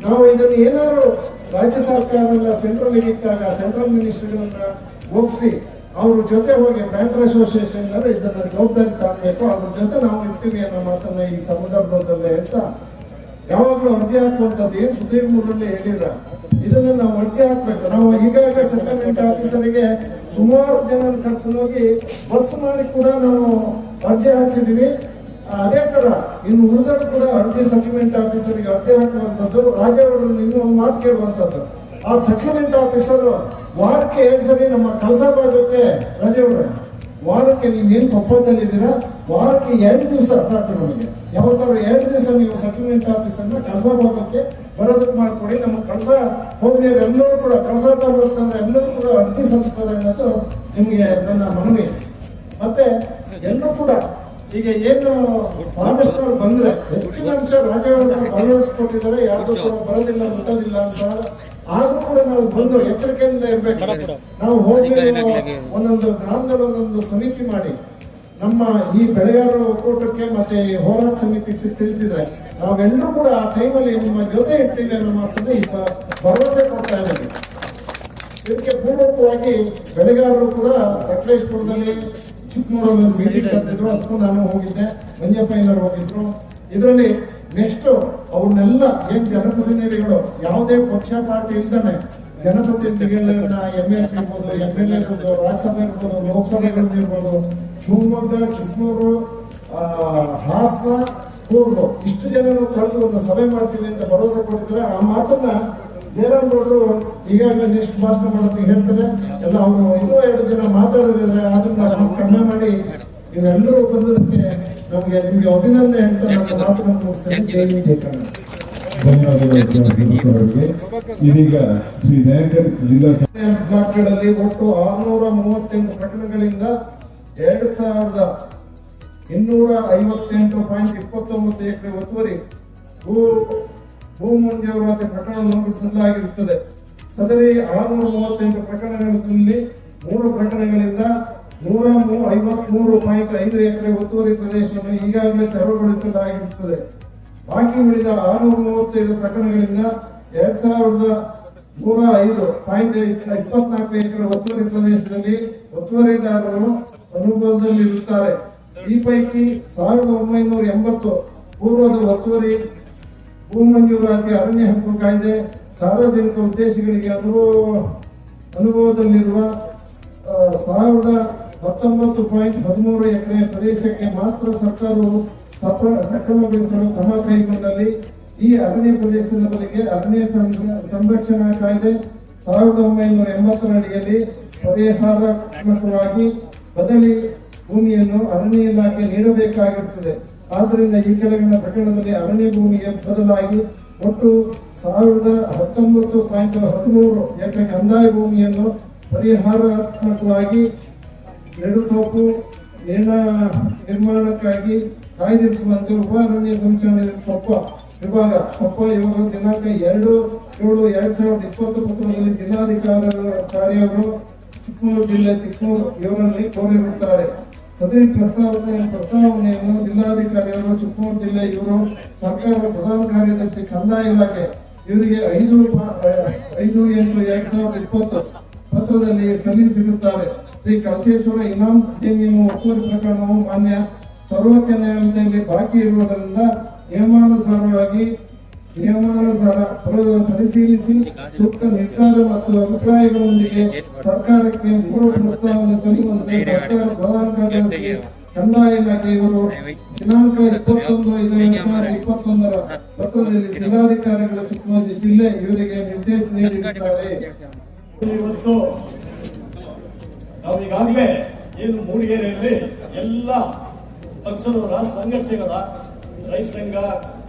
ನಾವು ಇದನ್ನು ಏನಾದ್ರು ರಾಜ್ಯ ಸರ್ಕಾರದಿಂದ ಸೆಂಟ್ರಲ್ ಇಟ್ಟಾಗ ಸೆಂಟ್ರಲ್ ಮಿನಿಸ್ಟರ್ಗಳನ್ನ ಒಪ್ಪಿಸಿ ಅವ್ರ ಜೊತೆ ಹೋಗಿ ಬ್ಯಾಂಕರ್ ಅಸೋಸಿಯೇಷನ್ ಇದನ್ನ ಜವಾಬ್ದಾರಿ ತಗಬೇಕು. ಅದ್ರ ಜೊತೆ ನಾವು ಇರ್ತೀವಿ ಅನ್ನೋ ಮಾತನ್ನ ಈ ಸಂದರ್ಭದಲ್ಲಿ ಹೇಳ್ತಾ, ಯಾವಾಗಲೂ ಅರ್ಜಿ ಹಾಕುವಂಥದ್ದು ಏನು ಸುಧೀರ್ ಮೂರಲ್ಲಿ ಹೇಳಿದ್ರ, ಇದನ್ನ ನಾವು ಅರ್ಜಿ ಹಾಕ್ಬೇಕು. ನಾವು ಈಗಾಗಲೇ ಸೆಟಲ್ಮೆಂಟ್ ಆಫೀಸರಿಗೆ ಸುಮಾರು ಜನ ಕರ್ಕೊಂಡು ಹೋಗಿ ಬಸ್ ಮಾಡಿ ಕೂಡ ನಾವು ಅರ್ಜಿ ಹಾಕ್ಸಿದೀವಿ. ಅದೇ ತರ ಇನ್ನು ಉಳಿದರೂ ಕೂಡ ಅರ್ಜಿ ಸೆಟಲ್ಮೆಂಟ್ ಆಫೀಸರ್ಗೆ ಅರ್ಜಿ ಹಾಕುವಂಥದ್ದು. ರಾಜೇಗೌಡರಲ್ಲಿ ಇನ್ನೂ ಒಂದು ಮಾತು ಕೇಳುವಂಥದ್ದು, ಆ ಸೆಟಲ್ಮೆಂಟ್ ಆಫೀಸರ್ ವಾರಕ್ಕೆ 2 ಸರಿ ನಮ್ಮ ಕಳಸ ಭಾಗಕ್ಕೆ ರಜೆ ಹೊರ, ವಾರಕ್ಕೆ ನೀವೇನು ಕೊಪ್ಪದಲ್ಲಿದ್ದೀರಾ, ವಾರಕ್ಕೆ 2 ದಿವಸ ಸಾಕು ನಮಗೆ. ಯಾವತ್ತಾದ್ರು 2 ದಿವಸ ನೀವು ಸೆಟಲ್ಮೆಂಟ್ ಆಫೀಸರ್ನ ಕಳಸ ಭಾಗಕ್ಕೆ ಬರೋದಕ್ಕೆ ಮಾಡ್ಕೊಡಿ. ನಮ್ಮ ಕಳಸ ಹೋಗ್ಲಿಯರು ಎಲ್ಲರೂ ಕೂಡ, ಕಳಸ ತಾಲೂಕು ಎಲ್ಲರೂ ಕೂಡ ಅರ್ಜಿ ಸಲ್ಲಿಸ್ತಾರೆ ಅನ್ನೋದು ನಿಮಗೆ ನನ್ನ ಮನವಿ. ಮತ್ತೆ ಎಲ್ಲರೂ ಕೂಡ ಈಗ ಏನು ಮಹಾರಾಷ್ಟ್ರ ಬಂದ್ರೆ ಹೆಚ್ಚಿನ ಅಂಶ ರಾಜೇಗೌಡರು ಭಾಗವಹಿಸಿಕೊಟ್ಟಿದ್ದಾರೆ, ಯಾರು ಕೂಡ ಬರೋದಿಲ್ಲ ಮುಟ್ಟೋದಿಲ್ಲ ಅಂತ. ಆದ್ರೂ ಕೂಡ ನಾವು ಬಂದು ಎಚ್ಚರಿಕೆಯಿಂದ ಇರ್ಬೇಕು. ನಾವು ಹೋಗಿ ಒಂದೊಂದು ಗ್ರಾಮದಲ್ಲಿ ಒಂದೊಂದು ಸಮಿತಿ ಮಾಡಿ ನಮ್ಮ ಈ ಬೆಳೆಗಾರರ ಒಕ್ಕೂಟಕ್ಕೆ ಮತ್ತೆ ಈ ಹೋರಾಟ ಸಮಿತಿ ತಿಳಿಸಿದ್ರೆ ನಾವೆಲ್ಲರೂ ಕೂಡ ಆ ಟೈಮಲ್ಲಿ ನಿಮ್ಮ ಜೊತೆ ಇರ್ತೀವಿ ಅನ್ನೋ ಮಾತನ್ನ ಈ ಭರವಸೆ ಕೊಡ್ತಾ ಇದ್ದೀವಿ. ಇದಕ್ಕೆ ಪೂರ್ವಕವಾಗಿ ಬೆಳೆಗಾರರು ಕೂಡ ಸಕಲೇಶ್ಪುರದಲ್ಲಿ ಚಿಕ್ಕಮೂರಲ್ಲಿ ಮೀಟಿಂಗ್ ಕರೆದಿದ್ರು, ಅದಕ್ಕೂ ನಾನು ಹೋಗಿದ್ದೆ, ಮಂಜಪ್ಪಯ್ಯನವರು ಹೋಗಿದ್ರು. ಇದರಲ್ಲಿ ನೆಕ್ಸ್ಟ್ ಅವ್ರನ್ನೆಲ್ಲ ಏನ್ ಜನಪ್ರತಿನಿಧಿಗಳು ಯಾವುದೇ ಪಕ್ಷ ಪಾರ್ಟಿ ಇಲ್ದಾನೆ ಜನಪ್ರತಿನಿಧಿಗಳನ್ನ MLC ಇರ್ಬೋದು, MLA ಇರ್ಬೋದು, ರಾಜ್ಯಸಭೆ ಇರ್ಬೋದು, ಲೋಕಸಭೆಗಳಿರ್ಬೋದು, ಶಿವಮೊಗ್ಗ, ಚಿಕ್ಕಮೂರು, ಹಾಸನ, ಕೂರ್ಗು ಇಷ್ಟು ಜನರು ಕರೆದು ಒಂದು ಸಭೆ ಮಾಡ್ತೀವಿ ಅಂತ ಭರವಸೆ ಕೊಟ್ಟಿದ್ರೆ ಆ ಮಾತನ್ನ ಜಯರಾಮ್ ಗೌಡರು ಈಗಾಗಲೇ ನೆಕ್ಸ್ಟ್ ಭಾಷಣ ಮಾಡೋದಕ್ಕೆ ಹೇಳ್ತಾರೆ. ಎಲ್ಲ ಅವರು ಇನ್ನೂ 2 ಜನ ಮಾತಾಡಿದ್ರೆ ಅದನ್ನ ಕಡಿಮೆ ಮಾಡಿ ನೀವೆಲ್ಲರೂ ಬಂದದಕ್ಕೆ ನಮಗೆ ನಿಮಗೆ ಅಭಿನಂದನೆ ಹೇಳ್ತಾ ನನ್ನ ಮಾತುಗಳನ್ನು ಮುಗಿಸ್ತೇನೆ. ಜೈ ಹಿಂದ್, ಜೈ ಕನ್ನಡ. ಧನ್ಯವಾದಗಳು. ಇದೀಗ ಶ್ರೀ ದಯಾಕರ್ ಜಿಲ್ಲಾ ಬ್ಲಾಕ್ಗಳಲ್ಲಿ ಒಟ್ಟು 638 ಪ್ರಕರಣಗಳಿಂದ 2258.29 ಎಕರೆ ಒತ್ತುವರಿ ಭೂ ಮಂಜೂರಾತಿ ಪ್ರಕರಣ ನೋಂದಾಯಿಸಲಾಗಿರುತ್ತದೆ. ಸದರಿ 638 ಪ್ರಕರಣಗಳಲ್ಲಿ 3 ಪ್ರಕರಣಗಳಿಂದ 153.5 ಎಕರೆ ಒತ್ತುವರಿ ಪ್ರದೇಶವನ್ನು ಈಗಾಗಲೇ ತೆರವುಗೊಳಿಸಲಾಗಿರುತ್ತದೆ. ಬಾಕಿ ಉಳಿದ 635 ಪ್ರಕರಣಗಳಿಂದ 2105.24 ಎಕರೆ ಒತ್ತುವರಿ ಪ್ರದೇಶದಲ್ಲಿ ಒತ್ತುವರಿದಾರರು ಅನುಭವದಲ್ಲಿರುತ್ತಾರೆ. ಈ ಪೈಕಿ 1980 ಪೂರ್ವದ ಒತ್ತುವರಿ ಭೂ ಮಂಜೂರಾತಿ ಅರಣ್ಯ ಹಕ್ಕು ಕಾಯ್ದೆ ಸಾರ್ವಜನಿಕ ಉದ್ದೇಶಗಳಿಗೆ ಅನುಭವದಲ್ಲಿರುವ 1019.13 ಎಕರೆ ಪ್ರದೇಶಕ್ಕೆ ಮಾತ್ರ ಸರ್ಕಾರವು ಸಕ್ರಮಗೊಳಿಸಲು ಕ್ರಮ ಕೈಗೊಂಡಲ್ಲಿ ಈ ಅರಣ್ಯ ಪ್ರದೇಶದ ಬಳಿಗೆ ಅರಣ್ಯ ಸಂರಕ್ಷಣಾ ಕಾಯ್ದೆ 1980 ಅಡಿಯಲ್ಲಿ ಪರಿಹಾರಾತ್ಮಕವಾಗಿ ಬದಲಿ ಭೂಮಿಯನ್ನು ಅರಣ್ಯ ಇಲಾಖೆ ನೀಡಬೇಕಾಗಿರುತ್ತದೆ. ಆದ್ದರಿಂದ ಈ ಕೆಳಗಿನ ಪ್ರಕರಣದಲ್ಲಿ ಅರಣ್ಯ ಭೂಮಿಗೆ ಬದಲಾಗಿ ಒಟ್ಟು 19.13 ಎಕರೆ ಕಂದಾಯ ಭೂಮಿಯನ್ನು ಪರಿಹಾರಾತ್ಮಕವಾಗಿ ನೆಡುತೋಪು ನಿರ್ಮಾಣಕ್ಕಾಗಿ ಕಾಯ್ದಿರಿಸುವಂತೆ ಉಪ ಅರಣ್ಯ ಸಂರಕ್ಷಣೆ ಕೊಪ್ಪ ವಿಭಾಗ ಕೊಪ್ಪ ಇವರು ದಿನಾಂಕ 2/7/2020 ಪತ್ರದಲ್ಲಿ ಜಿಲ್ಲಾಧಿಕಾರಿಯವರು ಚಿಕ್ಕಮಗಳೂರು ಜಿಲ್ಲೆ ಚಿಕ್ಕಮಗಳೂರು ಇವರಲ್ಲಿ ಕೋರಿರುತ್ತಾರೆ. ಸದರಿ ಪ್ರಸ್ತಾವನೆಯನ್ನು ಜಿಲ್ಲಾಧಿಕಾರಿಯವರು ಚಿಕ್ಕಮಗಳೂರು ಜಿಲ್ಲೆ ಇವರು ಸರ್ಕಾರದ ಪ್ರಧಾನ ಕಾರ್ಯದರ್ಶಿ ಕಂದಾಯ ಇಲಾಖೆ ಇವರಿಗೆ 5/8/2020 ಪತ್ರದಲ್ಲಿ ಸಲ್ಲಿಸಿರುತ್ತಾರೆ. ಶ್ರೀ ಕಳಸೇಶ್ವರ ಇನಾಮ್ ಜಮೀನು ಒತ್ತುವರಿ ಪ್ರಕರಣವು ಮಾನ್ಯ ಸರ್ವೋಚ್ಚ ನ್ಯಾಯಾಲಯದಲ್ಲಿ ಬಾಕಿ ಇರುವುದರಿಂದ ನಿಯಮಾನುಸಾರ ಪರಿಶೀಲಿಸಿ ಸೂಕ್ತ ನಿರ್ಧಾರ ಮತ್ತು ಅಭಿಪ್ರಾಯಗಳೊಂದಿಗೆ ಸರ್ಕಾರಕ್ಕೆ 3 ಪ್ರಸ್ತಾವನೆ ಸಲ್ಲಿಸುವಂತೆ ಸರ್ಕಾರ ಪ್ರಧಾನ ಕಾರ್ಯದರ್ಶಿ ಕಂದಾಯ ಇಲಾಖೆ ಇವರು ದಿನಾಂಕ 21/5/2021 ಪತ್ರದಲ್ಲಿ ಜಿಲ್ಲಾಧಿಕಾರಿಗಳ ಚಿಕ್ಕಮಗಳೂರು ಜಿಲ್ಲೆ ಇವರಿಗೆ ನಿರ್ದೇಶ ನೀಡಿದ್ದಾರೆ. ಇವತ್ತು ನಾವು ಈಗಾಗಲೇ ಏನು ಮೂಡಿಗೆರೆಯಲ್ಲಿ ಎಲ್ಲ ಪಕ್ಷದವರ ಸಂಘಟನೆಗಳ ರೈತ ಸಂಘ,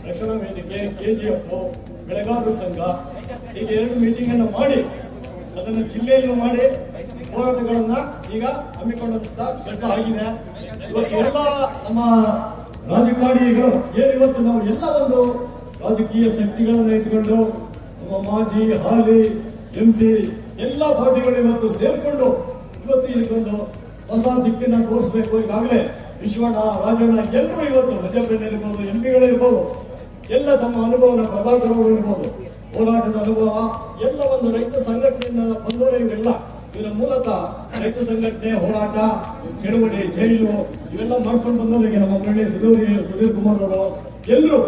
ರಕ್ಷಣಾ ವೇದಿಕೆ, KGF, ಬೆಳೆಗಾರರ ಸಂಘ ಹೀಗೆ 2 ಮೀಟಿಂಗ್ ಅನ್ನು ಮಾಡಿ ಅದನ್ನು ಜಿಲ್ಲೆಯಲ್ಲೂ ಮಾಡಿ ಹೋರಾಟಗಳನ್ನ ಈಗ ಹಮ್ಮಿಕೊಂಡಂತ ಕೆಲಸ ಆಗಿದೆ. ಇವತ್ತು ಎಲ್ಲ ನಮ್ಮ ರಾಜಕಾರಣಿಗಳು ಏನಿವತ್ತು ನಾವು ಎಲ್ಲ ಒಂದು ರಾಜಕೀಯ ಶಕ್ತಿಗಳನ್ನ ಇಟ್ಕೊಂಡು ನಮ್ಮ ಮಾಜಿ, ಹಾಲಿ MP ಎಲ್ಲ ಪಾರ್ಟಿಗಳು ಇವತ್ತು ಸೇರ್ಕೊಂಡು ಇವತ್ತು ಇದಕ್ಕೊಂದು ಹೊಸ ದಿಕ್ಕನ್ನ ತೋರಿಸಬೇಕು. ಈಗಾಗಲೇ ವಿಶ್ವಣ್ಣ, ರಾಜಣ್ಣ ಎಲ್ಲರೂ ಇವತ್ತು ಮಧ್ಯಪ್ರದೇಶ MP ಎಲ್ಲ ತಮ್ಮ ಅನುಭವನ ಪ್ರಭಾಕರ್ ಅವರು ಇರ್ಬೋದು, ಹೋರಾಟದ ಅನುಭವ ಎಲ್ಲ ಒಂದು ರೈತ ಸಂಘಟನೆಯಿಂದ ಬಂದವರೇ ಇವರೆಲ್ಲ. ಇದರ ಮೂಲಕ ರೈತ ಸಂಘಟನೆ, ಹೋರಾಟ, ಚಳವಳಿ, ಜೈಲು ಇವೆಲ್ಲ ಮಾಡ್ಕೊಂಡು ಬಂದವರಿಗೆ ನಮ್ಮ ಮುರಳಿ ಸುಧೀರ್ ಕುಮಾರ್ ಅವರು ಎಲ್ಲರೂ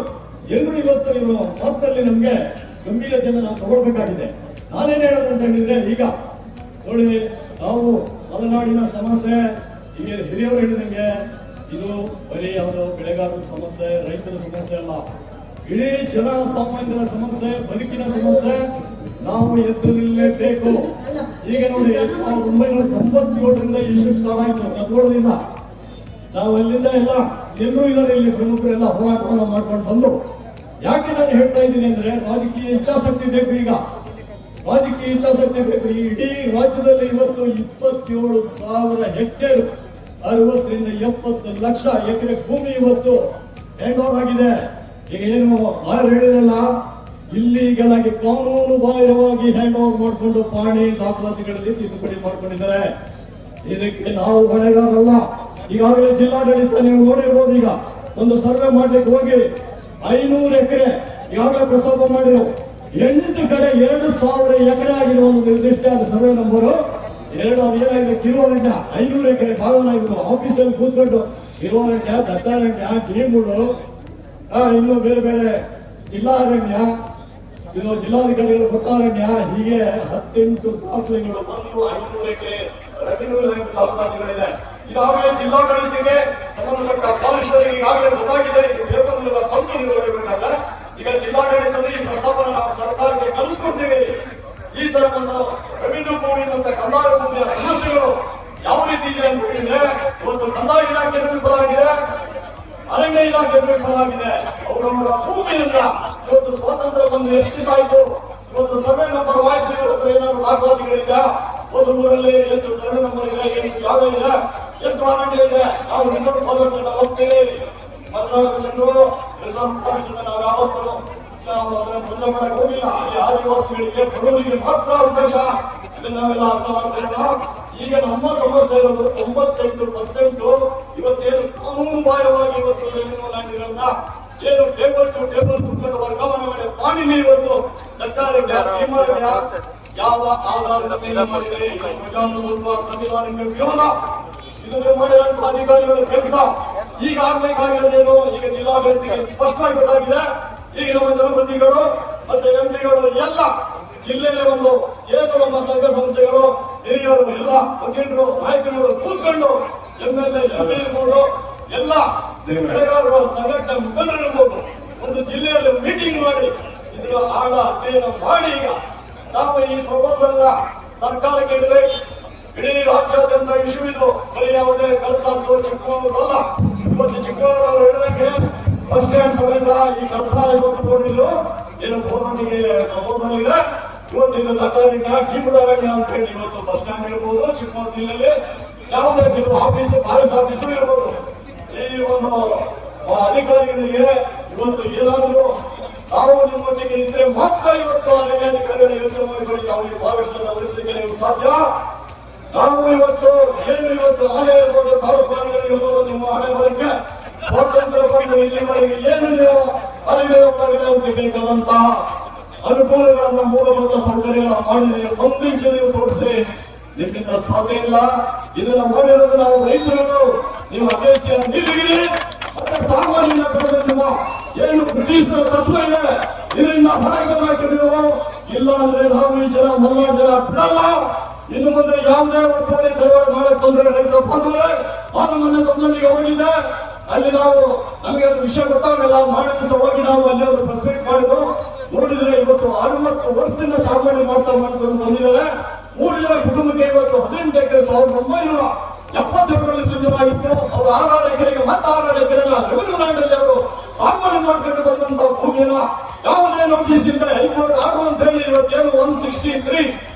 ಇವತ್ತು ಇವರು ಮಾತಿನಲ್ಲಿ ನಮ್ಗೆ ಗಂಭೀರತೆಯನ್ನು ನಾವು ತಗೊಳ್ಬೇಕಾಗಿದೆ. ನಾನೇನ್ ಹೇಳೋದಂತ ಹೇಳಿದ್ರೆ, ಈಗ ನೋಡಿ ನಾವು ಮಲೆನಾಡಿನ ಸಮಸ್ಯೆ ಈಗ ಹಿರಿಯವರು ಹೇಳಿದಂಗೆ ಇದು ಬರೀ ಯಾವುದೋ ಬೆಳೆಗಾರರ ಸಮಸ್ಯೆ, ರೈತರ ಸಮಸ್ಯೆ ಅಲ್ಲ, ಇಡೀ ಜನ ಸಾಮಾನ್ಯರ ಸಮಸ್ಯೆ, ಬದುಕಿನ ಸಮಸ್ಯೆ. ನಾವು ಎದ್ದು ನಿಲ್ಲಲೇಬೇಕು. ಈಗ ನೋಡಿ 1997ರಿಂದ ಇಶ್ಯೂ ಸ್ಟಾರ್ಟ್ ಆಯ್ತು, ಗದ್ದೋಳದಿಂದ ನಾವು ಅಲ್ಲಿಂದ ಎಲ್ಲರೂ ಇದ್ದಾರೆ, ಇಲ್ಲಿ ಪ್ರಮುಖರೆಲ್ಲ ಹೋರಾಟವನ್ನು ಮಾಡ್ಕೊಂಡು ಬಂದು. ಯಾಕೆ ನಾನು ಹೇಳ್ತಾ ಇದ್ದೀನಿ ಅಂದ್ರೆ, ರಾಜಕೀಯ ಇಚ್ಛಾಶಕ್ತಿ ಬೇಕು. ಈಗ ರಾಜಕೀಯ ಇಚ್ಛಾಶಕ್ತಿ ಬೇಕು. ಈ ಇಡೀ ರಾಜ್ಯದಲ್ಲಿ ಇವತ್ತು 27,000 ಹೆಕ್ಟೇರ್ 60 ರಿಂದ 70 ಲಕ್ಷ ಎಕರೆ ಭೂಮಿ ಇವತ್ತು ಹ್ಯಾಂಡ್ ಓವರ್ ಆಗಿದೆ. ಈಗ ಏನು ಹೇಳಿರಲ್ಲ, ಇಲ್ಲಿಗಳಾಗಿ ಕಾನೂನು ಬಾಹಿರವಾಗಿ ಹ್ಯಾಂಡ್ ಓವರ್ ಮಾಡಿಕೊಂಡು ಪಾಣಿ ದಾಖಲಾತಿಗಳಲ್ಲಿ ತಿದ್ದುಪಡಿ ಮಾಡ್ಕೊಂಡಿದ್ದಾರೆ. ಇದಕ್ಕೆ ನಾವು ಹೊಣೆಗಾರಲ್ಲ. ಈಗಾಗಲೇ ಜಿಲ್ಲಾಡಳಿತ ನೀವು ನೋಡಿರ್ಬೋದು, ಈಗ ಒಂದು ಸರ್ವೆ ಮಾಡ್ಲಿಕ್ಕೆ ಹೋಗಿ 500 ಎಕರೆ ಈಗಾಗಲೇ ಪ್ರಸ್ತಾಪ ಮಾಡಿರೋ 8 ಕಡೆ 2,000 ಎಕರೆ ಆಗಿದೆ. ಒಂದು ನಿರ್ದಿಷ್ಟ ಸರ್ವೆ ನಂಬರು 2 ಅದೇನಾಗಿದೆ, ಕಿರುವರಣ್ಯ 500 ಎಕರೆ ಭಾಗವನಾಗಿದ್ದು ಆಫೀಸಲ್ಲಿ ಕೂತ್ಕೊಂಡು ಕಿರುವರಣ್ಯ, ದತ್ತಾರಣ್ಯ, ಡೀಮುಡು, ಇನ್ನು ಬೇರೆ ಬೇರೆ ಜಿಲ್ಲಾರಣ್ಯ, ಇದು ಜಿಲ್ಲಾಧಿಕಾರಿಗಳು ಕೊಟ್ಟಾರಣ್ಯ, ಹೀಗೆ 18 ದಾಖಲೆಗಳು 500 ಎಕರೆ ದಾಖಲಾತಿಗಳಿದೆ. ಇದಾಗಲೇ ಜಿಲ್ಲಾಡಳಿತಕ್ಕೆ ಸಂಬಂಧಪಟ್ಟ ಪಾಲಿಸರಿಗೆ ಈಗಾಗಲೇ ಗೊತ್ತಾಗಿದೆ. ಪಂಚಾಯತ್ ಈಗ ಜಿಲ್ಲಾಡಳಿತದ ಈ ಪ್ರಸ್ತಾಪನ ನಾವು ಸರ್ಕಾರಕ್ಕೆ ಕಳಿಸ್ಕೊಡ್ತೀವಿ. ಈ ತರ ಒಂದು ರೆವಿನ್ಯೂ ಭೂಮಿ ಮತ್ತು ಕಂದಾಯ ಭೂಮಿಯ ಸಮಸ್ಯೆಗಳು ಯಾವ ರೀತಿ ಇದೆ ಅಂತ ಹೇಳಿದ್ರೆ, ಇವತ್ತು ಕಂದಾಯ ಇಲಾಖೆ ವಿಫಲವಾಗಿದೆ, ಅರಣ್ಯ ಇಲಾಖೆ ವಿಫಲವಾಗಿದೆ. ಅವರವರ ಭೂಮಿಯನ್ನ ಇವತ್ತು ಸ್ವಾತಂತ್ರ್ಯ ಬಂದು ಎಷ್ಟು ದಿವಸ ಆಯ್ತು, ಇವತ್ತು ಸರ್ವೆ ನಂಬರ್ ವಾಯಿಸಿ ಹತ್ರ ಏನಾದ್ರು ದಾಖಲಾತಿಗಳಿದೆ, ಒಂದು ಊರಲ್ಲಿ ಎಷ್ಟು ಸರ್ವೆ ನಂಬರ್ ಇದೆ, ಎಷ್ಟು ಜಾಗ ಇದೆ, ಎಷ್ಟು ಅರಣ್ಯ ಇದೆ, ನಾವು ರಿಸರ್ವ್ ಫಾರೆಸ್ಟ್ ಅನ್ನ ಹೋಗ್ತೀವಿ. ಮಲೆನಾಡು ರಿಸರ್ವ್ ಫಾರೆಸ್ಟ್ ನಾವು ಯಾವತ್ತು ನಾವು ಅದನ್ನ ಬದಲ ಮಾಡಕ್ ಹೋಗಿಲ್ಲ. ಈ ಆದಿವಾಸಿಗಳಿಗೆ ಬಡವರಿಗೆ ಮಾತ್ರ ಅವಕಾಶ, ಇದನ್ನ ನಾವೆಲ್ಲ ಅರ್ಥ ಮಾಡ್ಕೊಳ್ಳೋಣ. ಈಗ ನಮ್ಮ ಸಮಸ್ಯೆ ಇರೋದು 98% ಇವತ್ತೇನು ಕಾನೂನು ಬಾಹಿರವಾಗಿ ಇವತ್ತು ರೆವಿನ್ಯೂ ಲ್ಯಾಂಡ್ಗಳನ್ನ ಏನು ಟೇಬಲ್ ಟು ಟೇಬಲ್ ಕುತ್ಕೊಂಡು ವರ್ಗಾವಣೆ ಮಾಡಿ ಪಾಣಿನಿ ಇವತ್ತು ಸರ್ಕಾರಕ್ಕೆ ತೀರ್ಮಾನ ಯಾವ ಆಧಾರದ ಮೇಲೆ ಮಾಡಿದರೆ ಪ್ರಜಾಪ್ರಭುತ್ವ ಸಂವಿಧಾನದ ವಿರೋಧ ಇದನ್ನು ಮಾಡಿರುವಂತ ಅಧಿಕಾರಿಗಳ ಕೆಲಸ. ಈಗ ಆಗ್ಬೇಕಾಗಿರೋದೇನು, ಈಗ ಜಿಲ್ಲಾಡಳಿತಕ್ಕೆ ಸ್ಪಷ್ಟವಾಗಿ ಗೊತ್ತಾಗಿದೆ. ಈಗ ನಮ್ಮ ಜನಪ್ರತಿನಿಧಿಗಳು ಮತ್ತೆ MPಗಳು ಎಲ್ಲ ಜಿಲ್ಲೆಯಲ್ಲಿ ಒಂದು ಏನು ನಮ್ಮ ಸಂಘ ಸಂಸ್ಥೆಗಳು, ಹಿರಿಯರು, ಎಲ್ಲ ವಕೀಲರು, ನಾಯಕರುಗಳು ಕೂತ್ಕೊಂಡು MLA, MP ಇರ್ಬೋದು, ಎಲ್ಲ ಬೆಳೆಗಾರರು ಸಂಘಟನೆ ಮುಖಂಡರಿರ್ಬೋದು, ಒಂದು ಜಿಲ್ಲೆಯಲ್ಲಿ ಮೀಟಿಂಗ್ ಮಾಡಿ ಇದರ ಆಳ ಅಧ್ಯಯನ ಮಾಡಿ ಈಗ ನಾವು ಈ ಪ್ರಪೋಸಲ್ ಸರ್ಕಾರಕ್ಕೆ ಇಡಬೇಕು. ಇಡೀ ರಾಜ್ಯಾದ್ಯಂತ ಇಶ್ಯೂ ಇದು. ಬರೀ ಯಾವುದೇ ಕಳಸಾದ್ರು ಚಿಕ್ಕಮಗಳೂರಲ್ಲ. ಇವತ್ತು ಚಿಕ್ಕಮಗಳೂರು ಅವರು ಹೇಳಿದಂಗೆ ಬಸ್ ಸ್ಟ್ಯಾಂಡ್ ಸಮೇತ ಈ ಕಳಸ ಇವತ್ತು ನೋಡಿದ್ರು ಏನು ಫೋನಿಗೆ ಪ್ರಪೋಸಲ್ ಇದೆ. ಇವತ್ತಿನ ತಕಾರಿನ ಕಿಂಬುಡಾರಣ್ಯ ಅಂತ ಹೇಳಿ ಇವತ್ತು ಬಸ್ ಸ್ಟ್ಯಾಂಡ್ ಇರ್ಬೋದು, ಚಿಕ್ಕಮಗಳೂರು ಜಿಲ್ಲೆಯಲ್ಲಿ ಯಾವುದೇ ಕೆಲವು ಆಫೀಸ್ ಫಾರೆಸ್ಟ್ ಆಫೀಸು ಇರ್ಬೋದು. ಈ ಒಂದು ಅಧಿಕಾರಿಗಳಿಗೆ ಇವತ್ತು ಏನಾದರೂ ನಾವು ನಿಮ್ಮೊಟ್ಟಿಗೆ ಇದ್ರೆ ಮಾತ್ರ ಇವತ್ತು ಅಧಿಕಾರಿಗಳ ಯೋಚನೆ ಮಾಡಿಕೊಳ್ಳಿ ನಾವು ಈ ಫಾರೆಸ್ಟ್ ಅನ್ನು ಉಳಿಸಲಿಕ್ಕೆ ನೀವು ಸಾಧ್ಯ. ನಾವು ಇವತ್ತು ಏನು ಇವತ್ತು ಆನೆ ಇರ್ಬೋದು, ಕಾಡು ಪ್ರಾಣಿಗಳಿರ್ಬೋದು, ನಿಮ್ಮ ಹಣೆ ಬರಕ್ಕೆ ಸ್ವಾತಂತ್ರ್ಯ ಬಂದು ಇಲ್ಲಿವರೆಗೆ ಏನು ನೀವು ಅರಿವಿನ ಒಳಗಡೆ ಬೇಕಾದಂತಹ ಅನುಕೂಲಗಳನ್ನ ಮೂಲಭೂತ ಸೌಕರ್ಯಗಳ ಮಾಡಿ ಒಂದಿಂಚು ನೀವು ತೋರಿಸಿ ನಿಮ್ಮಿಂದ ಸಾಧ್ಯ ಇಲ್ಲ. ಇದನ್ನ ಮಾಡಿರೋದು ನಾವು ರೈತರು. ನೀವು ಅಪೇಕ್ಷೆ ನೀಲಗಿರಿ ಮತ್ತೆ ಸಾಮಾನ್ಯ ನಿಮ್ಮ ಏನು ಬ್ರಿಟಿಷರ ತತ್ವ ಇದೆ ಇದರಿಂದ ಹೊರಗೆ ಬರಬೇಕು ನೀವು. ಇಲ್ಲ ಅಂದ್ರೆ ನಾವು ಈ ಜನ ಮಲ್ನಾಡು ಜನ ಬಿಡಲ್ಲ. ಇನ್ನು ಮುಂದೆ ಯಾವುದೇ ಒತ್ತುವರಿ ಚಳವಳಿ ಮಾಡಕ್ ಬಂದ್ರೆ ರೈತ ಬಂದ್ರೆ ಆಗ ಮೊನ್ನೆ ತಮ್ಮನಿಗೆ ಹೋಗಿದ್ದೆ. ಅಲ್ಲಿ ನಾವು ನಮಗೆ ಅದು ವಿಷಯ ಗೊತ್ತಾಗಲ್ಲ. ಮಾಡಿದ ದಿವಸ ಹೋಗಿ ನಾವು ಅಲ್ಲಿ ಅವರು ಪ್ರೆಸ್ಪೆಕ್ಟ್ ಮಾಡಿದ್ರು. ನೋಡಿದ್ರೆ ಇವತ್ತು 60 ವರ್ಷದಿಂದ ಸಾಗುವಳಿ ಮಾಡ್ಕೊಂಡು ಬಂದಿದ್ದಾರೆ. 3 ಜನ ಕುಟುಂಬಕ್ಕೆ ಇವತ್ತು 18 ಎಕರೆ 1972ರಲ್ಲಿ ಬಿಂದುವಾಗಿತ್ತು. ಅವರು 6 ಎಕರೆಗೆ ಮತ್ತೆ 6 ಎಕರೆನ ರೆವೆನ್ಯೂ ಲ್ಯಾಂಡ್ ಅಲ್ಲಿ ಅವರು ಸಾಗುವಳಿ ಮಾಡ್ಕೊಂಡು ಬಂದಂತ ಭೂಮಿಯನ್ನ ಯಾವುದೇ ನೋಟಿಸ್ ಇಲ್ಲ ಹೈಕೋರ್ಟ್ ಆರ್ಡರ್ ಅಂತ ಹೇಳಿ ಇವತ್ತೇನು 163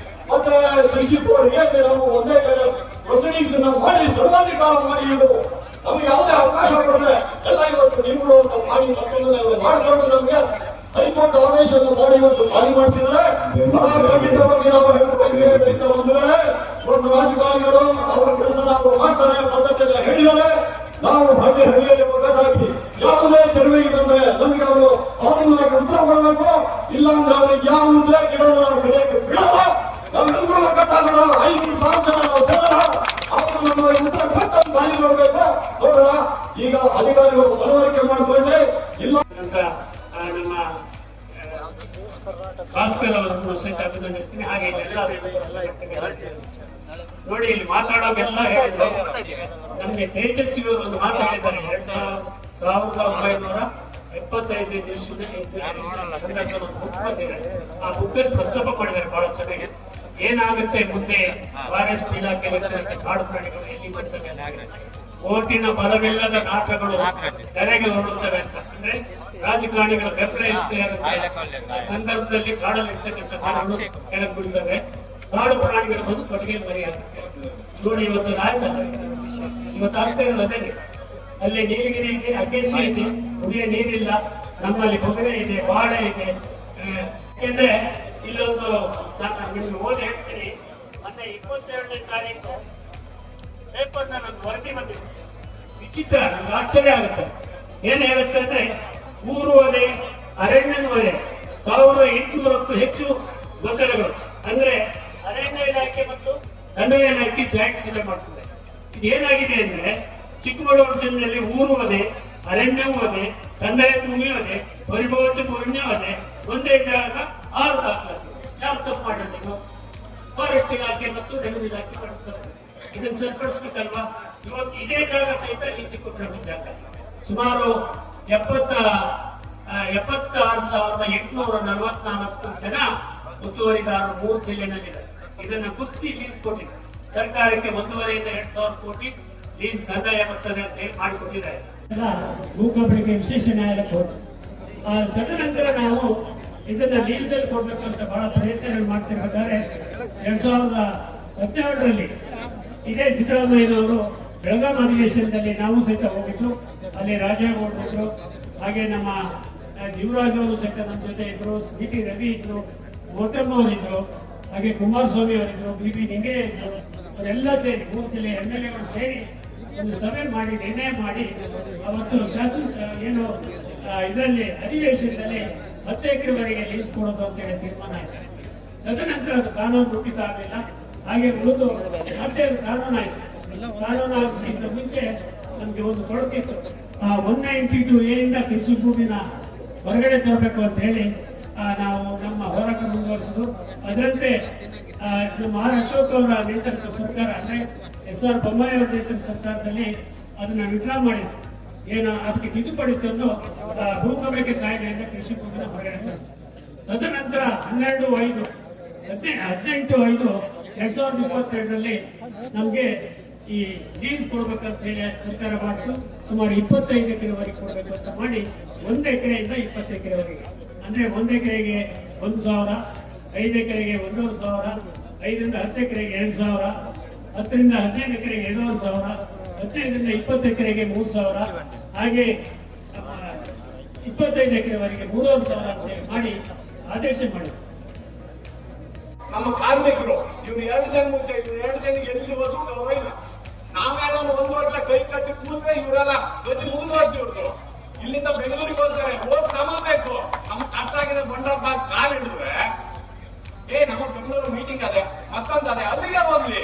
ಮತ್ತೆ 64 ನಾವು ಒಂದೇ ಕಡೆ ಪ್ರೊಸೀಡಿಂಗ್ಸ್ ಮಾಡಿ ಸರ್ವಾಧಿಕಾರ ಮಾಡಿ ಇವರು ನಮ್ಗೆ ಯಾವುದೇ ಅವಕಾಶ ಕೊಡದೆ ಎಲ್ಲ ಇವತ್ತು ನಿಮ್ಗಳು ಅಂತ ಮಾಡಿ ಮಾಡಿಕೊಂಡು ನಮ್ಗೆ ಹೈಕೋರ್ಟ್ ಆದೇಶವನ್ನು ಮಾಡಿ ಇವತ್ತು ಖಾಲಿ ಮಾಡಿಸಿದರೆ ಖಂಡಿತವಾಗಿ ನಾವು ರೈತ ಬಂಧುಗಳೇ, ಒಂದು ರಾಜಕಾರಣಿಗಳು ಅವರ ಕೆಲಸ ನಾವು ಮಾಡ್ತಾರೆ ಪದ್ಧತಿಯನ್ನು ಹೇಳಿದರೆ ನಾವು ಹಳ್ಳಿಯಲ್ಲಿ ಒಗ್ಗಟ್ಟಾಗಿ ಯಾವುದೇ ತೆರವಿಗೆ ಬಂದ್ರೆ ನಮಗೆ ಅವರು ಕಾನೂನಾಗಿ ಉತ್ತರ ಕೊಡಬೇಕು. ಇಲ್ಲ ಅಂದ್ರೆ ಅವ್ರಿಗೆ ಯಾವುದೇ ಗಿಡದ ನಾವು ಬೆಳೆಯಕ್ಕೆ ಬಿಡಲ್ಲ. ನಾವೆಲ್ಲರೂ ಒಗ್ಗಟ್ಟಾಗೋಣ. 5,000 ಜನ ನಾವು ಸೇರೋಣ. ಅವರು ನಮ್ಮ ಉತ್ತರ ಕೊಟ್ಟು ಖಾಲಿ ಮಾಡಬೇಕು. ನೋಡೋಣ ಈಗ ಅಧಿಕಾರಿಗಳು ಮನವರಿಕೆ ಮಾಡಿಕೊಂಡ್ರೆ ಇಲ್ಲ ಅಂತ ನಮ್ಮ ಭಾಸ್ಕರ್ ಅವರನ್ನು ಸಹಿತ ಅಭಿನಂದಿಸ್ತೀನಿ. ಹಾಗೆ ನೋಡಿ ಇಲ್ಲಿ ಮಾತಾಡೋಗೆಲ್ಲ ಹೇಳಿದ್ರು. ನಮ್ಗೆ ತೇಜಸ್ವಿ ಅವರು ಒಂದು ಮಾತಾಡಿದ್ದಾರೆ 1975 ಸಂದರ್ಭದಲ್ಲಿ ಬುಕ್ ಬಂದಿದೆ. ಆ ಬುಕ್ಕಲ್ಲಿ ಪ್ರಸ್ತಾಪ ಮಾಡಿದ್ದಾರೆ ಬಹಳ ಚೆನ್ನಾಗಿ. ಏನಾಗುತ್ತೆ ಮುಂದೆ ಫಾರೆಸ್ಟ್ ಇಲಾಖೆ ಕಾಡು ಪ್ರಾಣಿಗಳು ಎಲ್ಲಿ ಬರ್ತವೆ, ಓಟಿನ ಬಲವಿಲ್ಲದ ನಾಟಗಳು ತೆರೆಗೆ ಹೊರಡುತ್ತವೆ ಅಂತ. ಅಂದ್ರೆ ರಾಜಕಾರಣಿಗಳ ಬೆಂಬಲ ಇರುತ್ತೆ ಸಂದರ್ಭದಲ್ಲಿ ಕಾಡಲ್ಲಿ ಇರ್ತಕ್ಕಂಥ ಪ್ರಾಣಿಗಳು ಕೆಳಗೆ ಬಿಡ್ತವೆ, ಕಾಡು ಪ್ರಾಣಿಗಳು ಬಂದು ಕೊಡುಗೆ ಮರೆಯಾಗುತ್ತೆ. ನೋಡಿ ಇವತ್ತು ಇವತ್ತು ಆಗ್ತಾ ಇರೋದು ಅದೇ. ಅಲ್ಲಿ ನೀಲಗಿರಿ ಇದೆ, ಅಗ್ಗೇಸಿ ಇದೆ, ಕುಡಿಯ ನೀರಿಲ್ಲ. ನಮ್ಮಲ್ಲಿ ಬೊಗರೆ ಇದೆ, ಬಾಳೆ ಇದೆ. ಯಾಕೆಂದ್ರೆ ಇಲ್ಲೊಂದು ನಿಮ್ಗೆ ಓದಿ ಹೇಳ್ತೀನಿ. ಮೊನ್ನೆ 22ನೇ ತಾರೀಕು ಪೇಪರ್ ಒಂದು ವರದಿ ಬಂದಿದೆ. ವಿಚಿತ್ರ, ನಮ್ಗೆ ಆಶ್ಚರ್ಯ ಆಗುತ್ತೆ. ಏನ್ ಹೇಳುತ್ತೆ ಅಂದ್ರೆ ಊರು ವಧೆ, ಅರಣ್ಯ ವಧೆ, 1800ಕ್ಕೂ ಹೆಚ್ಚು ಗೊಂದಲಗಳು. ಅಂದ್ರೆ ಅರಣ್ಯ ಇಲಾಖೆ ಮತ್ತು ಕಂದಾಯ ಇಲಾಖೆ ಜಾಯಿಂಟ್ ಸರ್ವೆ ಮಾಡಿಸಿದೆ. ಇದೇನಾಗಿದೆ ಅಂದ್ರೆ ಚಿಕ್ಕಮಗಳೂರು ಜಿಲ್ಲೆಯಲ್ಲಿ ಊರು ವಧೆ, ಅರಣ್ಯ ವಧೆ, ಕಂದಾಯ ಭೂಮಿ ವಧೆ, ಪರಿಭವತೆ ಭೂಮಿ ವಧೆ ಒಂದೇ ಜಾಗ 6 ದಾಖಲಾತಿ. ಯಾರು ತಪ್ಪು ಮಾಡಿದ್ರು? ಫಾರೆಸ್ಟ್ ಇಲಾಖೆ ಮತ್ತು ರೆವಿನ್ಯೂ ಇಲಾಖೆ ಮಾಡ್ತಾರೆ. ಇದನ್ನು ಸರಿಪಡಿಸ್ಬೇಕಲ್ವಾ? ಇವತ್ತು ಇದೇ ಜಾಗ ಸಹಿತ ನೀತಿ ಕೊಟ್ಟಿರೋ ಜಾಗ ಸುಮಾರು 76,844 ಜನ ಒತ್ತುವರಿದಾರರು 3 ಜಿಲ್ಲೆನಲ್ಲಿದ್ದಾರೆ. ಇದನ್ನ ಗುರುತಿಸಿ ಲೀಸ್ ಕೊಟ್ಟಿದ್ದಾರೆ. ಸರ್ಕಾರಕ್ಕೆ 1.5 ರಿಂದ 2,000 ಕೋಟಿ ಲೀಸ್ ಕಂದಾಯ ಬರ್ತದೆ ಅಂತ ಹೇಳಿ ಮಾಡಿಕೊಟ್ಟಿದ್ದಾರೆ. ಭೂಕಂಪನಿಗೆ ವಿಶೇಷ ನ್ಯಾಯಾಲಯ ಕೊಟ್ಟು ತದನಂತರ ನಾವು ಇದನ್ನ ಲೀಸ್ದಲ್ಲಿ ಕೊಡ್ಬೇಕಂತ ಬಹಳ ಪ್ರಯತ್ನಗಳು ಮಾಡ್ತಿರ್ಬೇಕಾದ್ರೆ 2017ರಲ್ಲಿ ಇದೇ ಸಿದ್ದರಾಮಯ್ಯನವರು ಬೆಳಗಾವಿ ಅಧಿವೇಶನದಲ್ಲಿ ನಾವು ಸಹಿತ ಹೋಗಿದ್ದು. ಅಲ್ಲಿ ರಾಜೇಗೌಡರು ಹಾಗೆ ನಮ್ಮ ಜೀವರಾಜ್ ಅವರು ಸಹಿತ ನಮ್ಮ ಜೊತೆ ಇದ್ರು, BT ರವಿ ಇದ್ರು, ಮೋತಮ್ಮ ಅವರಿದ್ರು, ಹಾಗೆ ಕುಮಾರಸ್ವಾಮಿ ಅವರಿದ್ರು, BB ನಿಂಗೆ ಇದ್ರು. ಅವರೆಲ್ಲ ಸೇರಿ 3 ಜಿಲ್ಲೆ MLAಗಳು ಸೇರಿ ಒಂದು ಸಭೆ ಮಾಡಿ ನಿರ್ಣಯ ಮಾಡಿ ಅವತ್ತು ಏನು ಇದರಲ್ಲಿ ಅಧಿವೇಶನದಲ್ಲಿ 10 ಎಕರೆವರೆಗೆ ಲೀಸ್ ಕೊಡೋದು ಅಂತ ಹೇಳಿ ತೀರ್ಮಾನ ಆಯ್ತು. ತದನಂತರ ಅದು ಕಾನೂನು ರೂಪಿತ ಆಗಲಿಲ್ಲ. ಹಾಗೆ ಉಳಿದು ಮತ್ತೆ ಕಾನೂನು ಆಯ್ತು. ಕಾನೂನು ಆಗಕ್ಕಿಂತ ಮುಂಚೆ ನಮ್ಗೆ ಒಂದು ಕೊಡುತ್ತಿತ್ತು. 192A ಇಂದ ಕೃಷಿ ಭೂಮಿನ ಹೊರಗಡೆ ತರಬೇಕು ಅಂತ ಹೇಳಿ ನಾವು ನಮ್ಮ ಹೋರಾಟ ಮುಂದುವರಿಸಿದ್ರು. ಅದರಂತೆ ನಮ್ಮ ಆರ್ ಅಶೋಕ್ ಅವರ ನೇತೃತ್ವದ ಸರ್ಕಾರ ಅಂದ್ರೆ SR ಬೊಮ್ಮಾಯಿ ಅವರ ನೇತೃತ್ವದ ಸರ್ಕಾರದಲ್ಲಿ ಅದನ್ನ ವಿಡ್ರಾ ಮಾಡಿದ್ರು. ಏನು ಅದಕ್ಕೆ ತಿದ್ದುಪಡಿ ತಂದು ಭೂಕಂಪಕ್ಕೆ ಕಾಯ್ದೆಯಿಂದ ಕೃಷಿ ಭೂಮಿನ ಹೊರಗಡೆ ತಂದು ತದನಂತರ 18/5 2022ರಲ್ಲಿ ನಮ್ಗೆ ಈ ಲೀಸ್ ಕೊಡ್ಬೇಕಂತ ಹೇಳಿ ಸರ್ಕಾರ ಮಾಡಿತು. ಸುಮಾರು 25 ಎಕರೆವರೆಗೆ ಕೊಡ್ಬೇಕು ಅಂತ ಮಾಡಿ 1 ಎಕರೆಯಿಂದ 20 ಎಕರೆವರೆಗೆ, ಅಂದ್ರೆ 1 ಎಕರೆಗೆ 1,000, 5 ಎಕರೆಗೆ 1,500, 5ರಿಂದ 10 ಎಕರೆಗೆ 2,000, 10ರಿಂದ 15 ಎಕರೆಗೆ 2,500, 15ರಿಂದ 20 ಎಕರೆಗೆ 3,000, ಹಾಗೆ 25 ಎಕರೆವರೆಗೆ 3,500 ಅಂತ ಹೇಳಿ ಮಾಡಿ ಆದೇಶ ಮಾಡಿದ್ರು. ನಮ್ಮ ಕಾರ್ಮಿಕರು ಇವ್ರು 2 ಜನ ಮುಂಚೆ ಇವ್ರು 2 ಜನಕ್ಕೆ ಎಲ್ಲಿ ಓದುತ್ತವೋ ಇಲ್ಲ. ನಾವೇನೋ 1 ವರ್ಷ ಕೈ ಕಟ್ಟಿ ಕೂತ್ರೆ ಇವರೆಲ್ಲ ಗತಿ ಮುಂದುವರ್ಸಿ ಇವ್ರು ಇಲ್ಲಿಂದ ಬೆಂಗಳೂರಿಗೆ ಹೋಗ್ತಾರೆ. ಹೋಗಿ ಬೇಕು ನಮ್ಮ ಕಟ್ಟಾಗಿರೋ ಬಂಡಪ್ಪ ಕಾಲ್ ಹಿಡಿದ್ರೆ ನಮ್ಮ ಬೆಂಗಳೂರು ಮೀಟಿಂಗ್ ಅದೇ ಮತ್ತೊಂದು ಅದೇ ಅಲ್ಲಿಗೆ ಹೋಗ್ಲಿ.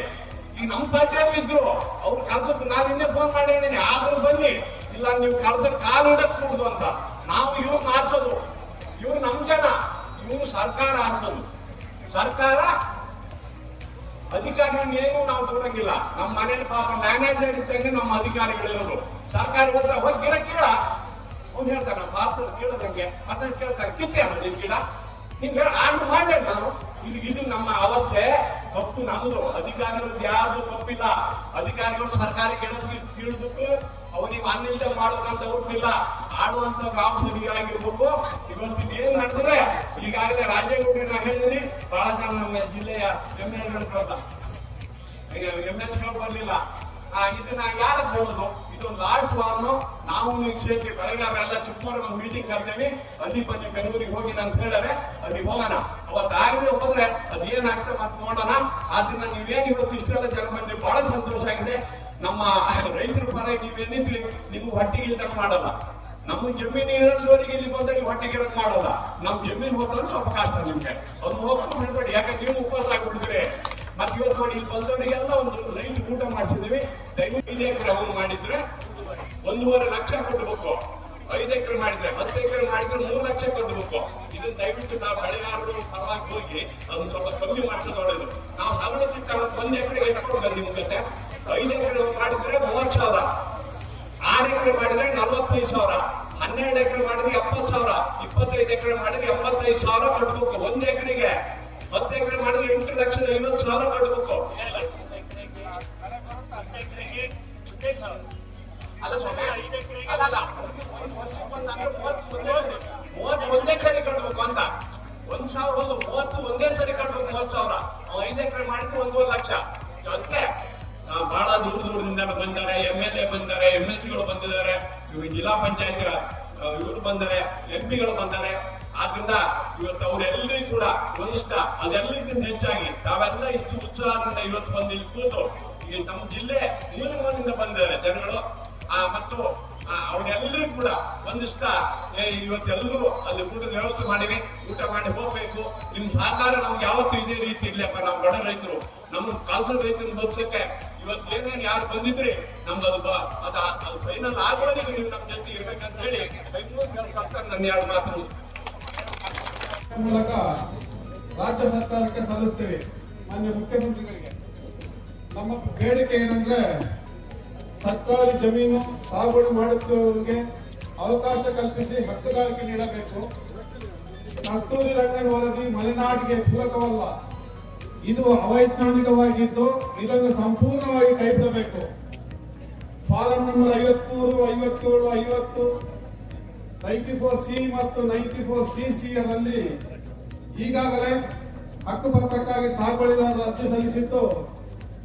ಈಗ ನಮ್ಮ ಪಾರ್ಟಿಯವರು ಇದ್ರು ಅವ್ರು ಕಳ್ಸಕ್ಕೆ ನಾನು ಹಿಂದೆ ಫೋನ್ ಮಾಡಿದ್ದೀನಿ, ಆದ್ರೂ ಬನ್ನಿ, ಇಲ್ಲ ನೀವು ಕಳ್ಸಕ್ಕೆ ಕಾಲು ಹಿಡಕ್ ಕೂಡುದು ಅಂತ. ನಾವು ಇವ್ರನ್ನ ಆಡ್ಸೋದು, ಇವ್ರು ನಮ್ ಜನ, ಇವ್ರು ಸರ್ಕಾರ ಆಡ್ಸೋದು. ಸರ್ಕಾರ ಅಧಿಕಾರಿಗಳನ್ನ ಏನು ನಾವು ದೂರಂಗಿಲ್ಲ. ನಮ್ಮ ಮನೇಲಿ ಪಾಪ ಮ್ಯಾನೇಜರ್ ಇದ್ದಂಗೆ ನಮ್ಮ ಅಧಿಕಾರಿಗಳಿರೋದು. ಸರ್ಕಾರ ಹೋಗಿ ಗಿಡ ಕೀಳ ಅವ್ನು ಹೇಳ್ತಾನೆ, ಪಾಪ ಕೀಳದಂಗೆ ಮತ್ತೆ ಕೇಳ್ತಾರೆ, ಕಿತ್ತೆ ನಿನ್ ಗಿಡ ಹಿಂಗೆ ಆರ್ಡರ್ ಮಾಡಲೇ ನಾನು. ಇದು ನಮ್ಮ ಅವಸ್ಥೆ. ತಪ್ಪು ನಮ್ದು, ಅಧಿಕಾರಿಗಳು ಯಾರು ತಪ್ಪಿಲ್ಲ. ಅಧಿಕಾರಿಗಳು ಸರ್ಕಾರ ಕೇಳೋದಕ್ಕೆ ಅವನಿಗೆ ಅನ್ನಿಲ್ದ ಮಾಡೋದಂತ ಹುಟ್ಟಿಲ್ಲ. ಆಡುವಂತ ಗ್ರಾಮಸಭೆಗಳಾಗಿರ್ಬೇಕು. ಇವತ್ತು ಏನ್ ನಡೆದ್ರೆ ಈಗಾಗಲೇ ರಾಜೇಗೌಡರಿಗೆ ನಾ ಹೇಳಿದ್ರಿ, ಬಹಳ ಜನ ನಮ್ಮ ಜಿಲ್ಲೆಯ MLAಗಳು ಬರ್ಲಿಲ್ಲ. ಇದನ್ನ ಯಾರ ಹೇಳುದು? ಇದೊಂದು ಲಾಸ್ಟ್ ವಾರ್ನು. ನಾವು ಕ್ಷೇತ್ರ ಬೆಳಗಾವಿ ಎಲ್ಲ ಚಿಕ್ಕಮಗಳೂರು ಮೀಟಿಂಗ್ ಕರ್ತೇವೆ. ಅಲ್ಲಿ ಬನ್ನಿ ಬೆಂಗಳೂರಿಗೆ ಹೋಗಿ ನಾನು ಹೇಳಿದ್ರೆ ಅಲ್ಲಿ ಹೋಗೋಣ. ಅವತ್ತಾಗದೆ ಹೋದ್ರೆ ಅದೇನಾಗ್ತದೆ ಮತ್ತೆ ನೋಡೋಣ. ಆದ್ರಿಂದ ನೀವೇನು ಇವತ್ತು ಇಷ್ಟೆಲ್ಲ ಜನ ಬಂದ್ರೆ ಬಹಳ ಸಂತೋಷ ಆಗಿದೆ. ನಮ್ಮ ರೈತರ ಪರ ನೀವೇನಿದ್ರಿ ನಿಮ್ಗೆ ಹೊಟ್ಟಿಗೆ ಇಲ್ದಂಗೆ ಮಾಡಲ್ಲ. ನಮ್ಮ ಜಮೀನಿನವರಿಗೆ ಇಲ್ಲಿ ಬಂದ್ರೆ ನೀವು ಹೊಟ್ಟಿಗೆ ಇರೋದು ಮಾಡಲ್ಲ. ನಮ್ ಜಮೀನು ಹೋದ್ರೆ ಸ್ವಲ್ಪ ಕಷ್ಟ ನಿಮ್ಗೆ. ಅದು ಹೋಗ್ಕೊಂಡು ಹೇಳ್ಬೇಡಿ, ಯಾಕಂದ್ರೆ ನೀವು ಉಪವಾಸ ಆಗ್ಬಿಡ್ತೀರಿ. ಮತ್ತೆ ಇವತ್ತು ನೋಡಿ ಇಲ್ಲಿ ಬಂದವರಿಗೆಲ್ಲ ಒಂದು ರೈಟ್ ಊಟ ಮಾಡಿಸಿದೀವಿ. ದಯವಿಟ್ಟು 5 ಎಕರೆ ಅವ್ರು ಮಾಡಿದ್ರೆ 1.5 ಲಕ್ಷ ಕೊಡ್ಬೇಕು. 5 ಎಕರೆ ಮಾಡಿದ್ರೆ 10 ಎಕರೆ ಮಾಡಿದ್ರೆ 3 ಲಕ್ಷ ಕೊಡ್ಬೇಕು. ಇದನ್ನ ದಯವಿಟ್ಟು ನಾವು ಬೆಳೆಗಾರರು ಪರವಾಗಿ ಹೋಗಿ ಅದನ್ನ ಸ್ವಲ್ಪ ಕಮ್ಮಿ ಮಾಡಿಸೋದು ಒಳ್ಳೇದು. ನಾವು ಸವಲತ್ತು 1 ಎಕರೆಗೆ ಎಷ್ಟು ಬಂದಿ ಮುಗತ್ತೆ. 5 ಎಕರೆ ಮಾಡಿದ್ರೆ 30,000, 6 ಎಕರೆ ಮಾಡಿದ್ರೆ 45,000, 12 ಎಕರೆ ಮಾಡಿದ್ರೆ 70,000, 25 ಎಕರೆ ಮಾಡಿದ್ರೆ 75,000 ಕಟ್ಬೇಕು 1 ಎಕರೆಗೆ. 10 ಎಕರೆ ಮಾಡಿದ್ರೆ 8,50,000 ಕಟ್ಬೇಕು. ಅಲ್ಲ ಅಲ್ಲ 31 ಎಕರೆ ಕಟ್ಬೇಕು ಅಂತ. 1,000 30 ಒಂದೇ ಸರಿ ಕಟ್ಬೇಕು 30,000. 5 ಎಕರೆ ಮಾಡಿದ್ರೆ 1.5 ಲಕ್ಷ. ಅದಕ್ಕೆ ಬಹಳ ದೂರದಿಂದ ಬಂದಿದ್ದಾರೆ. MLA ಬಂದಿದ್ದಾರೆ, MLCಗಳು ಬಂದಿದ್ದಾರೆ, ಜಿಲ್ಲಾ ಪಂಚಾಯತ್ ಇವರು ಬಂದರೆ, MP ಗಳು ಬಂದರೆ. ಆದ್ರಿಂದ ಇವತ್ತು ಅವರೆಲ್ಲರಿಗೂ ಕೂಡ ಒಂದಿಷ್ಟ ಅದೆಲ್ಲರಿಗಿಂತ ಹೆಚ್ಚಾಗಿ ತಾವೆಲ್ಲ ಇಷ್ಟು ಉತ್ಸಾಹದಿಂದ ಇವತ್ತು ಬಂದು ಇಲ್ಲಿ ಕೂತು ಈಗ ನಮ್ಮ ಜಿಲ್ಲೆ ಮೂಲಗಳಿಂದ ಬಂದಿದ್ದಾರೆ ಜನಗಳು. ಮತ್ತು ಅವರೆಲ್ಲರಿಗೂ ಕೂಡ ಒಂದಿಷ್ಟ ಇವತ್ತೆಲ್ಲರೂ ಅಲ್ಲಿ ಊಟದ ವ್ಯವಸ್ಥೆ ಮಾಡಿವಿ. ಊಟ ಮಾಡಿ ಹೋಗ್ಬೇಕು. ನಿಮ್ ಸಹಕಾರ ನಮ್ಗೆ ಯಾವತ್ತೂ ಇದೇ ರೀತಿ ಇರ್ಲಿಪ್ಪ. ನಾವು ಬಡ ರೈತರು, ನಮ್ಮ ಕಾಲ್ಸದ ರೈತರನ್ನ ಬದುಕಕ್ಕೆ ಇವತ್ತು ಏನೇನು ಯಾರು ಬಂದಿದ್ರಿ ನಮ್ದು ಅದು ಫೈನಲ್ ಆಗೋದಿಗೆ ನೀವು ನಮ್ಮ ಜೊತೆ ಇರ್ಬೇಕಂತ ಹೇಳಿ ನನ್ನ 2 ಮಾತು ಮೂಲಕ ರಾಜ್ಯ ಸರ್ಕಾರಕ್ಕೆ ಸಲ್ಲಿಸ್ತೇವೆ. ಮಾನ್ಯ ಮುಖ್ಯಮಂತ್ರಿಗಳಿಗೆ ನಮ್ಮ ಬೇಡಿಕೆ ಏನಂದ್ರೆ, ಸರ್ಕಾರಿ ಜಮೀನು ಸಾಗುವಳಿ ಮಾಡುತ್ತಿರುವವರಿಗೆ ಅವಕಾಶ ಕಲ್ಪಿಸಿ ಹಕ್ಕುದಾರಿಕೆ ನೀಡಬೇಕು. ಕಸ್ತೂರಿ ರಂಗನ್ ವರದಿ ಮಲೆನಾಡಿಗೆ ಪೂರಕವಲ್ಲ, ಇದು ಅವೈಜ್ಞಾನಿಕವಾಗಿದ್ದು ಇದನ್ನು ಸಂಪೂರ್ಣವಾಗಿ ಕೈಬಿಡಬೇಕು. ಫಾರಂ ನಂಬರ್ 53, 57, 50, 94C ಮತ್ತು 94CC ರಲ್ಲಿ ಈಗಾಗಲೇ ಹಕ್ಕುಪತ್ರಕ್ಕಾಗಿ ಸಾಗುವಳಿದಾರರು ಅರ್ಜಿ ಸಲ್ಲಿಸಿದ್ದು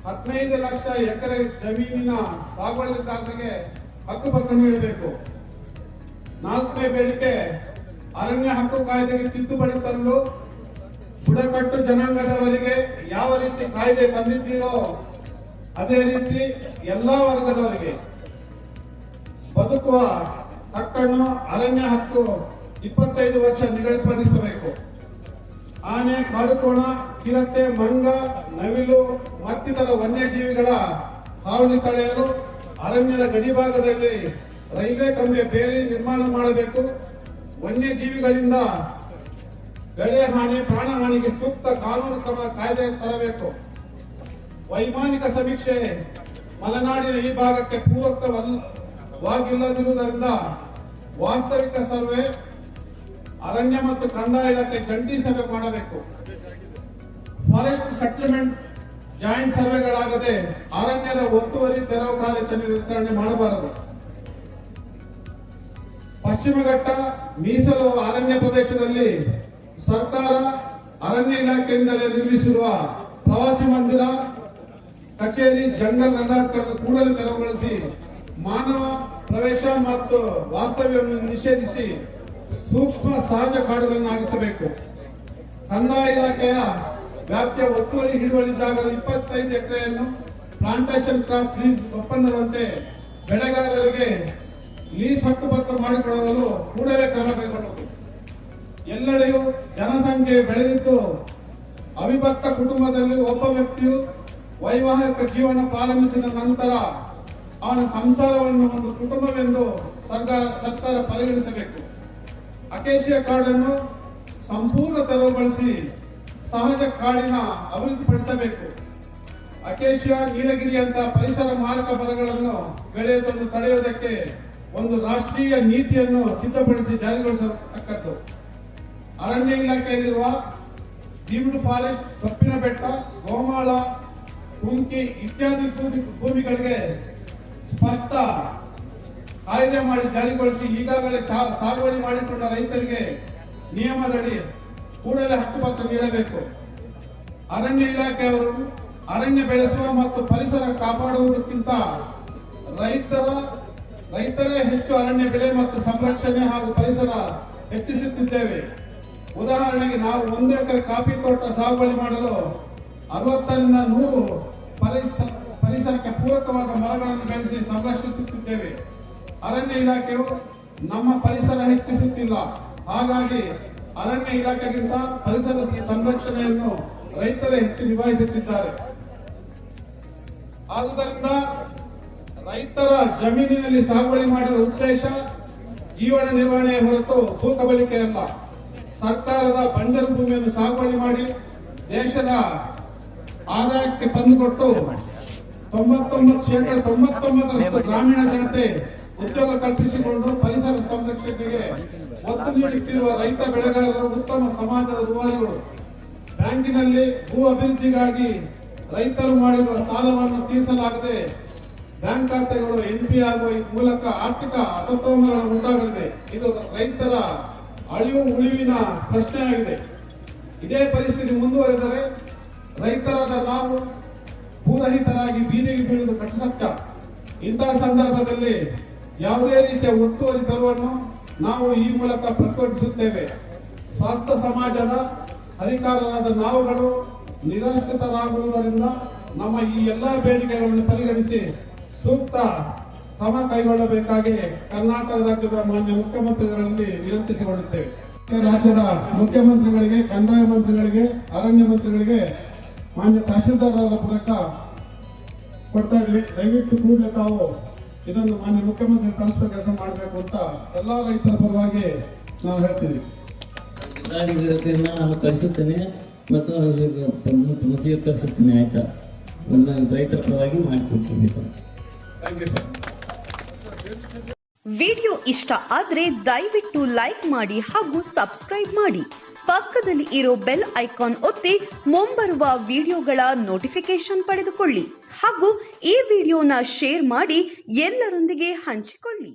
15 ಲಕ್ಷ ಎಕರೆ ಜಮೀನಿನ ಸಾಗುವಳಿದಾರರಿಗೆ ಹಕ್ಕುಪತ್ರ ನೀಡಬೇಕು. 4ನೇ ಬೇಡಿಕೆ, ಅರಣ್ಯ ಹಕ್ಕು ಕಾಯ್ದೆಗೆ ತಿದ್ದುಪಡಿ ತಂದು ಬುಡಕಟ್ಟು ಜನಾಂಗದವರಿಗೆ ಯಾವ ರೀತಿ ಕಾಯ್ದೆ ತಂದಿದ್ದೀರೋ ಅದೇ ರೀತಿ ಎಲ್ಲಾ ವರ್ಗದವರಿಗೆ ಬದುಕುವ ಹಕ್ಕನ್ನು ಅರಣ್ಯ ಹಕ್ಕು 25 ವರ್ಷ ನಿಗದಿಪಡಿಸಬೇಕು. ಆನೆ, ಕಾಡುಕೋಣ, ಚಿರತೆ, ಮಂಗ, ನವಿಲು ಮತ್ತಿತರ ವನ್ಯಜೀವಿಗಳ ಹಾವಳಿ ತಡೆಯಲು ಅರಣ್ಯದ ಗಡಿಭಾಗದಲ್ಲಿ ರೈಲ್ವೆ ಕಂಬಿ ಬೇಲಿ ನಿರ್ಮಾಣ ಮಾಡಬೇಕು. ವನ್ಯಜೀವಿಗಳಿಂದ ಬೆಳೆ ಹಾನಿ, ಪ್ರಾಣ ಹಾನಿಗೆ ಸೂಕ್ತ ಕಾನೂನು ಕ್ರಮ ಕಾಯ್ದೆ ತರಬೇಕು. ವೈಮಾನಿಕ ಸಮೀಕ್ಷೆ ಮಲೆನಾಡಿನ ಈ ಭಾಗಕ್ಕೆ ಪೂರಕವಾಗಿಲ್ಲದಿರುವುದರಿಂದ ವಾಸ್ತವಿಕ ಸರ್ವೆ ಅರಣ್ಯ ಮತ್ತು ಕಂದಾಯ ಇಲಾಖೆ ಜಂಟಿ ಸಭೆ ಮಾಡಬೇಕು. ಫಾರೆಸ್ಟ್ ಸೆಟ್ಲ್ಮೆಂಟ್ ಜಾಯಿಂಟ್ ಸರ್ವೆಗಳಾಗದೆ ಅರಣ್ಯದ ಒತ್ತುವರಿ ತೆರವು ಕಾರ್ಯಾಚರಣೆ ವಿಸ್ತರಣೆ ಮಾಡಬಾರದು. ಪಶ್ಚಿಮ ಘಟ್ಟ ಮೀಸಲು ಅರಣ್ಯ ಪ್ರದೇಶದಲ್ಲಿ ಸರ್ಕಾರ ಅರಣ್ಯ ಇಲಾಖೆಯಿಂದಲೇ ನಿರ್ಮಿಸಿರುವ ಪ್ರವಾಸಿ ಮಂದಿರ, ಕಚೇರಿ, ಜಂಗಲ್ ರೆಸಾರ್ಟ್ಗಳನ್ನು ಕೂಡಲೇ ತೆರವುಗೊಳಿಸಿ ಮಾನವ ಪ್ರವೇಶ ಮತ್ತು ವಾಸ್ತವ್ಯವನ್ನು ನಿಷೇಧಿಸಿ ಸೂಕ್ಷ್ಮ ಸಹಜ ಕಾಡುಗಳನ್ನಾಗಿಸಬೇಕು. ಕಂದಾಯ ಇಲಾಖೆಯ ವ್ಯಾಪ್ತಿಯ ಒತ್ತುವರಿ ಹಿಡುವಳಿ ಜಾಗದ 25 ಎಕರೆಯನ್ನು ಪ್ಲಾಂಟೇಶನ್ ಕ್ರಾಪ್ ಲೀಸ್ ಒಪ್ಪಂದದಂತೆ ಬೆಳೆಗಾರರಿಗೆ ಲೀಸ್ ಹಕ್ಕುಪತ್ರ ಮಾಡಿಕೊಡಲು ಕೂಡಲೇ ಕ್ರಮ ಕೈಗೊಳ್ಳಬೇಕು. ಎಲ್ಲೆಡೆಯೂ ಜನಸಂಖ್ಯೆ ಬೆಳೆದಿದ್ದು ಅವಿಭಕ್ತ ಕುಟುಂಬದಲ್ಲಿ ಒಬ್ಬ ವ್ಯಕ್ತಿಯು ವೈವಾಹಿಕ ಜೀವನ ಪ್ರಾರಂಭಿಸಿದ ನಂತರ ಅವನ ಸಂಸಾರವನ್ನು ಒಂದು ಕುಟುಂಬವೆಂದು ಸರ್ಕಾರ ಪರಿಗಣಿಸಬೇಕು. ಅಕೇಶಿಯಾ ಕಾಡನ್ನು ಸಂಪೂರ್ಣ ತೆರವುಗೊಳಿಸಿ ಸಹಜ ಕಾಡಿನ ಅಭಿವೃದ್ಧಿಪಡಿಸಬೇಕು. ಅಕೇಶಿಯಾ, ನೀಲಗಿರಿಯಂತಹ ಪರಿಸರ ಮಾರಕ ಮರಗಳನ್ನು ಬೆಳೆಯುವುದನ್ನು ತಡೆಯುವುದಕ್ಕೆ ಒಂದು ರಾಷ್ಟ್ರೀಯ ನೀತಿಯನ್ನು ಸಿದ್ಧಪಡಿಸಿ ಜಾರಿಗೊಳಿಸತಕ್ಕದ್ದು. ಅರಣ್ಯ ಇಲಾಖೆಯಲ್ಲಿರುವ ಡೀಮ್ಡ್ ಫಾರೆಸ್ಟ್, ಕಪ್ಪಿನ ಬೆಟ್ಟ, ಗೋಮಾಳ, ಕುಂಕಿ ಇತ್ಯಾದಿ ಭೂಮಿಗಳಿಗೆ ಸ್ಪಷ್ಟ ಕಾಯ್ದೆ ಮಾಡಿ ಜಾರಿಗೊಳಿಸಿ ಈಗಾಗಲೇ ಸಾಗುವಳಿ ಮಾಡಿಕೊಂಡ ರೈತರಿಗೆ ನಿಯಮದಡಿ ಕೂಡಲೇ ಹಕ್ಕುಪತ್ರ ನೀಡಬೇಕು. ಅರಣ್ಯ ಇಲಾಖೆಯವರು ಅರಣ್ಯ ಬೆಳೆಸುವ ಮತ್ತು ಪರಿಸರ ಕಾಪಾಡುವುದಕ್ಕಿಂತ ರೈತರೇ ಹೆಚ್ಚು ಅರಣ್ಯ ಬೆಳೆ ಮತ್ತು ಸಂರಕ್ಷಣೆ ಹಾಗೂ ಪರಿಸರ ಹೆಚ್ಚಿಸುತ್ತಿದ್ದೇವೆ. ಉದಾಹರಣೆಗೆ ನಾವು 1 ಎಕರೆ ಕಾಫಿ ತೋಟ ಸಾಗುವಳಿ ಮಾಡಲು 60ರಿಂದ 100 ಪರಿಸರಕ್ಕೆ ಪೂರಕವಾದ ಮರಗಳನ್ನು ಬೆಳೆಸಿ ಸಂರಕ್ಷಿಸುತ್ತಿದ್ದೇವೆ. ಅರಣ್ಯ ಇಲಾಖೆಯು ನಮ್ಮ ಪರಿಸರ ಹೆಚ್ಚಿಸುತ್ತಿಲ್ಲ. ಹಾಗಾಗಿ ಅರಣ್ಯ ಇಲಾಖೆಗಿಂತ ಪರಿಸರ ಸಂರಕ್ಷಣೆಯನ್ನು ರೈತರೇ ಹೆಚ್ಚು ನಿಭಾಯಿಸುತ್ತಿದ್ದಾರೆ. ಆದುದರಿಂದ ರೈತರ ಜಮೀನಿನಲ್ಲಿ ಸಾಗುವಳಿ ಮಾಡಿರುವ ಉದ್ದೇಶ ಜೀವನ ನಿರ್ವಹಣೆಯ ಹೊರತು ಭೂ ಕಬಳಿಕೆಯಲ್ಲ. ಸರ್ಕಾರದ ಬಂಜರು ಭೂಮಿಯನ್ನು ಸಾಗುವಳಿ ಮಾಡಿ ದೇಶದ ಆದಾಯಕ್ಕೆ ತಂದುಕೊಟ್ಟು 99% ಗ್ರಾಮೀಣ ಜನತೆ ಉದ್ಯೋಗ ಕಲ್ಪಿಸಿಕೊಂಡು ಪರಿಸರ ಸಂರಕ್ಷಣೆಗೆ ಒತ್ತು ನೀಡುತ್ತಿರುವ ರೈತ ಬೆಳೆಗಾರರು ಉತ್ತಮ ಸಮಾಜದ ರೂವಾರಿಗಳು. ಬ್ಯಾಂಕಿನಲ್ಲಿ ಭೂ ಅಭಿವೃದ್ಧಿಗಾಗಿ ರೈತರು ಮಾಡಿರುವ ಸಾಲವನ್ನು ತೀರಿಸಲಾಗದೆ ಬ್ಯಾಂಕ್ ಖಾತೆಗಳು ಎನ್ಪಿ ಆಗುವ ಮೂಲಕ ಆರ್ಥಿಕ ಅಸಮತೋಲನ ಉಂಟಾಗಲಿದೆ. ಇದು ರೈತರ ಅಳಿವು ಉಳಿವಿನ ಪ್ರಶ್ನೆಯಾಗಿದೆ. ಇದೇ ಪರಿಸ್ಥಿತಿ ಮುಂದುವರೆದರೆ ರೈತರಾದ ನಾವು ಭೂರಹಿತರಾಗಿ ಬೀದಿಗೆ ಬೀಳುವುದು ಕಟಸತ್ಯ. ಇಂತಹ ಸಂದರ್ಭದಲ್ಲಿ ಯಾವುದೇ ರೀತಿಯ ಒತ್ತುವರಿ ತೆರವನ್ನು ನಾವು ಈ ಮೂಲಕ ಪ್ರಕಟಿಸುತ್ತೇವೆ. ಸ್ವಾಸ್ಥ್ಯ ಸಮಾಜದ ಅಧಿಕಾರರಾದ ನಾವುಗಳು ನಿರಾಶ್ರಿತರಾಗುವುದರಿಂದ ನಮ್ಮ ಈ ಎಲ್ಲಾ ಬೇಡಿಕೆಗಳನ್ನು ಪರಿಗಣಿಸಿ ಸೂಕ್ತ ಕ್ರಮ ಕೈಗೊಳ್ಳಬೇಕಾಗಿ ಕರ್ನಾಟಕ ರಾಜ್ಯದ ಮಾನ್ಯ ಮುಖ್ಯಮಂತ್ರಿಗಳಲ್ಲಿ ವಿನಂತಿಸಿಕೊಳ್ಳುತ್ತೇವೆ. ರಾಜ್ಯದ ಮುಖ್ಯಮಂತ್ರಿಗಳಿಗೆ, ಕಂದಾಯ ಮಂತ್ರಿಗಳಿಗೆ, ಅರಣ್ಯ ಮಂತ್ರಿಗಳಿಗೆ ಮಾನ್ಯ ತಹಶೀಲ್ದಾರ್ ಅವರ ಮೂಲಕ ಕೊಡ್ತಾ ಇದ್ವಿ. ದಯವಿಟ್ಟು ಕೂಡಲೇ ತಾವು ಇದನ್ನು ಮಾನ್ಯ ಮುಖ್ಯಮಂತ್ರಿ ತಲುಪಿಸುವ ಕೆಲಸ ಮಾಡಬೇಕು ಅಂತ ಎಲ್ಲಾ ರೈತರ ಪರವಾಗಿ ನಾವು ಹೇಳ್ತೀವಿ. ನಾನು ಕಳಿಸುತ್ತೇನೆ ಮತ್ತು ಮದುವೆ ಕಳಿಸುತ್ತೇನೆ. ಆಯ್ತಾ, ರೈತರ ಪರವಾಗಿ ಮಾಡಿಕೊಡ್ತೀನಿ. Thank you sir. ವಿಡಿಯೋ ಇಷ್ಟ ಆದ್ರೆ ದಯವಿಟ್ಟು ಲೈಕ್ ಮಾಡಿ ಹಾಗೂ ಸಬ್ಸ್ಕ್ರೈಬ್ ಮಾಡಿ. ಪಕ್ಕದಲ್ಲಿ ಇರೋ ಬೆಲ್ ಐಕಾನ್ ಒತ್ತಿ ಮುಂಬರುವ ವಿಡಿಯೋಗಳ ನೋಟಿಫಿಕೇಶನ್ ಪಡೆದುಕೊಳ್ಳಿ ಹಾಗೂ ಈ ವಿಡಿಯೋನ ಶೇರ್ ಮಾಡಿ ಎಲ್ಲರೊಂದಿಗೆ ಹಂಚಿಕೊಳ್ಳಿ.